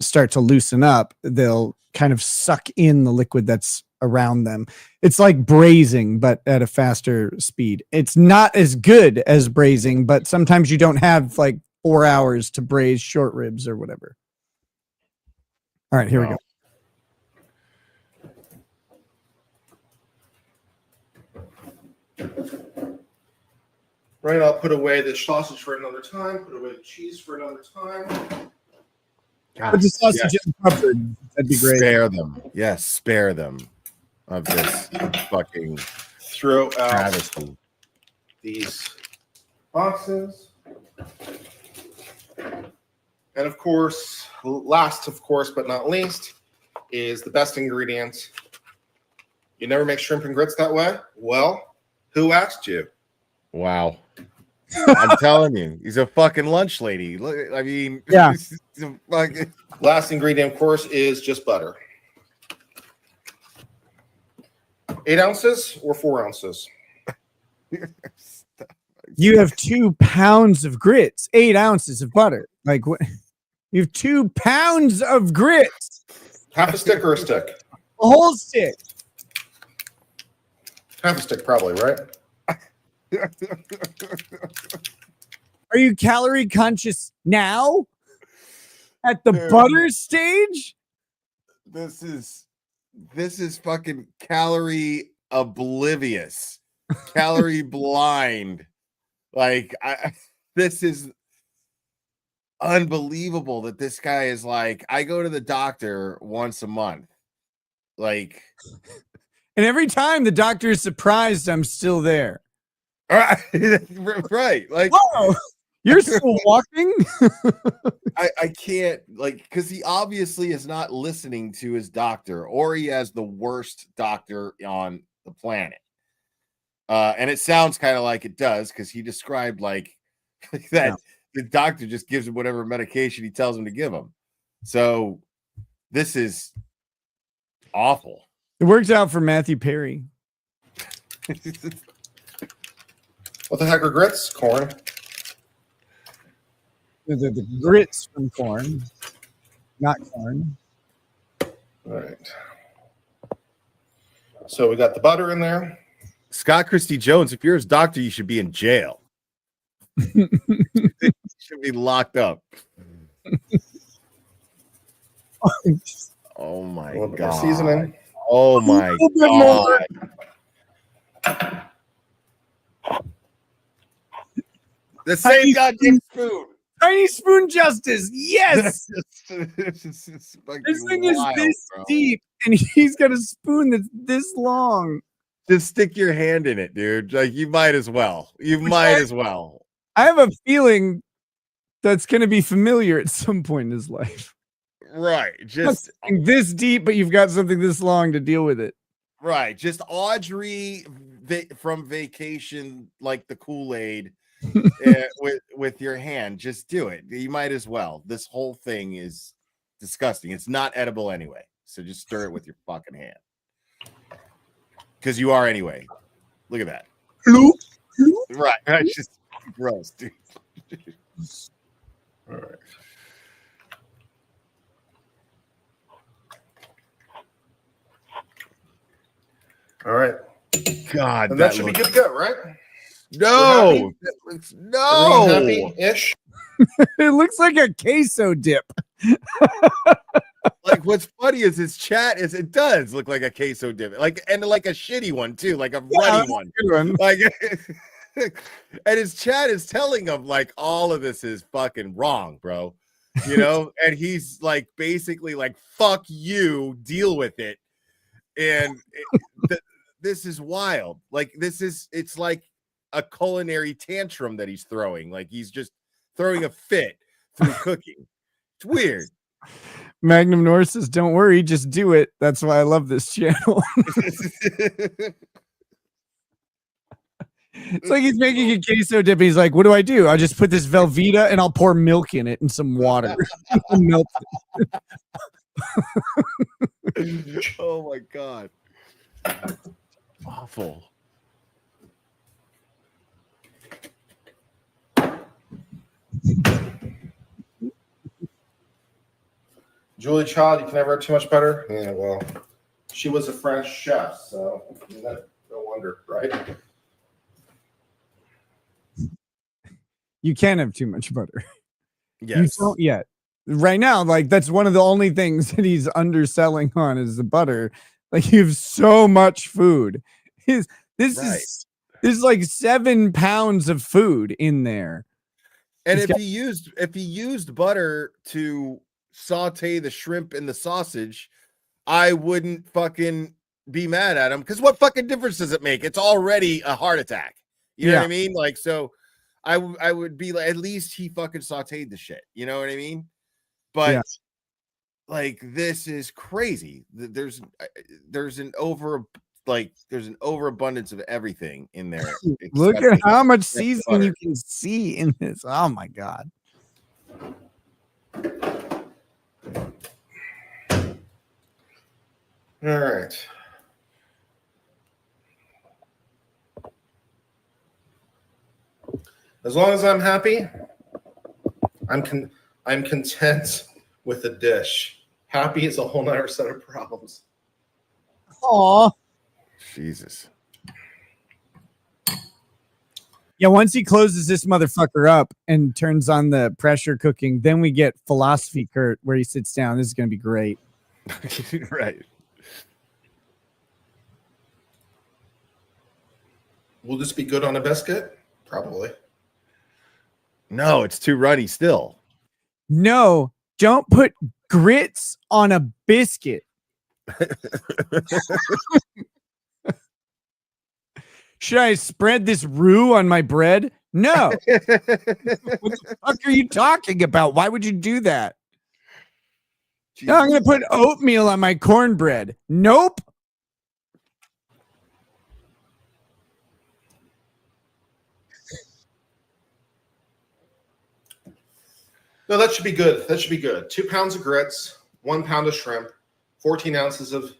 start to loosen up, they'll kind of suck in the liquid that's around them. It's like braising, but at a faster speed. It's not as good as braising, but sometimes you don't have like 4 hours to braise short ribs or whatever. All right, here we go. Right, I'll put away the sausage for another time. Put away the cheese for another time. Put the sausage in the cupboard. That'd be great. Spare them. Yes, spare them of this fucking Throw out travesty. these boxes. And of course, last of course, but not least, is the best ingredient. You never make shrimp and grits that way? Well, who asked you? Wow. I'm telling you, he's a fucking lunch lady. Look, I mean, Yeah. Fucking... Last ingredient, of course, is just butter. 8 ounces or 4 ounces? You have 2 pounds of grits, 8 ounces of butter. Like what? You have 2 pounds of grits. Half a stick or a stick? A whole stick. Half a stick, probably, right? Are you calorie conscious now? At the butter stage? This is fucking calorie oblivious, calorie blind. Like this is unbelievable that this guy is like, I go to the doctor once a month. Like, and every time the doctor is surprised I'm still there. Right. Like, whoa, you're still walking? I can't, like, because he obviously is not listening to his doctor, or he has the worst doctor on the planet. And it sounds kind of like it does, because he described like that the doctor just gives him whatever medication he tells him to give him. So this is awful. It worked out for Matthew Perry. What the heck are grits? Corn. The grits from corn, not corn. All right. So we got the butter in there. Scott Christie Jones, if you're his doctor, you should be in jail. You should be locked up. Oh my god. Seasoning. Oh my god. The same goddamn spoon. Tiny spoon justice. Yes. This thing is this deep, and he's got a spoon that's this long. Just stick your hand in it, dude. Like, you might as well. As well. I have a feeling that's going to be familiar at some point in his life. Right. Just this deep, but you've got something this long to deal with it. Right. Just Audrey from Vacation, like the Kool-Aid. with your hand, just do it. You might as well. This whole thing is disgusting. It's not edible anyway, so just stir it with your fucking hand, because you are anyway. Look at that. Right. It's just gross, dude. All right. All right. God, and that should be good to go, right? No, no. Happy-ish. It looks like a queso dip. Like, what's funny is his chat is it does look like a queso dip, like, and like a shitty one too, like a runny one. Like, and his chat is telling him like all of this is fucking wrong, bro. You know, and he's like basically like, fuck you, deal with it. And this is wild. Like, it's like a culinary tantrum that he's throwing. Like he's just throwing a fit through cooking. It's weird. Magnum North says, "Don't worry, just do it." That's why I love this channel. It's like he's making a queso dip. He's like, "What do I do? I just put this Velveeta and I'll pour milk in it and some water." Melt it. Oh my god, awful. Julie Child, you can never have too much butter. Yeah, well, she was a French chef, so no wonder, right? You can't have too much butter. Yes. You don't yet. Right now, like that's one of the only things that he's underselling on is the butter. Like you have so much food. This is like 7 pounds of food in there. And if he used butter to saute the shrimp and the sausage, I wouldn't fucking be mad at him, because what fucking difference does it make? It's already a heart attack. You know what I mean? Like, so I would be like, at least he fucking sauteed the shit. You know what I mean? But like, this is crazy. There's an overabundance of everything in there. Look at how much seasoning you can see in this. Oh my god. All right. As long as I'm happy, I'm content with the dish. Happy is a whole nother set of problems. Aw. Jesus. Yeah, once he closes this motherfucker up and turns on the pressure cooking, then we get Philosophy Kurt where he sits down. This is going to be great. Right. Will this be good on a biscuit? Probably. No, it's too runny still. No, don't put grits on a biscuit. Should I spread this roux on my bread? No. What the fuck are you talking about? Why would you do that? No, I'm going to put oatmeal on my cornbread. Nope. No, that should be good. That should be good. 2 pounds of grits, 1 pound of shrimp, 14 ounces of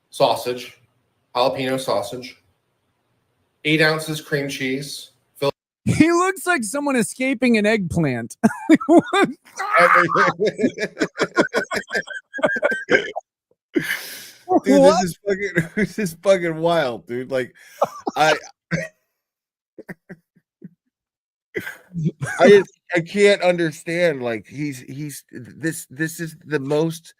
sausage, jalapeno sausage, 8 ounces cream cheese. He looks like someone escaping an eggplant. Dude, this is fucking wild, dude. Like, I can't understand. Like, this is the most.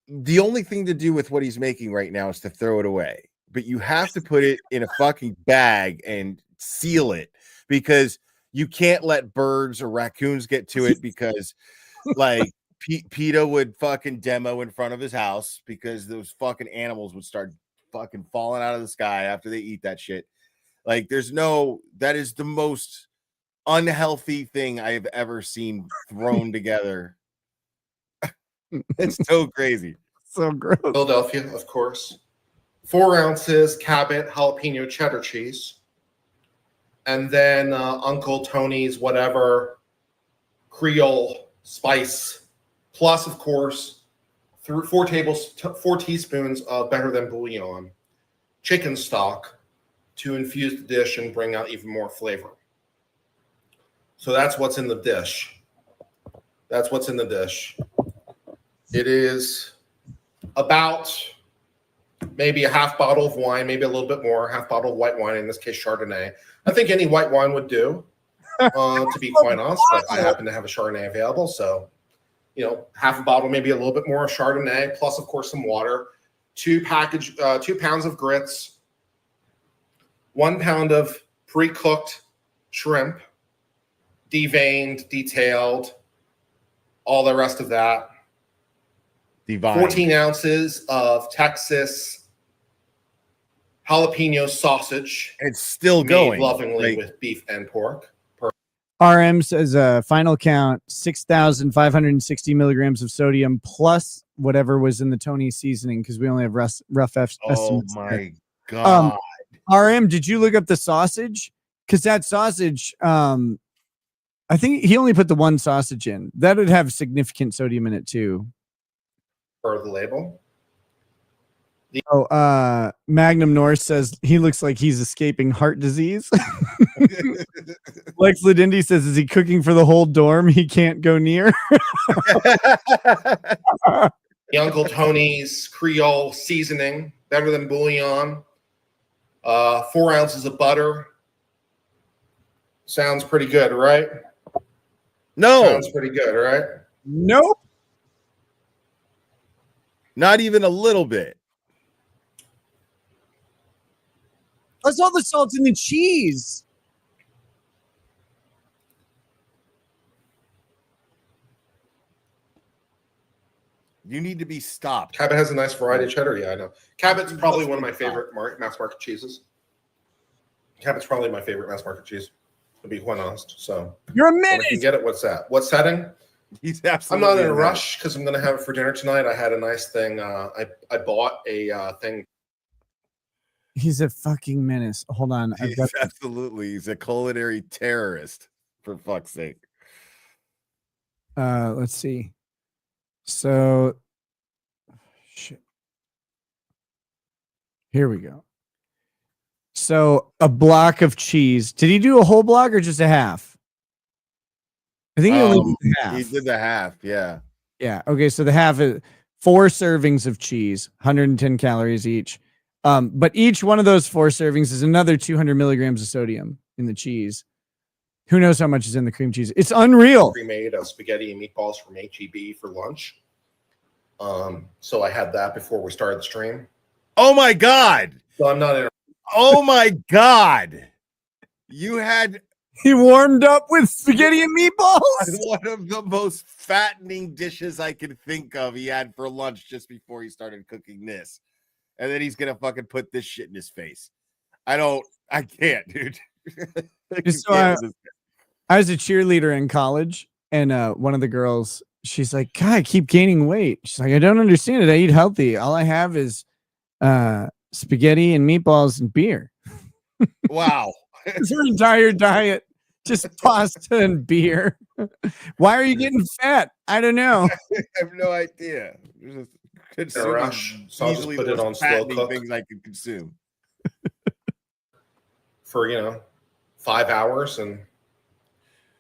The only thing to do with what he's making right now is to throw it away. But you have to put it in a fucking bag and seal it, because you can't let birds or raccoons get to it, because like PETA would fucking demo in front of his house, because those fucking animals would start fucking falling out of the sky after they eat that shit. Like, that is the most unhealthy thing I have ever seen thrown together. It's so crazy. So gross. Philadelphia, of course. 4 ounces Cabot jalapeno cheddar cheese. And then Uncle Tony's whatever Creole spice. Plus, of course, 4 teaspoons of better than bouillon chicken stock to infuse the dish and bring out even more flavor. So that's what's in the dish. That's what's in the dish. It is about maybe a half bottle of wine, maybe a little bit more, half bottle of white wine, in this case, Chardonnay. I think any white wine would do, to be quite honest, but I happen to have a Chardonnay available. So, half a bottle, maybe a little bit more of Chardonnay, plus, of course, some water, 2 pounds of grits, 1 pound of pre-cooked shrimp, deveined, detailed, all the rest of that. Divine. 14 ounces of Texas jalapeno sausage. It's still made going lovingly like, with beef and pork. RM says final count 6,560 milligrams of sodium plus whatever was in the Tony seasoning because we only have rough oh estimates. my god. RM, did you look up the sausage? Because that sausage, I think he only put the one sausage in. That would have significant sodium in it too. Per the label. Magnum North says he looks like he's escaping heart disease. Lex Ladindy says, is he cooking for the whole dorm he can't go near? The Uncle Tony's Creole seasoning, better than bouillon. 4 ounces of butter. Sounds pretty good, right? No, Sounds pretty good, right? Nope. not even a little bit. That's all the salt in the cheese. You need to be stopped. Cabot has a nice variety of cheddar. Yeah, I know. Cabot's probably one of my favorite mass market cheeses. Cabot's probably my favorite mass market cheese, to be quite honest. So You're a when I minute. can get it. What's that? What setting? He's I'm absolutely not in a right. rush because I'm going to have it for dinner tonight. I had a nice thing. I bought a thing. He's a fucking menace. Hold on. I've got He's a culinary terrorist, for fuck's sake. let's see. So shit. Here we go. So a block of cheese. Did he do a whole block or just a half? I think he only did half. He did the half, yeah. Yeah. Okay. So the half is 4 servings of cheese, 110 calories each. But each one of those 4 servings is another 200 milligrams of sodium in the cheese. Who knows how much is in the cream cheese? It's unreal. Pre-made spaghetti and meatballs from HEB for lunch. So I had that before we started the stream. Oh my god. So I'm not in. Oh my god. You had He warmed up with spaghetti and meatballs. one of the most fattening dishes I could think of. He had for lunch just before he started cooking this. And then he's gonna fucking put this shit in his face. I can't, dude. So I was a cheerleader in college, and one of the girls, she's like, God, I keep gaining weight. She's like, I don't understand it. I eat healthy. All I have is spaghetti and meatballs and beer. Wow. It's her entire diet, just pasta and beer. Why are you getting fat? I don't know. I have no idea. In a rush, so I'll just Easily put the it most on slow fattening cook things I could consume. for 5 hours, and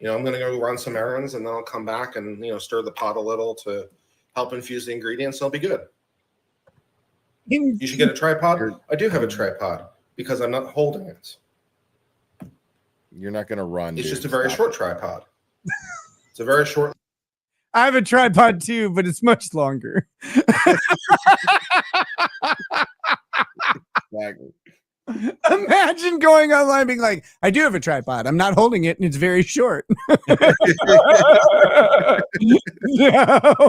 I'm gonna go run some errands, and then I'll come back and stir the pot a little to help infuse the ingredients. It'll be good. You should get a tripod. I do have a tripod because I'm not holding it. You're not gonna run. It's dude. just a very Stop short it. tripod. It's a very short. I have a tripod too, but it's much longer. Exactly. Imagine going online being like, I do have a tripod. I'm not holding it, and it's very short. No.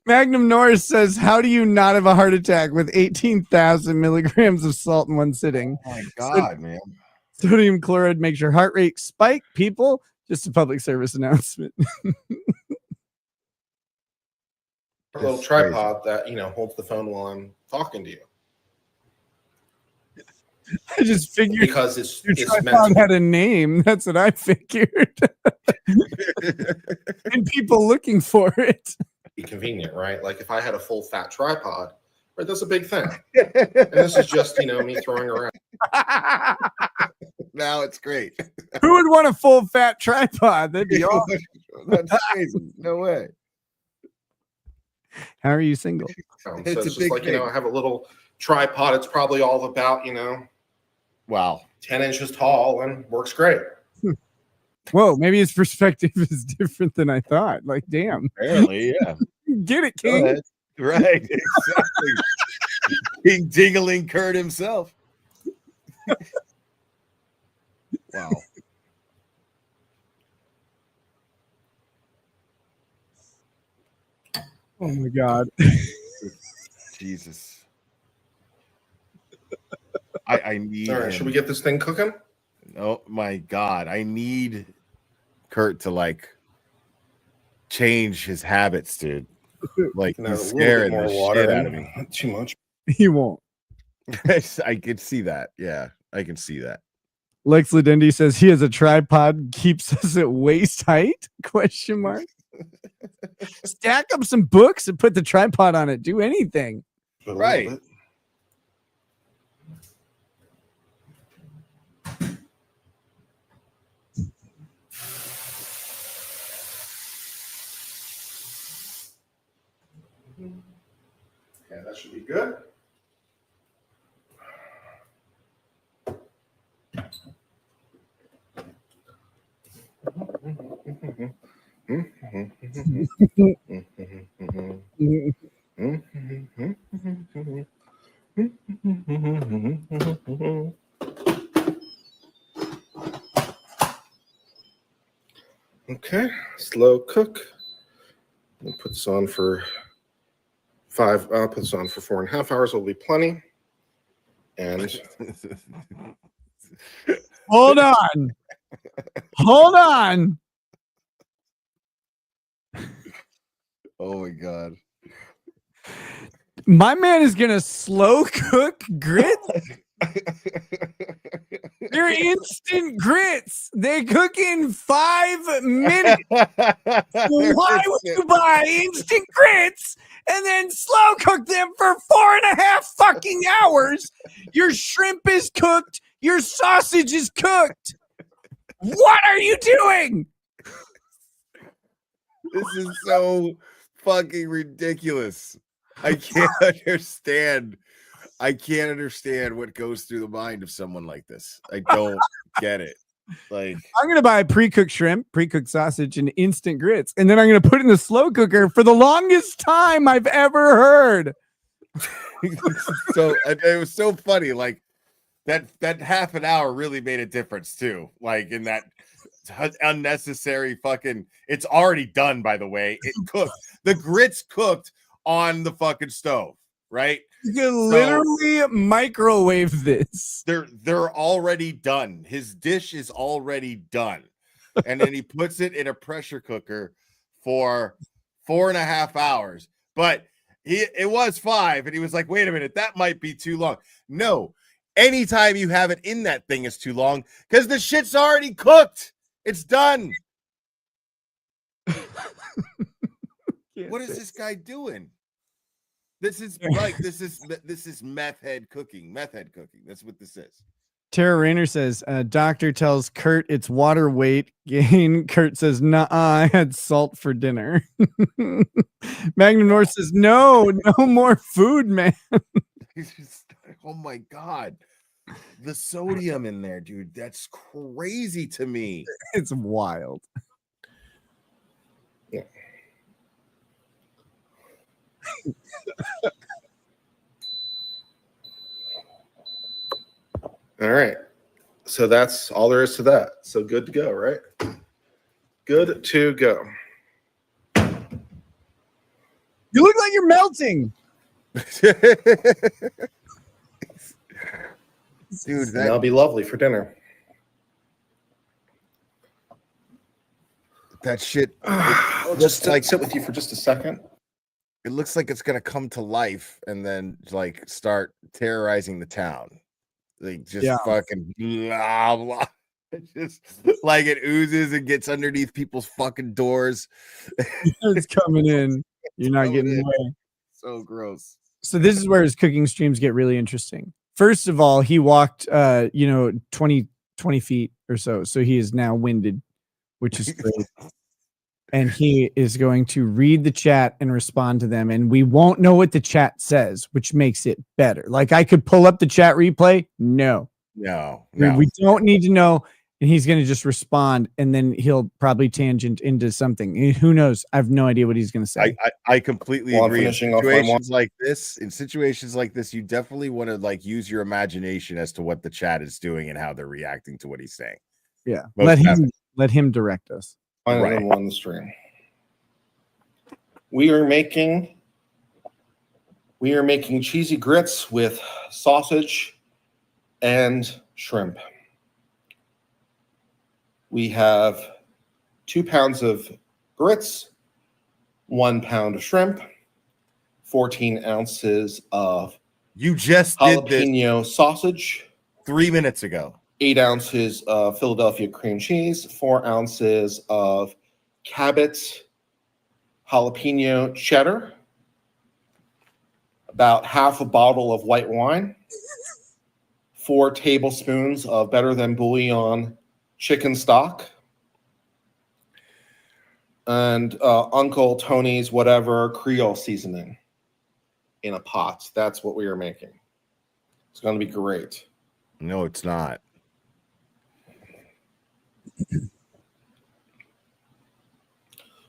Magnum Norris says, how do you not have a heart attack with 18,000 milligrams of salt in one sitting? Oh my god, man. Sodium chloride makes your heart rate spike. People, just a public service announcement. A little tripod that holds the phone while I'm talking to you. I just figured Because your it's tripod meant to had a name. That's what I figured. And people looking for it. be convenient, right? Like if I had a full fat tripod, right, that's a big thing. And this is just me throwing around. Now it's great. Who would want a full fat tripod? That'd be awesome. That's crazy. No way. How are you single? So It's it's a just big like thing. I have a little tripod. It's probably all of about Wow. 10 inches tall and works great. Whoa, maybe his perspective is different than I thought. Like, damn. Apparently, yeah. Get it, Go King. ahead. Right. Exactly. King Dingling Kurt himself. Wow. Oh my God. Jesus. I need. All right, should we get this thing cooking? Oh my God, I need Kurt to like change his habits, dude. Like Can add he's a little bit scaring more the water shit in. out of me. Not too much. He won't. I can see that. Yeah, I can see that. Lex Ladendi says he has a tripod, keeps us at waist height? Question mark. Stack up some books and put the tripod on it. Do anything. But a Right. little bit. Yeah, that should be good. Okay, slow cook. We'll put this on for 5. I'll put this on for 4.5 hours. Will be plenty. And Hold on. Hold on. Oh my God. My man is going to slow cook grits. They're instant grits. They cook in 5 minutes. Why would you buy instant grits and then slow cook them for 4.5 fucking hours? Your shrimp is cooked. Your sausage is cooked. What are you doing? This is so fucking ridiculous. I can't understand. I can't understand what goes through the mind of someone like this. I don't get it. Like, I'm going to buy pre-cooked shrimp, pre-cooked sausage, and instant grits. And then I'm going to put it in the slow cooker for the longest time I've ever heard. so it was so funny. Like that half an hour really made a difference too. Like in that unnecessary fucking, it's already done, by the way. It cooked. The grits cooked on the fucking stove, right? You can literally microwave this. They're already done. His dish is already done. And then he puts it in a pressure cooker for 4.5 hours. But it was 5, and he was like, wait a minute, that might be too long. No, anytime you have it in that thing is too long because the shit's already cooked. It's done. What is this guy doing? This is meth head cooking. Meth head cooking. That's what this is. Tara Rayner says, doctor tells Kurt it's water weight gain. Kurt says, nah, I had salt for dinner. Magnum North says, no more food, man. Oh my God. The sodium in there, dude. That's crazy to me. It's wild. yeah. All right. So that's all there is to that. So good to go, right? Good to go. You look like you're melting. Dude, And that'll be lovely for dinner. that shit, I'll just like sit with you for just a second. it looks like it's gonna come to life and then like start terrorizing the town. Like just fucking blah blah. It's just like it oozes and gets underneath people's fucking doors. It's coming in. You're not getting away. So gross. So this is where his cooking streams get really interesting. First of all, he walked 20 feet or so. So he is now winded, which is great. And he is going to read the chat and respond to them. And we won't know what the chat says, which makes it better. Like I could pull up the chat replay. No. We don't need to know. And he's going to just respond. And then he'll probably tangent into something. Who knows? I have no idea what he's going to say. I completely agree. In situations like this, you definitely want to like use your imagination as to what the chat is doing and how they're reacting to what he's saying. Yeah. Let him direct us. Right. On the stream. We are making cheesy grits with sausage and shrimp. We have 2 pounds of grits, 1 pound of shrimp, 14 ounces of You just did this jalapeno sausage, 3 minutes ago. 8 ounces of Philadelphia cream cheese, 4 ounces of Cabot jalapeno cheddar, about half a bottle of white wine, 4 tablespoons of Better Than Bouillon chicken stock, and Uncle Tony's whatever Creole seasoning in a pot. That's what we are making. It's going to be great. No, it's not.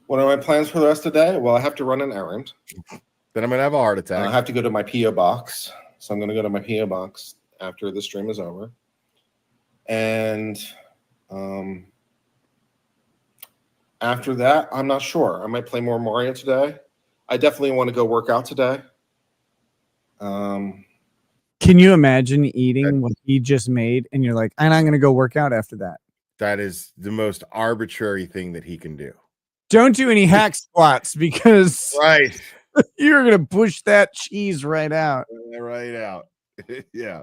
What are my plans for the rest of the day? Well, I have to run an errand. Then I'm gonna have a heart attack. I have to go to my P.O. box. So I'm going to go to my P.O. box after the stream is over. And after that, I'm not sure. I might play more Mario today. I definitely want to go work out today. Can you imagine eating what he just made and you're like, and I'm going to go work out after that? That is the most arbitrary thing that he can do. Don't do any hack squats because Right. you're going to push that cheese right out. Right out. Yeah.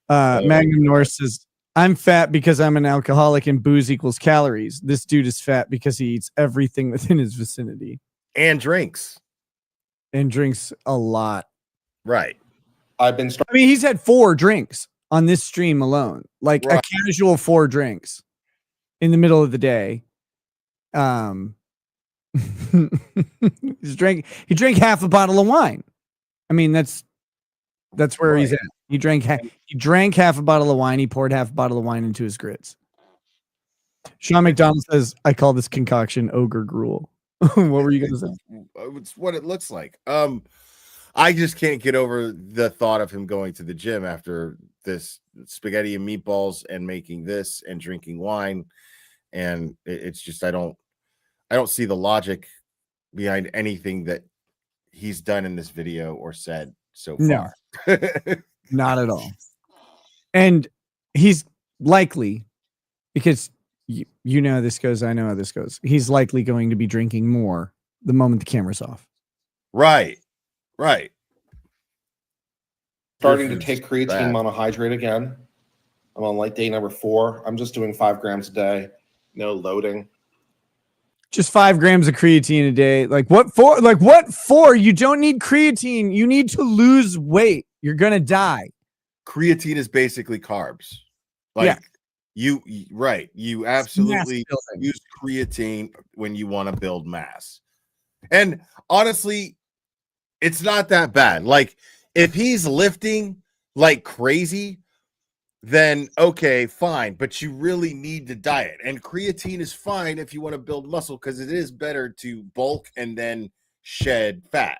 Magnum North says, I'm fat because I'm an alcoholic and booze equals calories. This dude is fat because he eats everything within his vicinity. And drinks. And drinks a lot. Right. I mean, he's had 4 drinks on this stream alone. Like right. a casual 4 drinks in the middle of the day. He drank half a bottle of wine. I mean, that's where right. he's at. He drank half a bottle of wine. He poured half a bottle of wine into his grits. Sean McDonald says, I call this concoction ogre gruel. What were you going to say? It's what it looks like. I just can't get over the thought of him going to the gym after this spaghetti and meatballs and making this and drinking wine. And it's just, I don't see the logic behind anything that he's done in this video or said so far. No, not at all. And he's likely, because you know how this goes, I know how this goes. He's likely going to be drinking more the moment the camera's off. Right. Right. Starting to take creatine monohydrate again. I'm on like day number 4. I'm just doing 5 grams a day. No loading. Just 5 grams of creatine a day. Like what for? Like what for? You don't need creatine. You need to lose weight. You're going to die. Creatine is basically carbs. Like you absolutely use creatine when you want to build mass. And honestly, it's not that bad. Like if he's lifting like crazy, then okay, fine. But you really need to diet. And creatine is fine if you want to build muscle because it is better to bulk and then shed fat.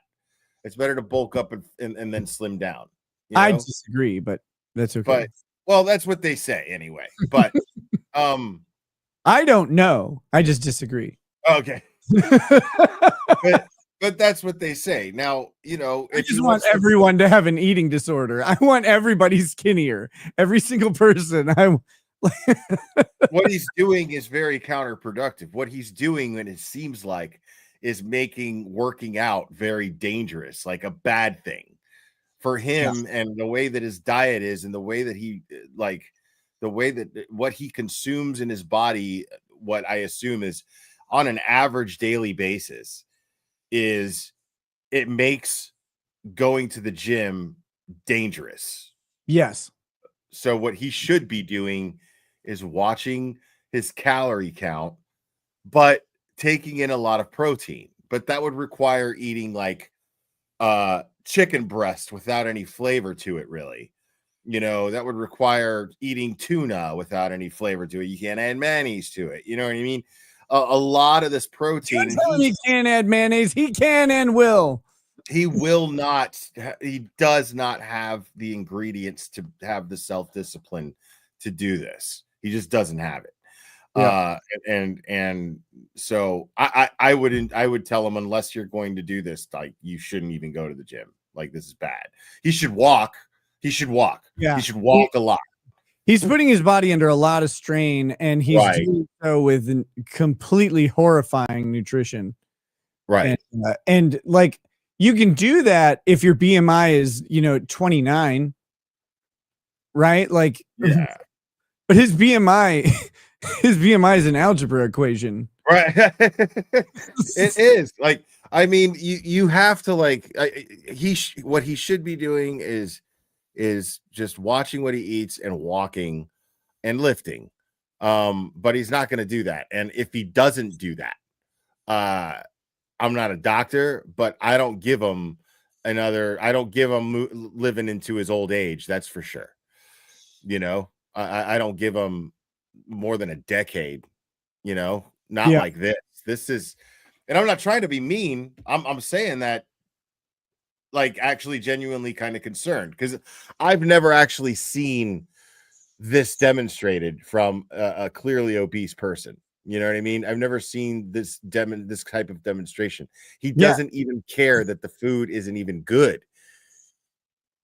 It's better to bulk up and then slim down. You know? I disagree, but that's okay. But well, that's what they say anyway. But I don't know. I just disagree. Okay. But that's what they say. Now, you know, I just want everyone to have an eating disorder. I want everybody skinnier. Every single person. What he's doing is very counterproductive. What he's doing, and it seems like, is making working out very dangerous, like a bad thing for him. And the way that his diet is, and the way that he what he consumes in his body, what I assume is on an average daily basis, is it makes going to the gym dangerous. Yes. So what he should be doing is watching his calorie count, but taking in a lot of protein. But that would require eating like chicken breast without any flavor to it, really. You know, that would require eating tuna without any flavor to it. You can't add mayonnaise to it. You know what I mean? A lot of this protein. He can't add mayonnaise. He can and will. He will not. He does not have the ingredients to have the self-discipline to do this. He just doesn't have it. Yeah. And so I would tell him, unless you're going to do this, like, you shouldn't even go to the gym. Like, this is bad. He should walk He should walk. Yeah. He should walk a lot. He's putting his body under a lot of strain, and he's Right. doing so with completely horrifying nutrition. Right. And like, you can do that if your BMI is, 29, right? Like, Yeah. but his BMI is an algebra equation. Right. It is. Like, I mean, you have to like what he should be doing is just watching what he eats and walking and lifting. But he's not going to do that. And if he doesn't do that, I'm not a doctor, but I don't give him living into his old age. That's for sure. I don't give him more than a decade, not like this. This is, and I'm not trying to be mean. I'm saying that like actually genuinely kind of concerned, because I've never actually seen this demonstrated from a clearly obese person. You know what I mean? I've never seen this type of demonstration. He doesn't even care that the food isn't even good.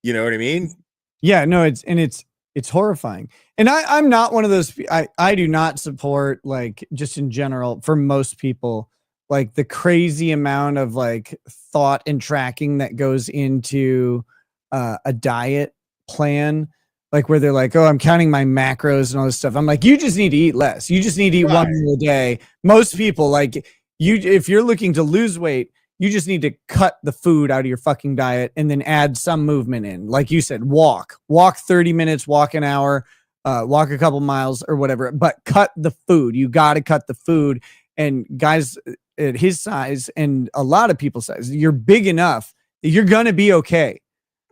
You know what I mean? Yeah, no, it's horrifying. And I'm not one of those. I do not support, like, just in general, for most people, like the crazy amount of like thought and tracking that goes into a diet plan. Like, where they're like, oh, I'm counting my macros and all this stuff. I'm like, you just need to eat less. You just need to eat one meal a day. Most people, like, if you're looking to lose weight, you just need to cut the food out of your fucking diet and then add some movement in. Like you said, walk 30 minutes, walk an hour, walk a couple miles or whatever, but cut the food. You got to cut the food. And guys at his size and a lot of people's size, you're big enough that you're going to be okay.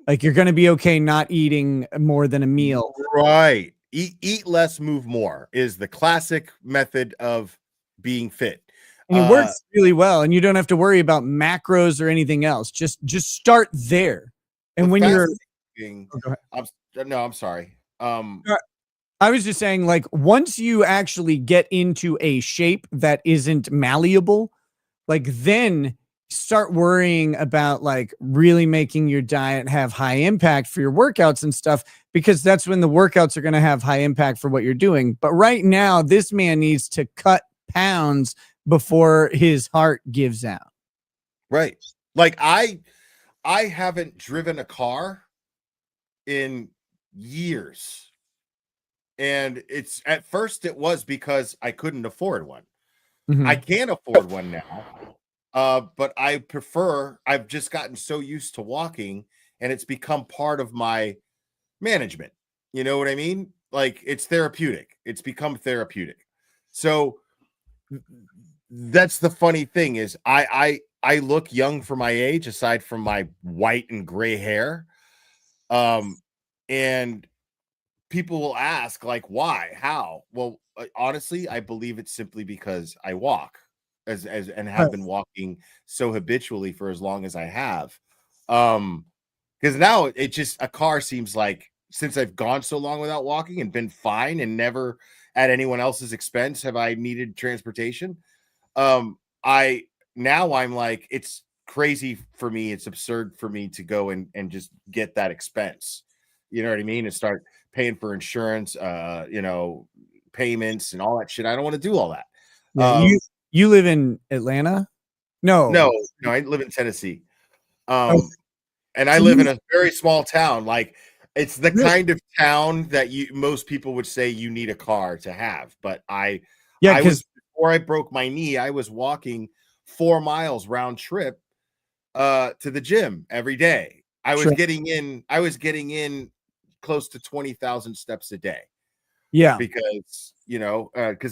Like, you're going to be okay not eating more than a meal. Right. Eat less, move more is the classic method of being fit. And it works really well. And you don't have to worry about macros or anything else. Just start there. And when you're... I'm sorry. I was just saying, like, once you actually get into a shape that isn't malleable, like, then start worrying about like really making your diet have high impact for your workouts and stuff, because that's when the workouts are going to have high impact for what you're doing. But right now, this man needs to cut pounds before his heart gives out. Right. Like, I haven't driven a car in years. And it's, at first it was because I couldn't afford one. Mm-hmm. I can afford one now. But I've just gotten so used to walking, and it's become part of my management. You know what I mean? Like, it's therapeutic. It's become therapeutic. So that's the funny thing is I look young for my age, aside from my white and gray hair. And people will ask, like, why, how? Well, honestly, I believe it's simply because I walk. And have been walking so habitually for as long as I have. Because now it just, a car seems like, since I've gone so long without walking and been fine and never at anyone else's expense have I needed transportation. I'm like, it's crazy for me. It's absurd for me to go and just get that expense. You know what I mean? And start paying for insurance, payments and all that shit. I don't want to do all that. Yeah, you live in Atlanta? No, I live in Tennessee. And I live in a very small town. Like, it's the kind of town that most people would say you need a car to have. But before I broke my knee, I was walking 4 miles round trip to the gym every day. I was getting in close to 20,000 steps a day. Yeah. Because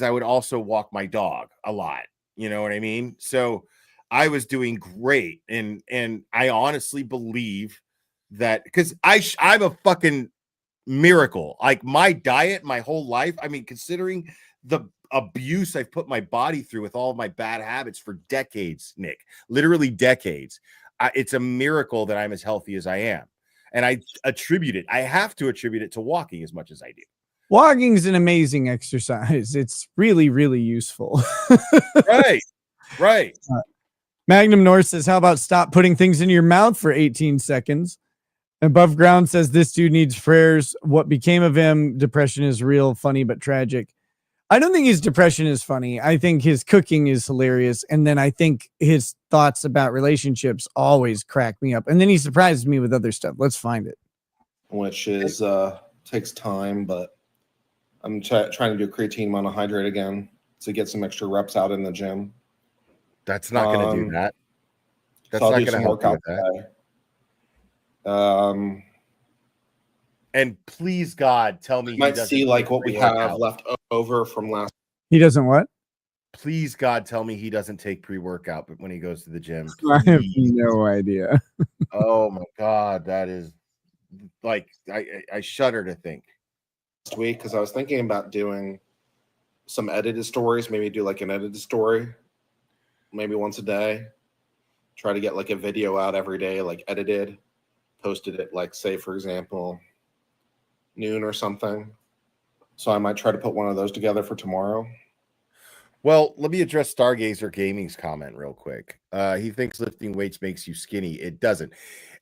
I would also walk my dog a lot. You know what I mean? So I was doing great. And I honestly believe that, because I'm a fucking miracle. Like, my diet, my whole life, I mean, considering the abuse I've put my body through with all of my bad habits for decades, Nick, literally decades. It's a miracle that I'm as healthy as I am. And I have to attribute it to walking as much as I do. Walking is an amazing exercise. It's really, really useful. Right. Magnum North says, how about stop putting things in your mouth for 18 seconds? Above Ground says this dude needs prayers. What became of him? Depression is real, funny but tragic. I don't think his depression is funny. I think his cooking is hilarious. And then I think his thoughts about relationships always crack me up. And then he surprises me with other stuff. Let's find it. Which is takes time, but I'm trying to do creatine monohydrate again to get some extra reps out in the gym. That's not going to do that. That's So I'll not do going to some help you workout with that. And please, God, tell me you might see like what we have pre-workout. left over from last. He doesn't what? Please, God, tell me he doesn't take pre-workout, but when he goes to the gym. I have Please. no idea. Oh my God, that is like I shudder to think. Week because I was thinking about doing some edited stories, maybe do like an edited story, maybe once a day. Try to get like a video out every day, like edited, posted it, like say for example, noon or something. So I might try to put one of those together for tomorrow. Well, let me address Stargazer Gaming's comment real quick. He thinks lifting weights makes you skinny. It doesn't.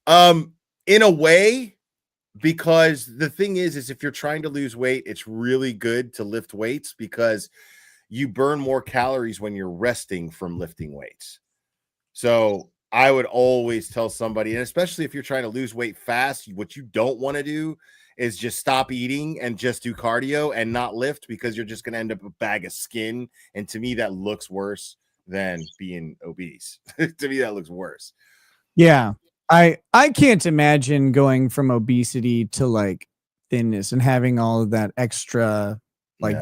In a way, because the thing is if you're trying to lose weight, it's really good to lift weights because you burn more calories when you're resting from lifting weights. So I would always tell somebody, and especially if you're trying to lose weight fast, what you don't want to do is just stop eating and just do cardio and not lift because you're just going to end up a bag of skin. And to me, that looks worse than being obese. To me, that looks worse. Yeah. I can't imagine going from obesity to like thinness and having all of that extra like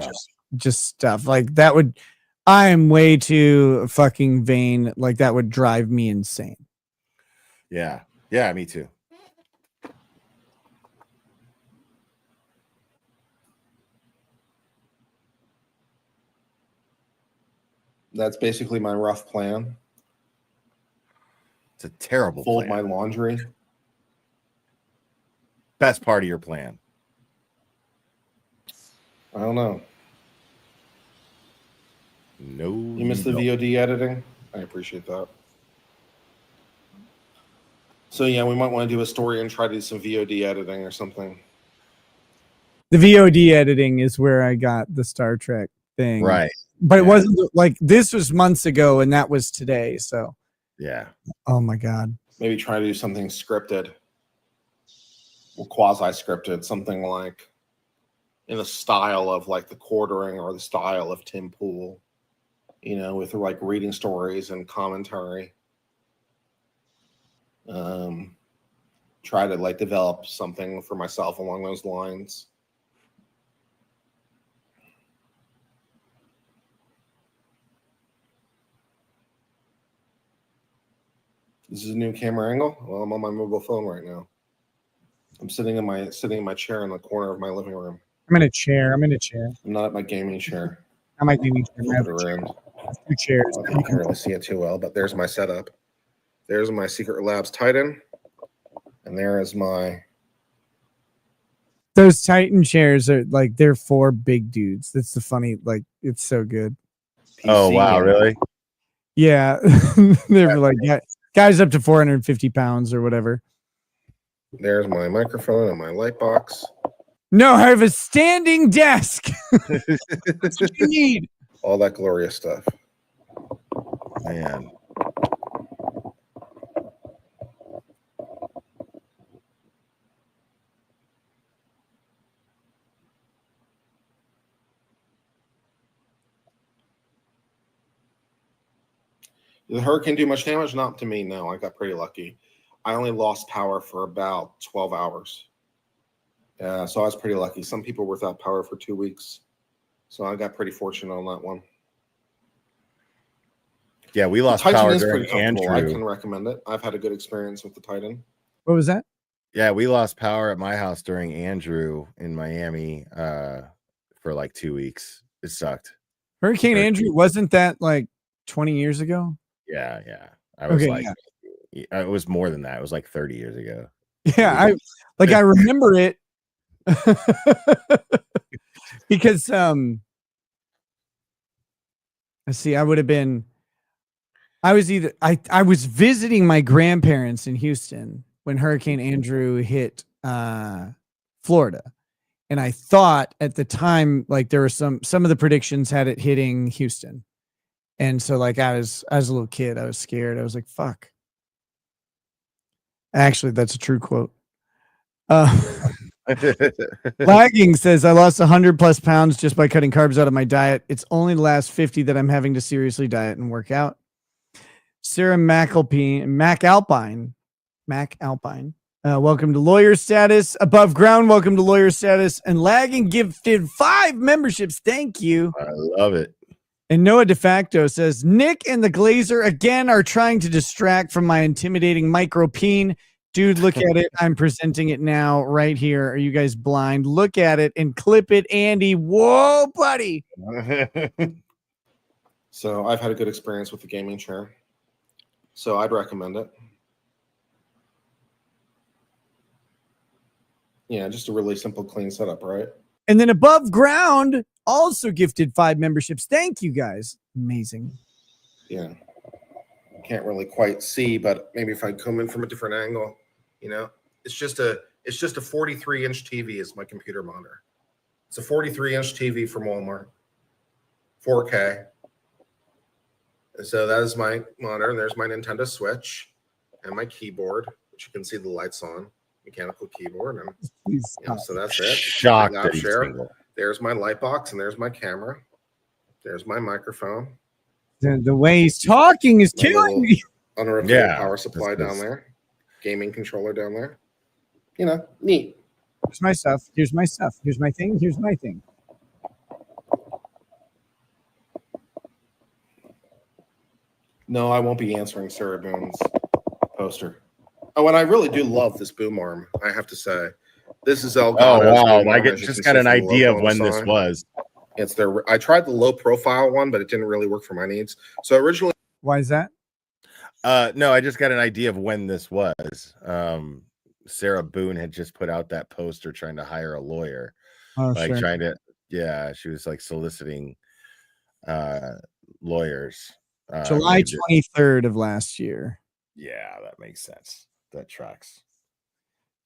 just stuff like that would. I am way too fucking vain. Like that would drive me insane. Yeah, me too. That's basically my rough plan. It's a terrible Fold plan. my laundry. Best part of your plan. I don't know. No, you missed the VOD editing. I appreciate that. So yeah, we might want to do a story and try to do some VOD editing or something. The VOD editing is where I got the Star Trek thing. Right. But it wasn't like this was months ago and that was today. So yeah. Oh my God. Maybe try to do something scripted or quasi-scripted, something like in the style of like The Quartering or the style of Tim Pool, you know, with like reading stories and commentary. Try to like develop something for myself along those lines. This is a new camera angle. Well, I'm on my mobile phone right now. I'm sitting in my chair in the corner of my living room. I'm in a chair. I'm not at my gaming chair. I'm at my gaming chair. Flip it around. Two chairs. Okay, you can't really see it too well, but there's my setup. There's my Secret Labs Titan. And there is my... Those Titan chairs are like, they're for big dudes. That's the funny, like, it's so good. PC oh, wow, really? Yeah. They're like, guys up to 450 pounds or whatever. There's my microphone and my light box. No, I have a standing desk. That's what you need. All that glorious stuff. Man. Did the hurricane do much damage? Not to me, no. I got pretty lucky. I only lost power for about 12 hours. So I was pretty lucky. Some people were without power for 2 weeks. So I got pretty fortunate on that one. Yeah, we lost power during Andrew. I can recommend it. I've had a good experience with the Titan. What was that? Yeah, we lost power at my house during Andrew in Miami for like 2 weeks. It sucked. Hurricane Andrew, wasn't that like 20 years ago? Yeah. I was it was more than that. It was like 30 years ago. Yeah, I remember it because let's see, I was visiting my grandparents in Houston when Hurricane Andrew hit Florida. And I thought at the time, like there were some of the predictions had it hitting Houston. And so like I was a little kid, I was scared. I was like, fuck. Actually, that's a true quote. Lagging says I lost 100+ pounds just by cutting carbs out of my diet. It's only the last 50 that I'm having to seriously diet and work out. Sarah McAlpine. Welcome to lawyer status. Above ground, welcome to lawyer status. And lagging gifted 5 memberships. Thank you. I love it. And Noah De Facto says, Nick and the Glazer again are trying to distract from my intimidating micro peen. Dude, look at it. I'm presenting it now right here. Are you guys blind? Look at it and clip it, Andy. Whoa, buddy. So I've had a good experience with the gaming chair. So I'd recommend it. Yeah, just a really simple, clean setup, right? And then Above Ground also gifted 5 memberships. Thank you, guys. Amazing. Yeah. Can't really quite see, but maybe if I come in from a different angle, you know, it's just a 43-inch TV is my computer monitor. It's a 43-inch TV from Walmart, 4K. And so that is my monitor, and there's my Nintendo Switch and my keyboard, which you can see the lights on, mechanical keyboard. And you know, so that's it. Shocked. There's my light box, and there's my camera. There's my microphone. The way he's talking is killing me. Uninterrupted power supply down there. Gaming controller down there. You know, neat. Here's my stuff. Here's my stuff. Here's my thing. Here's my thing. No, I won't be answering Sarah Boone's poster. Oh, and I really do love this boom arm, I have to say. This is Elgato's. Oh, wow. I just got an idea of when this was. It's their. I tried the low profile one, but it didn't really work for my needs. So originally. Why is that? No, I just got an idea of when this was. Sarah Boone had just put out that poster trying to hire a lawyer. Oh, like sure. trying to, she was like soliciting lawyers. July 23rd of last year. Yeah, that makes sense. That tracks.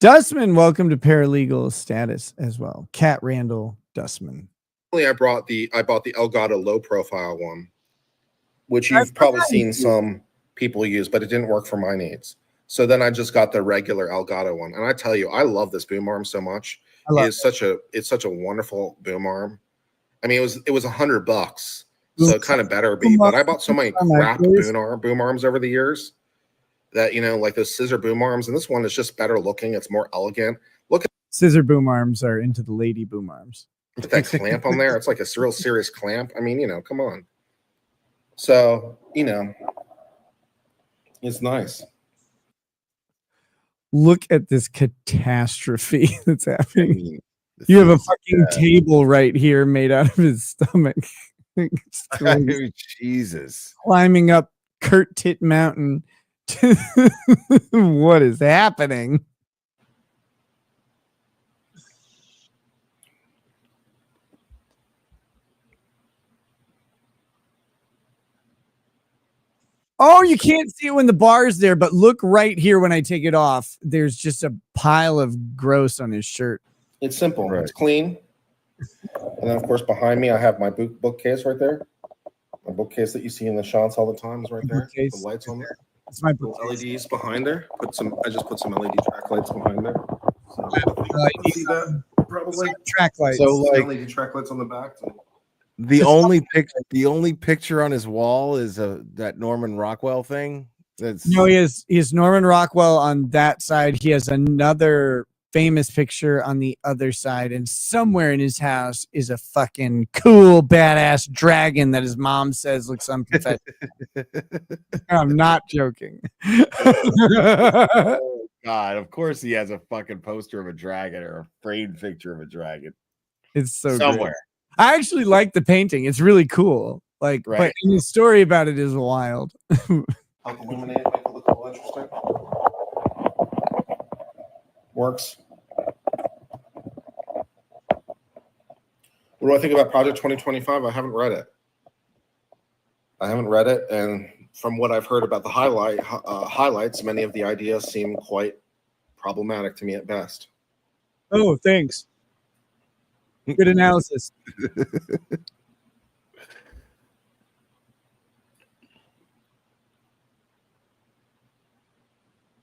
Dustman, welcome to paralegal status as well. Cat Randall Dustman. I bought the Elgato low profile one, which you've probably seen some people use, but it didn't work for my needs. So then I just got the regular Elgato one, and I tell you, I love this boom arm so much. It's such a wonderful boom arm. I mean, it was $100, so it kind of better be. But I bought so many crap boom arms over the years that, you know, like those scissor boom arms, and this one is just better looking. It's more elegant. Look at scissor boom arms are into the lady boom arms. With that clamp on there, it's like a real serious clamp. I mean, you know, come on. So, you know, it's nice. Look at this catastrophe that's happening. I mean, you have a fucking table right here made out of his stomach. Jesus. Climbing up Kurt Tit Mountain. What is happening? Oh, you can't see it when the bar is there, but look right here when I take it off. There's just a pile of gross on his shirt. It's simple. Right. It's clean. And then, of course, behind me, I have my bookcase right there. My bookcase that you see in the shots all the time is right there. The lights on there. It's my LEDs behind there. I just put some LED track lights behind there. So see that probably track lights. So like LED track lights on the back. The only picture on his wall is that Norman Rockwell thing. No, he has Norman Rockwell on that side. He has another famous picture on the other side, and somewhere in his house is a fucking cool badass dragon that his mom says looks unprofessional. I'm not joking. Oh, God, of course he has a fucking poster of a dragon or a framed picture of a dragon. It's so somewhere. Great. I actually like the painting. It's really cool. Like, right. But the story about it is wild. Help illuminate, make it look a little interesting. Works. What do I think about Project 2025? I haven't read it. And from what I've heard about the highlights, many of the ideas seem quite problematic to me at best. Oh, thanks. Good analysis.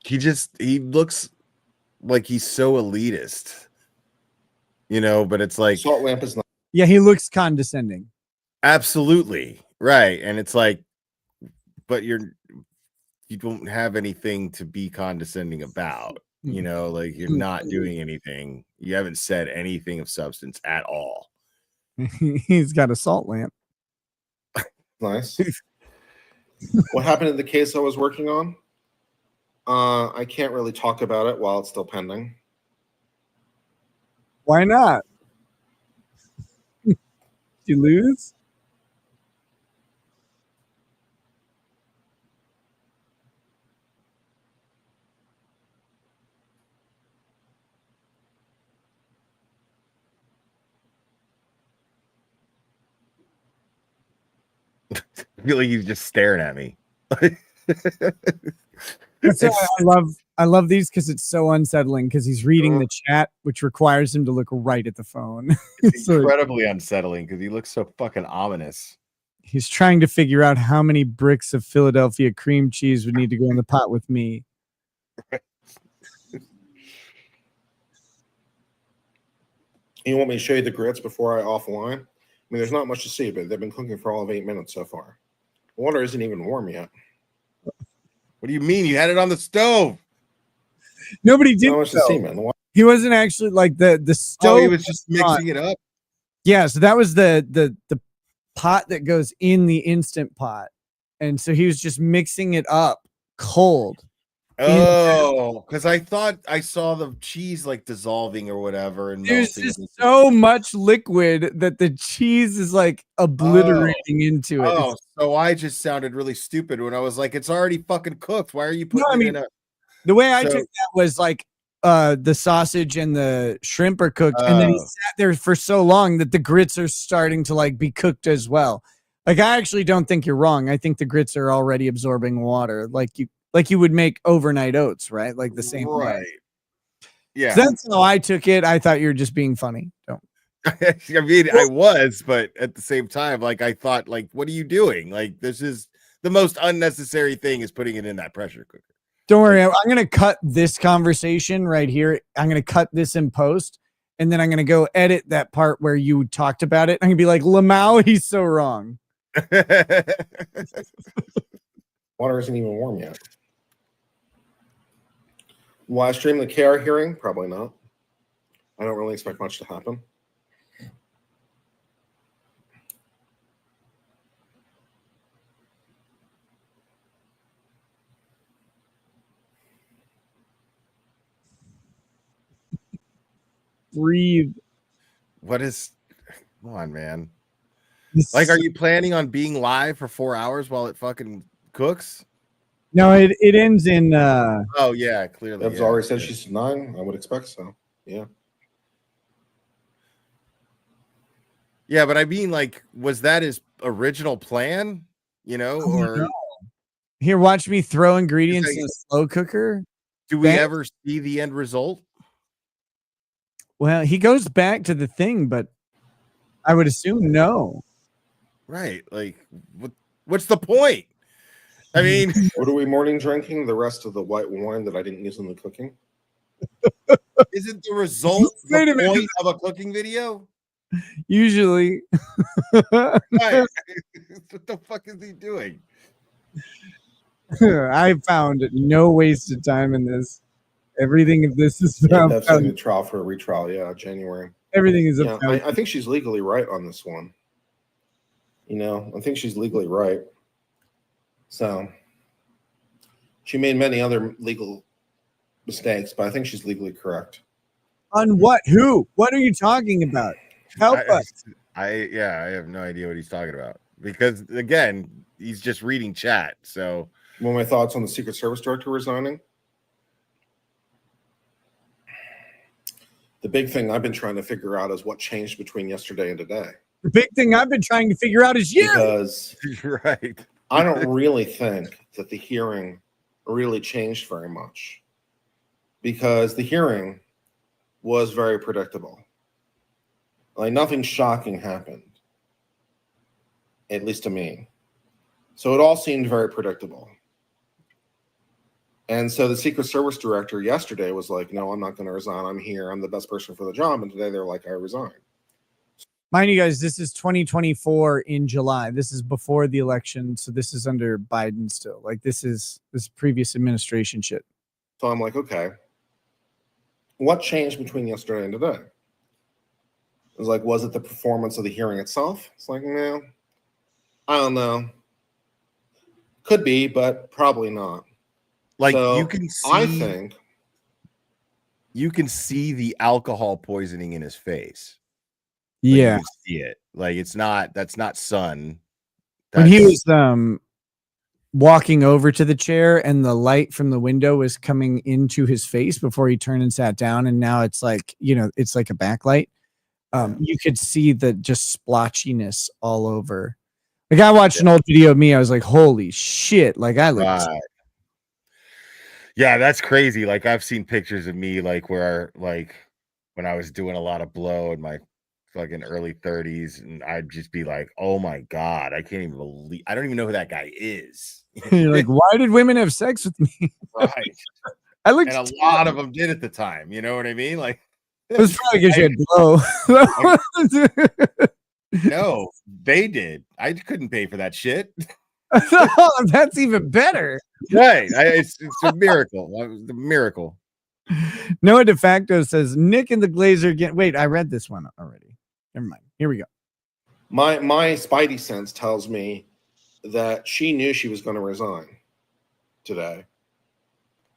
He looks like he's so elitist, but it's like Salt lamp is not. Yeah, he looks condescending. absolutely right. And it's like, but you don't have anything to be condescending about, like you're not doing anything. You haven't said anything of substance at all. He's got a salt lamp. Nice. What happened in the case I was working on? I can't really talk about it while it's still pending. Why not? Did you lose? I feel like he's just staring at me. That's why I love these because it's so unsettling because he's reading the chat, which requires him to look right at the phone. It's So incredibly unsettling because he looks so fucking ominous. he's trying to figure out how many bricks of Philadelphia cream cheese would need to go in the pot with me. You want me to show you the grits before I offline? I mean, there's not much to see, but they've been cooking for all of 8 minutes so far. The water isn't even warm yet. What do you mean? You had it on the stove. Nobody did. Not much to see, man. He wasn't actually like the stove. Oh, he was just mixing it up. Yeah, so that was the pot that goes in the instant pot, and so he was just mixing it up cold. Oh, because I thought I saw the cheese like dissolving or whatever, and There's melting. just so much liquid that the cheese is like obliterating into it. Oh, so I just sounded really stupid when I was like, "It's already fucking cooked. Why are you putting it in a?" The way I So- took that was like the sausage and the shrimp are cooked, and then he Oh. sat there for so long that the grits are starting to like be cooked as well. Like I actually don't think you're wrong. I think the grits are already absorbing water, like you would make overnight oats, right? Like the same way. Right. Yeah. That's how I took it. I thought you were just being funny. Don't. I mean, I was, but at the same time, like I thought, like, what are you doing? Like, this is the most unnecessary thing is putting it in that pressure cooker. Don't worry. I'm going to cut this conversation right here. I'm going to cut this in post, and then I'm going to go edit that part where you talked about it. I'm going to be like, Lamau, he's so wrong. Water isn't even warm yet. Will I stream the KR hearing? Probably not. I don't really expect much to happen. Breathe. What is? Come on, man. Like, are you planning on being live for 4 hours while it fucking cooks? No, it ends in. Oh yeah, clearly. Deb's already said she's 9. I would expect so. Yeah. Yeah, but I mean, like, was that his original plan? Or No. Here, watch me throw ingredients like- in a slow cooker. do we That- ever see the end result? Well, he goes back to the thing, but I would assume no. Right. Like, what's the point? I mean, What are we morning drinking? The rest of the white wine that I didn't use in the cooking? isn't the result Wait a the minute. point of a cooking video? Usually. Right. What the fuck is he doing? I found no wasted time in this. Everything of this is Yeah, found. that's a trial for a retrial. Yeah, January. Everything is Yeah, about. I think she's legally right on this one. I think she's legally right. So she made many other legal mistakes, but I think she's legally correct. On what? Who? What are you talking about? Help us. I have no idea what he's talking about because again, he's just reading chat. So What are my thoughts on the Secret Service director resigning? The big thing I've been trying to figure out is what changed between yesterday and today. The big thing I've been trying to figure out is you. Because right. I don't really think that the hearing really changed very much. because the hearing was very predictable. Like nothing shocking happened, at least to me. So it all seemed very predictable. And so the Secret Service director yesterday was like, no, I'm not going to resign. I'm here. I'm the best person for the job. And today they're like, I resign. Mind you guys, this is 2024 in July. This is before the election. So this is under Biden still. Like this is previous administration shit. So I'm like, okay, what changed between yesterday and today? It was like, was it the performance of the hearing itself? It's like, no, I don't know. Could be, but probably not. Like So you can see, I think you can see the alcohol poisoning in his face. Like, Yeah. you can see it. Like that's not sun. When he was walking over to the chair and the light from the window was coming into his face before he turned and sat down, and now it's like, it's like a backlight. You could see the just splotchiness all over. Like I watched an old video of me, I was like, holy shit, like I look Yeah, that's crazy. Like I've seen pictures of me like where like when I was doing a lot of blow in my fucking early 30s, and I'd just be like, oh my God, I can't even believe I don't even know who that guy is. You're like, why did women have sex with me? Right. I looked And a lot of them did at the time, you know what I mean? Like it was probably because you had blow. no, they did. I couldn't pay for that shit. That's even better. Right. It's a miracle. The miracle. Noah de facto says Nick and the Glazer again. Wait, I read this one already. Never mind. Here we go. my spidey sense tells me that she knew she was going to resign today.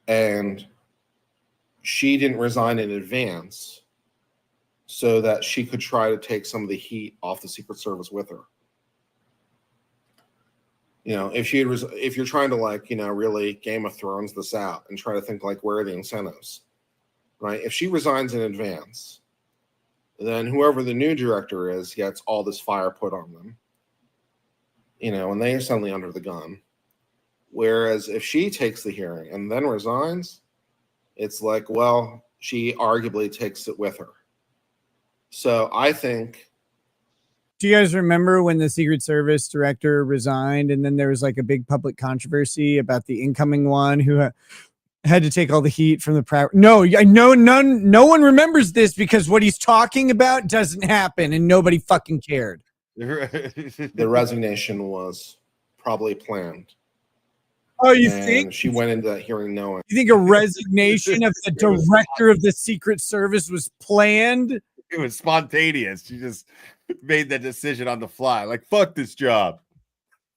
And she didn't resign in advance so that she could try to take some of the heat off the Secret Service with her. If you're trying to really Game of Thrones this out and try to think like, where are the incentives, right? If she resigns in advance, then whoever the new director is gets all this fire put on them, and they are suddenly under the gun. Whereas if she takes the hearing and then resigns, it's like, well, she arguably takes it with her. So I think. Do you guys remember when the Secret Service director resigned, and then there was like a big public controversy about the incoming one who had to take all the heat from the prior? No, I know no one remembers this because what he's talking about doesn't happen, and nobody fucking cared. The resignation was probably planned. Oh, you think? She went into that hearing knowing. You think a resignation of the director of the Secret Service was planned? It was spontaneous. She just made that decision on the fly. Like, fuck this job.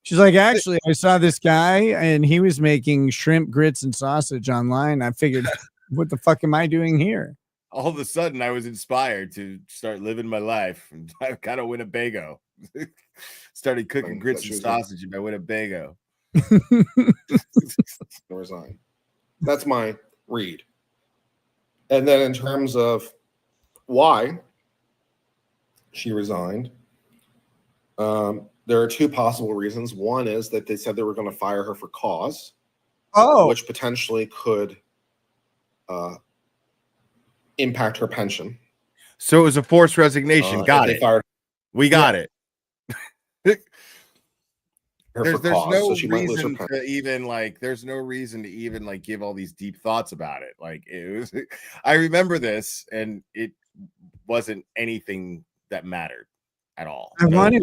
She's like, actually, I saw this guy and he was making shrimp grits and sausage online. I figured, what the fuck am I doing here? All of a sudden, I was inspired to start living my life. I got a Winnebago. Started cooking grits and sausage in my Winnebago. Resign. That's my read. And then in terms of why she resigned, there are two possible reasons. One is that they said they were going to fire her for cause, which potentially could impact her pension. So it was a forced resignation. Got it. We got it. There's no reason to even there's no reason to even give all these deep thoughts about it. Like it was, I remember this, and it wasn't anything that mattered at all. I want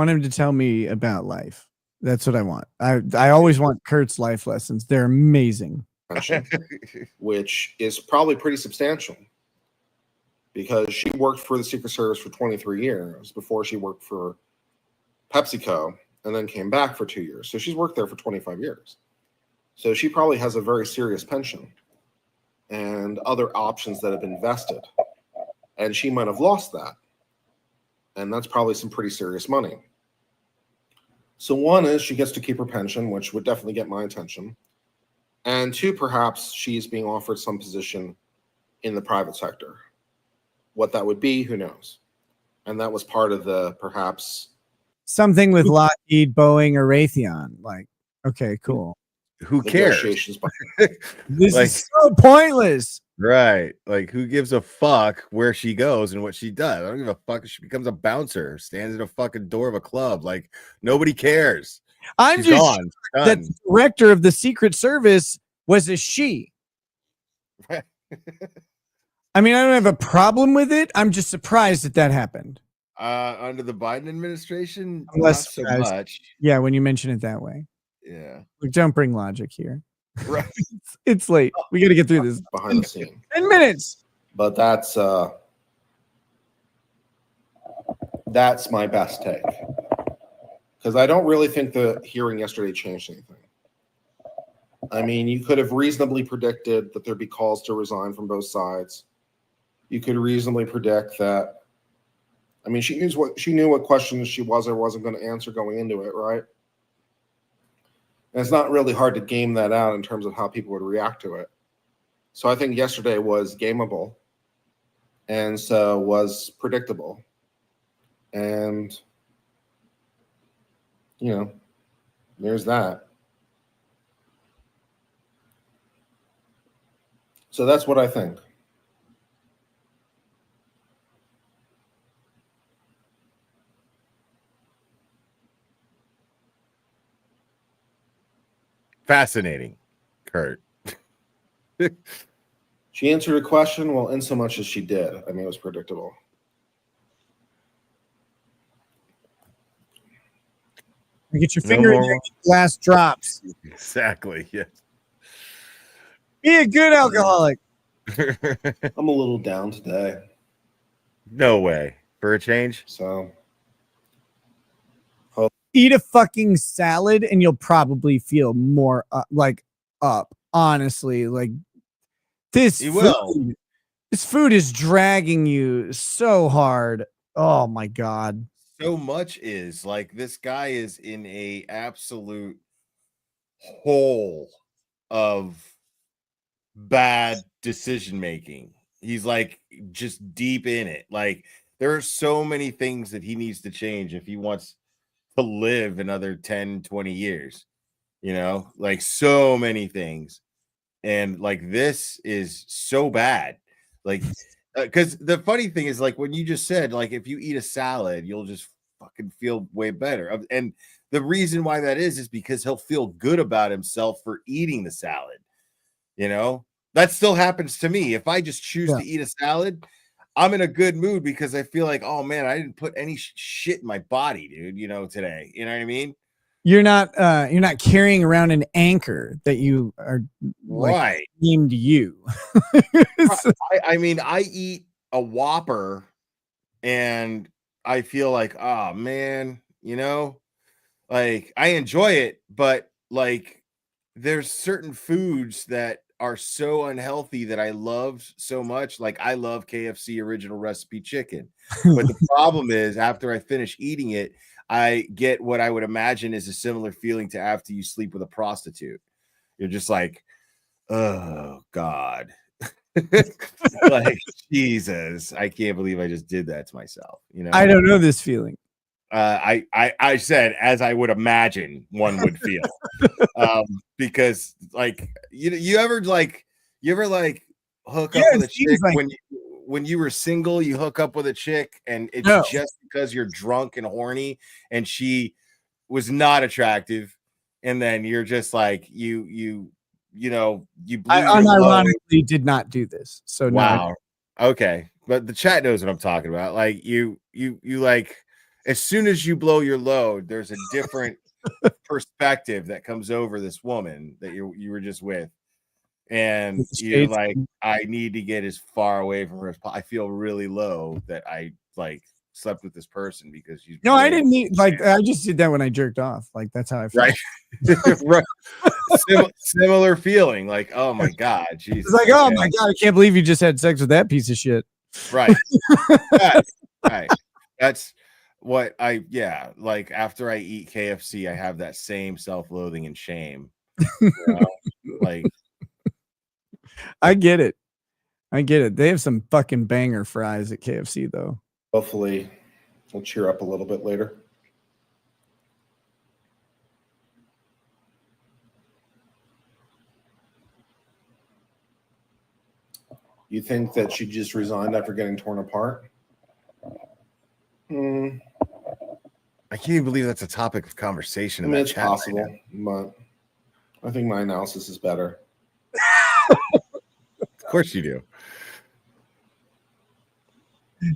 him to tell me about life. That's what I want. I always want Kurt's life lessons. They're amazing. Which is probably pretty substantial because she worked for the Secret Service for 23 years before she worked for PepsiCo and then came back for 2 years. So she's worked there for 25 years. So she probably has a very serious pension and other options that have been vested. And she might have lost that. And that's probably some pretty serious money. So one is she gets to keep her pension, which would definitely get my attention. And two, perhaps she's being offered some position in the private sector. What that would be, who knows? And that was part of the perhaps something with Lockheed, Boeing, or Raytheon. Like, okay, cool. who cares? negotiations. This Like- is so pointless. Right. Like, who gives a fuck where she goes and what she does? I don't give a fuck if she becomes a bouncer, stands at a fucking door of a club. Like, nobody cares. I'm She's just gone. shocked that Done. the director of the Secret Service was a she. Right. I mean, I don't have a problem with it. I'm just surprised that happened. Under the Biden administration, I'm not less so surprised. much. Yeah, when you mention it that way. Yeah. Look, don't bring logic here. Right. It's late. We got to get through this. Behind the scene. 10 minutes. But that's my best take, because I don't really think the hearing yesterday changed anything. I mean, you could have reasonably predicted that there'd be calls to resign from both sides. You could reasonably predict that. I mean, she knew what questions she was or wasn't going to answer going into it, right? And it's not really hard to game that out in terms of how people would react to it. So I think yesterday was gameable, and so was predictable. And, there's that. So that's what I think. Fascinating, Kurt. She answered a question, well, in so much as she did. I mean, it was predictable. You get your finger in there, last drops. Exactly. Yes. Be a good alcoholic. I'm a little down today. No way. For a change? So Eat a fucking salad and you'll probably feel more up. Honestly, like this You will. This food is dragging you so hard. Oh my God. So much is like this guy is in a absolute hole of bad decision making. He's like just deep in it. Like there are so many things that he needs to change if he wants to live another 10, 20 years, like so many things. And like this is so bad. Like because the funny thing is, like when you just said, like if you eat a salad, you'll just fucking feel way better. And the reason why that is because he'll feel good about himself for eating the salad. That still happens to me. If I just choose to eat a salad, I'm in a good mood because I feel like, oh man, I didn't put any shit in my body, dude, today. You know what I mean? You're not carrying around an anchor that you are right named you. I mean, I eat a Whopper and I feel like, oh man, like I enjoy it, but like there's certain foods that are so unhealthy that I love so much. Like I love KFC original recipe chicken, but the problem is after I finish eating it, I get what I would imagine is a similar feeling to after you sleep with a prostitute. You're just like, oh God. Like Jesus, I can't believe I just did that to myself. I don't know this feeling. I said as I would imagine one would feel. Because like you ever hook up with a chick like when you were single, you hook up with a chick and it's just because you're drunk and horny and she was not attractive, and then you're just like you unironically did not do this. So wow. No. Okay. But the chat knows what I'm talking about. Like you like as soon as you blow your load, there's a different perspective that comes over this woman that you were just with. And you're like, I need to get as far away from her as possible. I feel really low that I like slept with this person because she's I didn't need I just did that when I jerked off. Like that's how I felt. Right. Right. Similar feeling. Like, oh my God, Jesus. It's like, oh my God, I can't believe you just had sex with that piece of shit. Right. Right. That's what like after I eat KFC, I have that same self-loathing and shame. Like I get it. They have some fucking banger fries at KFC though. Hopefully we'll cheer up a little bit later. You think that she just resigned after getting torn apart? I can't even believe that's a topic of conversation. I in mean, that it's chat possible, right but I think my analysis is better. Of course you do.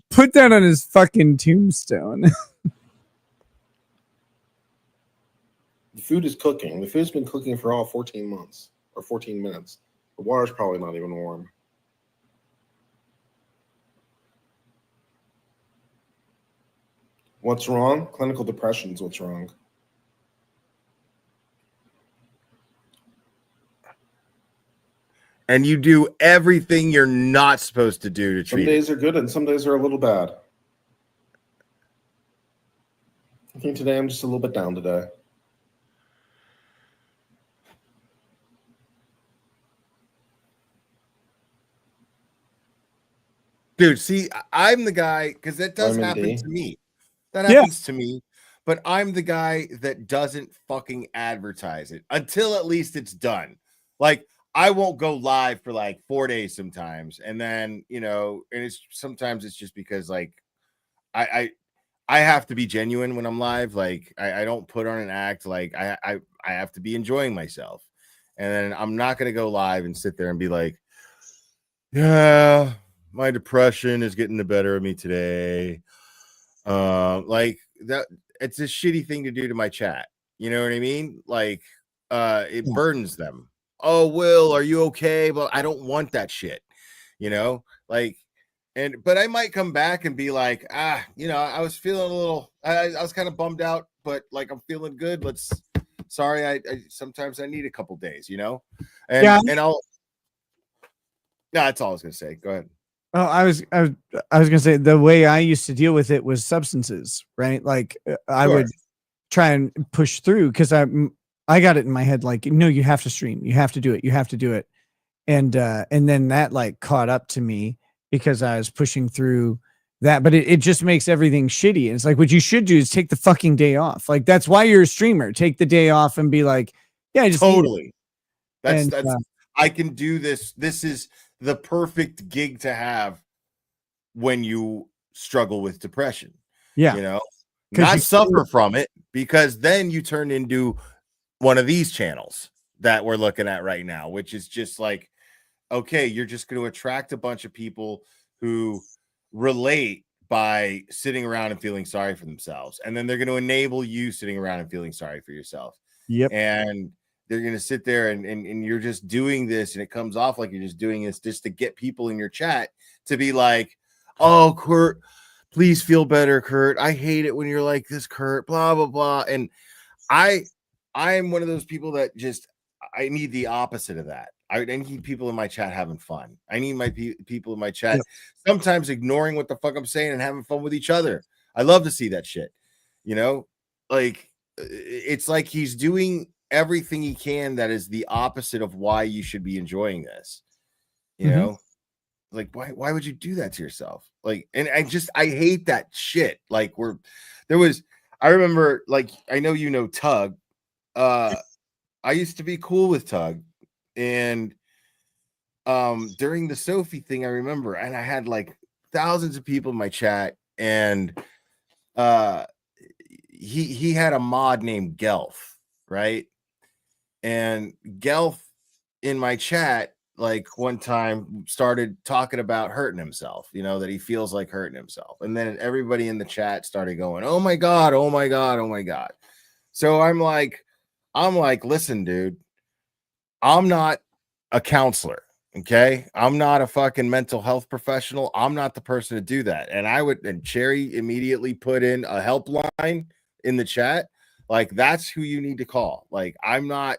Put that on his fucking tombstone. The food is cooking. The food's been cooking for all 14 months or 14 minutes. The water's probably not even warm. What's wrong? Clinical depression's what's wrong. And you do everything you're not supposed to do to Some treat days it. are good and some days are a little bad. I think today I'm just a little bit down today. Dude, see, I'm the guy, because that does Vitamin happen D. to me. That Yeah. happens to me. But I'm the guy that doesn't fucking advertise it until at least it's done. Like, I won't go live for like 4 days sometimes. And then, you know, and it's sometimes it's just because like I have to be genuine when I'm live. Like I don't put on an act. Like I have to be enjoying myself. And then I'm not gonna go live and sit there and be like, yeah, my depression is getting the better of me today. Like that, it's a shitty thing to do to my chat. You know what I mean? Like, it burdens them. Oh, Will, are you okay? But I don't want that shit. You know, like, but I might come back and be like, you know, I was feeling a little, I was kind of bummed out, but like I'm feeling good. Sorry, I sometimes I need a couple days, you know, and Yeah. and I'll. No, that's all I was gonna say. Go ahead. Oh, I was gonna say the way I used to deal with it was substances, right? Like I Sure. would try and push through because I got it in my head like, no, you have to stream, you have to do it, you have to do it, and then that like caught up to me because I was pushing through that, but it just makes everything shitty. And it's like what you should do is take the fucking day off. Like that's why you're a streamer. Take the day off and be like, yeah, I just Totally. And, That's I can do this. This is the perfect gig to have when you struggle with depression. yeah, You know, 'Cause not you- suffer from it, because then you turn into one of these channels that we're looking at right now, which is just like, okay, you're just going to attract a bunch of people who relate by sitting around and feeling sorry for themselves. And then they're going to enable you sitting around and feeling sorry for yourself. Yep. And they're going to sit there and you're just doing this, and it comes off like you're just doing this just to get people in your chat to be like, oh, Kurt, please feel better, Kurt. I hate it when you're like this, Kurt, blah, blah, blah. And I'm one of those people that just, I need the opposite of that. I need people in my chat having fun. I need my people in my chat sometimes ignoring what the fuck I'm saying and having fun with each other. I love to see that shit. You know, like it's like he's doing everything he can that is the opposite of why you should be enjoying this. You know, like why would you do that to yourself? Like, and I hate that shit. Like I remember, like, I know you know Tug. I used to be cool with Tug, and during the Sophie thing, I remember, and I had like thousands of people in my chat, and he had a mod named Gelf, right? And Gelf in my chat, like one time, started talking about hurting himself, you know, that he feels like hurting himself. And then everybody in the chat started going, oh my God, oh my God, oh my God. So I'm like, listen, dude, I'm not a counselor. Okay. I'm not a fucking mental health professional. I'm not the person to do that. And Cherry immediately put in a helpline in the chat. Like, that's who you need to call. Like, I'm not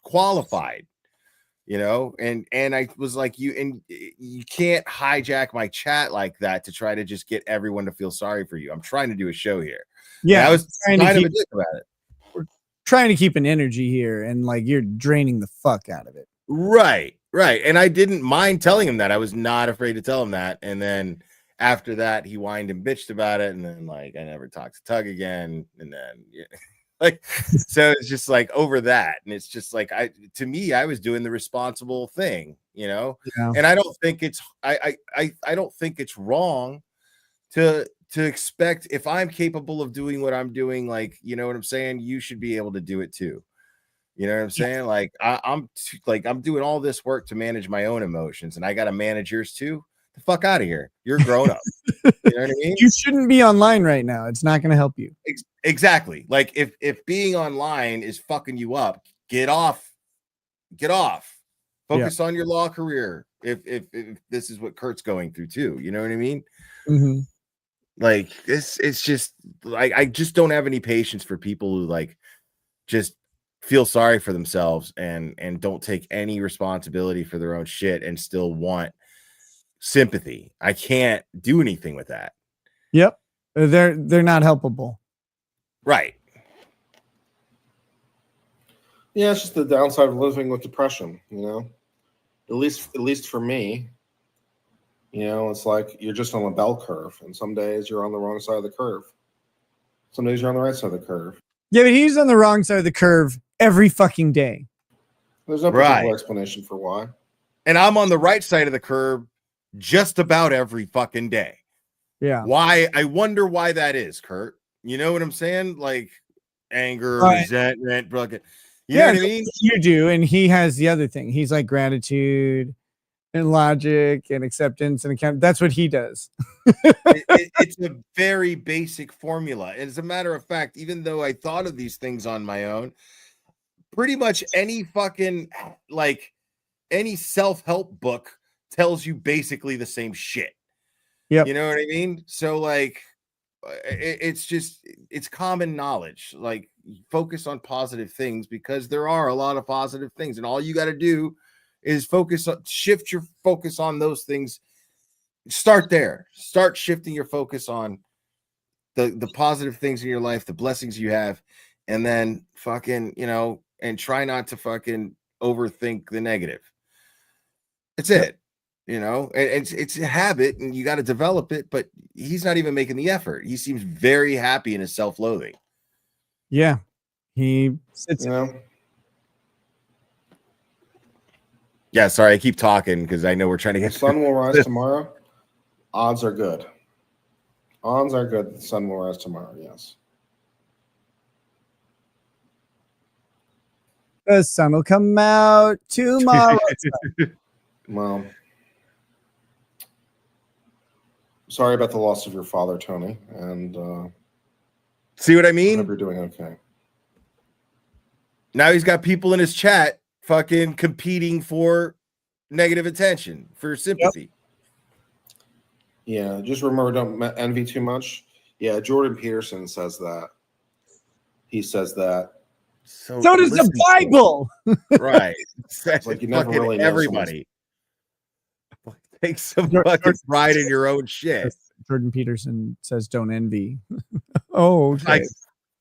qualified, you know, and I was like, you can't hijack my chat like that to try to just get everyone to feel sorry for you. I'm trying to do a show here. yeah, and I was trying kind to of keep, a dick about it. trying to keep an energy here, and like you're draining the fuck out of it. Right. And I didn't mind telling him that. I was not afraid to tell him that. And then after that, he whined and bitched about it. And then, like, I never talked to Tug again. And then, yeah. Like, so it's just like over that. And it's just like, to me, I was doing the responsible thing, Yeah. and I don't think I don't think it's wrong to expect, if I'm capable of doing what I'm doing, like, you know what I'm saying? You should be able to do it too. You know what I'm saying? Like, I'm doing all this work to manage my own emotions, and I got to manage yours too. The fuck out of here. You're grown up. You know what I mean? You shouldn't be online right now. It's not going to help you. Exactly. Like, if being online is fucking you up, get off. Focus on your law career. If this is what Kurt's going through too, you know what I mean? Mm-hmm. Like, it's just like, I just don't have any patience for people who like just feel sorry for themselves and don't take any responsibility for their own shit and still want sympathy. I can't do anything with that. Yep. They're not helpable. Right. Yeah, it's just the downside of living with depression, At least for me, it's like you're just on a bell curve, and some days you're on the wrong side of the curve. Some days you're on the right side of the curve. Yeah, but he's on the wrong side of the curve every fucking day. There's no particular explanation for why. And I'm on the right side of the curve just about every fucking day. Yeah. Why? I wonder why that is, Kurt. You know what I'm saying? Like, anger, resentment, fucking. You know what I mean? You do, and he has the other thing. He's like gratitude and logic and acceptance and account. That's what he does. It's a very basic formula. As a matter of fact, even though I thought of these things on my own, pretty much any fucking, like, any self-help book tells you basically the same shit. Yep. You know what I mean? So, like, it's common knowledge. Like, focus on positive things, because there are a lot of positive things, and all you got to do is shift your focus on those things. Start there. Start shifting your focus on the positive things in your life, the blessings you have, and then fucking, and try not to fucking overthink the negative. That's it. And it's a habit, and you got to develop it, but he's not even making the effort. He seems very happy in his self-loathing. Yeah. He sits Yeah, sorry, I keep talking because I know we're trying to get the sun will rise tomorrow. Odds are good. Odds are good the sun will rise tomorrow, yes. The sun will come out tomorrow. Well, sorry about the loss of your father, Tony, and see what I I mean? hope you're doing okay. Now he's got people in his chat fucking competing for negative attention, for sympathy. Yeah, just remember, don't envy too much. Yeah, Jordan Peterson says that. He says that. So does the Bible. Right. It's like you never really know everybody. Take some fucking pride in your own shit. Jordan Peterson says don't envy. Oh, okay.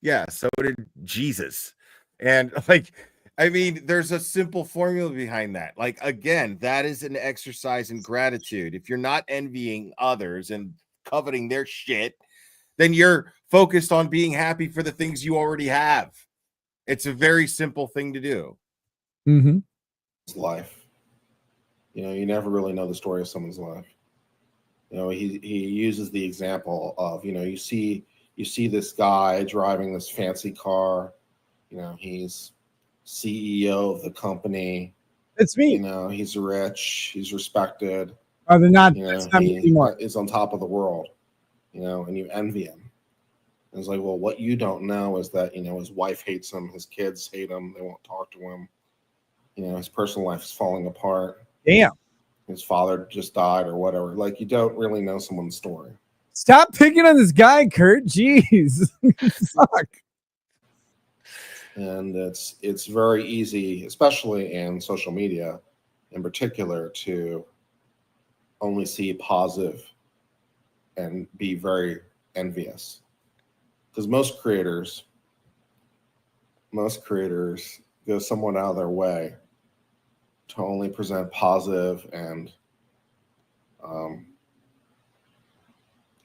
Yeah, so did Jesus. And like, I mean, there's a simple formula behind that. Like, again, that is an exercise in gratitude. If you're not envying others and coveting their shit, then you're focused on being happy for the things you already have. It's a very simple thing to do. Mm-hmm. Life. You never really know the story of someone's life. He uses the example of, you see this guy driving this fancy car. He's CEO of the company. It's me. He's rich. He's respected. Oh, they're not. He anymore. is on top of the world. And you envy him. And it's like, well, what you don't know is that his wife hates him, his kids hate him, they won't talk to him. His personal life is falling apart. Damn. His father just died or whatever. Like, you don't really know someone's story. Stop picking on this guy, Kurt. Jeez. Fuck. And it's very easy, especially in social media in particular, to only see positive and be very envious. Because most creators go somewhat out of their way to only present positive and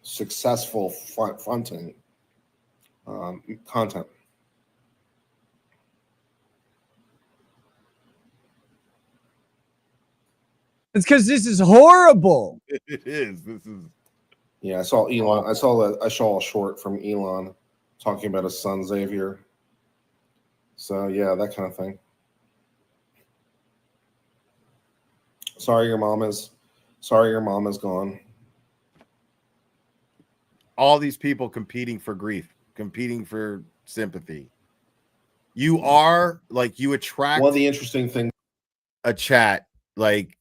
successful fronting content. It's because this is horrible. It is. This is. Yeah, I saw Elon. I saw a short from Elon talking about his son Xavier. So yeah, that kind of thing. Sorry, your mom is gone. All these people competing for grief, competing for sympathy. You are like, you attract. One of the interesting things. A chat, like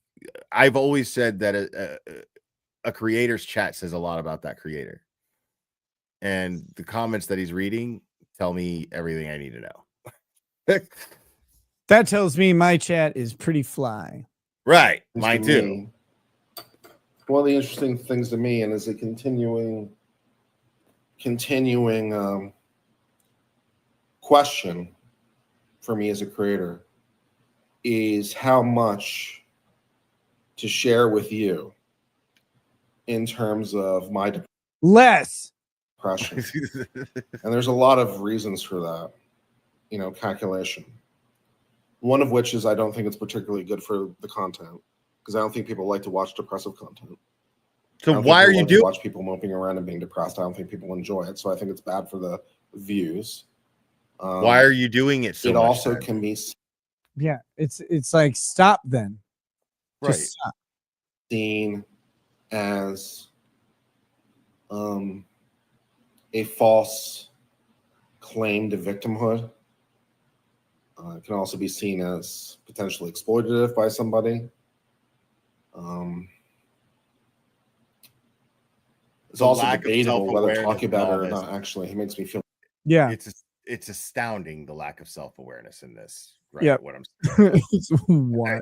I've always said that a creator's chat says a lot about that creator, and the comments that he's reading tell me everything I need to know. That tells me my chat is pretty fly. Right, mine too. Me, one of the interesting things to me, and is a continuing question for me as a creator, is how much to share with you in terms of my Less. depression. And there's a lot of reasons for that, calculation. One of which is I don't think it's particularly good for the content, because I don't think people like to watch depressive content. So why are you doing? Watch people moping around and being depressed. I don't think people enjoy it, so I think it's bad for the views. Why are you doing it so it much? Also then? can be. Yeah, it's like stop then. Right. Just stop. Seen as a false claim to victimhood. It can also be seen as potentially exploitative by somebody. It's also debatable whether talking about it or not. Actually, he makes me feel. Yeah, it's astounding, the lack of self-awareness in this. Right. Yeah, What I'm saying. it's wild.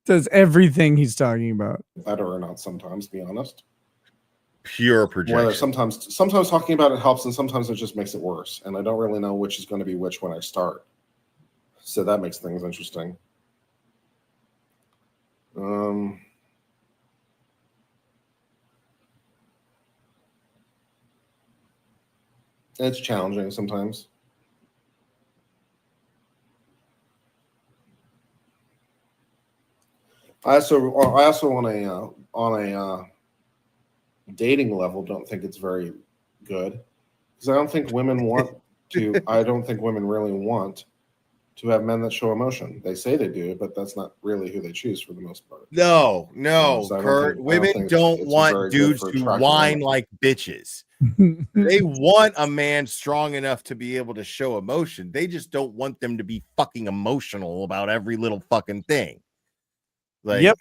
Does everything he's talking about Better or not? Sometimes, to be honest. Pure projection. Whether sometimes talking about it helps, and sometimes it just makes it worse. And I don't really know which is going to be which when I start. So that makes things interesting. It's challenging sometimes. I also on a dating level don't think it's very good, because I don't think women want to. I don't think women really want to have men that show emotion. They say they do, but that's not really who they choose for the most part. No, So Kurt. Women don't want dudes to whine like bitches. They want a man strong enough to be able to show emotion. They just don't want them to be fucking emotional about every little fucking thing. Like, Yep.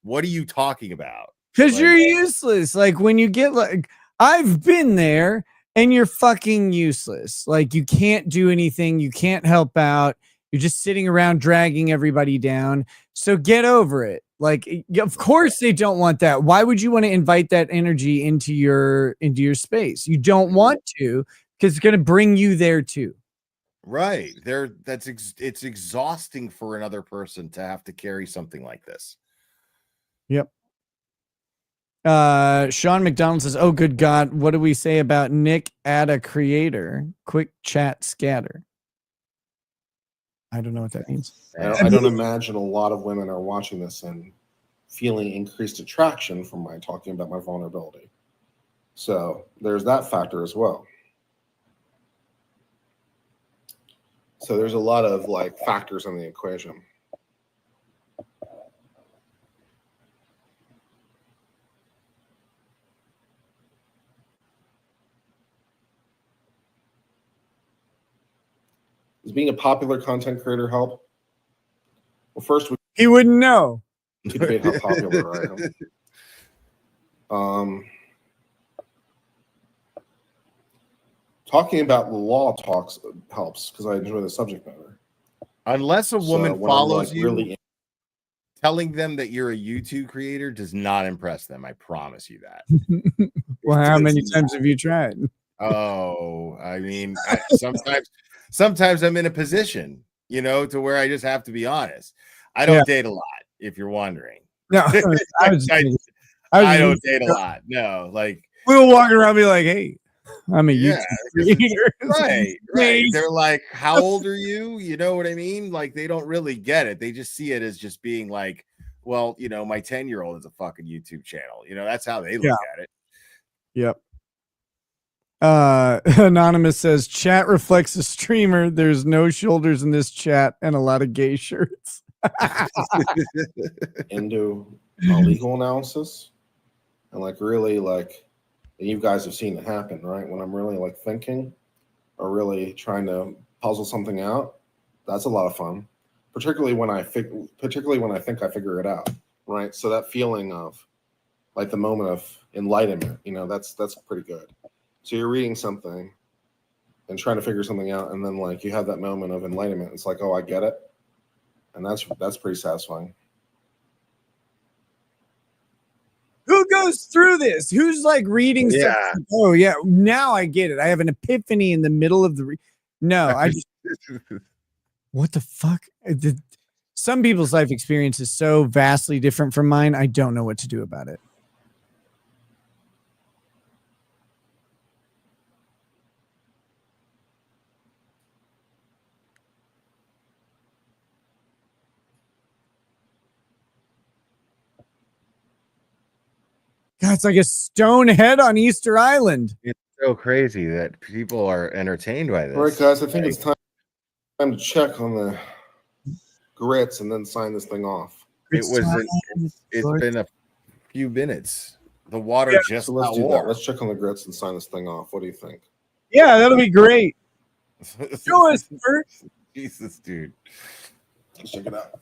What are you talking about? Because you're useless. Like when you get like, I've been there and you're fucking useless. Like you can't do anything. You can't help out. You're just sitting around dragging everybody down. So get over it. Like, of course they don't want that. Why would you want to invite that energy into your space? You don't want to, because it's going to bring you there too. Right. It's exhausting for another person to have to carry something like this. Yep. Sean McDonald says, "Oh, good God, what do we say about Nick at a creator? Quick chat scatter." I don't know what that means. I don't imagine a lot of women are watching this and feeling increased attraction from my talking about my vulnerability. So there's that factor as well. So there's a lot of like factors in the equation. Does being a popular content creator help? Well, first he wouldn't know. We debate how popular I am. Talking about the law helps because I enjoy the subject matter. Unless a woman follows you, really telling them that you're a YouTube creator does not impress them. I promise you that. Well, how many times have you tried? Oh, I mean, sometimes I'm in a position, to where I just have to be honest. I don't date a lot, if you're wondering. No, I don't date a lot. No, like we were walking around, be like, "Hey." I'm a Yeah, YouTube creator. right. They're like, how old are you? You know what I mean? Like, they don't really get it. They just see it as just being like, well, my 10-year-old is a fucking YouTube channel. That's how they look at it. Yep. Anonymous says chat reflects a streamer. There's no shoulders in this chat and a lot of gay shirts. Into a legal analysis and really and you guys have seen it happen, right? When I'm really thinking or really trying to puzzle something out, that's a lot of fun. Particularly when I think I figure it out, right? So that feeling of the moment of enlightenment, that's pretty good. So you're reading something and trying to figure something out, and then you have that moment of enlightenment. It's like, oh, I get it, and that's pretty satisfying. Who goes through this? Who's reading? Yeah. Something? Oh yeah, now I get it. I have an epiphany in the middle of the. No, I just. What the fuck? Some people's life experience is so vastly different from mine. I don't know what to do about it. God, it's like a stone head on Easter Island. It's so crazy that people are entertained by this. All right, guys, I think it's time to check on the grits and then sign this thing off. It's been a few minutes. The water just So let's got do warm. that. Let's check on the grits and sign this thing off. What do you think? Yeah, that'll be great. Show us first. Jesus, dude. Let's check it out.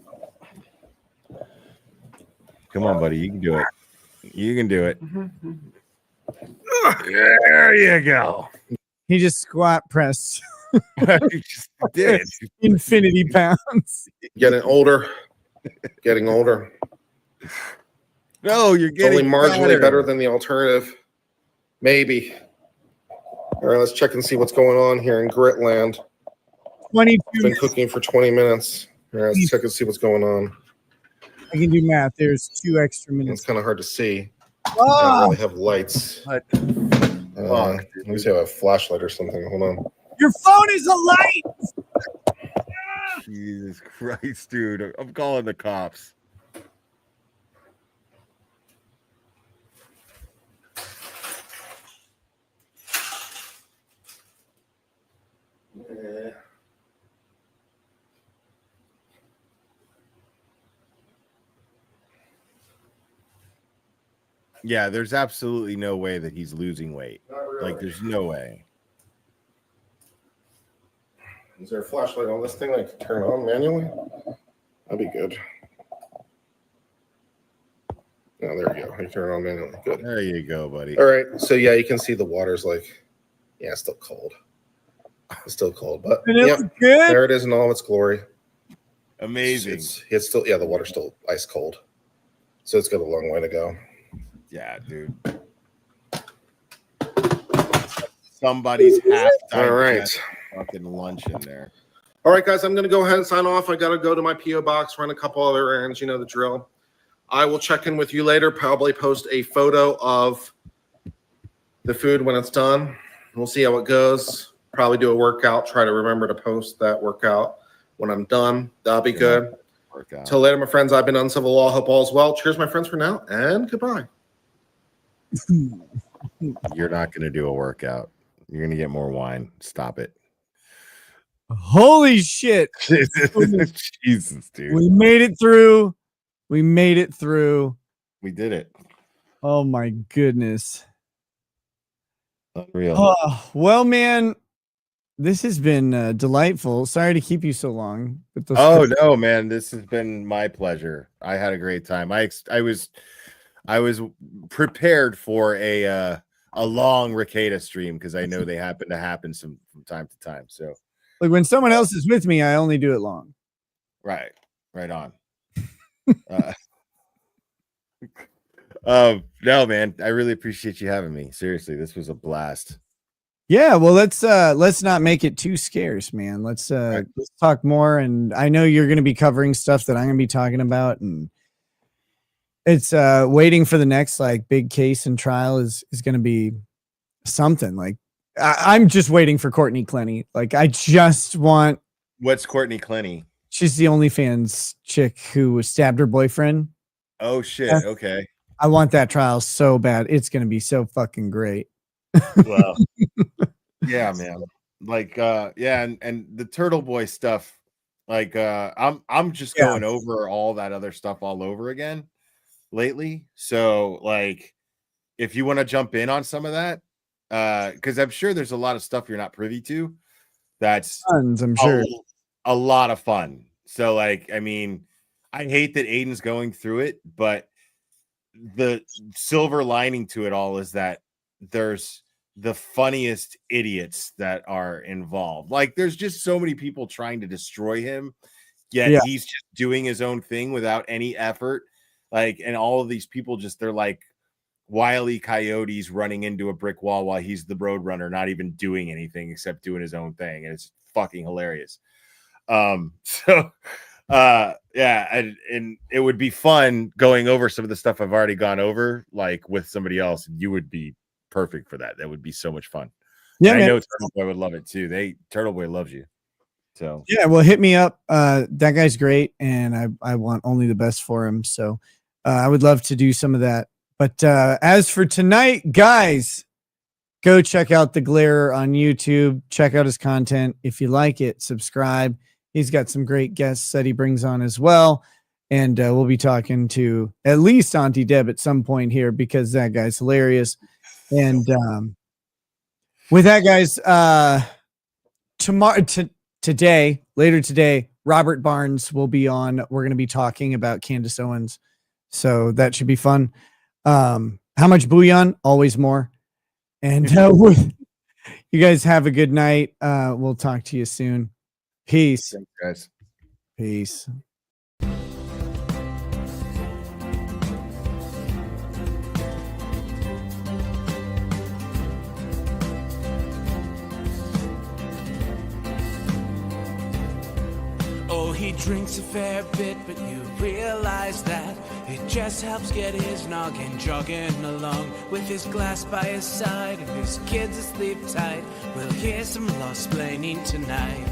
Come on, buddy. You can do it. You can do it. There you go. He just squat pressed You just did. infinity pounds. Getting older. No, you're getting Only marginally better than the alternative. Maybe. All right, let's check and see what's going on here in Gritland. 22 Been minutes. cooking for 20 minutes. All right, let's check and see what's going on. I can do math. There's 2 extra It's minutes. kind of hard to see. I Oh, don't really have lights. But Let me see if I have a flashlight or something. Hold on. your phone is a light. Jesus Christ, dude. I'm calling the cops. Yeah, there's absolutely no way that he's losing weight. There's no way. Is there a flashlight on this thing I can turn on manually? That'd be good. Oh, there we go. I can turn it on manually. Good. There you go, buddy. All right. So yeah, you can see the water's it's still cold. It's still cold, but And it yep, looks good. there it is in all its glory. Amazing. It's still the water's still ice cold, so it's got a long way to go. Yeah, dude. Somebody's half All right. fucking lunch in there. All right, guys, I'm going to go ahead and sign off. I got to go to my P.O. box, run a couple other errands. You know the drill. I will check in with you later, probably post a photo of the food when it's done. We'll see how it goes. Probably do a workout. Try to remember to post that workout when I'm done. That'll be good. Workout. Till later, my friends. I've been Uncivil Law. Hope all's well. Cheers, my friends, for now, and goodbye. You're not going to do a workout. You're going to get more wine. Stop it. Holy shit. Jesus, dude. We made it through. We made it through. We did it. Oh my goodness. Unreal. Oh, well, man, this has been delightful. Sorry to keep you so long. But those Oh no, man! This has been my pleasure. I had a great time. I was prepared for a long Ricada stream because I know they happen to happen from time to time. So, like when someone else is with me, I only do it long. right on. No, man, I really appreciate you having me. Seriously, this was a blast. Yeah, well, let's not make it too scarce, man. Let's talk more. And I know you're going to be covering stuff that I'm going to be talking about, and it's waiting for the next big case and trial is going to be something. Like I'm just waiting for Courtney Clenny. Like, I just want. What's Courtney Clenny? She's the OnlyFans chick who stabbed her boyfriend. Oh shit. Okay. I want that trial so bad. It's gonna be so fucking great. Well, yeah, man. Like, yeah, and the Turtle Boy stuff. Like, I'm just going over all that other stuff all over again lately. So, like, if you want to jump in on some of that, because I'm sure there's a lot of stuff you're not privy to. That's Tons, I'm sure. A lot of fun. So, like, I mean, I hate that Aiden's going through it, but the silver lining to it all is that there's the funniest idiots that are involved. Like, there's just so many people trying to destroy him, yet he's just doing his own thing without any effort. Like, and all of these people they're like Wile E. Coyotes running into a brick wall while he's the road runner, not even doing anything except doing his own thing. And it's fucking hilarious. So yeah, and it would be fun going over some of the stuff I've already gone over, like with somebody else. You would be perfect for that. That would be so much fun. Yeah, I know Turtle Boy would love it too. Turtle Boy loves you. So yeah, well, hit me up. That guy's great, and I want only the best for him. So I would love to do some of that. But as for tonight, guys, go check out the Glare on YouTube. Check out his content. If you like it, subscribe. He's got some great guests that he brings on as well. And we'll be talking to at least Auntie Deb at some point here because that guy's hilarious. And with that, guys, later today, Robert Barnes will be on. We're going to be talking about Candace Owens. So that should be fun. How much bouillon? Always more. And you guys have a good night. We'll talk to you soon. Peace. Thanks, guys. Peace. Oh, he drinks a fair bit, but you realize that it just helps get his noggin jogging along with his glass by his side and his kids asleep tight. We'll hear some lost-plaining tonight.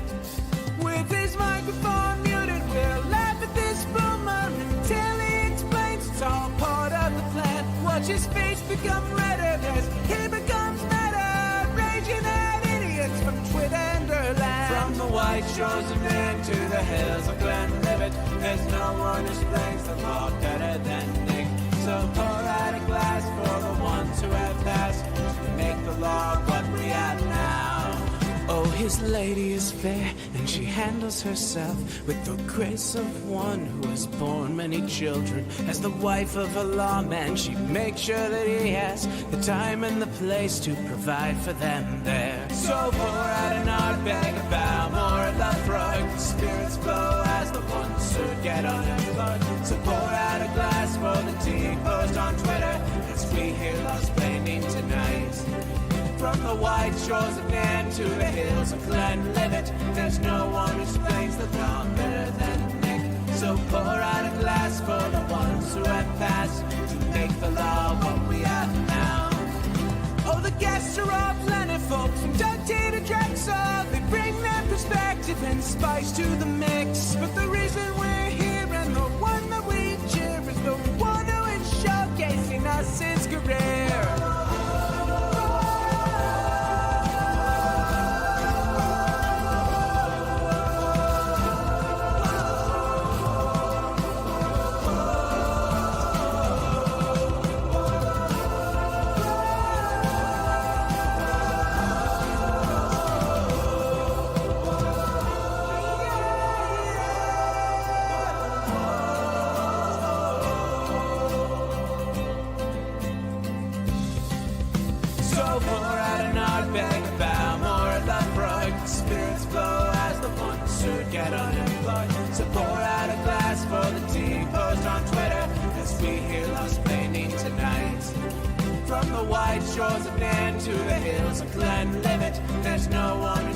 With his microphone muted, we'll laugh at this boomer until he explains it's all part of the plan. Watch his face become redder as he becomes madder, raging at idiots from Twitter and Erland. From the white shores of Maine to the hills of Glenlivet, there's no one who explains the law better than Nick. So pour out a glass for the ones who have passed to make the law what we have now. Oh, his lady is fair, and she handles herself with the grace of one who has borne many children. As the wife of a lawman, she makes sure that he has the time and the place to provide for them there. So pour out an Ardbeg, a Balmore, a Lafroig, the spirits flow as the ones who get unemployed. So pour out a glass for the tea post on Twitter as we hear lost-plaining tonight. From the white shores of Nairn to the hills of Glenlivet, there's no one who explains the law better than Nick. So pour out a glass for the ones who have passed to make the law what we have now. Oh, the guests are all plentiful, from Dante to Drexel. They bring their perspective and spice to the mix. But the reason we're here and the one that we cheer is the one who is showcasing us his career. From the white shores of Nairn to the hills of Glenlivet, there's no one